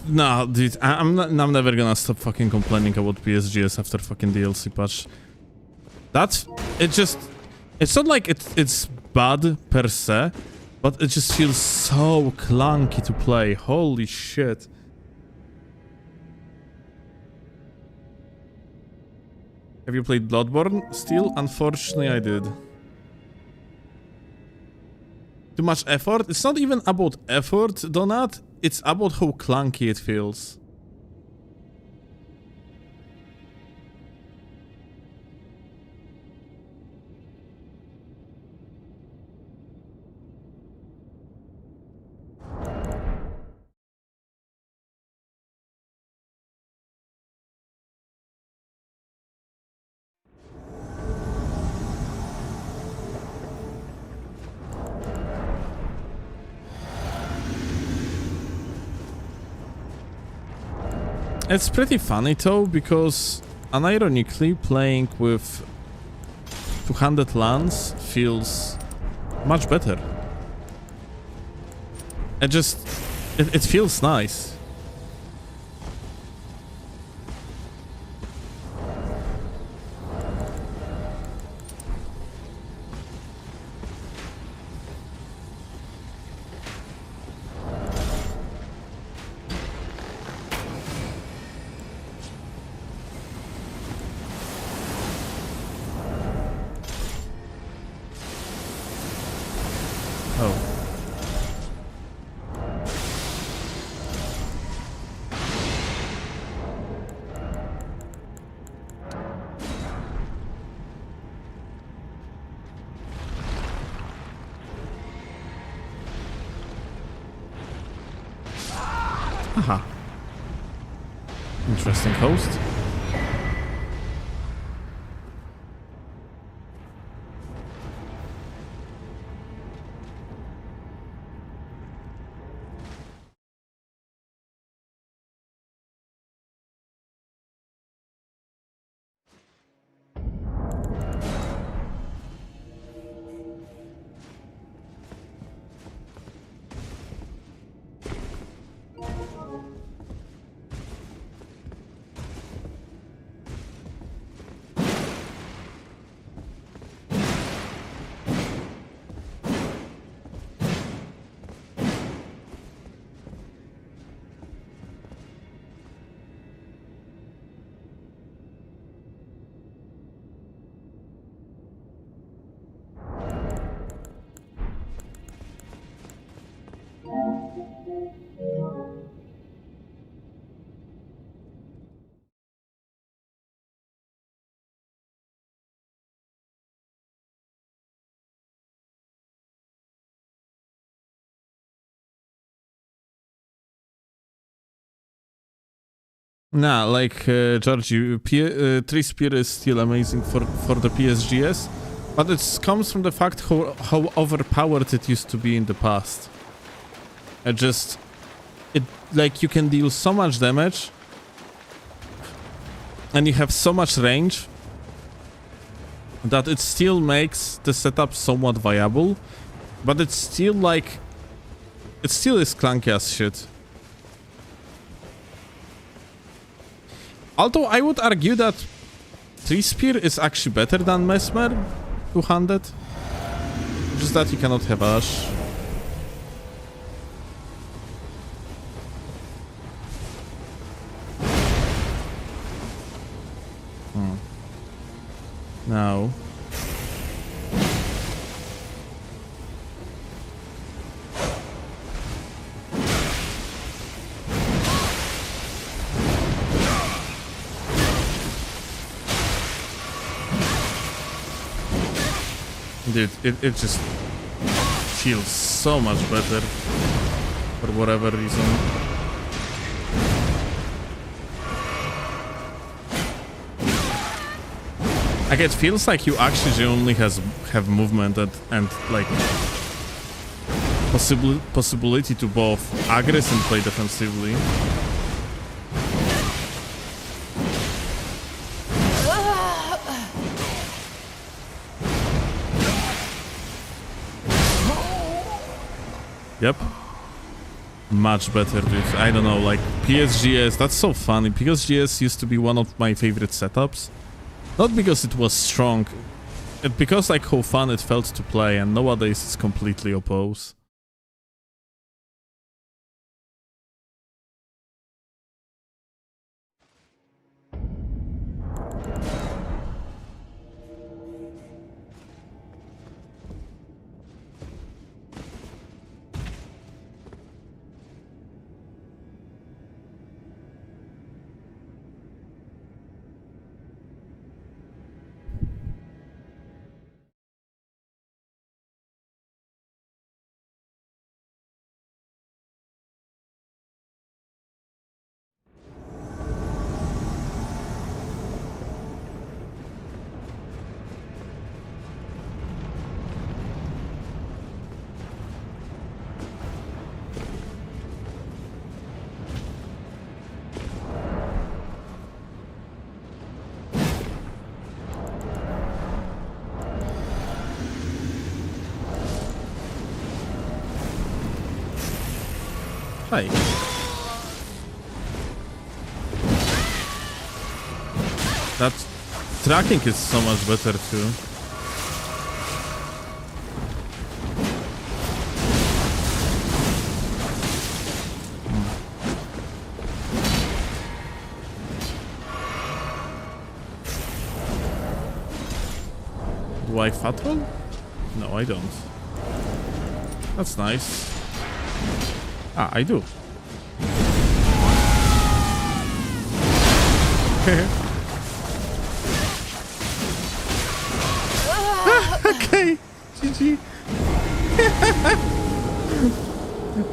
No, dude, I'm never gonna stop fucking complaining about PSGS after fucking DLC patch. It's not like it's bad per se, but it just feels so clunky to play. Holy shit. Have you played Bloodborne still? Unfortunately, I did. Too much effort? It's not even about effort, Donut. It's about how clunky it feels. It's pretty funny though, because unironically playing with two-handed lance feels much better. It feels nice. Aha. Interesting host. Nah, like Georgie, Trispear is still amazing for the PSGS, but it comes from the fact how overpowered it used to be in the past. Like you can deal so much damage, and you have so much range that it still makes the setup somewhat viable, but it's still like it still is clunky as shit. Although I would argue that Trispear is actually better than Mesmer 200. Just that you cannot have Ash. Now. Dude, it just feels so much better for whatever reason. Like it feels like you actually genuinely have movement and like possibility to both aggress and play defensively. Yep. Much better, dude. I don't know, like PSGS, that's so funny. PSGS used to be one of my favorite setups. Not because it was strong because like how fun it felt to play, and nowadays it's completely opposed. Hi. That tracking is so much better too. Do I fatrol? No, I don't. That's nice. Ah, I do. Okay, GG.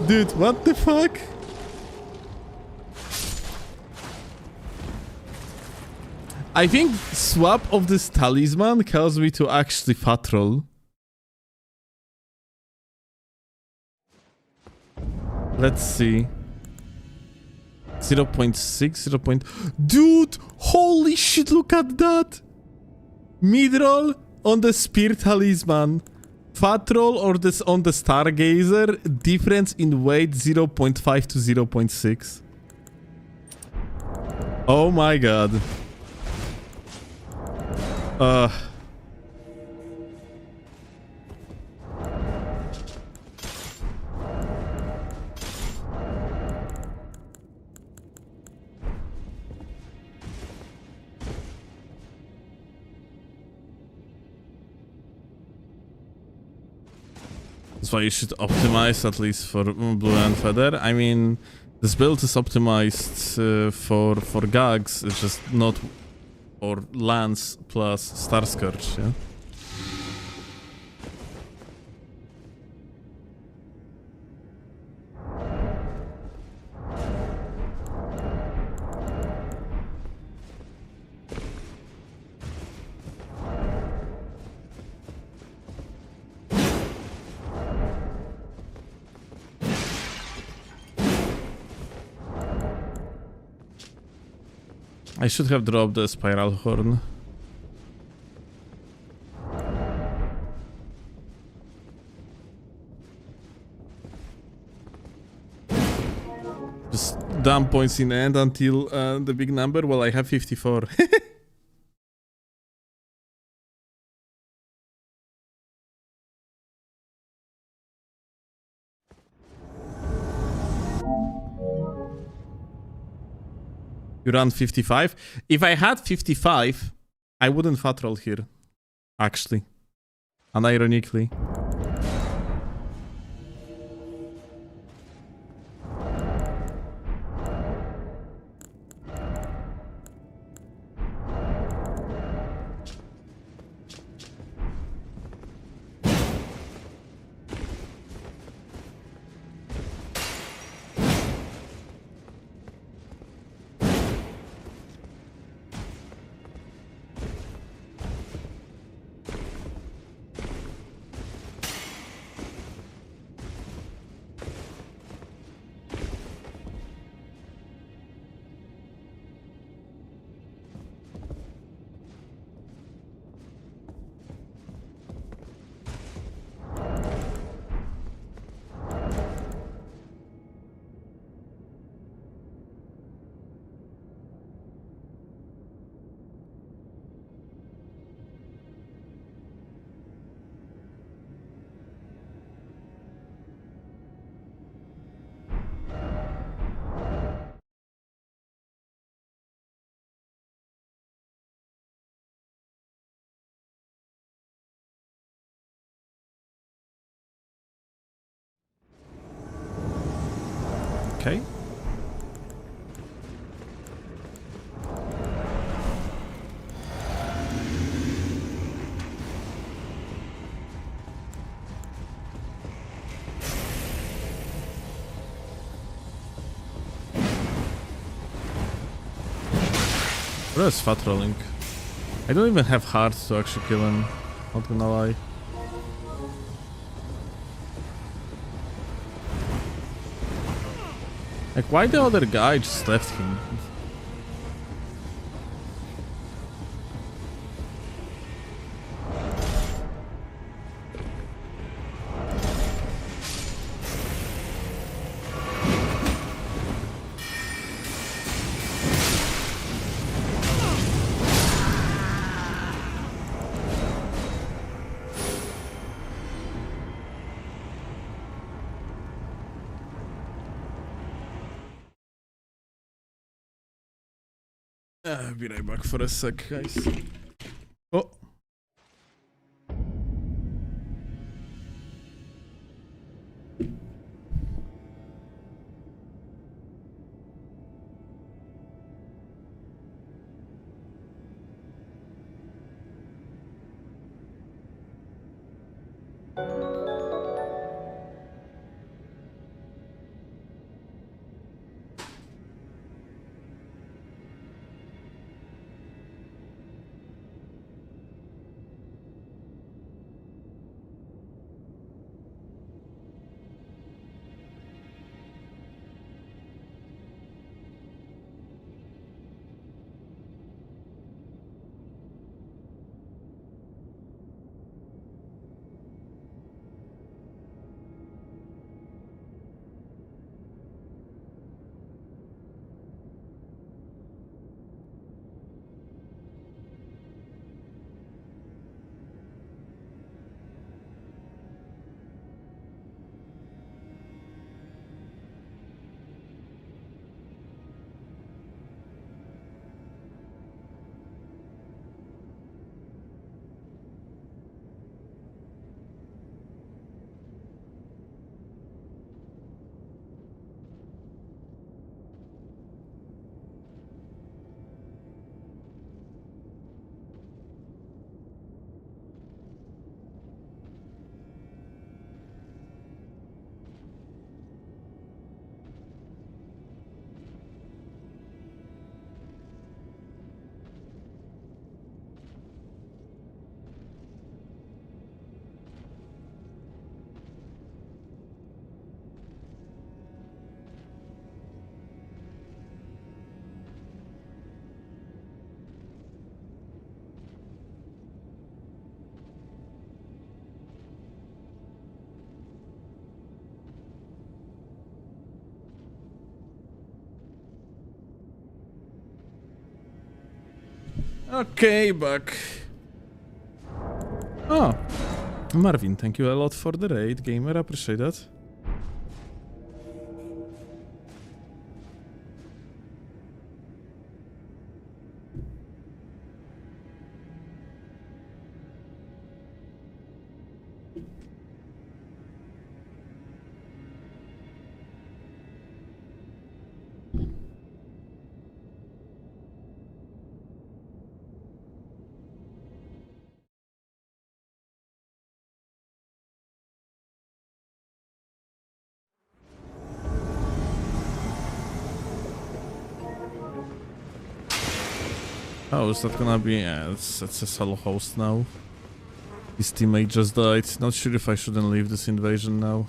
Dude, what the fuck? I think swap of this talisman caused me to actually fatrol. Let's see. 0.6, 0. Dude! Holy shit, look at that! Mid-roll on the Spear Talisman. Fat roll or this on the Stargazer. Difference in weight 0.5 to 0.6. Oh my god. That's why you should optimize at least for Blue and Feather. I mean, this build is optimized for Gags, it's just not for Lance plus Star Scourge, yeah? I should have dropped the Spiral Horn. Just dump points in end until the big number. Well, I have 54. You run 55? If I had 55, I wouldn't fat roll here. Actually. Unironically. Okay. Where's fat rolling? I don't even have hearts to actually kill him. Not gonna lie. Like, why the other guy just left him? I'll be right back for a sec, guys. Oh. Okay, back. Oh, Marvin, thank you a lot for the raid, gamer. Appreciate that. Oh, is that gonna be... Yeah, it's a solo host now. His teammate just died. Not sure if I shouldn't leave this invasion now.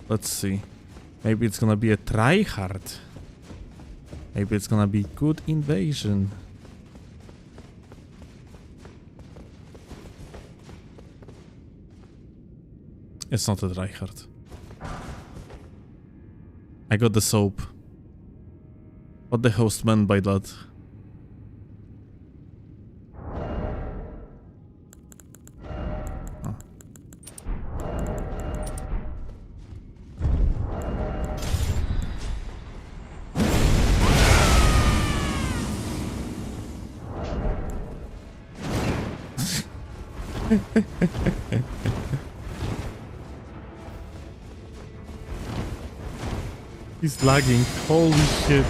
Let's see. Maybe it's gonna be a tryhard. Maybe it's gonna be good invasion. It's not a tryhard. I got the soap. What the host meant by that? He's lagging. Holy shit.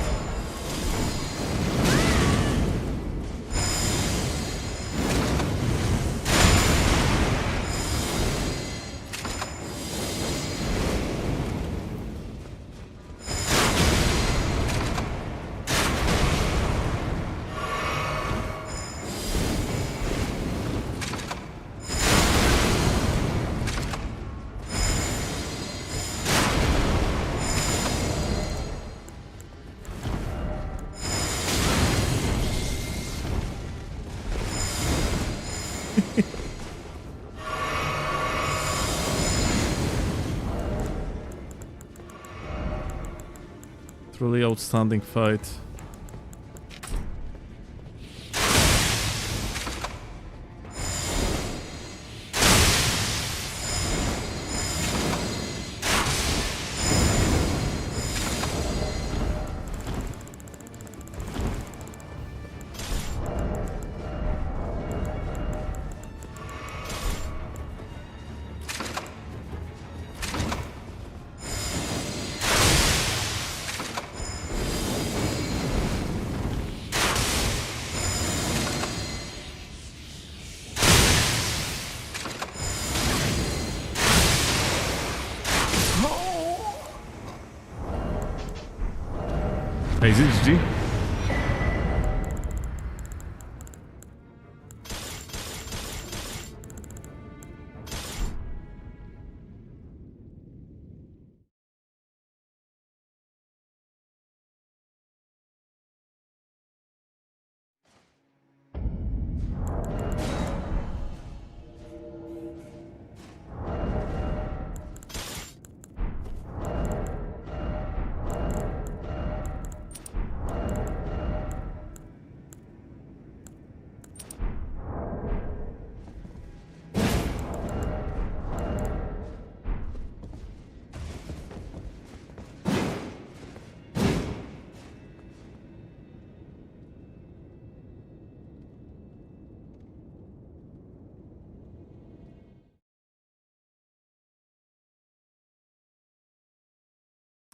Truly outstanding fight. Hey, is it GG?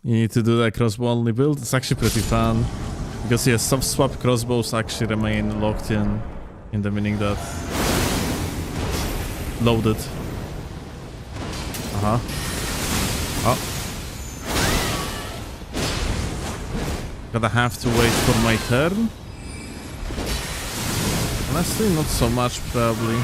You need to do that crossbow only build. It's actually pretty fun. Because yes, some swap crossbows actually remain locked in the meaning that loaded. Uh-huh. Oh. Gonna have to wait for my turn. Honestly, not so much probably.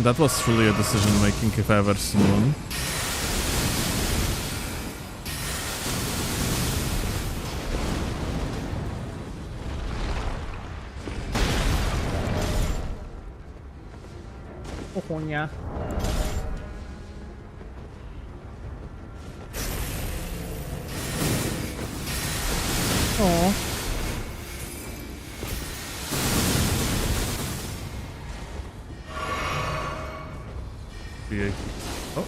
That was truly a decision making if I've ever seen one. Ohonia. Oh. Oh.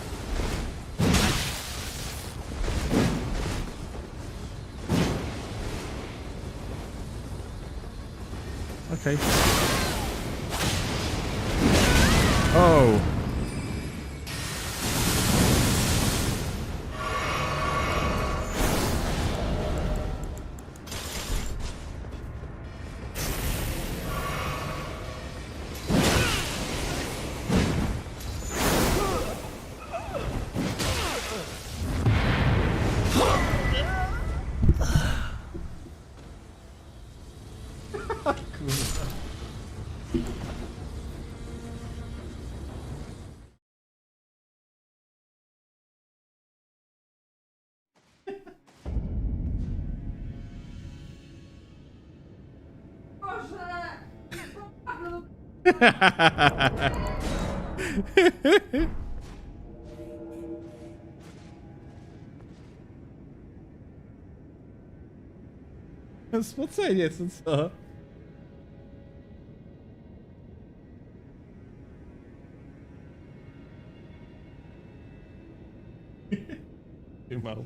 Okay. Oh. Spocenie, co? Trzymał.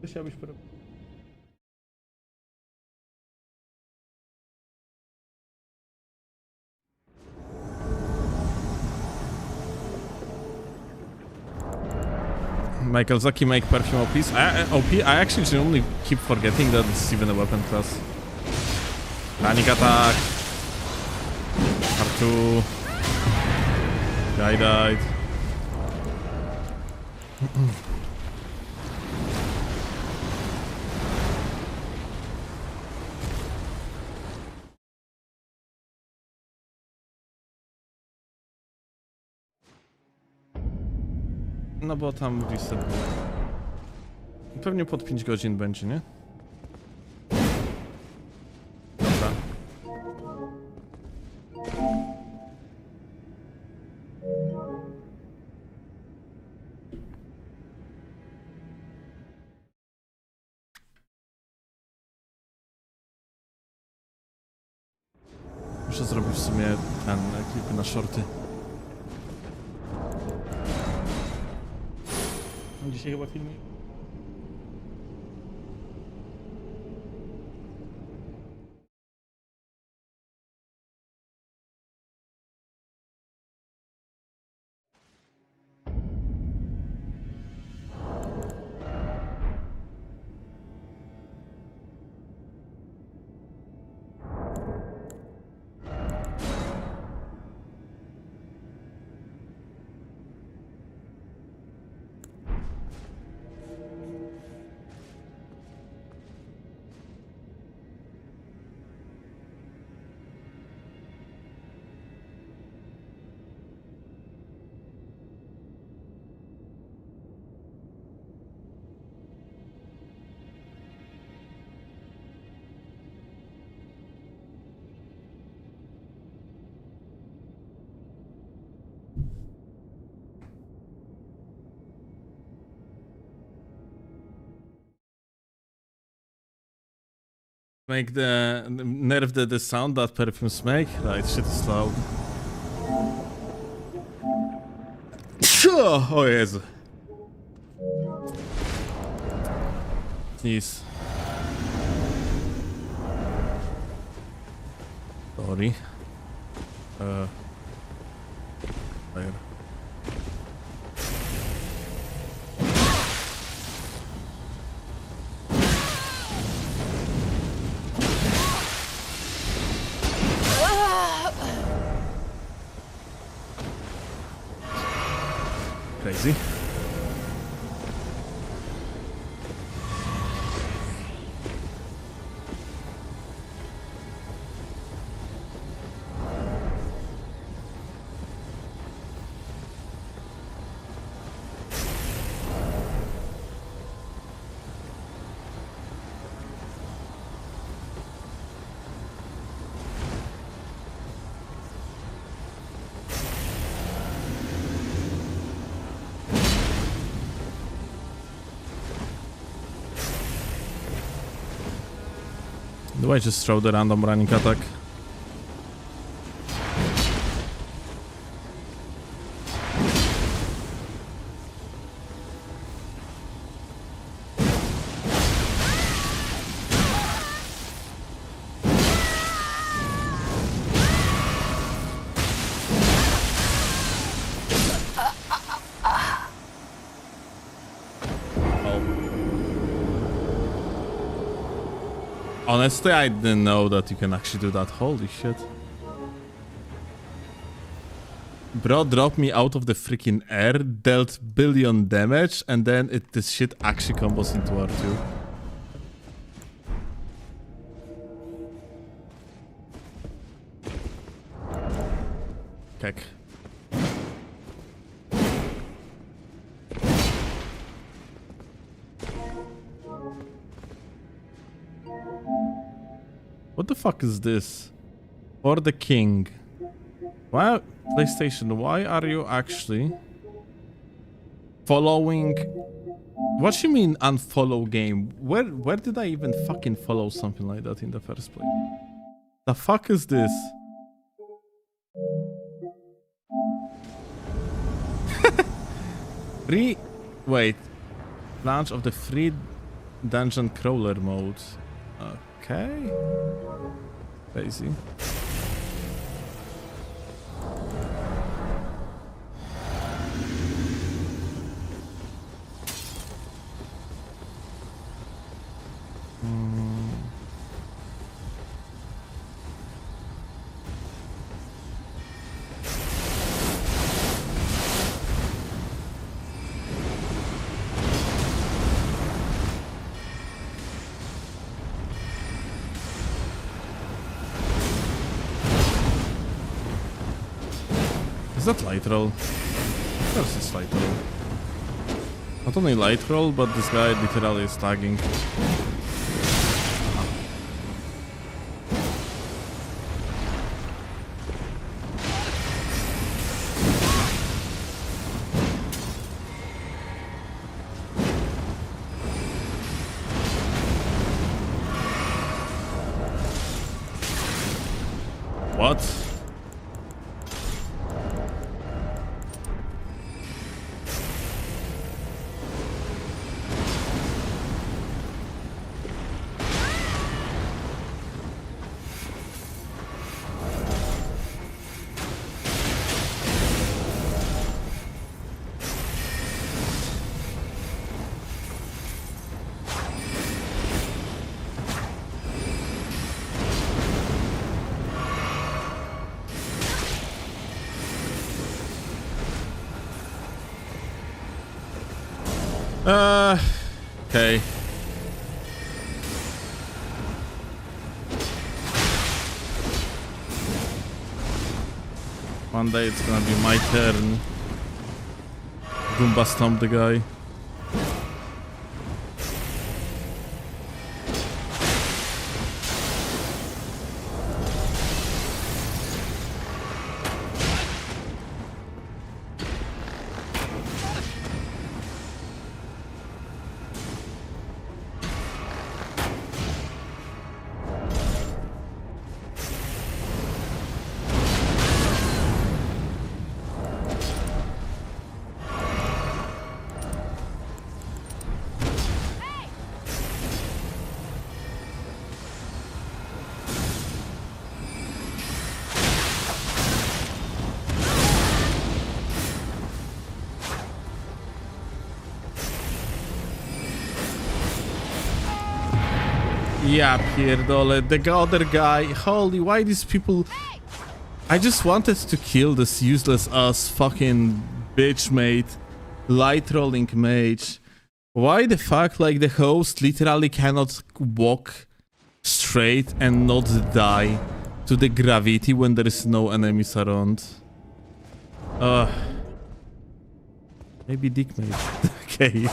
Co chciałbyś porobić? Michael Zaki make perfume OPs. I actually genuinely keep forgetting that it's even a weapon class. Panic attack. R2. Guy died. No bo tam reset był. Pewnie pod 5 godzin będzie, nie? Dobra. Muszę zrobić w sumie ten klipy na shorty. Dzisiaj chyba filmik. Make nerve the sound that perfumes make. Right, shit is loud. O Jezu. Nic. Sorry. Fire. Crazy. Do I just throw the random running attack? Honestly, I didn't know that you can actually do that. Holy shit. Bro dropped me out of the freaking air, dealt billion damage, and then this shit actually combos into R2. Kek. What the fuck is this? For the king. Why, PlayStation, why are you actually following? What do you mean unfollow game? Where did I even fucking follow something like that in the first place? The fuck is this? Free... Wait. Launch of the free dungeon crawler mode. Okay. Crazy. Is that light roll? Of course it's light roll. Not only light roll, but this guy literally is tagging. What? Okay. One day it's gonna be my turn. Goomba stomp the guy. Yeah, pierdole, the other guy. Holy, why these people... I just wanted to kill this useless ass fucking bitch mate, light rolling mage. Why the fuck, like, the host literally cannot walk straight and not die to the gravity when there is no enemies around? Maybe dick mate. Okay.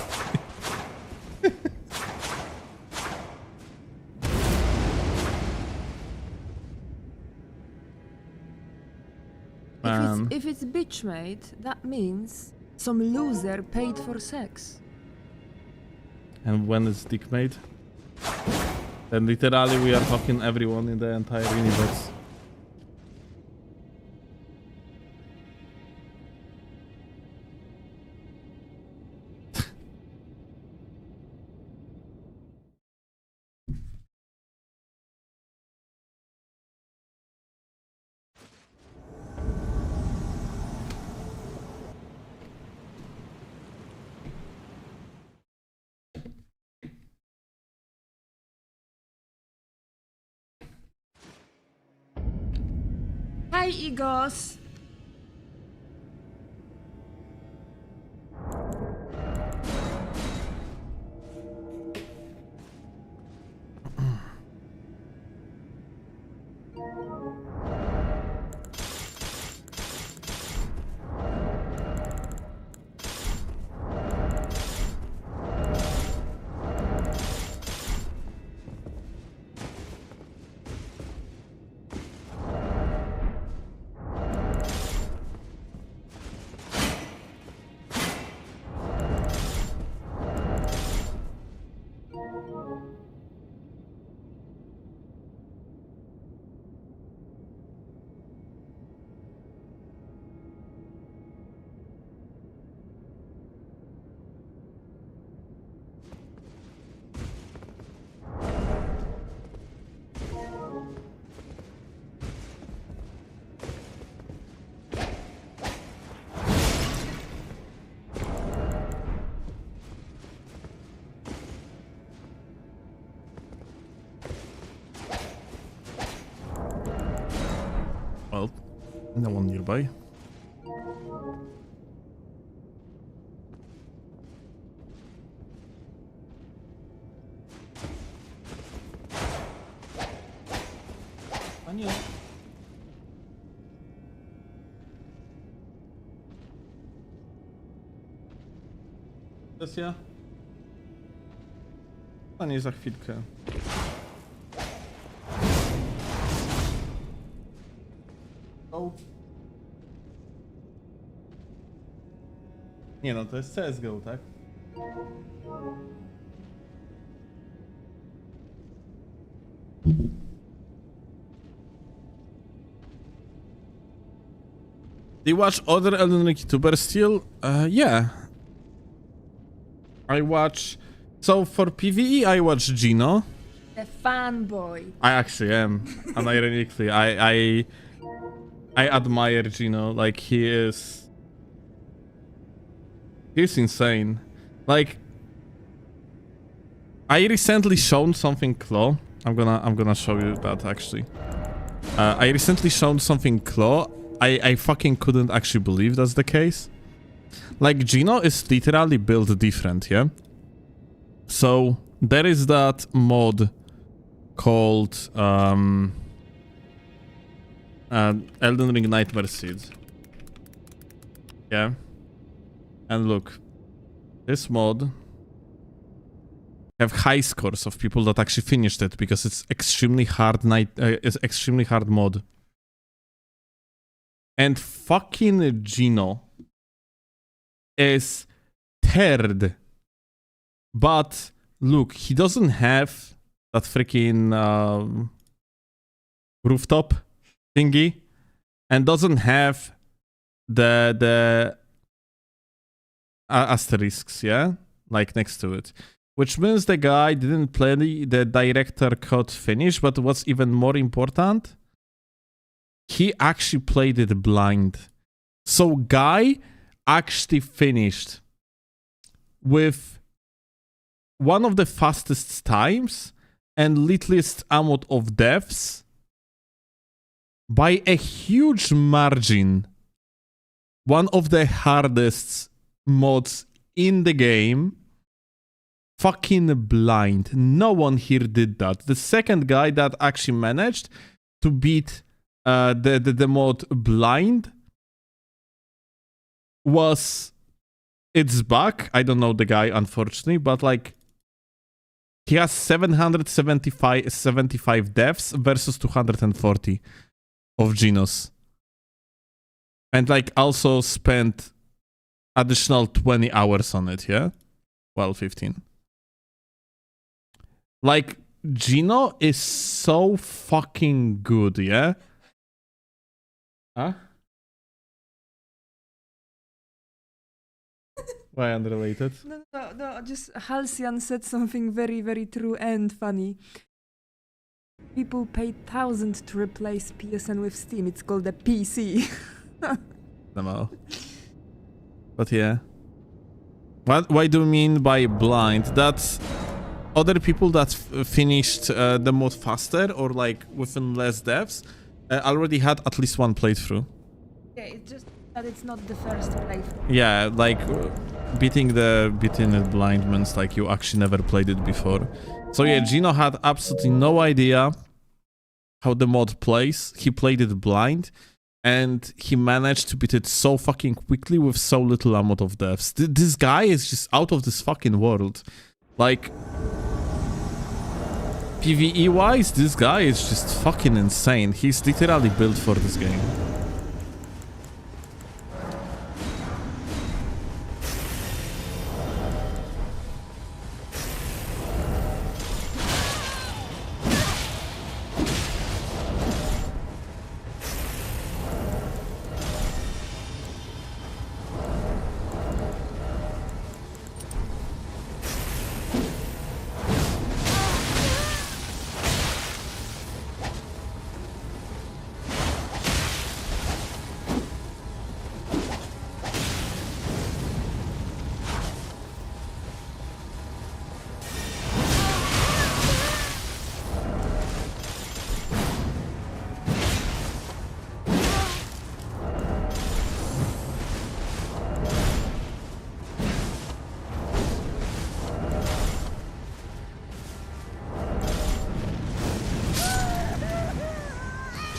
If it's bitch mate, that means some loser paid for sex. And when it's dick mate? Then literally we are fucking everyone in the entire universe. Hi, Igos! No one nearby. A nie. Sesja? A nie za chwilkę. O. Nie no, to jest CSGO, tak? Do you watch other Elden Ring YouTubers still? Yeah. I watch... So for PvE, I watch Gino. The fanboy. I actually am. Unironically, I admire Gino. Like, he's insane. Like, I recently shown something Claw. I'm gonna show you that actually. I recently shown something Claw. I fucking couldn't actually believe that's the case. Like, Gino is literally built different, yeah? So there is that mod called Elden Ring Nightmare Seeds. Yeah. And look, this mod have high scores of people that actually finished it because it's extremely hard it's extremely hard mod. And fucking Gino is third. But look, he doesn't have that freaking rooftop thingy, and doesn't have the asterisks, yeah, like next to it, which means the guy didn't play the director cut finish. But what's even more important, he actually played it blind. So guy actually finished with one of the fastest times and littlest amount of deaths by a huge margin. One of the hardest mods in the game. Fucking blind. No one here did that. The second guy that actually managed to beat the mod blind was It's Back. I don't know the guy, unfortunately, but like, he has 775 deaths versus 240 of Genos. And like also spent additional 20 hours on it, yeah? Well, 15. Like, Gino is so fucking good, yeah? Huh? Why unrelated? No, just Halcyon said something very, very true and funny. People paid thousands to replace PSN with Steam. It's called a PC. No. But yeah. Why do you mean by blind? That's other people that finished the mod faster or like within less deaths already had at least one playthrough. Yeah, it's just that it's not the first playthrough. Yeah, like beating it blind means like you actually never played it before. So yeah, Gino had absolutely no idea how the mod plays. He played it blind, and he managed to beat it so fucking quickly with so little amount of deaths. This guy is just out of this fucking world. Like, PvE wise, this guy is just fucking insane. He's literally built for this game.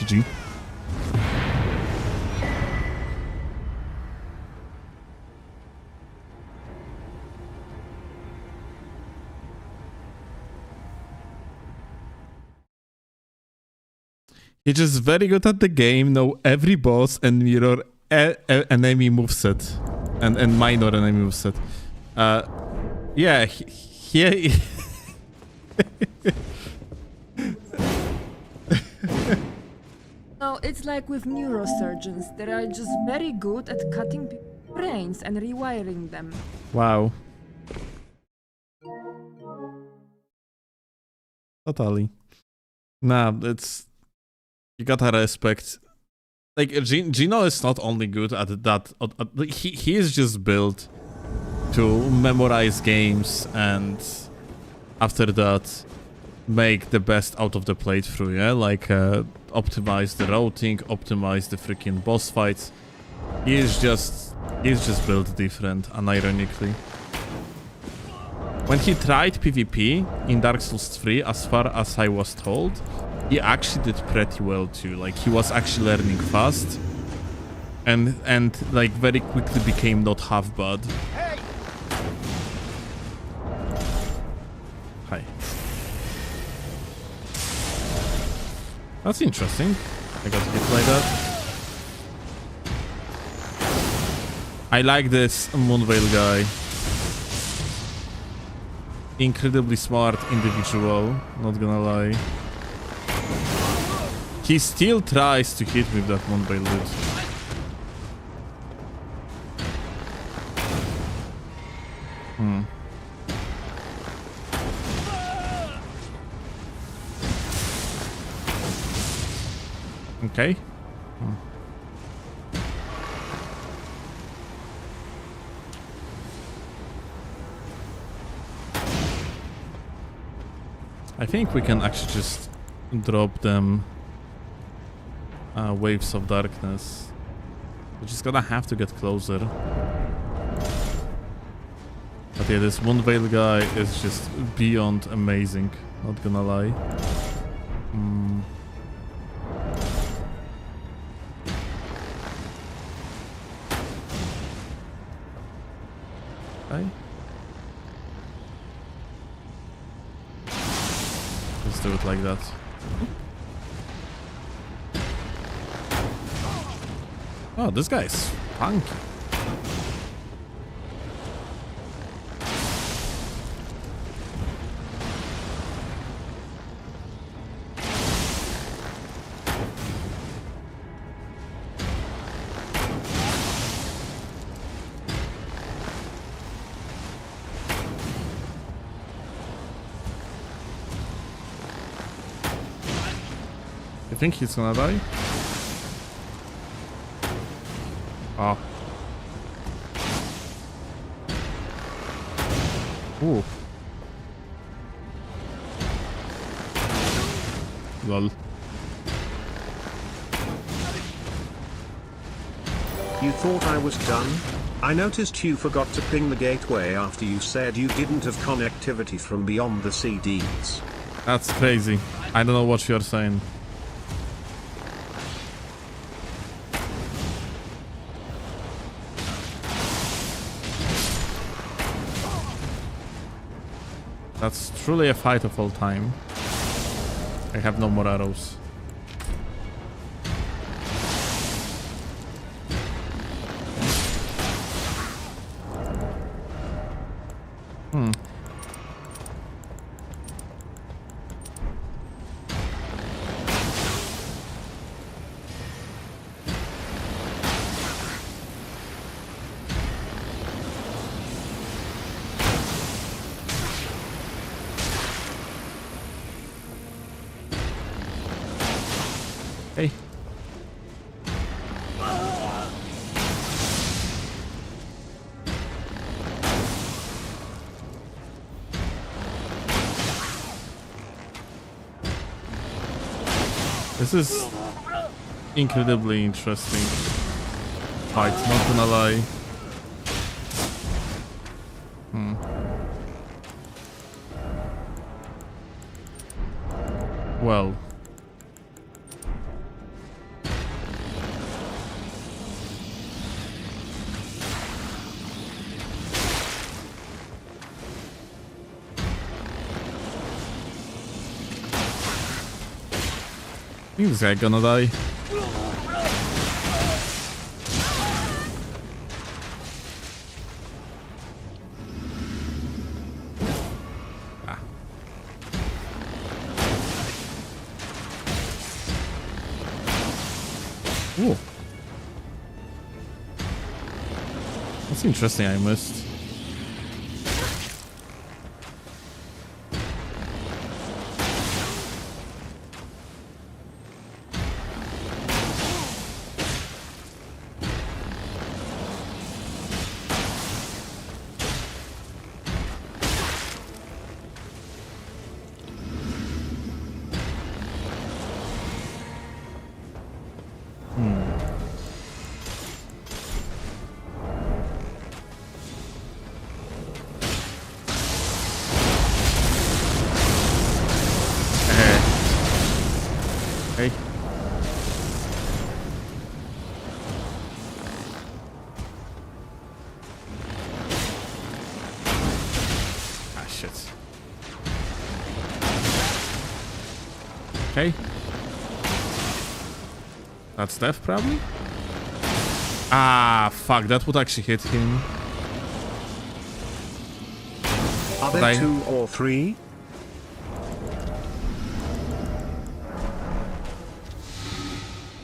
GG. He's just very good at the game, know every boss and mirror enemy moveset. And minor enemy moveset. Yeah, he No, it's like with neurosurgeons. They are just very good at cutting people's brains and rewiring them. Wow. Totally. Nah, it's... You gotta respect. Like, Gino is not only good at that, he is just built to memorize games and after that make the best out of the playthrough, yeah? Like, optimize the routing, optimize the freaking boss fights. He's just built different, unironically. When he tried PvP in Dark Souls 3, as far as I was told, he actually did pretty well too. Like, he was actually learning fast and like very quickly became not half bad. Hi. That's interesting. I got hit like that. I like this Moonveil guy. Incredibly smart individual, not gonna lie. He still tries to hit me with that Moonveil dude. Okay. I think we can actually just drop them waves of darkness. We're just gonna have to get closer. But yeah, this Moonveil guy is just beyond amazing, not gonna lie. Okay. Let's do it like that. Oh, this guy's funky. You think he's gonna die? Oh. Ooh. Lol. You thought I was done? I noticed you forgot to ping the gateway after you said you didn't have connectivity from beyond the CDs. That's crazy. I don't know what you're saying. That's truly a fight of all time. I have no more arrows. Hey. This is incredibly interesting fight, not gonna lie. Well. think this guy gonna die. Ah. Ooh. That's interesting, I missed. Hey. Ah, shit. Okay. That's death, probably? Ah, fuck, that would actually hit him. Are there 2 or 3?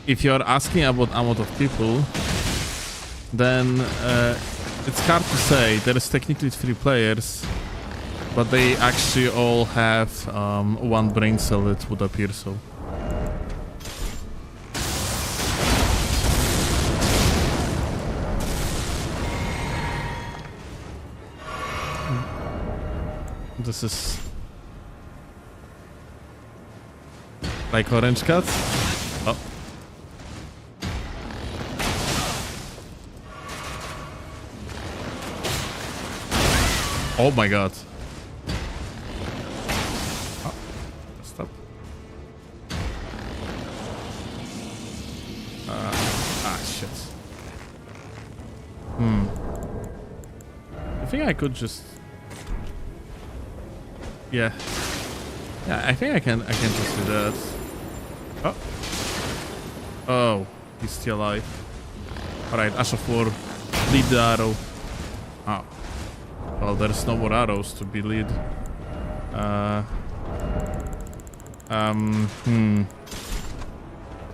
If you're asking about amount of people, then it's hard to say. There is technically 3 players, but they actually all have 1 brain cell, it would appear so. This is like orange cat. Oh. Oh my god. Oh, stop. Shit. I think I could just... Yeah, I think I can just do that. Oh. Oh, he's still alive. Alright, Ash of War, lead the arrow. Oh. Well, there's no more arrows to be lead.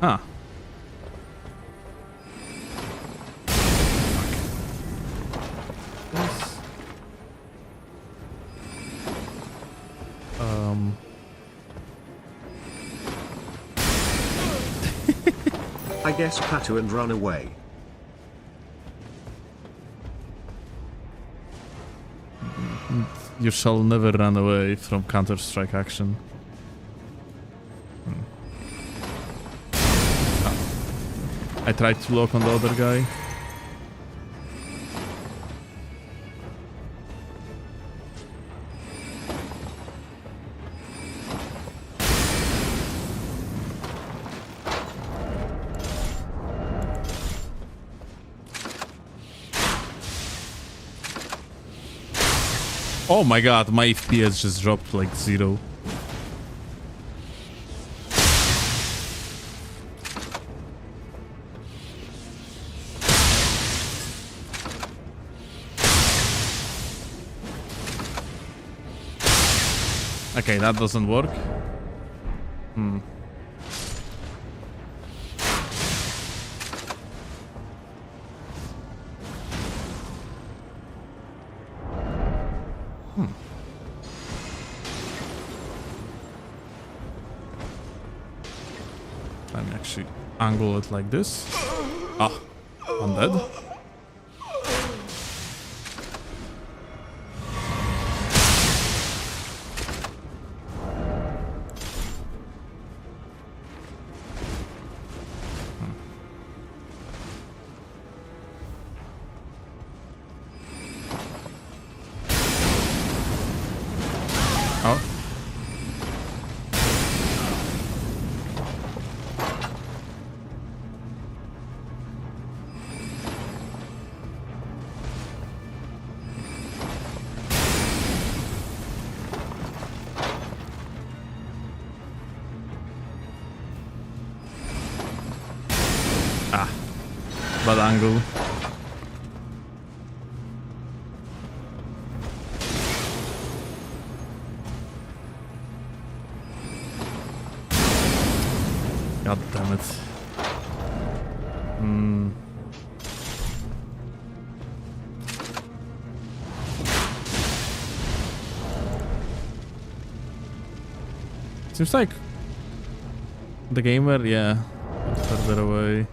Huh. I guess Patu and run away. You shall never run away from Counter-Strike action. I tried to lock on the other guy. Oh my god, my FPS just dropped like 0. Okay, that doesn't work. Let me actually angle it like this. Ah, I'm dead. Oh. Ah, bad angle. God damn it. Seems like the gamer, yeah, further away.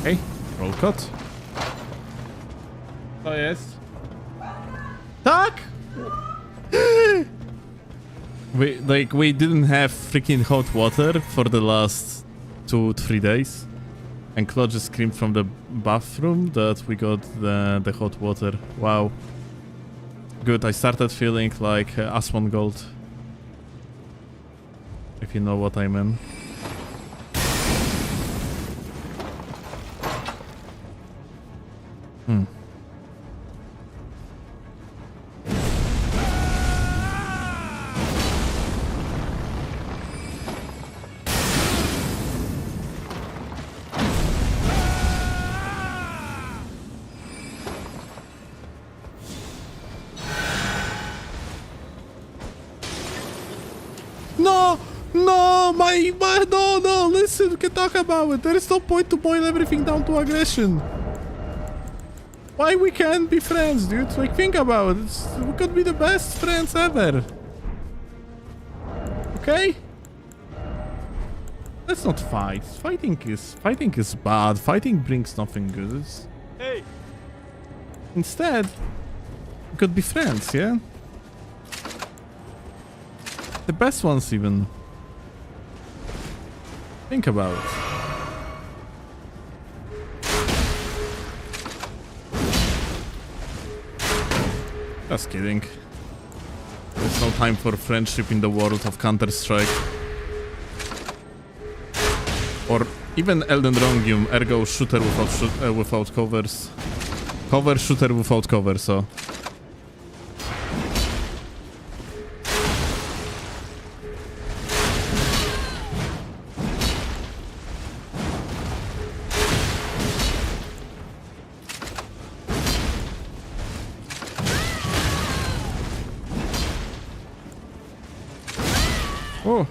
Hey, roll cut. To jest. Tak! we didn't have freaking hot water for the last 2-3 days, and Claude just screamed from the bathroom that we got the hot water. Wow. Good, I started feeling like Asmongold. If you know what I mean. No, listen, we can talk about it. There is no point to boil everything down to aggression. Why we can't be friends, dude? Like, think about it. We could be the best friends ever. Okay? Let's not fight. Fighting is bad. Fighting brings nothing good. Hey! Instead, we could be friends, yeah? The best ones even. Think about it. Just kidding. There's no time for friendship in the world of Counter-Strike. Or even Elden Ring, ergo shooter without covers. Cover shooter without cover, so... Oh.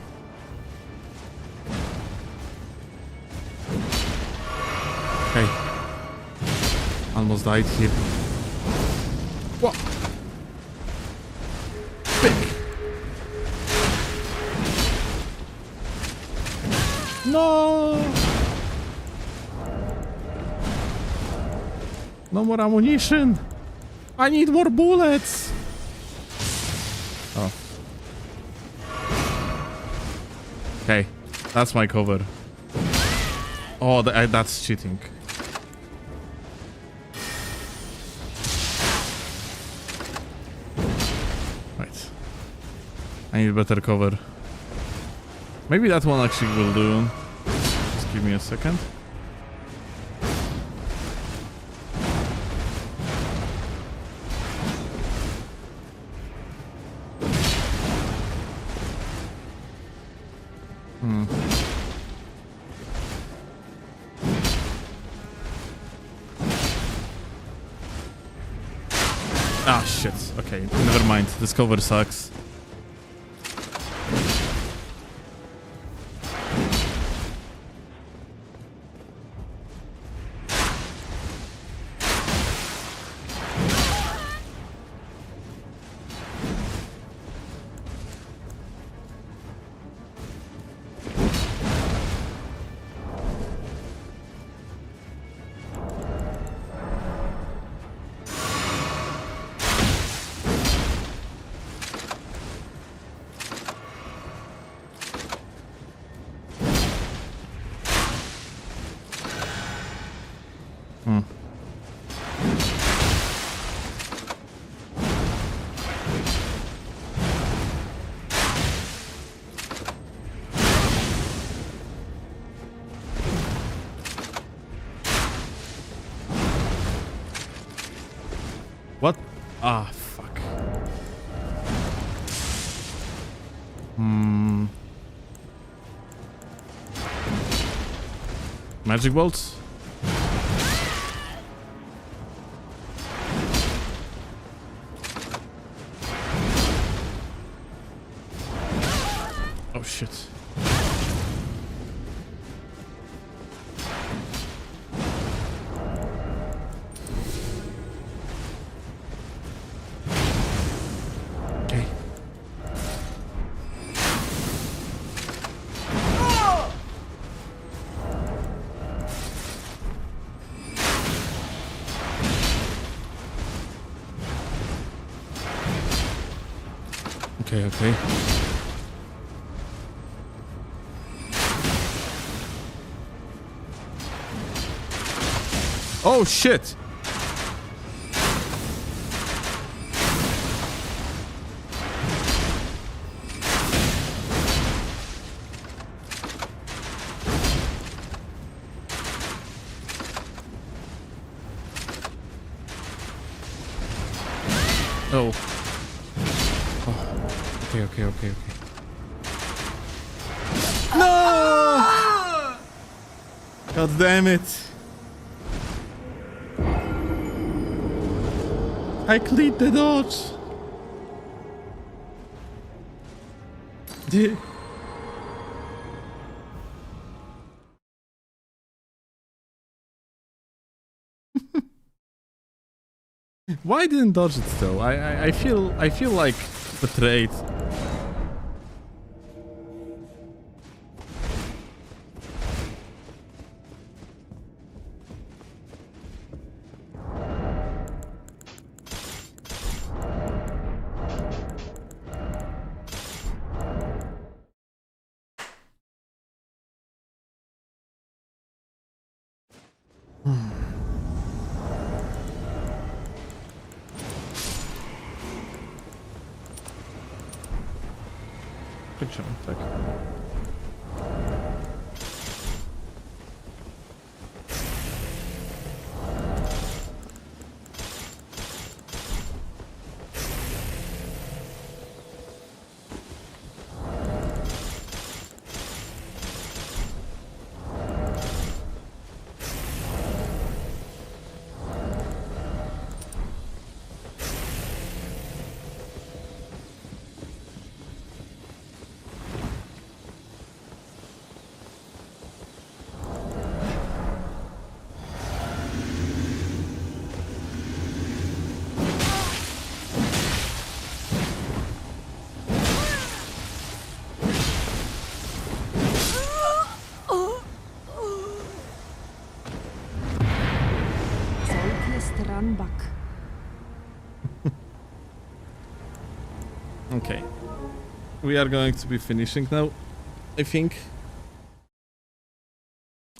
Okay. Almost died here. What? Big. No. No more ammunition. I need more bullets. Oh. Okay, that's my cover. Oh, that's cheating. Right. I need better cover. Maybe that one actually will do. Just give me a second. Ah, shit. Okay, never mind. This cover sucks. What? Ah, fuck. Magic bolts? Oh shit. Okay. Okay, okay. Oh shit! Oh. Okay, okay, okay, okay. No! God damn it. I cleared the dodge. Why didn't dodge it though? I feel like betrayed. Picture, tak. Run back. Okay. We are going to be finishing now, I think.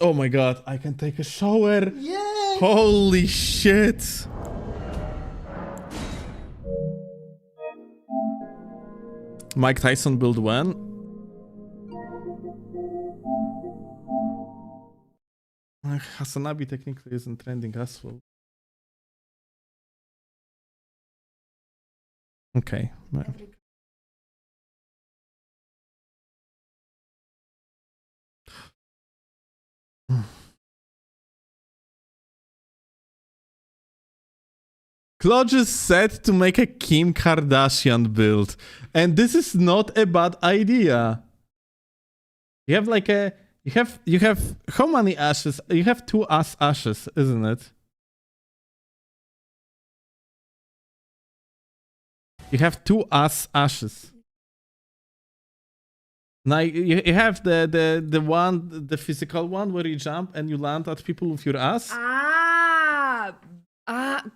Oh my god, I can take a shower! Yay! Holy shit! Mike Tyson build when? Hasanabi technically isn't trending as well. Okay. Klodge is set to make a Kim Kardashian build, and this is not a bad idea. You have like a you have how many ashes? You have 2 ashes, isn't it? You have 2 ashes. Now you have the one, the physical one where you jump and you land at people with your ass.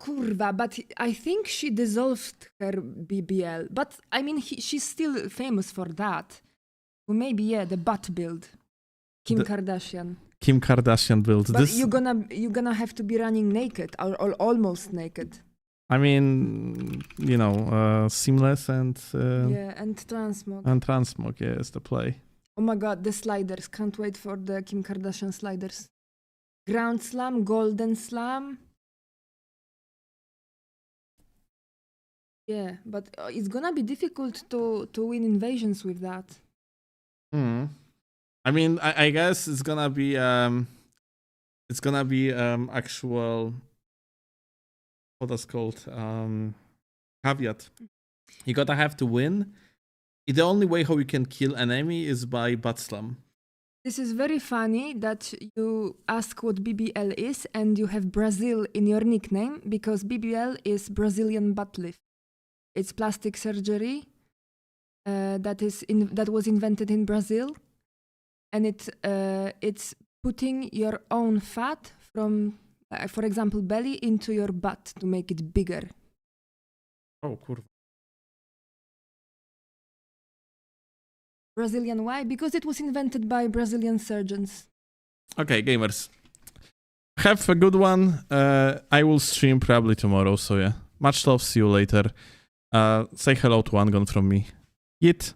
Kurwa, but I think she dissolved her BBL. But I mean, she's still famous for that. Well, maybe, yeah, the butt build. Kim Kardashian. Kim Kardashian build. But you're gonna have to be running naked or almost naked. I mean, you know, seamless and yeah, and transmog. And transmog, yeah, is the play. Oh my god, the sliders! Can't wait for the Kim Kardashian sliders. Ground slam, golden slam. Yeah, but it's gonna be difficult to win invasions with that. Hmm. I mean, I guess it's gonna be actual, what that's called, caveat. You gotta have to win. The only way how you can kill enemy is by butt slam. This is very funny that you ask what BBL is and you have Brazil in your nickname because BBL is Brazilian butt lift. It's plastic surgery that was invented in Brazil, and it's putting your own fat from, for example, belly into your butt to make it bigger. Oh, kurwa. Brazilian, why? Because it was invented by Brazilian surgeons. Okay, gamers. Have a good one. I will stream probably tomorrow, so yeah. Much love, see you later. Say hello to Angon from me. Yeet.